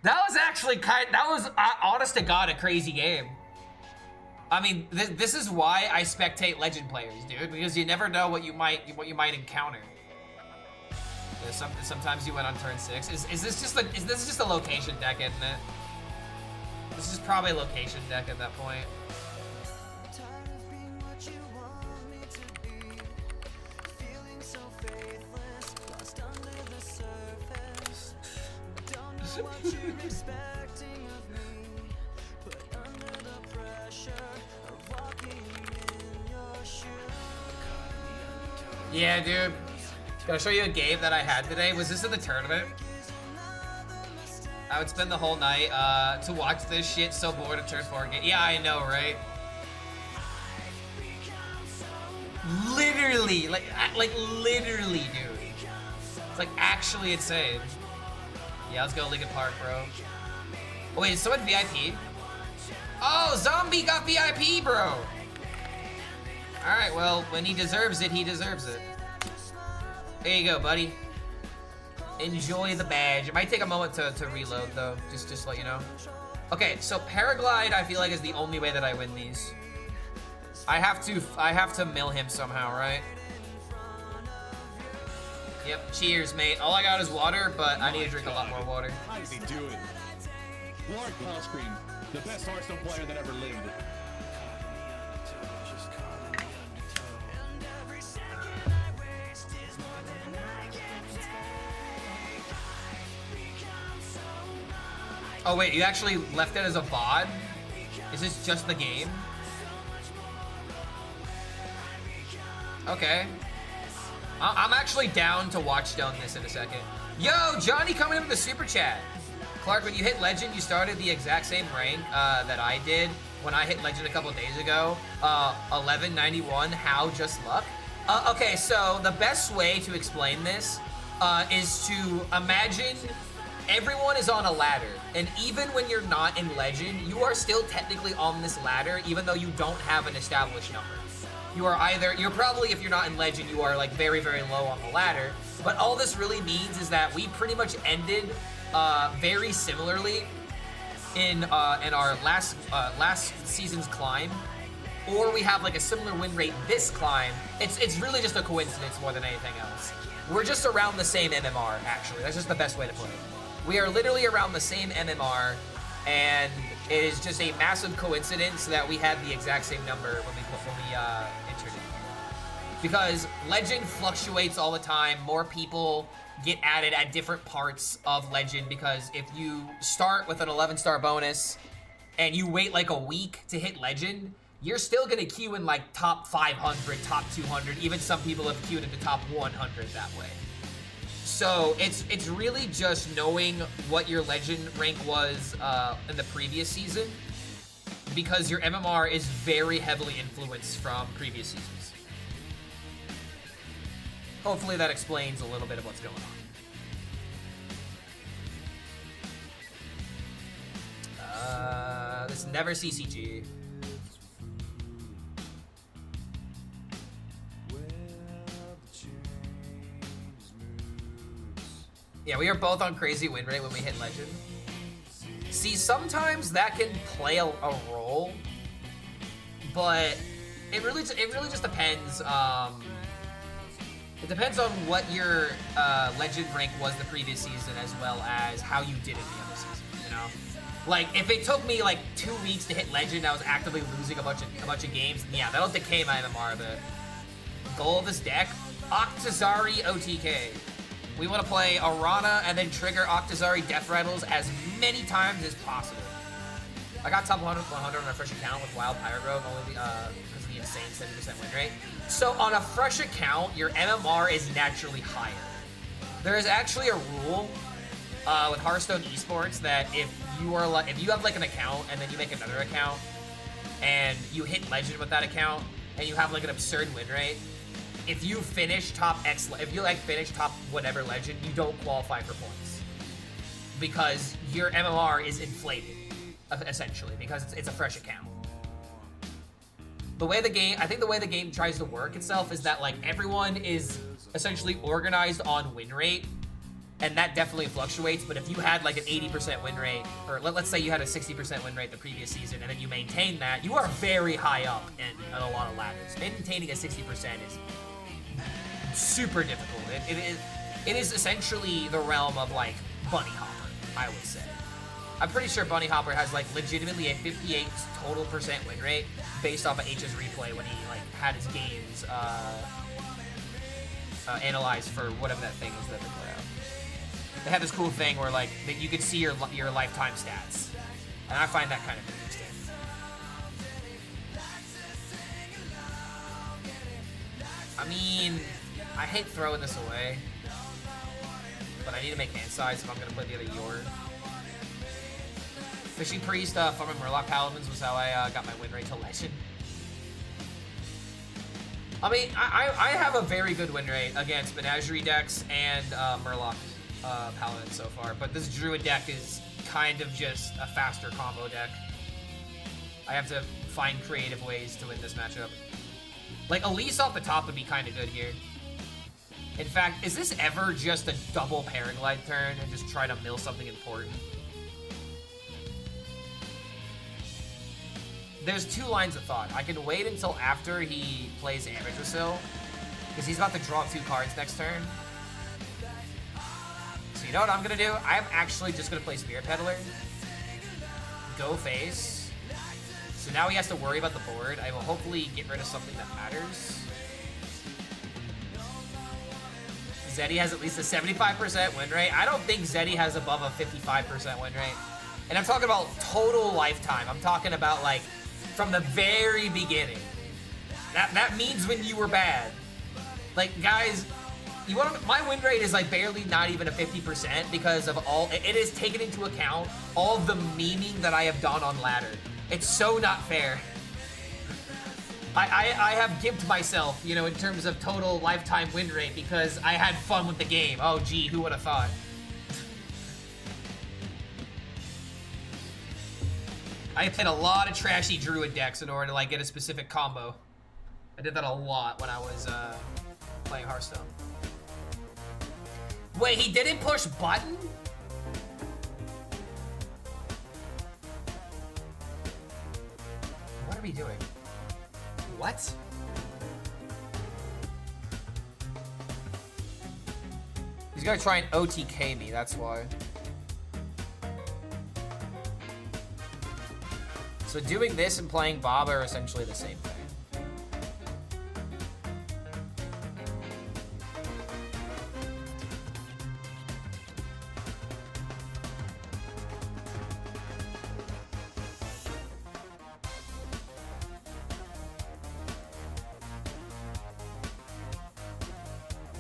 E: That was actually that was honest to God a crazy game. I mean, this is why I spectate Legend players, dude, because you never know what you might encounter. Yeah, sometimes you went on turn 6. Is this just a location deck, isn't it? This is probably a location deck at that point. Yeah, dude. Can I show you a game that I had today? Was this in the tournament? I would spend the whole night to watch this shit. So bored of turn 4 game. Yeah, I know, right? Literally, like literally, dude. It's like actually insane. Yeah, let's go Lincoln Park, bro. Oh, wait, is someone VIP? Oh, Zombie got VIP, bro. All right, well, when he deserves it, he deserves it. There you go, buddy. Enjoy the badge. It might take a moment to reload, though. Just to let you know. Okay, so Paraglide, I feel like is the only way that I win these. I have to mill him somehow, right? Yep. Cheers, mate. All I got is water, but I need to drink a lot more water.
A: How does he do it? Lord HELLSCREAM, the best Hearthstone player that ever lived.
E: Oh wait, you actually left it as a VOD? Is this just the game? Okay. I'm actually down to watch stone this in a second. Yo, Johnny coming in with the super chat. Clark, when you hit Legend, you started the exact same rank that I did when I hit Legend a couple days ago. 1191, how just luck? Okay, so the best way to explain this is to imagine everyone is on a ladder, and even when you're not in Legend, you are still technically on this ladder, even though you don't have an established number. You are you're probably, if you're not in Legend, you are like very, very low on the ladder, but all this really means is that we pretty much ended very similarly in our last season's climb, or we have like a similar win rate this climb. It's really just a coincidence more than anything else. We're just around the same MMR, actually. That's just the best way to put it. We are literally around the same MMR, and it is just a massive coincidence that we had the exact same number when we entered it. Because Legend fluctuates all the time. More people get added at different parts of Legend, because if you start with an 11-star bonus and you wait like a week to hit Legend, you're still gonna queue in like top 500, top 200. Even some people have queued into top 100 that way. So it's really just knowing what your Legend rank was in the previous season, because your MMR is very heavily influenced from previous seasons. Hopefully that explains a little bit of what's going on. This never CCG. Yeah, we are both on crazy win rate when we hit Legend. See, sometimes that can play a role, but it really just depends. It depends on what your legend rank was the previous season, as well as how you did it the other season. You know, like if it took me like 2 weeks to hit legend, I was actively losing a bunch of games. Yeah, that'll decay my MMR. The goal of this deck, Octazari OTK. We want to play Arana and then trigger Octazari Death Rattles as many times as possible. I got top 100 on a fresh account with Wild Pirate Rogue only because of the insane 70% win rate. So on a fresh account, your MMR is naturally higher. There is actually a rule with Hearthstone Esports that if you have like an account and then you make another account and you hit legend with that account and you have like an absurd win rate, if you finish top finish top whatever legend, you don't qualify for points because your MMR is inflated, essentially, because it's a fresh account. I think the way the game tries to work itself is that like everyone is essentially organized on win rate, and that definitely fluctuates. But if you had like an 80% win rate, or let's say you had a 60% win rate the previous season, and then you maintain that, you are very high up in a lot of ladders. Maintaining a 60% is super difficult. It is essentially the realm of like Bunny Hopper, I would say. I'm pretty sure Bunny Hopper has like legitimately a 58% total win rate based off of HSReplay when he like had his games analyzed for whatever that thing is that they put out. They had this cool thing where like that you could see your lifetime stats, and I find that kind of interesting. I mean, I hate throwing this away, but I need to make hand size if I'm gonna play the other Yord. Fishing Priest, farming Murloc Paladins was how I got my win rate to legend. I mean, I have a very good win rate against Menagerie decks and Murloc Paladins so far, but this Druid deck is kind of just a faster combo deck. I have to find creative ways to win this matchup. Like, Elise off the top would be kind of good here. In fact, is this ever just a double Paraglide turn and just try to mill something important? There's two lines of thought. I can wait until after he plays Amadrasil, because he's about to draw 2 cards next turn. So you know what I'm gonna do? I'm actually just gonna play Spirit Peddler. Go face. So now he has to worry about the board. I will hopefully get rid of something that matters. Zeddy has at least a 75% win rate. I don't think Zeddy has above a 55% win rate. And I'm talking about total lifetime. I'm talking about like from the very beginning. That means when you were bad. Like, guys, my win rate is like barely not even a 50% because of it is taken into account all of the memeing that I have done on ladder. It's so not fair. I have gimped myself, you know, in terms of total lifetime win rate because I had fun with the game. Oh, gee, who would have thought? I played a lot of trashy Druid decks in order to like get a specific combo. I did that a lot when I was playing Hearthstone. Wait, he didn't push button? What are we doing? What? He's gonna try and OTK me, that's why. So doing this and playing Bob are essentially the same thing.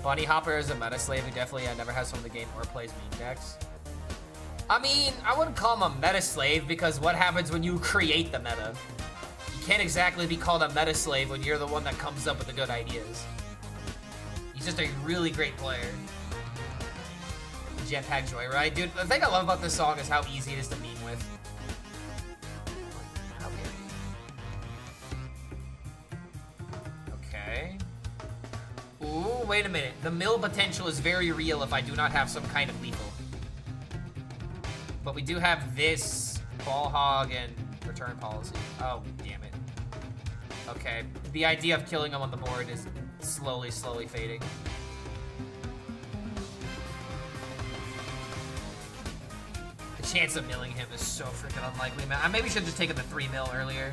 E: Bunny Hopper is a meta slave who definitely never has some of the game or plays meme decks. I mean, I wouldn't call him a meta slave because what happens when you create the meta? You can't exactly be called a meta slave when you're the one that comes up with the good ideas. He's just a really great player. Jetpack Joyride. Dude, the thing I love about this song is how easy it is to meme with. Okay. Ooh, wait a minute. The mill potential is very real if I do not have some kind of lethal. But we do have this Ball Hog and Return Policy. Oh, damn it.
B: Okay, the idea of killing him on the board is slowly fading. The chance of milling him is so freaking unlikely, man. I maybe should have just taken the 3 mil earlier.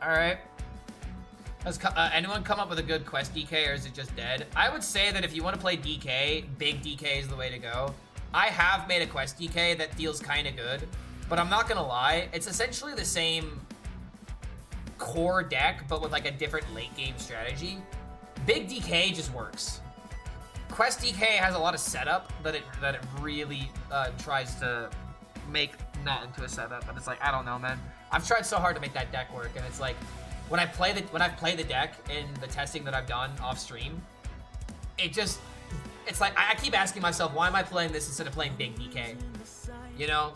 B: Alright. Has anyone come up with a good quest DK, or is it just dead? I would say that if you want to play DK, big DK is the way to go. I have made a quest DK that feels kind of good, but I'm not gonna lie, it's essentially the same core deck, but with like a different late game strategy. Big DK just works. Quest DK has a lot of setup that it really tries to make not into a setup, but it's like, I don't know, man. I've tried so hard to make that deck work, and it's like, when I've played the deck in the testing that I've done off stream, it's like, I keep asking myself, why am I playing this instead of playing big DK? You know?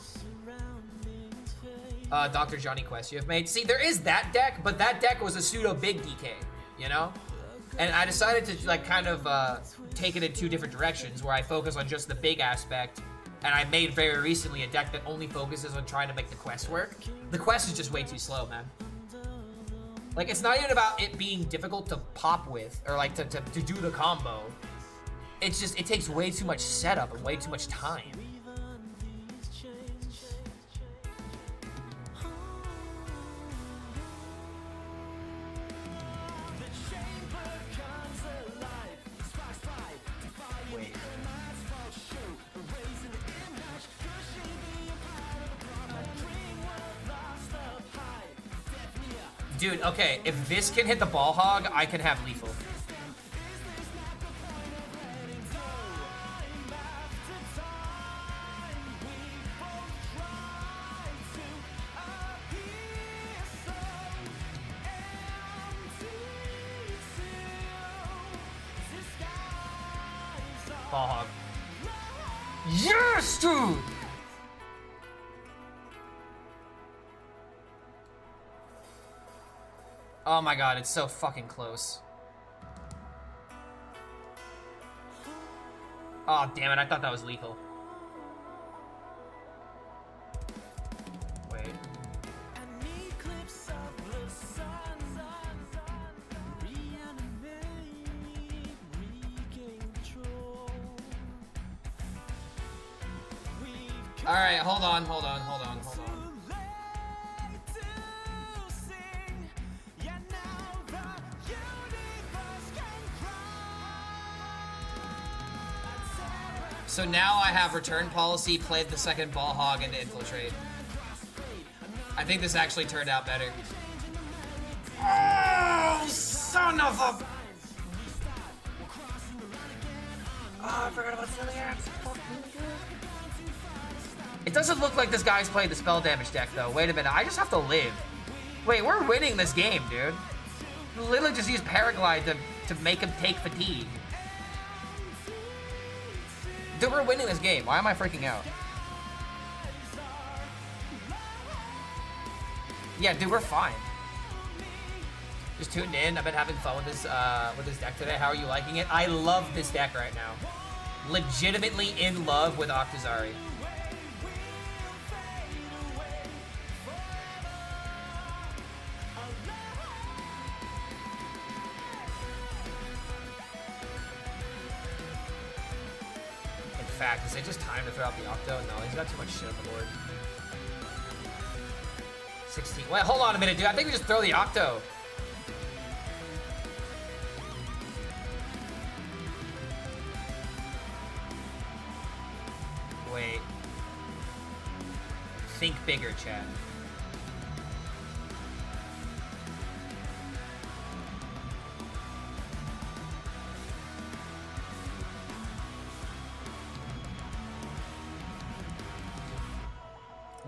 B: Dr. Johnny Quest you have made. See, there is that deck, but that deck was a pseudo big DK, you know? And I decided to like kind of take it in 2 different directions, where I focus on just the big aspect. And I made very recently a deck that only focuses on trying to make the quest work. The quest is just way too slow, man. Like, it's not even about it being difficult to pop with, or like to do the combo. It's just, it takes way too much setup and way too much time. Dude, okay, if this can hit the ball hog, I can have lethal. Ball hog. Yes, dude! Oh my god, it's so fucking close. Oh, damn it, I thought that was lethal. Wait. Alright, hold on. So now I have return policy, played the second ball hog into infiltrate. I think this actually turned out better. Oh, son of a... Oh, I forgot about Celiax. It doesn't look like this guy's played the spell damage deck, though. Wait a minute, I just have to live. Wait, we're winning this game, dude. Literally just use Paraglide to make him take fatigue. Dude, we're winning this game. Why am I freaking out? Yeah, dude, we're fine. Just tuned in. I've been having fun with this deck today. How are you liking it? I love this deck right now. Legitimately in love with Octazari. Fact, is it just time to throw out the Octo? No, he's got too much shit on the board. 16. Wait, hold on a minute, dude. I think we just throw the Octo. Wait. Think bigger, chat.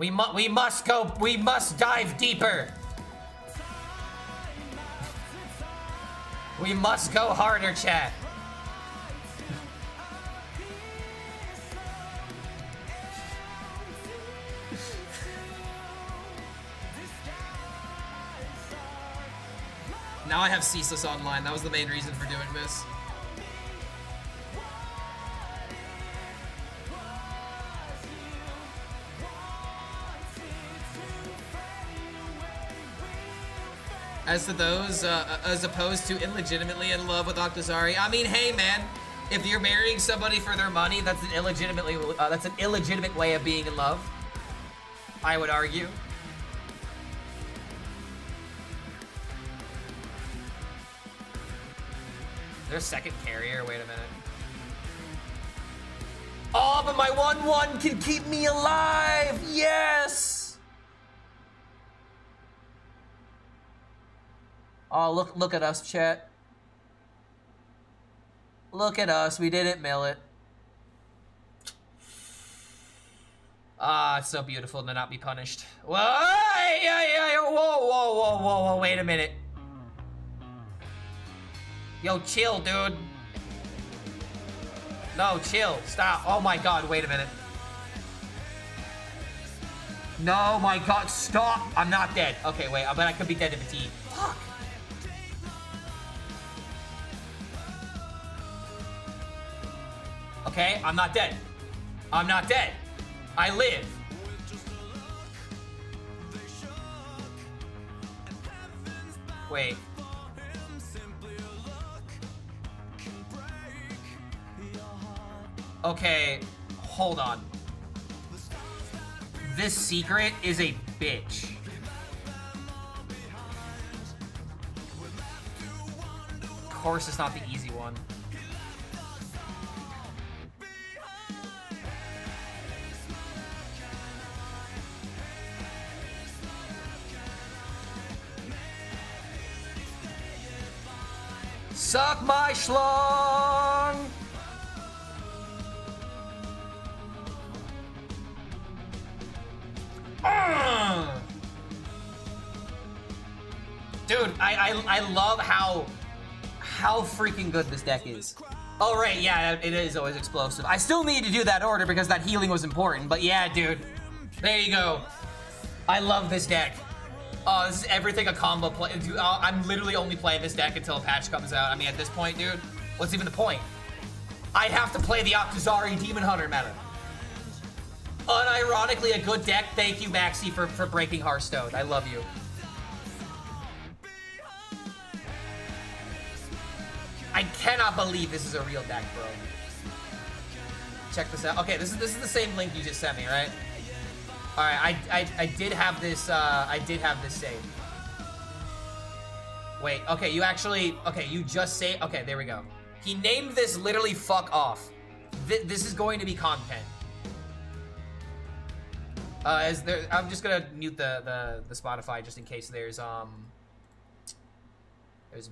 E: We must go. We must dive deeper. We must go harder, chat. Now I have Ceaseless online. That was the main reason for doing this. As to those, as opposed to illegitimately in love with Octazari, I mean, hey man, if you're marrying somebody for their money, that's an illegitimate way of being in love. I would argue. There's a second carrier. Wait a minute. Oh, but my 1/1 can keep me alive. Yes.
D: Oh, look at us, chat. Look at us. We didn't mill it.
E: Ah, it's so beautiful to not be punished. Whoa, whoa, wait a minute. Yo, chill, dude. No, chill. Stop. Oh my god, wait a minute. No, my god, stop. I'm not dead. Okay, wait, but I could be dead to fatigue. Fuck. Okay, I'm not dead. I'm not dead. I live. Wait. Okay, hold on. This secret is a bitch. Of course, it's not the easy one. Suck my schlong! Dude, I love how freaking good this deck is. Oh right, yeah, it is always explosive. I still need to do that order because that healing was important, but yeah, dude. There you go. I love this deck. Oh, this is everything a combo play. Dude, I'm literally only playing this deck until a patch comes out. I mean, at this point, dude, what's even the point? I have to play the Octazari Demon Hunter meta. Unironically, a good deck. Thank you, Maxi, for breaking Hearthstone. I love you. I cannot believe this is a real deck, bro. Check this out. Okay, this is the same link you just sent me, right? All right, I did have this. I did have this saved. Wait. Okay, you actually. Okay, you just say. Okay, there we go. He named this literally "fuck off." This is going to be content. I'm just gonna mute the Spotify just in case there's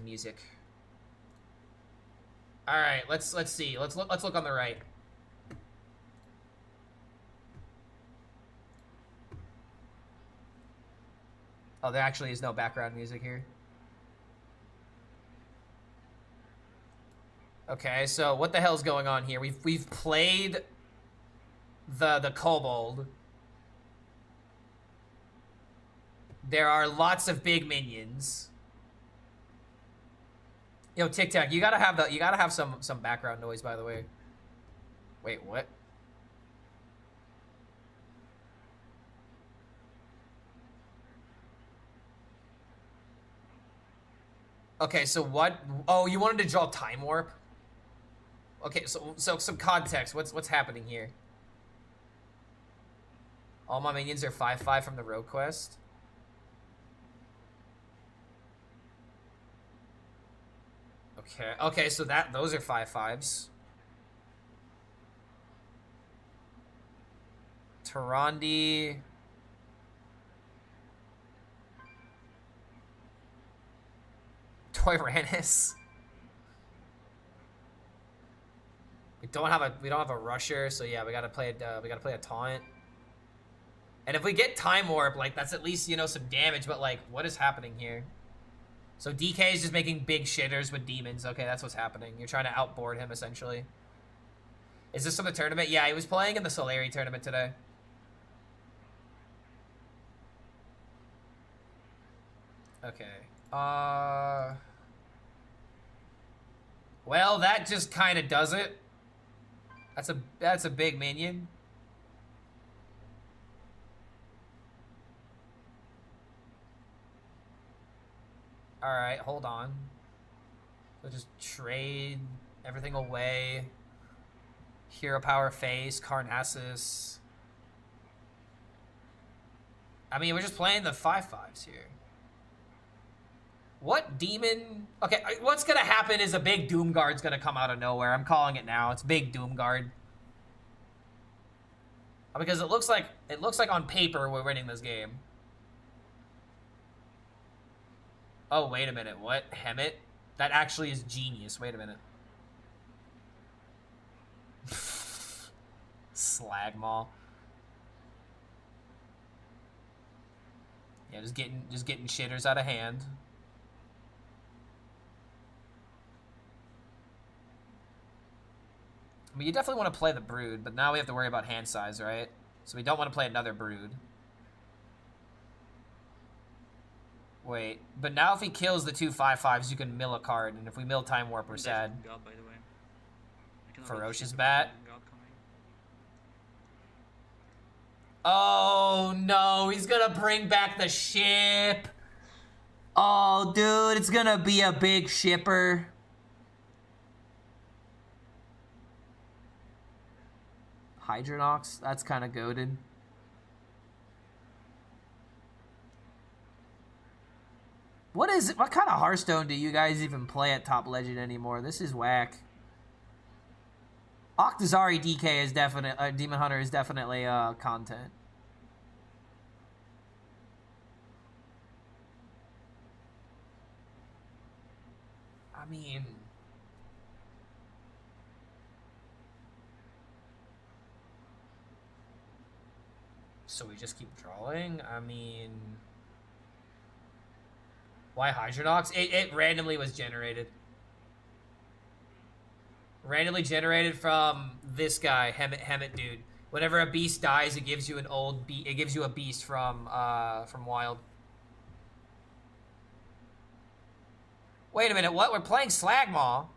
E: music. All right, let's see. Let's look on the right. Oh, there actually is no background music here. Okay, so what the hell's going on here? We've played the Kobold. There are lots of big minions. Yo, Tic Tac, you gotta have some background noise, by the way. Wait, what? Okay, so what? Oh, you wanted to draw Time Warp? Okay, so some context. What's happening here? All my minions are 5/5 from the Rogue Quest. Okay, so those are 5/5s. Tyrande. Tyrannus. We don't have a rusher, so yeah, we gotta play a taunt. And if we get Time Warp, like, that's at least, you know, some damage, but, like, what is happening here? So DK is just making big shitters with demons. Okay, that's what's happening. You're trying to outboard him, essentially. Is this from the tournament? Yeah, he was playing in the Solari tournament today. Okay. Well, that just kind of does it. That's a big minion. All right, hold on. So just trade everything away. Hero Power face, Carnassus. I mean, we're just playing the 5/5s here. What demon? Okay, what's gonna happen is a big Doomguard's gonna come out of nowhere. I'm calling it now. It's big Doomguard. Because it looks like on paper we're winning this game. Oh, wait a minute. What? Hemet? That actually is genius. Wait a minute. Slagmaw. Yeah, just getting shitters out of hand. I mean, you definitely want to play the Brood, but now we have to worry about hand size, right? So we don't want to play another Brood. Wait, but now if he kills the 2 5/5s, you can mill a card, and if we mill Time Warp, we're sad.
H: God, by the way.
E: Ferocious Bat. Oh no, he's gonna bring back the ship.
D: Oh, dude, it's gonna be a big shipper. Hydronox, that's kind of goated. What kind of Hearthstone do you guys even play at Top Legend anymore? This is whack. Octazari DK is definitely, Demon Hunter is definitely content.
E: I mean, so we just keep drawing? I mean, why Hydronox? It randomly was generated. Randomly generated from this guy, Hemet dude. Whenever a beast dies, it gives you an old it gives you a beast from Wild. Wait a minute, what? We're playing Slagmaw.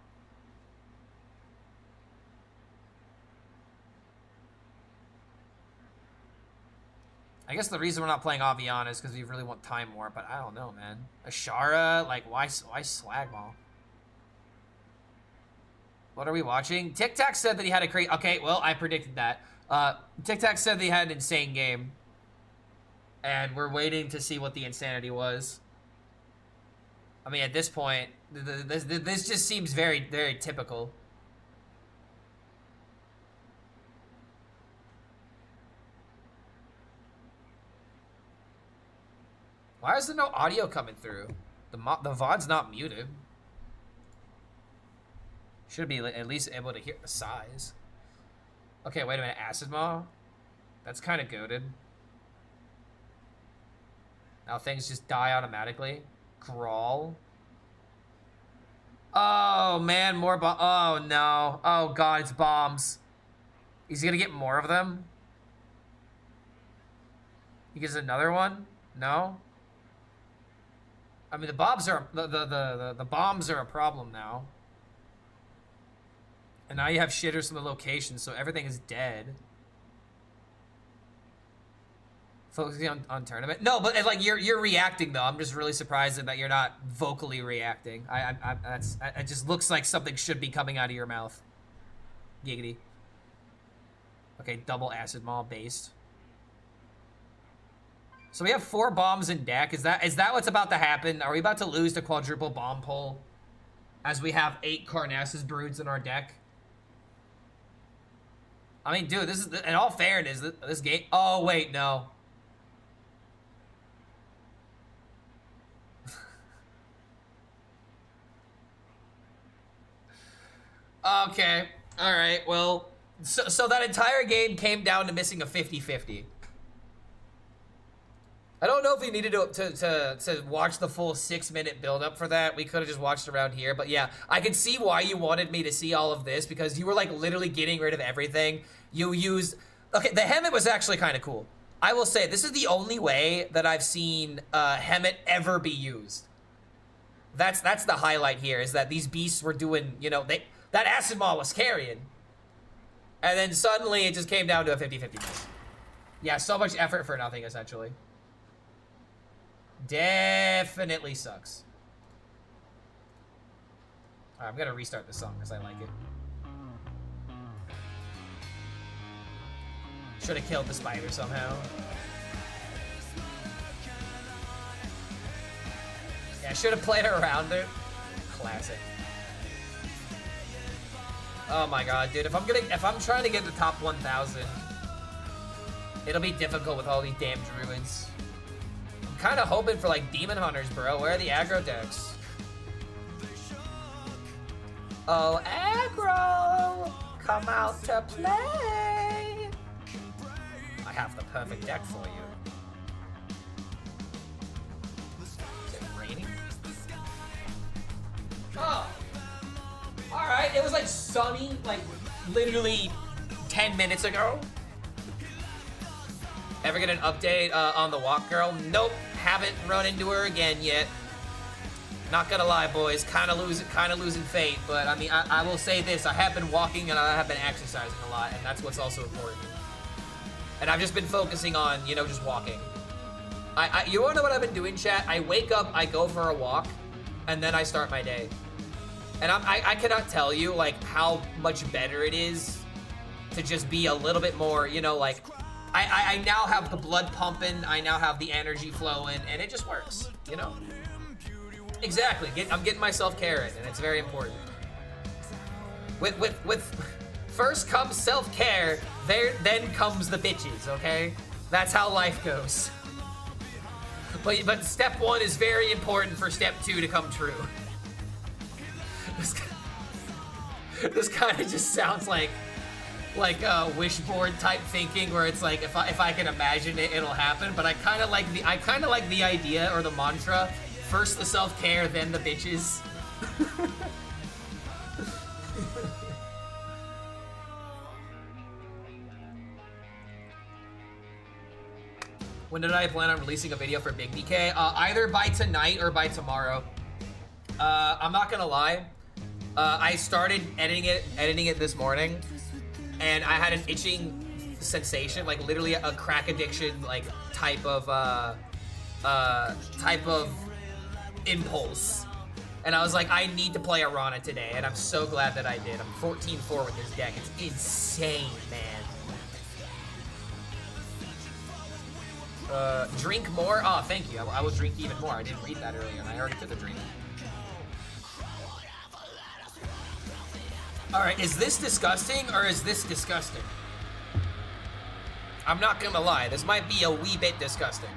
E: I guess the reason we're not playing Aviana is because we really want Time Warp, but I don't know, man. Ashara, like, why Slagmaw? What are we watching? Tic Tac said that he had a crazy... Okay, well, I predicted that. Tic Tac said that he had an insane game. And we're waiting to see what the insanity was. I mean, at this point, this just seems very, very typical. Why is there no audio coming through? The VOD's not muted. Should be at least able to hear the size. Okay, wait a minute. Acid Maw? That's kind of goated. Now things just die automatically. Crawl. Oh, man. More bomb. Oh, no. Oh, God. It's bombs. He's going to get more of them? He gets another one? No? I mean, the bombs are... The bombs are a problem now. And now you have shitters from the location, so everything is dead. Focusing on tournament. No, but like you're reacting though. I'm just really surprised that you're not vocally reacting. It just looks like something should be coming out of your mouth. Giggity. Okay, double Acid Maw based. So we have 4 bombs in deck. Is that what's about to happen? Are we about to lose the quadruple bomb pull? As we have 8 Carnassus Broods in our deck? I mean, dude, this is, in all fairness, this game... Oh, wait, no. Okay. All right, well... So that entire game came down to missing a 50-50. I don't know if we needed to watch the full 6-minute build-up for that. We could have just watched around here. But yeah, I can see why you wanted me to see all of this, because you were like literally getting rid of everything. You used... Okay, the Hemet was actually kind of cool. I will say, this is the only way that I've seen Hemet ever be used. That's the highlight here, is that these beasts were doing, you know, that Acid Maw was carrying. And then suddenly it just came down to a 50-50 miss. Yeah, so much effort for nothing, essentially. Definitely sucks. All right, I'm gonna restart the song because I like it. Should have killed the spider somehow. Yeah, should have played around it. Classic. Oh my god, dude! If I'm trying to get the top 1,000, it'll be difficult with all these damn druids. I'm kind of hoping for like demon hunters, bro. Where are the aggro decks? Oh, aggro, come out to play. I have the perfect deck for you. Is it raining? Oh. Alright, it was like sunny, like literally 10 minutes ago. Ever get an update on the walk girl? Nope, haven't run into her again yet. Not gonna lie, boys, kind of losing faith, but I mean, I will say this, I have been walking and I have been exercising a lot, and that's what's also important. And I've just been focusing on, you know, just walking. You wanna know what I've been doing, chat? I wake up, I go for a walk, and then I start my day. And I cannot tell you, like, how much better it is to just be a little bit more, you know, like, I now have the blood pumping, I now have the energy flowing, and it just works, you know? Exactly, I'm getting myself carried, and it's very important. With first comes self-care, then comes the bitches, okay? That's how life goes. But step 1 is very important for step 2 to come true. This kind of just sounds like wishboard type thinking, where it's like if I can imagine it, it'll happen. But I kind of like the idea or the mantra: first the self-care, then the bitches. When did I plan on releasing a video for Big DK? Either by tonight or by tomorrow. I'm not gonna lie. I started editing it this morning, and I had an itching sensation, like literally a crack addiction, like type of impulse. And I was like, I need to play Arana today, and I'm so glad that I did. I'm 14-4 with this deck. It's insane, man. Drink more? Oh, thank you. I will drink even more. I didn't read that earlier, and I already took a drink. Alright, is this disgusting, or is this disgusting? I'm not gonna lie, this might be a wee bit disgusting.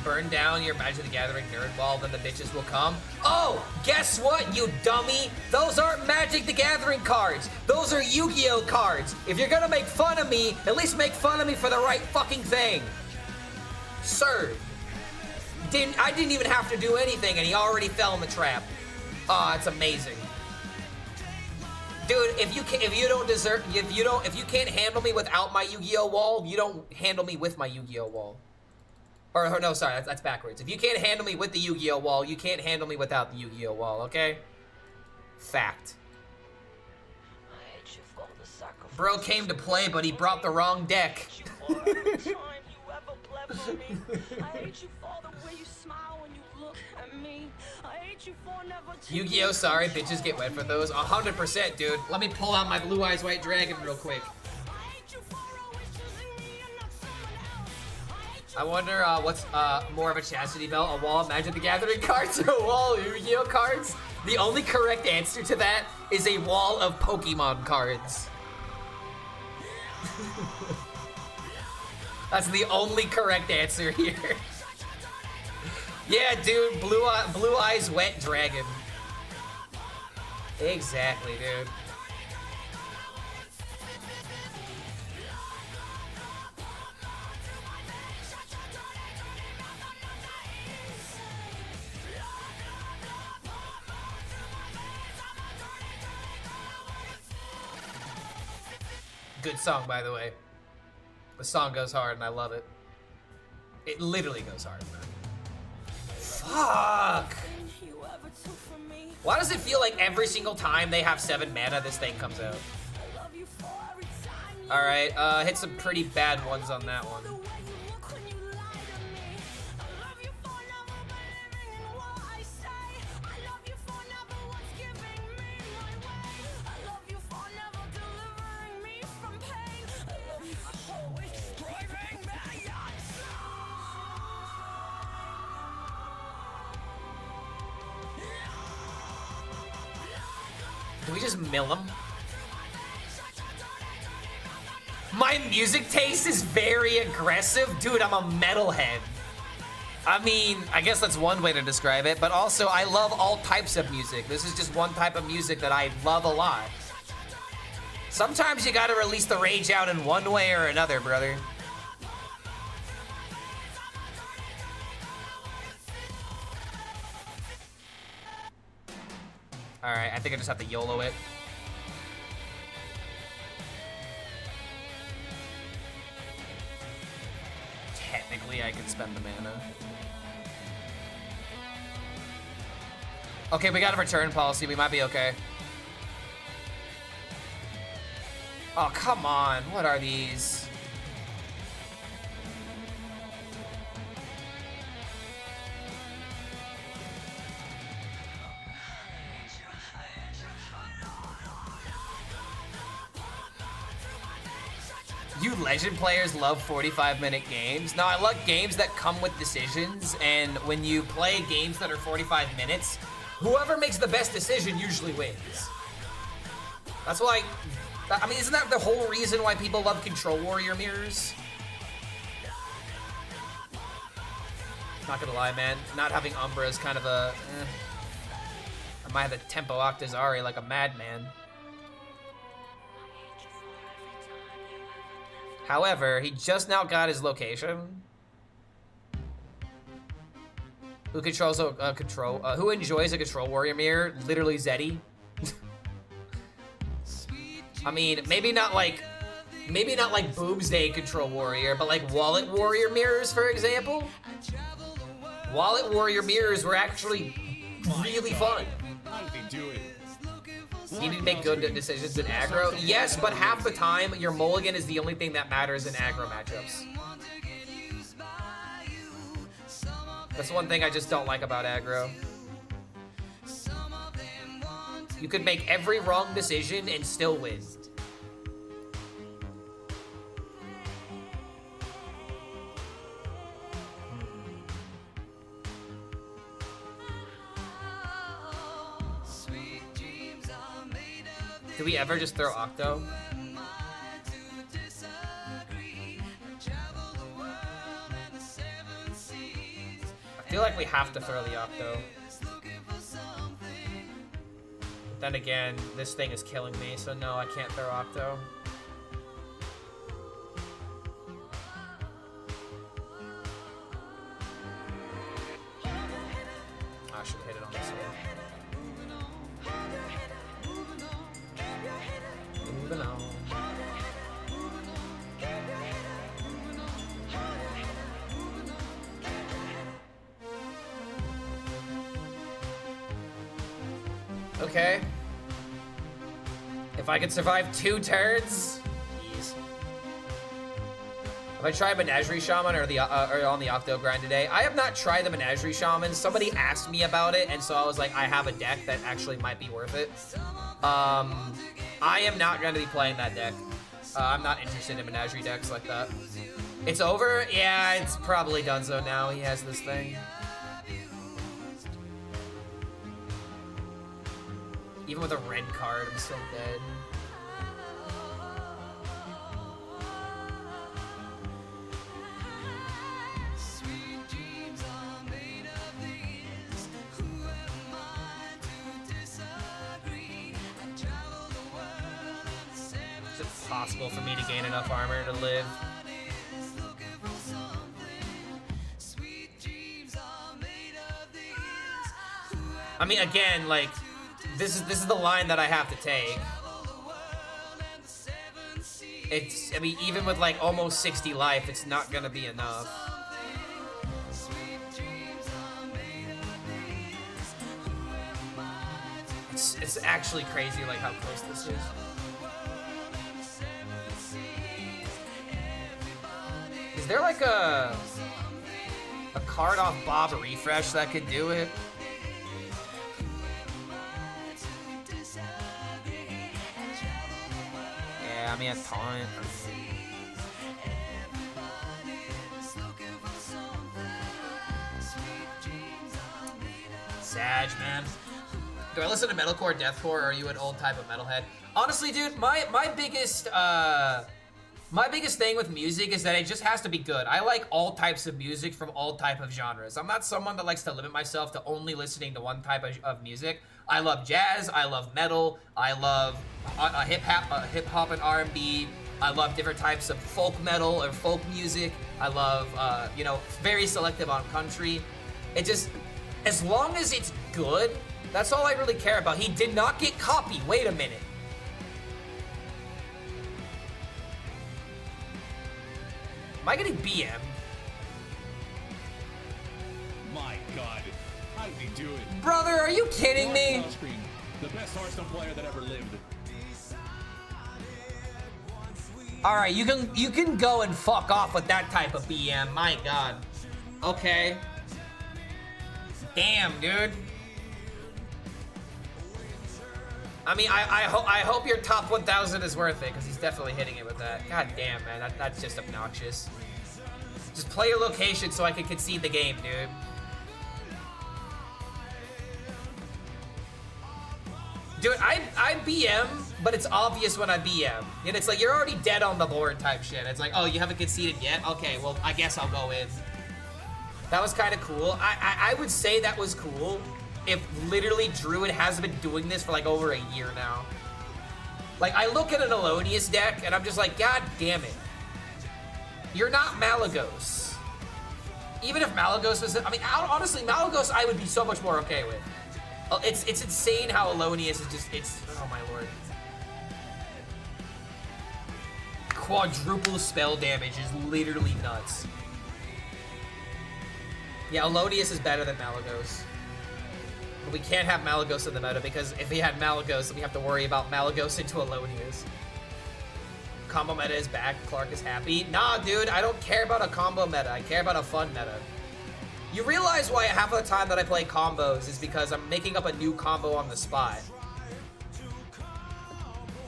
E: Burn down your Magic the Gathering nerd wall, then the bitches will come. Oh, guess what, you dummy? Those aren't Magic the Gathering cards. Those are Yu-Gi-Oh cards. If you're gonna make fun of me, at least make fun of me for the right fucking thing. Sir. I didn't even have to do anything, and he already fell in the trap. Oh, it's amazing. Dude, if you can't handle me without my Yu-Gi-Oh wall, you don't handle me with my Yu-Gi-Oh wall. Or no, sorry, that's backwards. If you can't handle me with the Yu-Gi-Oh wall, you can't handle me without the Yu-Gi-Oh wall, okay? Fact. Bro came to play, but he brought the wrong deck. Yu-Gi-Oh, sorry, bitches get wet for those. 100%, dude. Let me pull out my Blue Eyes White Dragon real quick. I wonder what's more of a chastity belt, a wall of Magic the Gathering cards or a wall of Yu-Gi-Oh cards? The only correct answer to that is a wall of Pokemon cards. That's the only correct answer here. Yeah, dude, Blue Eyes Wet Dragon. Exactly, dude.
B: Good song, by the way. The song goes hard, and I love it. It literally goes hard, man. Fuck! Why does it feel like every single time they have 7 mana, this thing comes out? Alright, hit some pretty bad ones on that one. Do we just mill him? My music taste is very aggressive. Dude, I'm a metalhead. I mean, I guess that's one way to describe it, but also I love all types of music. This is just one type of music that I love a lot. Sometimes you gotta release the rage out in one way or another, brother. Alright, I think I just have to YOLO it. Technically, I can spend the mana. Okay, we got a return policy. We might be okay. Oh, come on. What are these? You Legend players love 45-minute games. Now, I like games that come with decisions, and when you play games that are 45 minutes, whoever makes the best decision usually wins. That's why, I mean, isn't that the whole reason why people love Control Warrior mirrors? Not gonna lie, man. Not having Umbra is kind of a, I might have to tempo Octazari like a madman. However, he just now got his location. Who controls a who enjoys a Control Warrior mirror? Literally Zeddy. I mean, maybe not like Boomsday Control Warrior, but like Wallet Warrior mirrors, for example. Wallet Warrior mirrors were actually really fun.
A: How did they do it?
B: You need to make good decisions in aggro. Yes, but half the time, your mulligan is the only thing that matters in aggro matchups. That's one thing I just don't like about aggro. You could make every wrong decision and still win. Do we ever just throw Octo? I feel like we have to throw the Octo. But then again, this thing is killing me, so no, I can't throw Octo. I should have hit it on this one. Moving on. Okay. If I could survive 2 turns, jeez. Have I tried Menagerie Shaman or on the Octo grind today? I have not tried the Menagerie Shaman. Somebody asked me about it, and so I was like, I have a deck that actually might be worth it. I am not going to be playing that deck. I'm not interested in Menagerie decks like that. It's over? Yeah, it's probably donezo now. He has this thing. Even with a red card, I'm still dead. Is it possible for me to gain enough armor to live? I mean, again, like, this is the line that I have to take.
E: I mean, even with like almost 60 life, it's not gonna be enough. It's actually crazy like how close this is. Is there like a card off Bob refresh that could do it? Yeah, I mean, a taunt. Sag, man. Do I listen to metalcore, deathcore, or are you an old type of metalhead? Honestly, dude, my biggest thing with music is that it just has to be good. I like all types of music from all type of genres. I'm not someone that likes to limit myself to only listening to one type of music. I love jazz, I love metal, I love hip hop and R&B. I love different types of folk metal or folk music. I love, you know, very selective on country. It just, as long as it's good, that's all I really care about. He did not get copied. Wait a minute. Am I getting BM?
A: My God, how did he do it?
E: Brother, are you kidding me?
A: The best Hearthstone player that ever lived.
E: All right, you can go and fuck off with that type of BM. My God. Okay. Damn, dude. I mean, I hope your top 1,000 is worth it, because he's definitely hitting it with that. God damn, man, that's just obnoxious. Just play your location so I can concede the game, dude. Dude, I BM, but it's obvious when I BM. And it's like, you're already dead on the board type shit. It's like, oh, you haven't conceded yet? Okay, well, I guess I'll go in. That was kind of cool. I would say that was cool if literally Druid has been doing this for like over a year now. Like, I look at an Elonius deck and I'm just like, God damn it. You're not Malagos. Even if Malagos was, I mean, honestly, Malagos I would be so much more okay with. It's insane how Elonius is just, it's, oh my lord. Quadruple spell damage is literally nuts. Yeah, Elonius is better than Malagos. But we can't have Malagos in the meta, because if we had Malagos, then we have to worry about Malagos into Elonius. Combo meta is back, Clark is happy. Nah, dude, I don't care about a combo meta. I care about a fun meta. You realize why half of the time that I play combos is because I'm making up a new combo on the spot.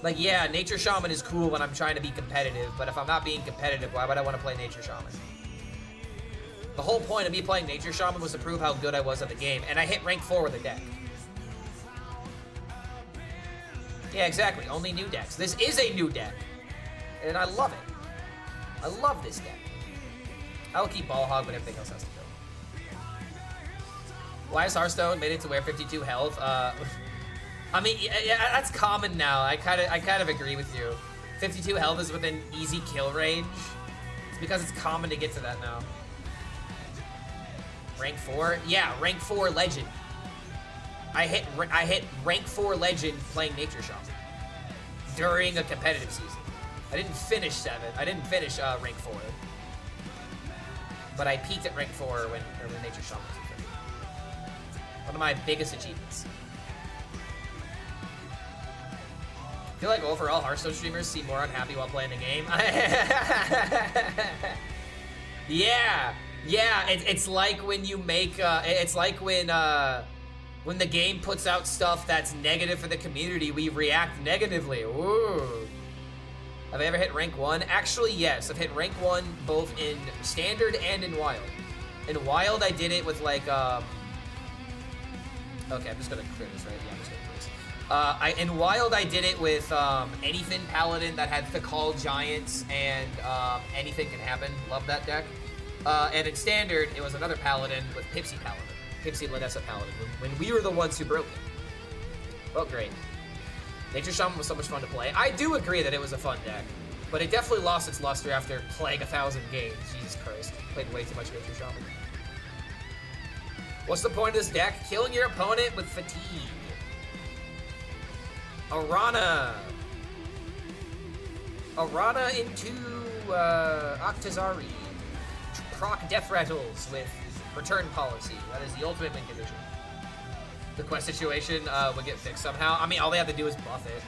E: Like, yeah, Nature Shaman is cool when I'm trying to be competitive, but if I'm not being competitive, why would I want to play Nature Shaman? The whole point of me playing Nature Shaman was to prove how good I was at the game, and I hit rank 4 with the deck. Yeah, exactly, only new decks. This is a new deck, and I love it. I love this deck. I will keep Ball Hog, but everything else has to go. Why is Hearthstone made it to where 52 health? I mean, yeah, that's common now. I kind of agree with you. 52 health is within easy kill range. It's because it's common to get to that now. Rank 4? Yeah, rank 4 legend. I hit rank 4 legend playing Nature Shaman during a competitive season. I didn't finish 7. I didn't finish rank 4. But I peaked at rank 4 when Nature Shaman was in. One of my biggest achievements. I feel like overall Hearthstone streamers seem more unhappy while playing the game. Yeah, it's like when you make, it's like when the game puts out stuff that's negative for the community, we react negatively. Ooh. Have I ever hit rank 1? Actually, yes. I've hit rank 1 both in Standard and in Wild. In Wild, I did it with like, okay, I'm just gonna clear this, right? Yeah, I'm just gonna clear this. In Wild, I did it with anything Paladin that had the Call Giants and anything can happen. Love that deck. And in Standard, it was another Paladin with Pipsy Paladin. Pipsy Lanessa Paladin, when we were the ones who broke it. Well, great. Nature Shaman was so much fun to play. I do agree that it was a fun deck, but it definitely lost its luster after playing 1,000 games. Jesus Christ. Played way too much Nature Shaman. What's the point of this deck? Killing your opponent with fatigue. Arana. Arana into Octazari. Proc death rattles with return policy. That is the ultimate win condition. The quest situation would get fixed somehow. I mean, all they have to do is buff it.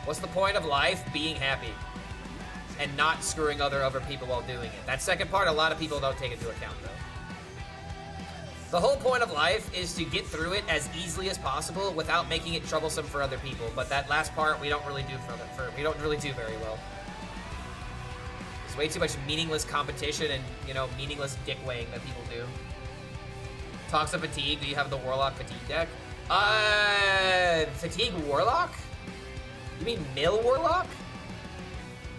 E: What's the point of life? Being happy. And not screwing other people while doing it. That second part, a lot of people don't take into account, though. The whole point of life is to get through it as easily as possible without making it troublesome for other people. But that last part, we don't really do we don't really do very well. There's way too much meaningless competition and, you know, meaningless dick weighing that people do. Talks of fatigue. Do you have the Warlock fatigue deck? Fatigue Warlock? You mean Mill Warlock?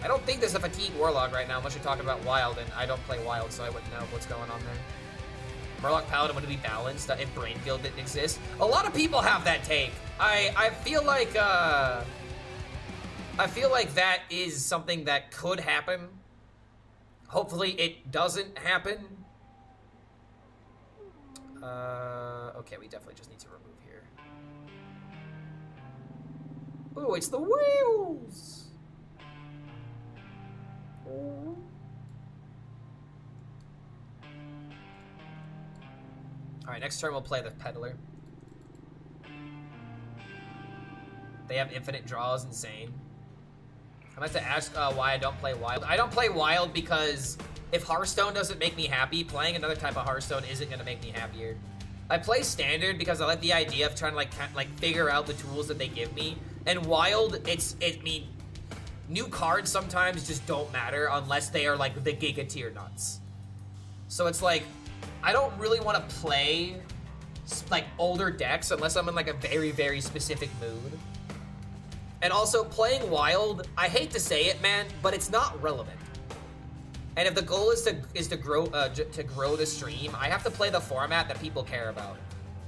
E: I don't think there's a Fatigue Warlock right now, unless you're talking about Wild, and I don't play Wild, so I wouldn't know what's going on there. Murloc Paladin would be balanced if Brain Guild didn't exist. A lot of people have that take. I feel like that is something that could happen. Hopefully it doesn't happen. Okay, we definitely just need to remove here. Ooh, it's the wheels! Ooh. Alright, next turn we'll play the Peddler. They have infinite draws, insane. I have to ask why I don't play Wild. I don't play Wild because if Hearthstone doesn't make me happy, playing another type of Hearthstone isn't going to make me happier. I play Standard because I like the idea of trying to figure out the tools that they give me. And Wild, I mean, new cards sometimes just don't matter unless they are like the Giga tier nuts. So it's like, I don't really want to play like older decks unless I'm in like a very, very specific mood. And also playing Wild, I hate to say it, man, but it's not relevant. And if the goal is to grow the stream, I have to play the format that people care about.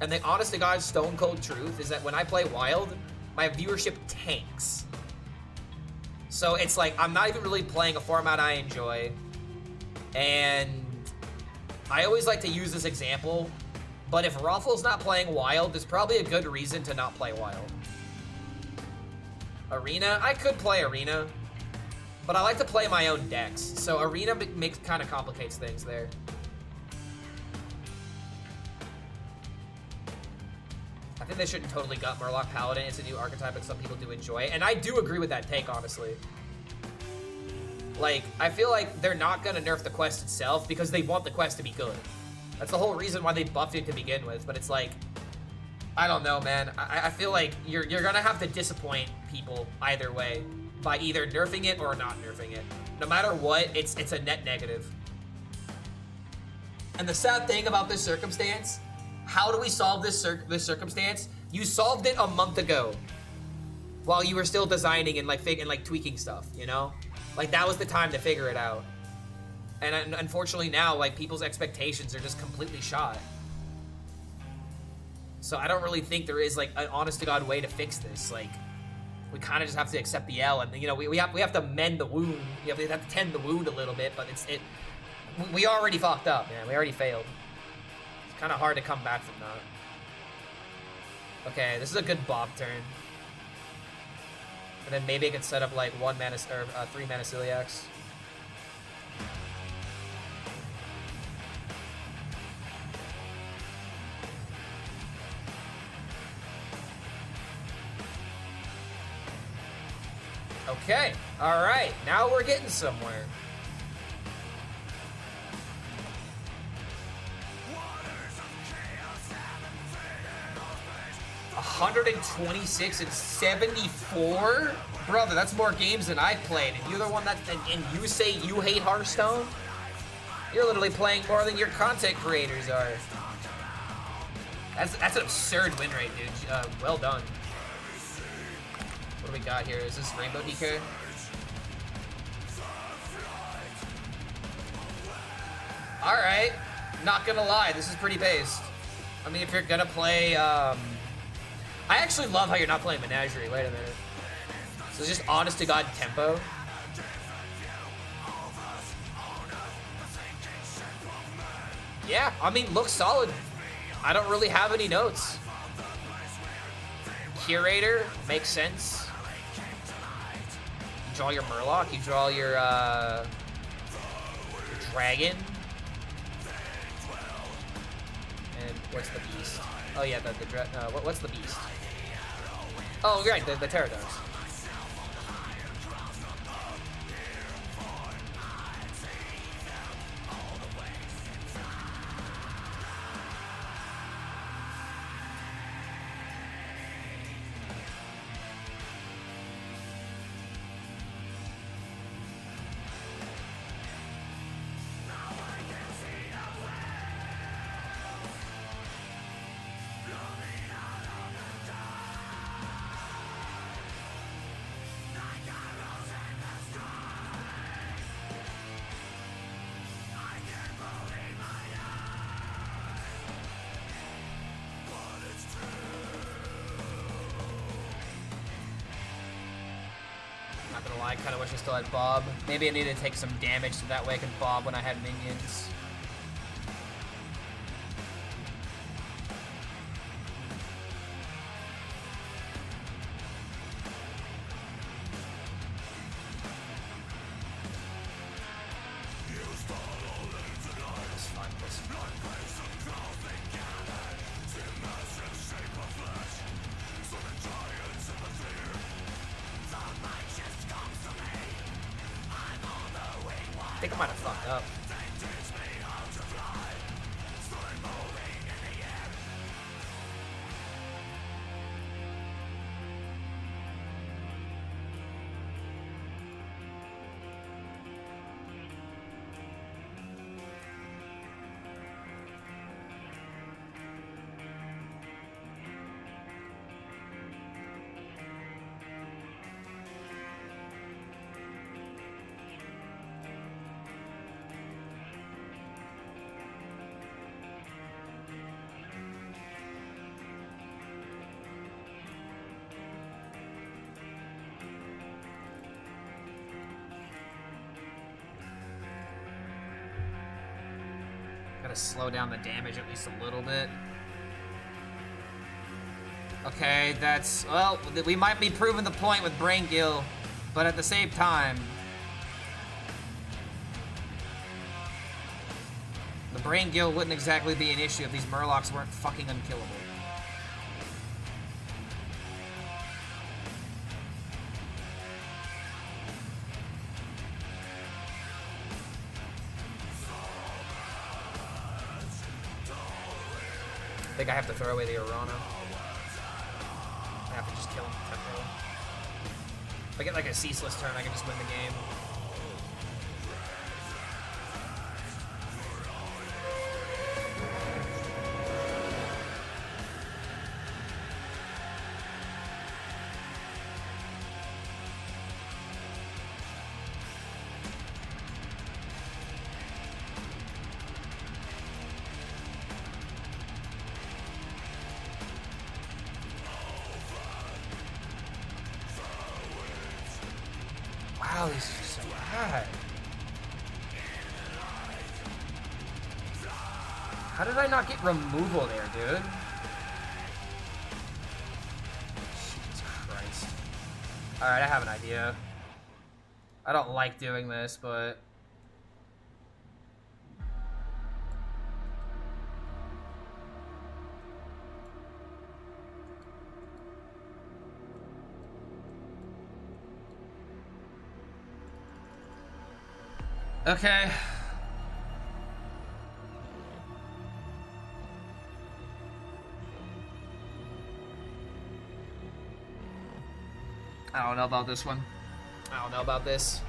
E: And the honest to God stone cold truth is that when I play Wild, my viewership tanks. So it's like I'm not even really playing a format I enjoy. And I always like to use this example, but if Ruffle's not playing Wild, there's probably a good reason to not play Wild. Arena? I could play Arena, but I like to play my own decks, so Arena kind of complicates things there. I think they shouldn't totally gut Murloc Paladin. It's a new archetype that some people do enjoy, and I do agree with that take, honestly. Like, I feel like they're not gonna nerf the quest itself because they want the quest to be good. That's the whole reason why they buffed it to begin with, but it's like, I don't know, man. I feel like you're gonna have to disappoint people either way by either nerfing it or not nerfing it. No matter what, it's a net negative. And the sad thing about this circumstance, how do we solve this circumstance? You solved it a month ago while you were still designing and like tweaking stuff, you know? Like that was the time to figure it out. And unfortunately now, like people's expectations are just completely shot. So I don't really think there is like an honest to God way to fix this. Like we kind of just have to accept the L, and you know we have to mend the wound. We have to tend the wound a little bit, but we already fucked up, man. We already failed. It's kind of hard to come back from that. Okay, this is a good Bob turn. And then maybe I could set up like 3 mana Celiacs. Okay, all right, now we're getting somewhere. $126 and 74? Brother, that's more games than I played. And you're the one and you say you hate Hearthstone? You're literally playing more than your content creators are. That's an absurd win rate, dude. Well done. What do we got here? Is this Rainbow DK? Alright. Not gonna lie, this is pretty based. I mean, if you're gonna play, I actually love how you're not playing Menagerie. Wait a minute. So it's just honest to God tempo. Yeah, I mean, looks solid. I don't really have any notes. Curator makes sense.
B: draw your Murloc, you draw your dragon. And what's the beast? Oh yeah, what's the beast? Oh right, the Pterodos. I kind of wish I still had Bob. Maybe I needed to take some damage so that way I could Bob when I had minions. I think I might have fucked up. Gotta slow down the damage at least a little bit. Okay, that's... Well, we might be proving the point with Brain Gill, but at the same time... The Brain Gill wouldn't exactly be an issue if these Murlocs weren't fucking unkillable. I think I have to throw away the Arana. I have to just kill him temporarily. If I get like a ceaseless turn, I can just win the game. Wow, these are so bad. How did I not get removal there, dude? Jesus Christ. Alright, I have an idea. I don't like doing this, but... Okay. I don't know about this one. I don't know about this.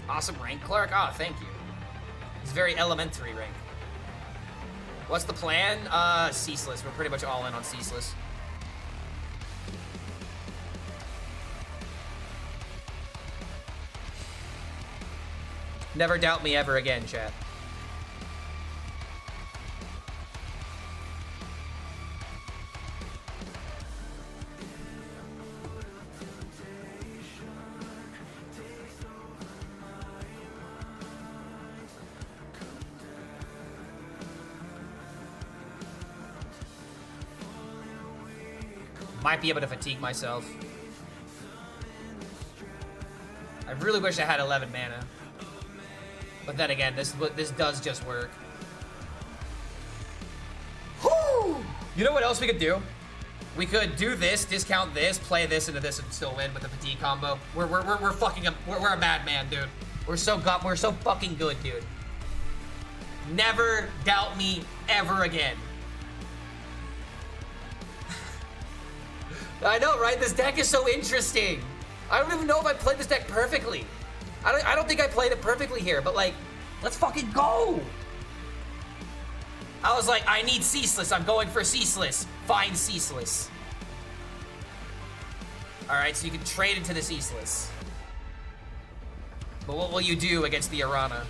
B: Awesome rank, Clerk. Oh, thank you. He's very elementary rank. What's the plan? Ceaseless. We're pretty much all in on Ceaseless. Never doubt me ever again, chat. Might be able to fatigue myself. I really wish I had 11 mana. But then again, this does just work. Whoo! You know what else we could do? We could do this, discount this, play this into this, and still win with the fatigue combo. We're fucking we're a madman, dude. We're so fucking good, dude. Never doubt me ever again. I know, right? This deck is so interesting. I don't even know if I played this deck perfectly. I don't think I played it perfectly here, but like, let's fucking go. I was like, I need Ceaseless. I'm going for Ceaseless. Find Ceaseless. All right, so you can trade into the Ceaseless. But what will you do against the Arana?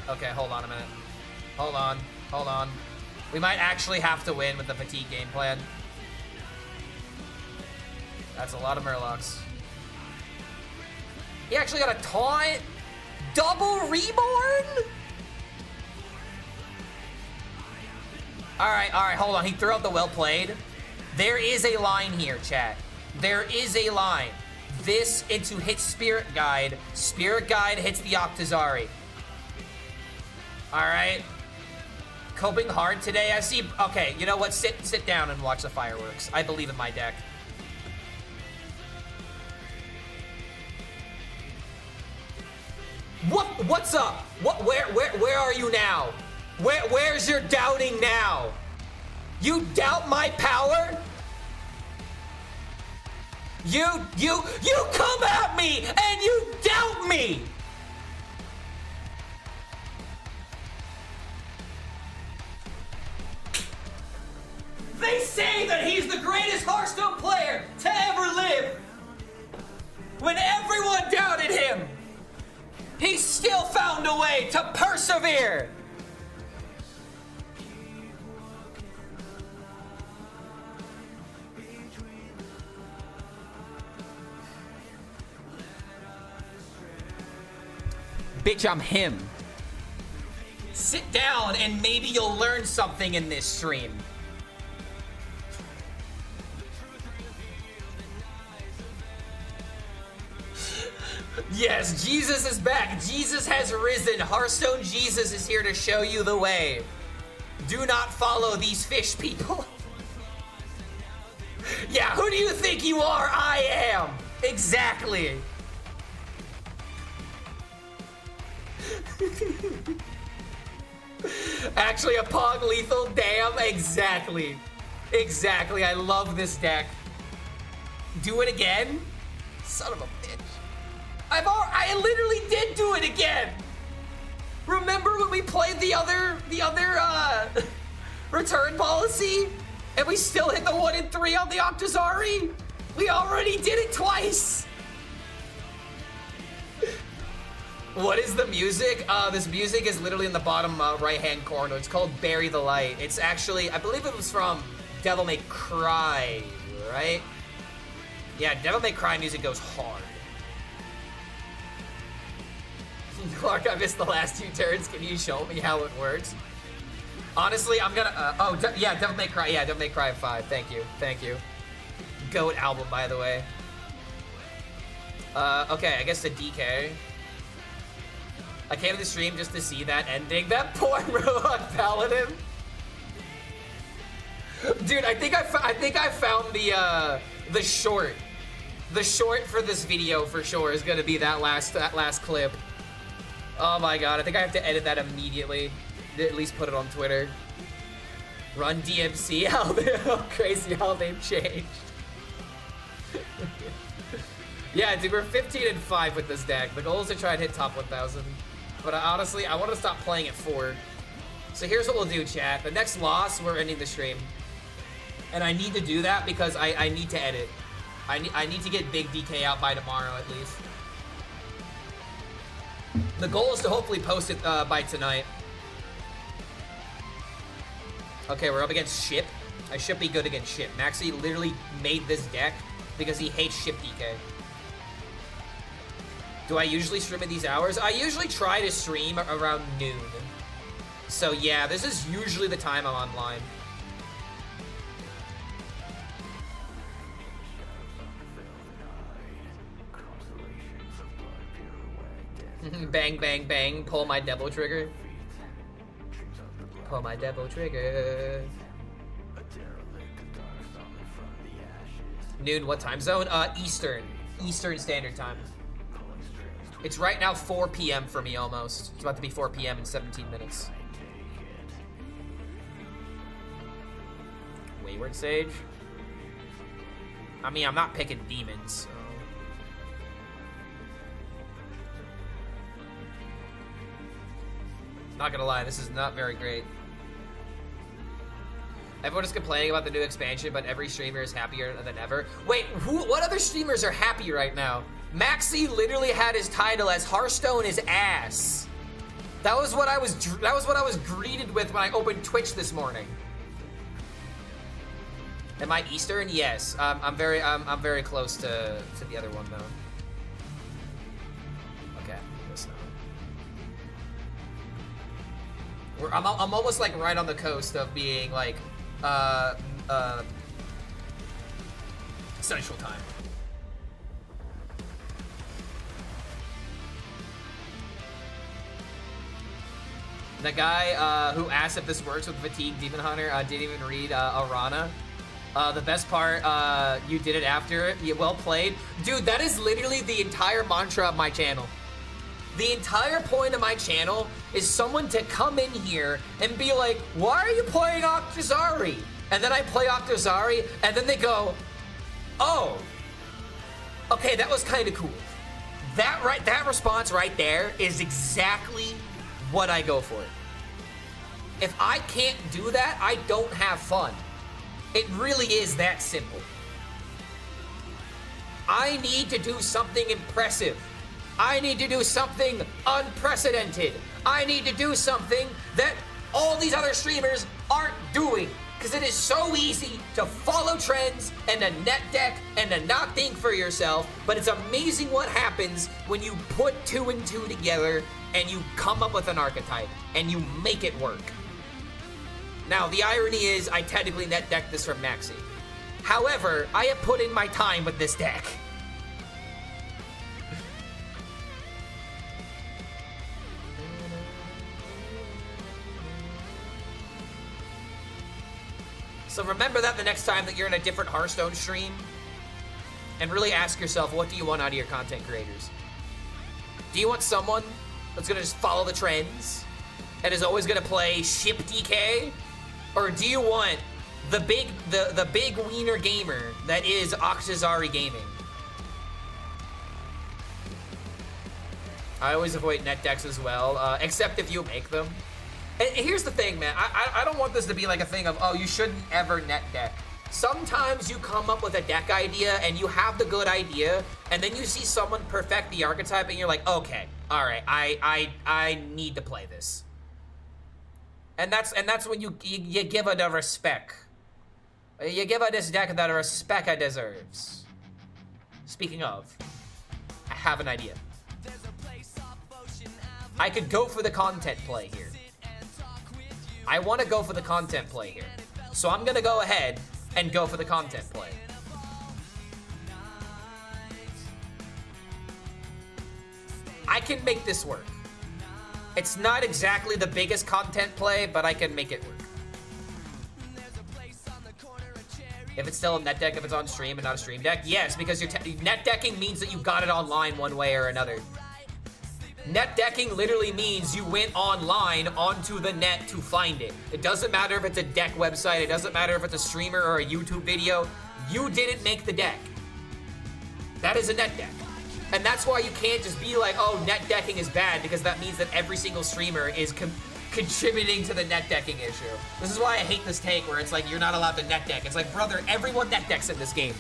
B: Okay, hold on a minute. Hold on. We might actually have to win with the fatigue game plan. That's a lot of Murlocs. He actually got a taunt? Double Reborn? Alright, hold on. He threw out the well played. There is a line here, chat. There is a line. This into hit Spirit Guide. Spirit Guide hits the Octazari. Alright. Coping hard today. I see. Okay, you know what? Sit down and watch the fireworks. I believe in my deck. What's up? Where are you now? Where's your doubting now? You doubt my power? You come at me and you doubt me. They say that he's the greatest Hearthstone player to ever live. When everyone doubted him, he still found a way to persevere. Bitch, I'm him. Sit down and maybe you'll learn something in this stream. Yes, Jesus is back. Jesus has risen. Hearthstone Jesus is here to show you the way. Do not follow these fish people. Yeah, who do you think you are? I am. Exactly. Actually, a Pog lethal? Damn, exactly. Exactly, I love this deck. Do it again? Son of a bitch. I literally did do it again. Remember when we played the other return policy and we still hit the 1 in 3 on the Octazari? We already did it twice. What is the music? This music is literally in the bottom right-hand corner. It's called Bury the Light. It's actually, I believe it was from Devil May Cry, right? Yeah, Devil May Cry music goes hard. Clark, I missed the last 2 turns. Can you show me how it works? Honestly, I'm gonna, yeah, Devil May Cry. Yeah, Devil May Cry 5. Thank you. Thank you. GOAT album, by the way. Okay, I guess the DK. I came to the stream just to see that ending. That poor Rohan Paladin. Dude, I think I found the short. The short for this video for sure is gonna be that last clip. Oh my god, I think I have to edit that immediately. At least put it on Twitter. Run DMC, how crazy how they've changed. Yeah, dude, we're 15-5 with this deck. The goal is to try and hit top 1,000. But honestly, I want to stop playing at 4. So here's what we'll do, chat. The next loss, we're ending the stream. And I need to do that because I need to edit. I need to get Big DK out by tomorrow at least. The goal is to hopefully post it by tonight. Okay, we're up against Ship. I should be good against Ship. Maxie literally made this deck because he hates Ship DK. Do I usually stream at these hours? I usually try to stream around noon. So yeah, this is usually the time I'm online. Bang, bang, bang. Pull my devil trigger. Pull my devil trigger. Noon, what time zone? Eastern. Eastern Standard Time. It's right now 4 p.m. for me almost. It's about to be 4 p.m. in 17 minutes. Wayward Sage? I mean, I'm not picking demons, so... Not gonna lie, this is not very great. Everyone is complaining about the new expansion, but every streamer is happier than ever. Wait, what other streamers are happy right now? Maxi literally had his title as Hearthstone is ass. That was what I was greeted with when I opened Twitch this morning. Am I Eastern? Yes. I'm very close to the other one though. Okay, this now. I'm almost like right on the coast of being like Central Time. The guy who asked if this works with Fatigue Demon Hunter didn't even read Arana. The best part, you did it after it. Yeah, well played. Dude, that is literally the entire mantra of my channel. The entire point of my channel is someone to come in here and be like, why are you playing Octazari? And then I play Octazari, and then they go, oh, okay, that was kind of cool. That response right there is exactly what I go for. If I can't do that, I don't have fun. It really is that simple. I need to do something impressive. I need to do something unprecedented. I need to do something that all these other streamers aren't doing. Because it is so easy to follow trends and to net deck and to not think for yourself. But it's amazing what happens when you put 2 and 2 together and you come up with an archetype and you make it work. Now, the irony is I technically net decked this from Maxi. However, I have put in my time with this deck. So remember that the next time that you're in a different Hearthstone stream, and really ask yourself, what do you want out of your content creators? Do you want someone that's gonna just follow the trends and is always gonna play ship DK? Or do you want the big wiener gamer that is Octazari Gaming? I always avoid net decks as well, except if you make them. And here's the thing, man. I don't want this to be like a thing of, oh, you shouldn't ever net deck. Sometimes you come up with a deck idea and you have the good idea, and then you see someone perfect the archetype and you're like, okay, all right, I need to play this. And that's when you give it a respect. You give it this deck the respect it deserves. Speaking of, I have an idea. I could go for the content play here. I want to go for the content play here. So I'm going to go ahead and go for the content play. I can make this work. It's not exactly the biggest content play, but I can make it work. If it's still a net deck, if it's on stream and not a stream deck, yes, because net decking means that you got it online one way or another. Net decking literally means you went online onto the net to find it. It doesn't matter if it's a deck website, it doesn't matter if it's a streamer or a YouTube video. You didn't make the deck. That is a net deck. And that's why you can't just be like, oh, net decking is bad, because that means that every single streamer is contributing to the net decking issue. This is why I hate this take where it's like, you're not allowed to net deck. It's like, brother, everyone net decks in this game.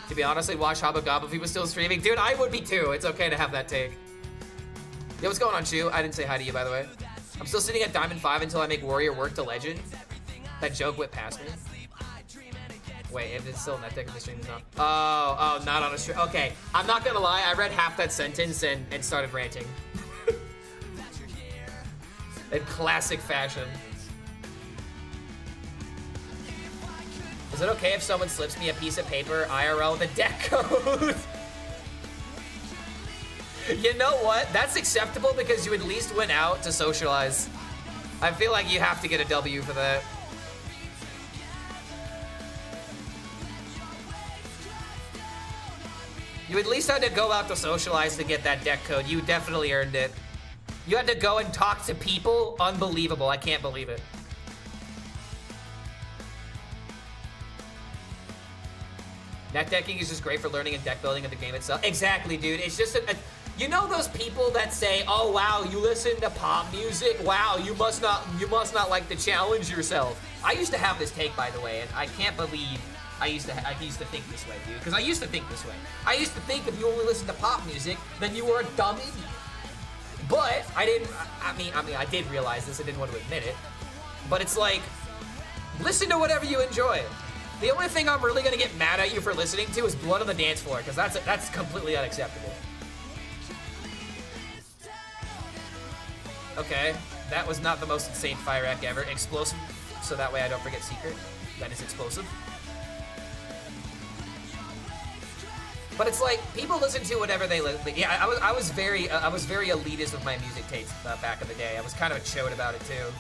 B: To be honest, I'd watch Habagab if he was still streaming. Dude, I would be too. It's okay to have that take. Yo, what's going on, Chu? I didn't say hi to you, by the way. I'm still sitting at Diamond 5 until I make Warrior work to Legend. That joke went past me. Wait, if it's still net deck in the stream, it's not. Oh, not on a stream. Okay, I'm not gonna lie. I read half that sentence and started ranting. In classic fashion. Is it okay if someone slips me a piece of paper IRL with a deck code? You know what? That's acceptable because you at least went out to socialize. I feel like you have to get a W for that. You at least had to go out to socialize to get that deck code. You definitely earned it. You had to go and talk to people? Unbelievable. I can't believe it. Net decking is just great for learning and deck building of the game itself. Exactly, dude. It's just you know those people that say, "Oh wow, you listen to pop music? Wow, you must not like to challenge yourself." I used to have this take, by the way, and I can't believe I used to think this way, dude. Because I used to think this way. I used to think if you only listen to pop music, then you were a dumb idiot. But I didn't. I mean, I did realize this. I didn't want to admit it. But it's like, listen to whatever you enjoy. The only thing I'm really gonna get mad at you for listening to is Blood on the Dance Floor, because that's completely unacceptable. Okay, that was not the most insane fire act ever. Explosive, so that way I don't forget secret. That is explosive. But it's like people listen to whatever they listen. Yeah, I was very elitist with my music tastes back in the day. I was kind of a chode about it too.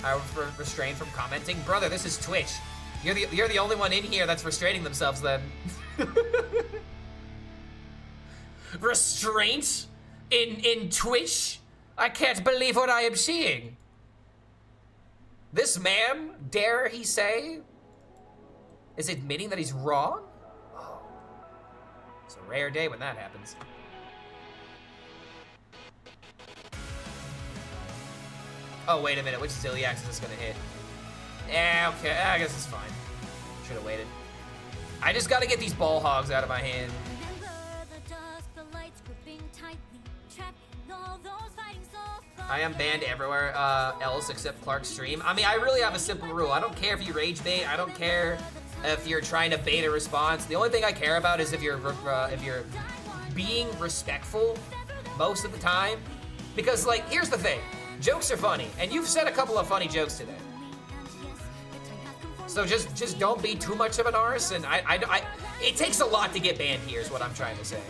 B: I was restrained from commenting. Brother, this is Twitch. You're the only one in here that's restraining themselves then. Restraint in Twitch? I can't believe what I am seeing. This man, dare he say, is admitting that he's wrong? Oh. It's a rare day when that happens. Oh, wait a minute. Which Ziliax is this gonna hit? Yeah, okay. I guess it's fine. Should have waited. I just gotta get these ball hogs out of my hand. I am banned everywhere else except Clark's stream. I mean, I really have a simple rule. I don't care if you rage bait. I don't care if you're trying to bait a response. The only thing I care about is if you're being respectful most of the time. Because, like, here's the thing. Jokes are funny, and you've said a couple of funny jokes today. So just don't be too much of an arse, and it takes a lot to get banned here is what I'm trying to say.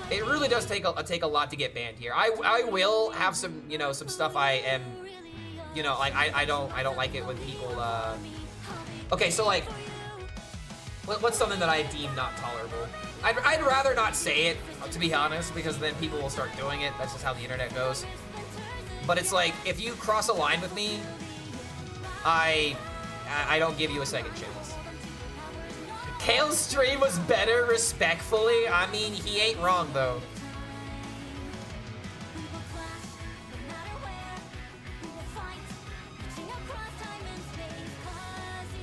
B: It really does take a lot to get banned here. I will have some, you know, some stuff I am, you know, like I don't like it when people okay, so like what's something that I deem not tolerable? I'd rather not say it, to be honest, because then people will start doing it. That's just how the internet goes. But it's like, if you cross a line with me, I don't give you a second chance. Kale's stream was better, respectfully. I mean, he ain't wrong, though.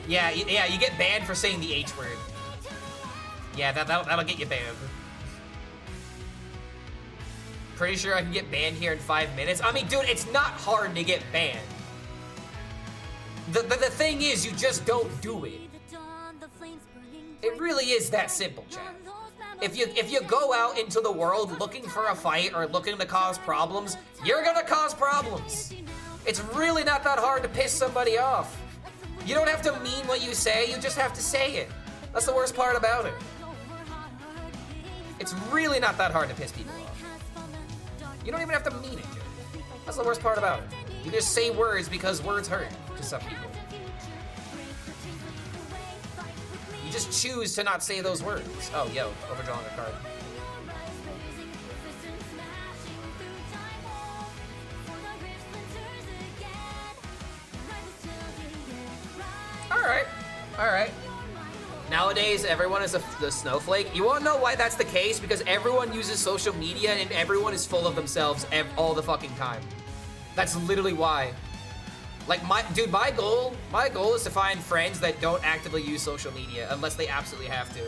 B: Yeah, you get banned for saying the H word. Yeah, that'll get you banned. Pretty sure I can get banned here in 5 minutes. I mean, dude, it's not hard to get banned. The thing is, you just don't do it. It really is that simple, chat. If you go out into the world looking for a fight or looking to cause problems, you're gonna cause problems. It's really not that hard to piss somebody off. You don't have to mean what you say, you just have to say it. That's the worst part about it. It's really not that hard to piss people off. You don't even have to mean it, dude. That's the worst part about it. You just say words because words hurt to some people. You just choose to not say those words. Oh, yo, overdrawing a card. All right. Nowadays, everyone is the snowflake. You wanna know why that's the case? Because everyone uses social media and everyone is full of themselves all the fucking time. That's literally why. Like, my goal is to find friends that don't actively use social media unless they absolutely have to.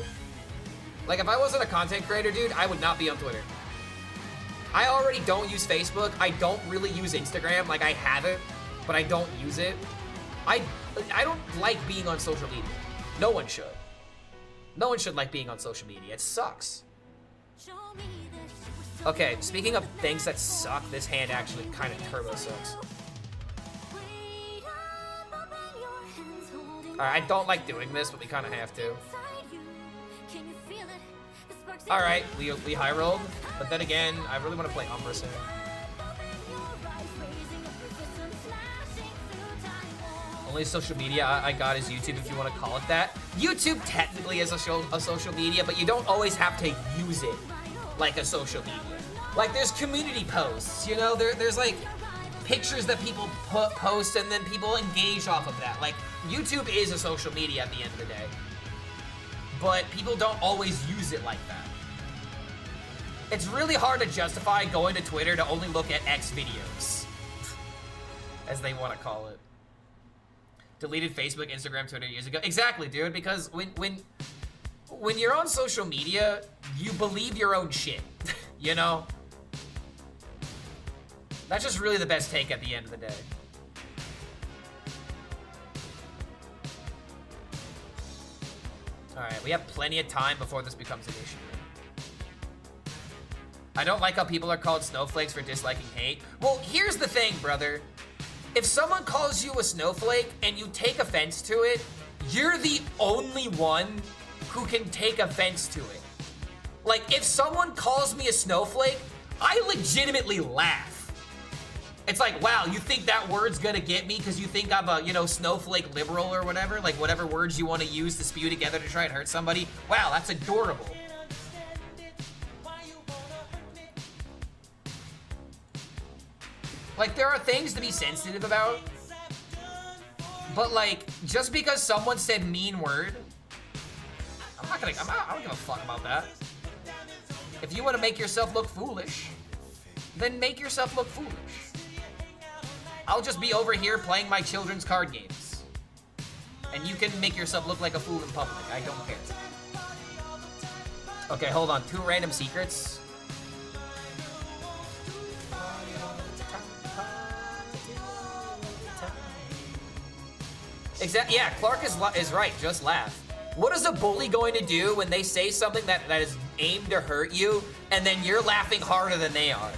B: Like, if I wasn't a content creator, dude, I would not be on Twitter. I already don't use Facebook. I don't really use Instagram. Like, I have it, but I don't use it. I don't like being on social media. No one should. No one should like being on social media. It sucks. Okay, speaking of things that suck, this hand actually kind of turbo sucks. I don't like doing this, but we kind of have to. All right, we high rolled, but then again, I really want to play Umbra soon. Only social media I got is YouTube, if you want to call it that. YouTube technically is a social media, but you don't always have to use it like a social media. Like, there's community posts, you know? There's like pictures that people post and then people engage off of that. Like, YouTube is a social media at the end of the day. But people don't always use it like that. It's really hard to justify going to Twitter to only look at X videos, as they want to call it. Deleted Facebook, Instagram, Twitter years ago. Exactly, dude, because when you're on social media, you believe your own shit, you know? That's just really the best take at the end of the day. All right, we have plenty of time before this becomes an issue. I don't like how people are called snowflakes for disliking hate. Well, here's the thing, brother. If someone calls you a snowflake and you take offense to it, you're the only one who can take offense to it. Like, if someone calls me a snowflake, I legitimately laugh. It's like, wow, you think that word's gonna get me because you think I'm a, you know, snowflake liberal or whatever? Like, whatever words you want to use to spew together to try and hurt somebody? Wow, that's adorable. Like, there are things to be sensitive about, but like, just because someone said mean word, I don't give a fuck about that. If you want to make yourself look foolish, then make yourself look foolish. I'll just be over here playing my children's card games, and you can make yourself look like a fool in public. I don't care. Okay, hold on. 2 random secrets. Exactly. Yeah, Clark is right. Just laugh. What is a bully going to do when they say something that is aimed to hurt you, and then you're laughing harder than they are?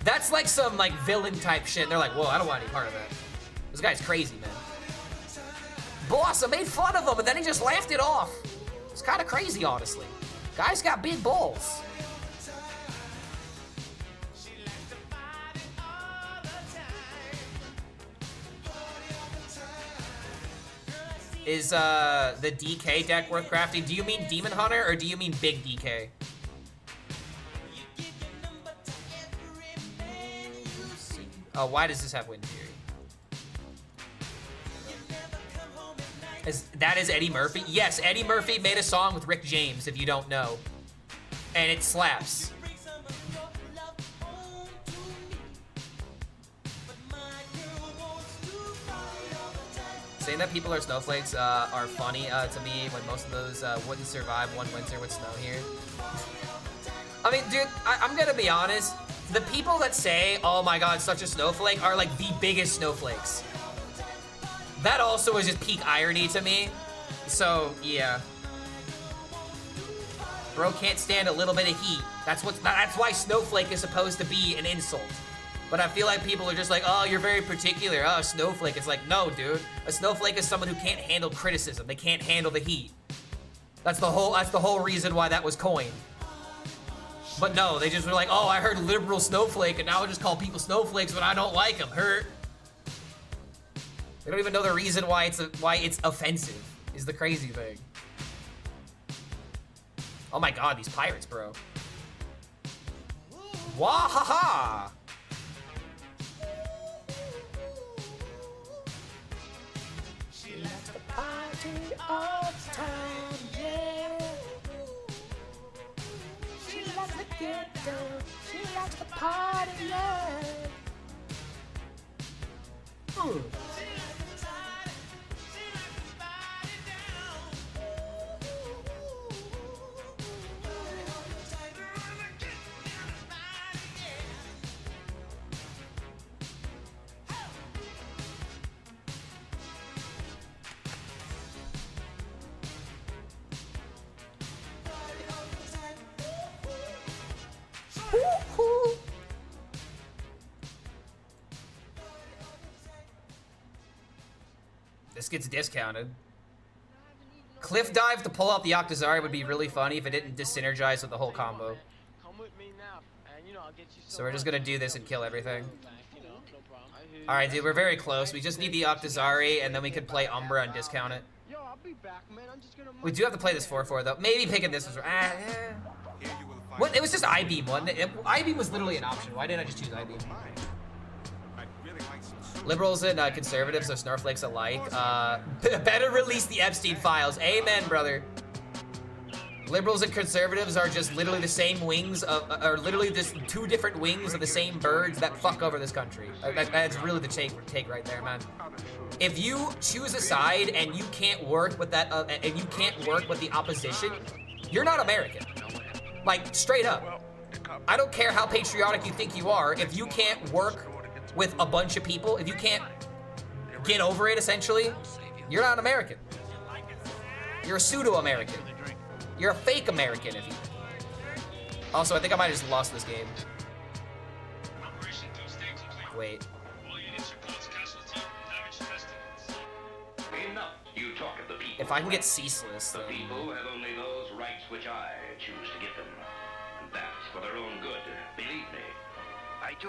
B: That's like some like villain type shit. They're like, whoa, I don't want any part of that. This guy's crazy, man. Boss, I made fun of him, and then he just laughed it off. It's kind of crazy, honestly. Guy's got big balls. Is the DK deck worth crafting? Do you mean Demon Hunter or do you mean Big DK? Oh, why does this have Wind Fury? That is Eddie Murphy? Yes, Eddie Murphy made a song with Rick James, if you don't know. And it slaps. Saying that people are snowflakes are funny to me when most of those wouldn't survive one winter with snow here. I mean, dude, I'm gonna be honest. The people that say, oh my god, such a snowflake, are like the biggest snowflakes. That also is just peak irony to me. So, yeah. Bro can't stand a little bit of heat. That's why snowflake is supposed to be an insult. But I feel like people are just like, oh, you're very particular. Oh, snowflake. It's like, no, dude. A snowflake is someone who can't handle criticism. They can't handle the heat. That's the whole reason why that was coined. But no, they just were like, oh, I heard liberal snowflake, and now I just call people snowflakes when I don't like them. Hurt. They don't even know the reason why it's offensive, is the crazy thing. Oh my god, these pirates, bro. Wahaha! She likes to party all the time, yeah. She likes to get down. She likes to party, yeah. Ooh. This gets discounted. Cliff dive to pull out the Octazari would be really funny if it didn't dis-synergize with the whole combo. So we're just gonna do this and kill everything. Alright, dude, we're very close. We just need the Octazari, and then we could play Umbra and discount it. We do have to play this 4-4, though. Maybe picking this was... What? It was just I-Beam, wasn't it? I-Beam was literally an option. Why didn't I just choose I-Beam? Liberals and conservatives are snowflakes alike. Better release the Epstein files. Amen, brother. Liberals and conservatives are just literally the same wings of, are literally just two different wings of the same birds that fuck over this country. That's really the take right there, man. If you choose a side and you can't work with that, and you can't work with the opposition, you're not American. Like, straight up. I don't care how patriotic you think you are. If you can't work with a bunch of people, if you can't get over it, essentially, you're not American. You're a pseudo-American. You're a fake American, if you... Also, I think I might have just lost this game. Wait. If I can get ceaseless,
H: the people have only those rights which I choose to give them. And that's for their own good. Believe me. I do.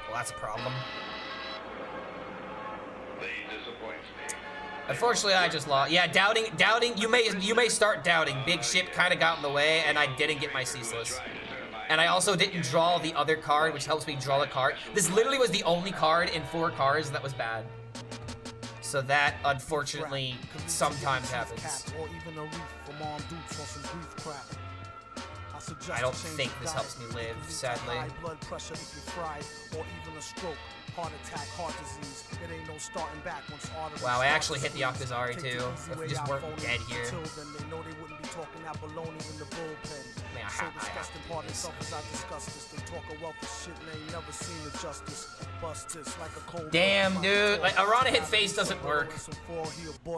B: Well, that's a problem.
H: They disappoint me.
B: Unfortunately, I just lost. Yeah, doubting. You may start doubting. Big ship kind of got in the way, and I didn't get my ceaseless. And I also didn't draw the other card, which helps me draw the card. This literally was the only card in 4 cards that was bad. So that, unfortunately, sometimes happens. I don't think this helps me live, sadly. Wow, I actually hit the Octazari too. If we just weren't dead here. Man, I have to do this. Damn, dude. Like, Arana hit face doesn't work.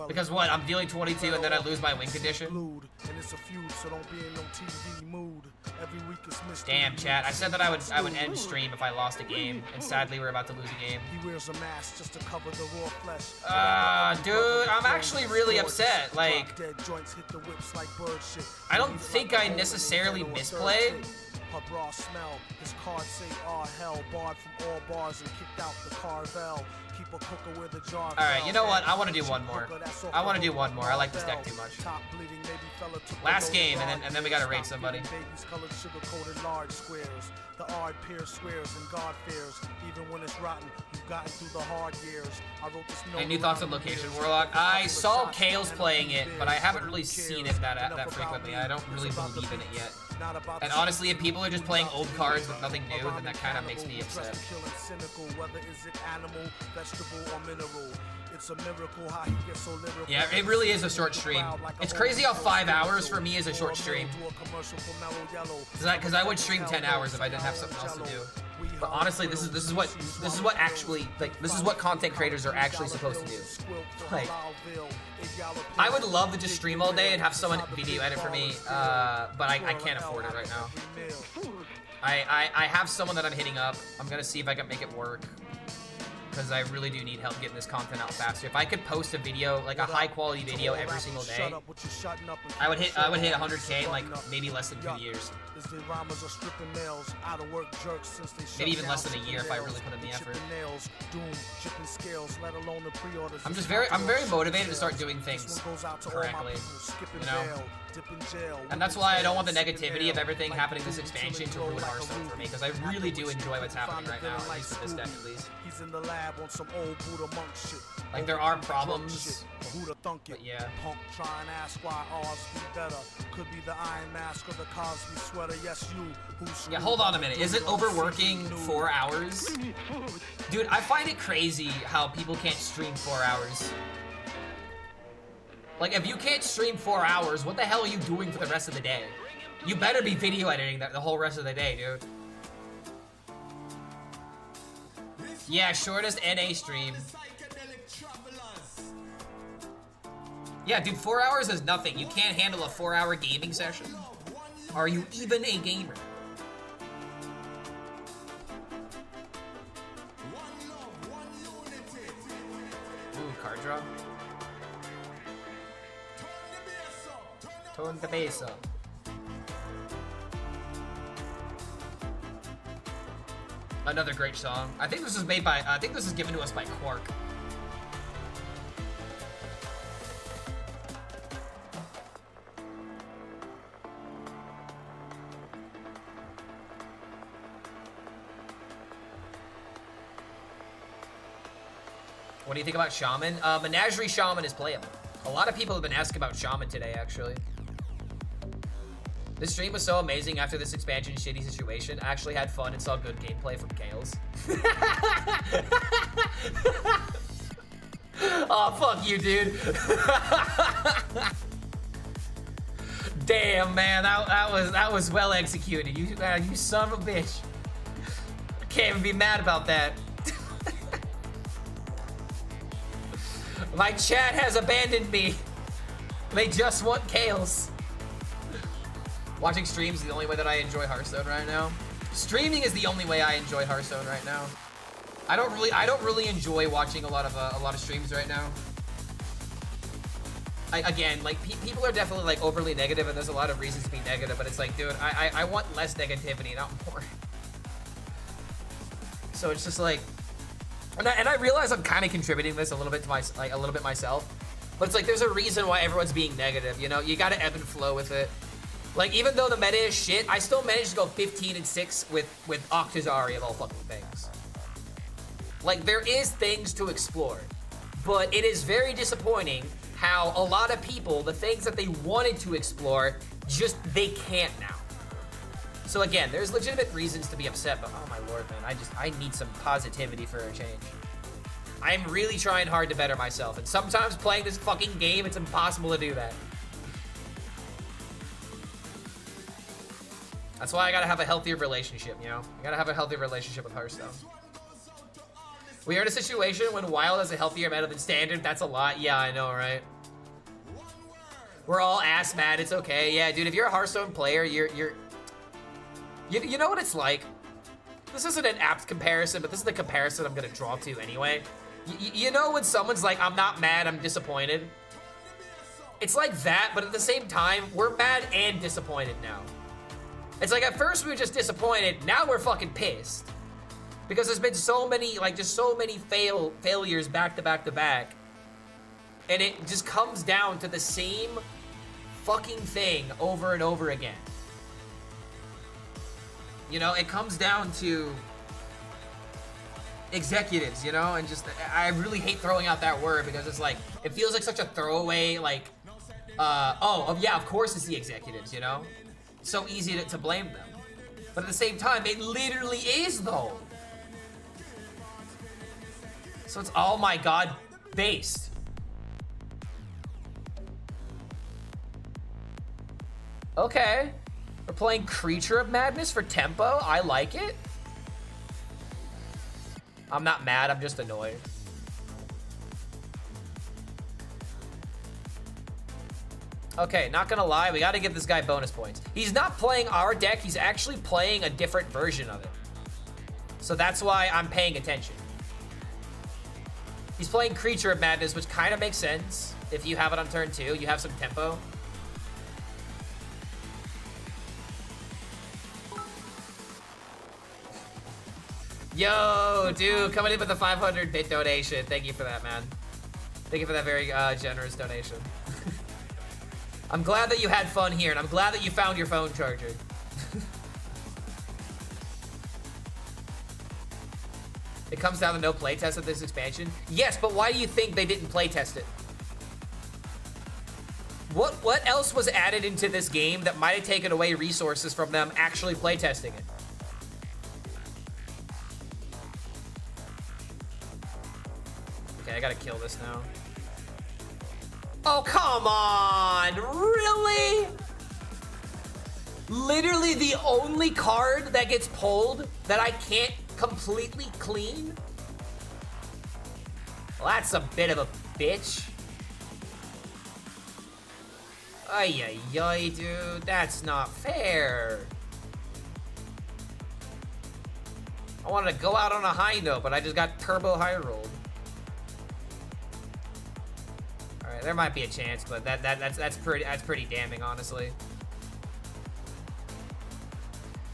B: Because what? I'm dealing 22 and then I lose my win condition? Damn, chat. I said that I would end stream if I lost a game, and sadly we're about to lose a game. Dude, I'm actually really upset. Like, I don't think I necessarily misplayed. Alright, you know what? I want to do one more. I like this deck too much. Last game, and then we gotta raid somebody. Any new thoughts on Location Warlock? I saw Kale's playing it, but I haven't really seen it that frequently. I don't really believe in it yet. And honestly, if people are just playing old cards with nothing new, then that kind of makes me upset. Yeah, it really is a short stream. It's crazy how 5 hours for me is a short stream. Because I would stream 10 hours if I didn't have something else to do. But honestly, this is what actually, like, this is what content creators are actually supposed to do. Like, I would love to just stream all day and have someone video edit for me, but I can't afford it right now. I have someone that I'm hitting up. I'm gonna see if I can make it work, because I really do need help getting this content out faster. If I could post a video, like a high quality video every single day, I would hit 100K in like maybe less than 2 years. Maybe even less than a year if I really put in the effort. I'm very motivated to start doing things correctly, you know? And that's why I don't want the negativity of everything happening this expansion to ruin Hearthstone for me, because I really do enjoy what's happening right now, at least with this deck at least. Like, there are problems, but yeah. Yeah, hold on a minute. Is it overworking 4 hours? Dude, I find it crazy how people can't stream 4 hours. Like, if you can't stream 4 hours, what the hell are you doing for the rest of the day? You better be video editing the whole rest of the day, dude. Yeah, shortest NA stream. Yeah, dude, 4 hours is nothing. You can't handle a 4-hour gaming session. Are you even a gamer? card draw. Turn the base up. Another great song. I think this was made by, I think this is given to us by Quark. What do you think about Shaman? Menagerie Shaman is playable. A lot of people have been asking about Shaman today, actually. This stream was so amazing after this expansion shitty situation. I actually had fun and saw good gameplay from Kales. Oh, fuck you, dude. Damn, man, that was well executed. You son of a bitch. I can't even be mad about that. My chat has abandoned me. They just want Kales. Watching streams is the only way that I enjoy Hearthstone right now. Streaming is the only way I enjoy Hearthstone right now. I don't really enjoy watching a lot of streams right now. Again, like people are definitely like overly negative, and there's a lot of reasons to be negative. But it's like, dude, I want less negativity, not more. So it's just like, and I realize I'm kind of contributing this a little bit to myself. But it's like there's a reason why everyone's being negative. You know, you got to ebb and flow with it. Like, even though the meta is shit, I still managed to go 15-6 with Octazari of all fucking things. Like, there is things to explore, but it is very disappointing how a lot of people, the things that they wanted to explore, just they can't now. So again, there's legitimate reasons to be upset, but oh my lord, man, I need some positivity for a change. I'm really trying hard to better myself, and sometimes playing this fucking game, it's impossible to do that. That's why I gotta have a healthier relationship, you know? I gotta have a healthier relationship with Hearthstone. We are in a situation when Wild has a healthier meta than Standard. That's a lot. Yeah, I know, right? We're all ass mad. It's okay. Yeah, dude, if you're a Hearthstone player, you know what it's like? This isn't an apt comparison, but this is the comparison I'm gonna draw to anyway. You know when someone's like, I'm not mad, I'm disappointed? It's like that, but at the same time, we're mad and disappointed now. It's like at first we were just disappointed, now we're fucking pissed. Because there's been so many, like just so many failures back to back to back. And it just comes down to the same fucking thing over and over again. You know, it comes down to executives, you know, and just, I really hate throwing out that word because it's like, it feels like such a throwaway, like, oh yeah, of course it's the executives, you know? So easy to blame them. But at the same time, it literally is though. So it's all my god based. Okay. We're playing Creature of Madness for tempo. I like it. I'm not mad, I'm just annoyed. Okay, not gonna lie, we gotta give this guy bonus points. He's not playing our deck, he's actually playing a different version of it. So that's why I'm paying attention. He's playing Creature of Madness, which kind of makes sense. If you have it on turn 2, you have some tempo. Yo, dude, coming in with a 500-bit donation. Thank you for that, man. Thank you for that very generous donation. I'm glad that you had fun here, and I'm glad that you found your phone charger. It comes down to no playtest of this expansion. Yes, but why do you think they didn't playtest it? What else was added into this game that might have taken away resources from them actually playtesting it? Okay, I gotta kill this now. Oh, come on! Really? Literally the only card that gets pulled that I can't completely clean? Well, that's a bit of a bitch. Ay, ay, ay, dude. That's not fair. I wanted to go out on a high note, but I just got turbo high rolled. there might be a chance, but that's pretty damning, honestly.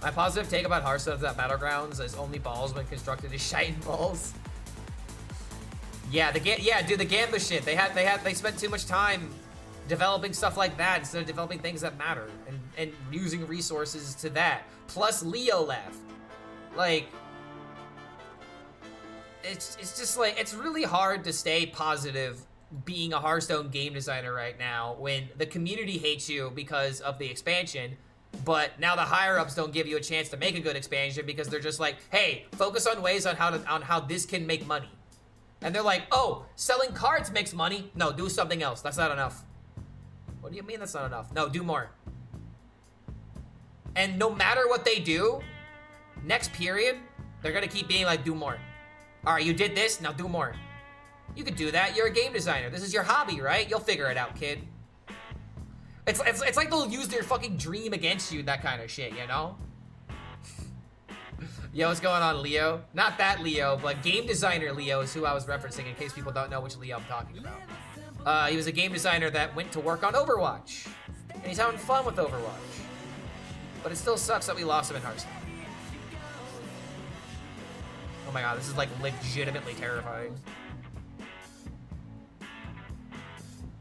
B: My positive take about Hearthstone is that Battlegrounds is only balls when constructed as shite balls. Yeah, dude, the Gambler shit. They spent too much time developing stuff like that instead of developing things that matter and using resources to that. Plus Leo left. Like, it's just like, it's really hard to stay positive being a Hearthstone game designer right now when the community hates you because of the expansion, but now the higher ups don't give you a chance to make a good expansion because they're just like, hey, focus on ways on how this can make money. And they're like, oh, selling cards makes money. No, do something else. That's not enough. What do you mean that's not enough? No, do more. And no matter what they do, next period, they're gonna keep being like, do more. All right, you did this, now do more. You could do that. You're a game designer. This is your hobby, right? You'll figure it out, kid. It's like they'll use their fucking dream against you, that kind of shit, you know? Yo, what's going on, Leo? Not that Leo, but game designer Leo is who I was referencing in case people don't know which Leo I'm talking about. He was a game designer that went to work on Overwatch. And he's having fun with Overwatch. But it still sucks that we lost him in Hearthstone. Oh my god, this is like legitimately terrifying.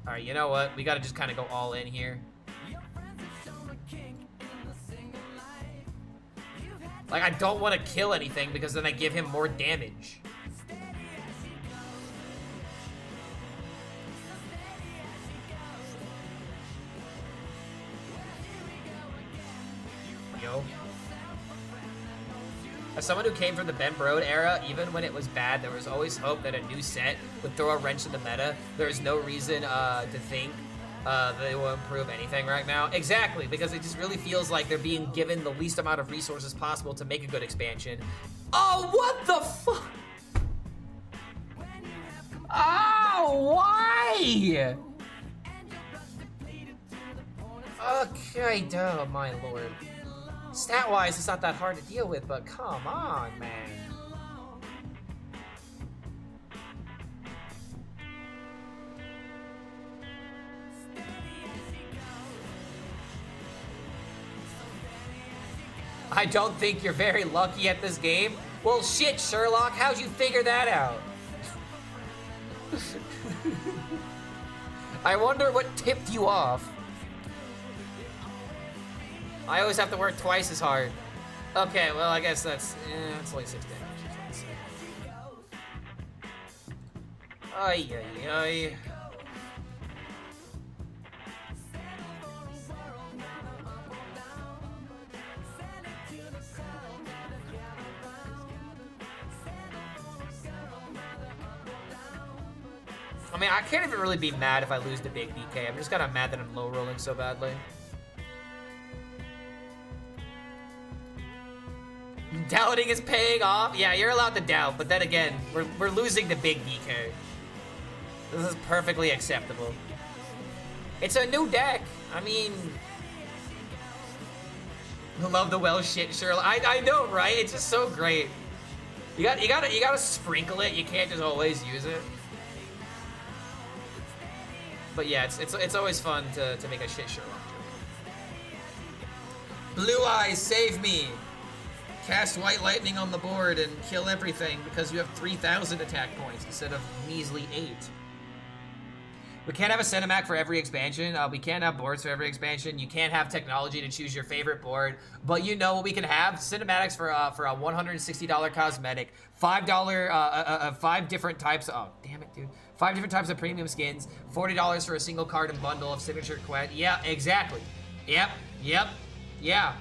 B: Alright, you know what? We gotta just kind of go all in here. Like, I don't want to kill anything because then I give him more damage. Yo. As someone who came from the Ben Brode era, even when it was bad, there was always hope that a new set would throw a wrench in the meta. There is no reason to think they will improve anything right now. Exactly, because it just really feels like they're being given the least amount of resources possible to make a good expansion. Oh, what the fuck? Oh, why? Okay, duh, my lord. Stat-wise, it's not that hard to deal with, but come on, man. I don't think you're very lucky at this game. Well, shit, Sherlock, how'd you figure that out? I wonder what tipped you off. I always have to work twice as hard. Okay, well, I guess that's only 6 damage. Let's see. Ay, ay, ay. I mean, I can't even really be mad if I lose to big DK. I'm just kind of mad that I'm low rolling so badly. Doubting is paying off? Yeah, you're allowed to doubt, but then again, we're losing to big DK. This is perfectly acceptable. It's a new deck. I mean, love the well shit, Shirley. I know, right? It's just so great. You gotta sprinkle it. You can't just always use it. But yeah, it's always fun to make a shit Sherlock joke. Blue Eyes, save me! Cast White Lightning on the board and kill everything because you have 3,000 attack points instead of measly 8. We can't have a cinematic for every expansion. We can't have boards for every expansion. You can't have technology to choose your favorite board. But you know what we can have? Cinematics for a $160 cosmetic, $5 5 different types. Oh damn it, dude! 5 different types of premium skins, $40 for a single card and bundle of signature quest. Yeah, exactly. Yep. Yeah.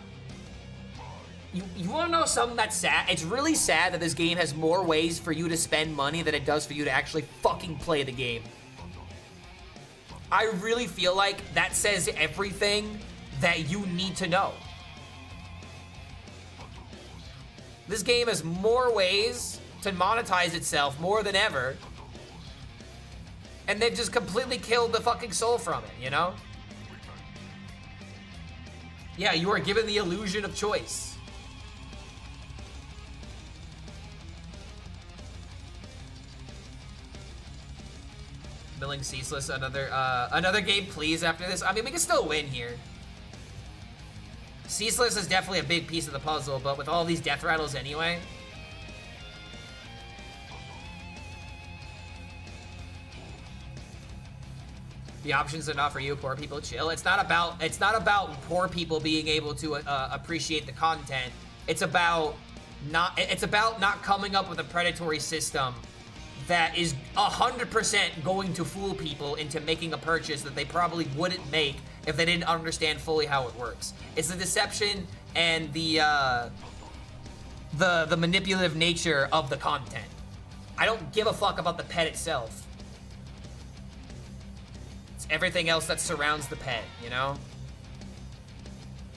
B: You want to know something that's sad? It's really sad that this game has more ways for you to spend money than it does for you to actually fucking play the game. I really feel like that says everything that you need to know. This game has more ways to monetize itself more than ever. And they've just completely killed the fucking soul from it, you know? Yeah, you are given the illusion of choice. milling Ceaseless another game, please, after this. I mean, we can still win here. Ceaseless is definitely a big piece of the puzzle, but with all these death rattles anyway. The options are not for you, poor people. Chill. It's not about poor people being able to appreciate the content. It's about not coming up with a predatory system that is 100% going to fool people into making a purchase that they probably wouldn't make if they didn't understand fully how it works. It's the deception and the manipulative nature of the content. I don't give a fuck about the pet itself. It's everything else that surrounds the pet, you know?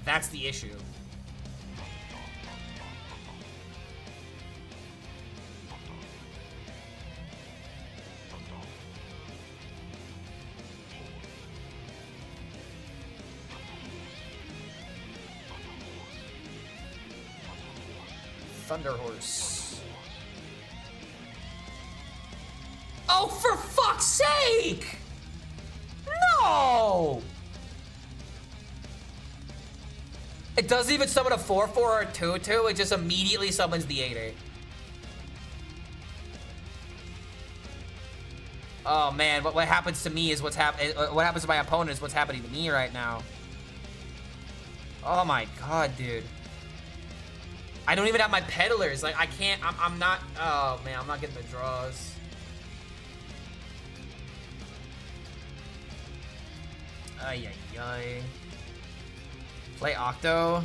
B: That's the issue. Thunder Horse. Oh, for fuck's sake! No! It doesn't even summon a 4/4 or a 2/2. It just immediately summons the 8/8. Oh man, what happens to me is what happens to my opponent is what's happening to me right now. Oh my god, dude. I don't even have my peddlers. Like, I can't, I'm not, oh man, I'm not getting the draws. Ay, ay, ay. Play Octo.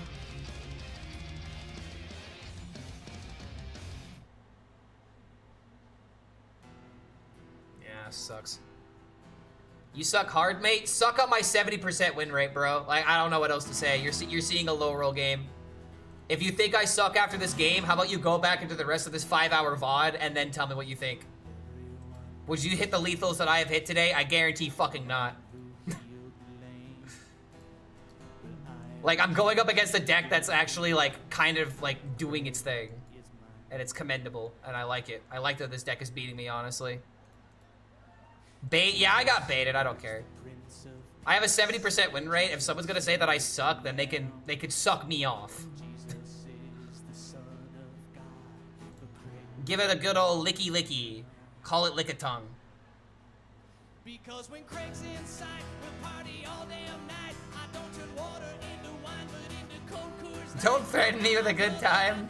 B: Yeah, sucks. You suck hard, mate? Suck up my 70% win rate, bro. Like, I don't know what else to say. You're seeing a low roll game. If you think I suck after this game, how about you go back into the rest of this 5-hour VOD and then tell me what you think? Would you hit the lethals that I have hit today? I guarantee fucking not. Like, I'm going up against a deck that's actually, like, kind of, like, doing its thing. And it's commendable, and I like it. I like that this deck is beating me, honestly. Bait? Yeah, I got baited. I don't care. I have a 70% win rate. If someone's gonna say that I suck, then they can suck me off. Give it a good old licky licky. Call it lick-a-tongue.
I: Because when Craig's inside, we'll party all damn night. I don't turn water into wine, but into cold Coors.
B: Don't threaten me with a good time.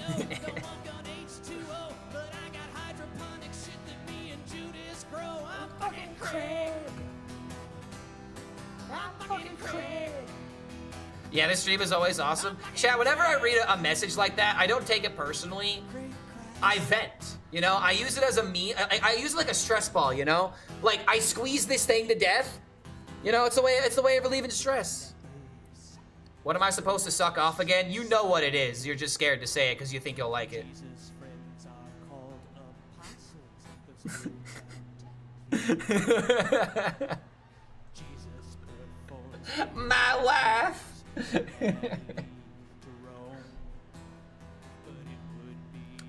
B: I'm fucking Craig. I'm fucking Craig. Yeah, this stream is always awesome. Chat, whenever I read a message like that, I don't take it personally. I vent, you know? I use it as a I use it like a stress ball, you know? Like, I squeeze this thing to death. You know, it's the way of relieving stress. What am I supposed to suck off again? You know what it is. You're just scared to say it because you think you'll like it. My wife.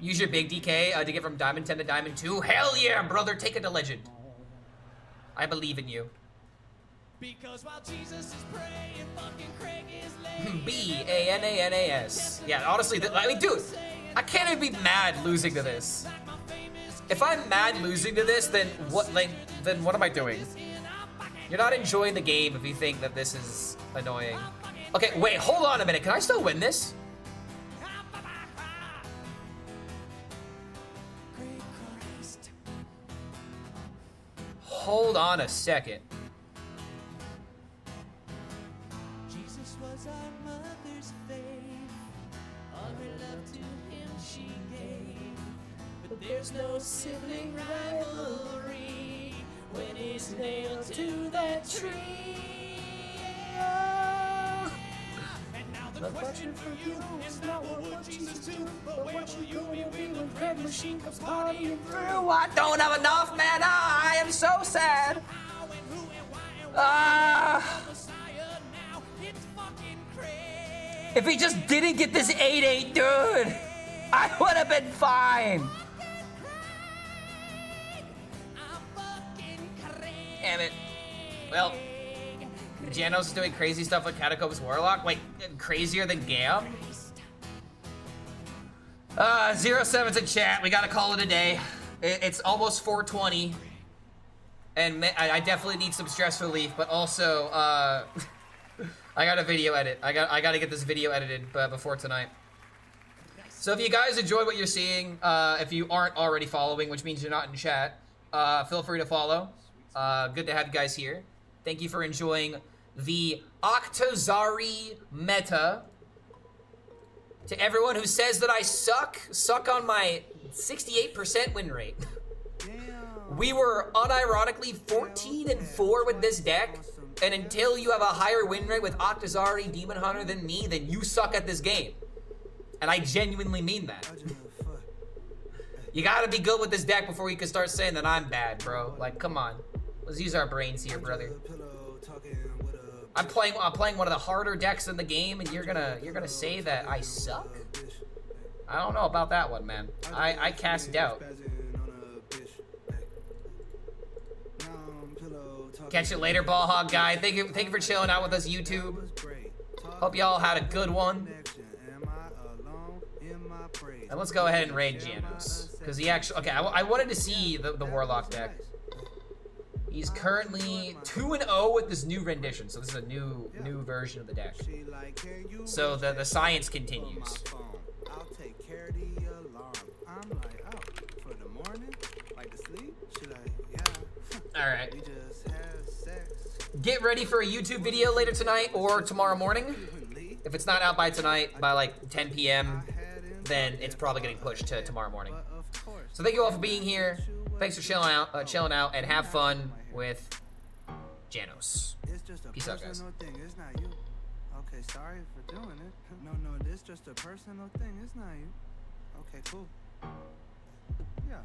B: Use your big DK to get from Diamond 10 to Diamond 2. Hell yeah, brother. Take it to Legend. I believe in you.
I: Because while Jesus is praying, fucking Craig is laying.
B: B-A-N-A-N-A-S. Yeah, honestly, I mean, dude, I can't even be mad losing to this. If I'm mad losing to this, then what am I doing? You're not enjoying the game if you think that this is annoying. Okay, wait, hold on a minute. Can I still win this? Hold on a second.
I: Jesus was our mother's faith. All her love to him she gave. But there's no sibling rivalry when he's nailed to that tree. And now the question for you is not what will Jesus do, but where will you be when Craig Machine comes partying through?
B: I don't have enough mana. I am so sad. If he just didn't get this 8/8, dude, I would have been fine. Damn it. Well, Janos is doing crazy stuff with Catacombs Warlock. Wait, crazier than Gam? 07's in chat. We gotta call it a day. It's almost 4:20. And I definitely need some stress relief, but also, I got a video edit. I gotta get this video edited before tonight. So if you guys enjoy what you're seeing, if you aren't already following, which means you're not in chat, feel free to follow. Good to have you guys here. Thank you for enjoying the Octazari meta. To everyone who says that I suck on my 68% win rate. We were unironically 14-4 with this deck, and until you have a higher win rate with Octazari Demon Hunter than me, then you suck at this game. And I genuinely mean that. You gotta be good with this deck before you can start saying that I'm bad, bro. Like, come on. Let's use our brains here, brother. I'm playing one of the harder decks in the game, and you're gonna say that I suck? I don't know about that one, man. I cast doubt. Catch it later, ball hog guy. Thank you for chilling out with us, YouTube. Hope y'all had a good one. And let's go ahead and raid Janos, because he actually. Okay, I wanted to see the Warlock deck. He's currently 2-0 with this new rendition, so this is a new version of the deck. So the science continues. All right. Get ready for a YouTube video later tonight or tomorrow morning. If it's not out by tonight, by like 10 p.m., then it's probably getting pushed to tomorrow morning. So thank you all for being here. Thanks for chilling out, and have fun with Janos. Peace out, guys.
G: Okay, sorry for doing it. No, this just a personal thing. It's not you. Okay, cool. Yeah.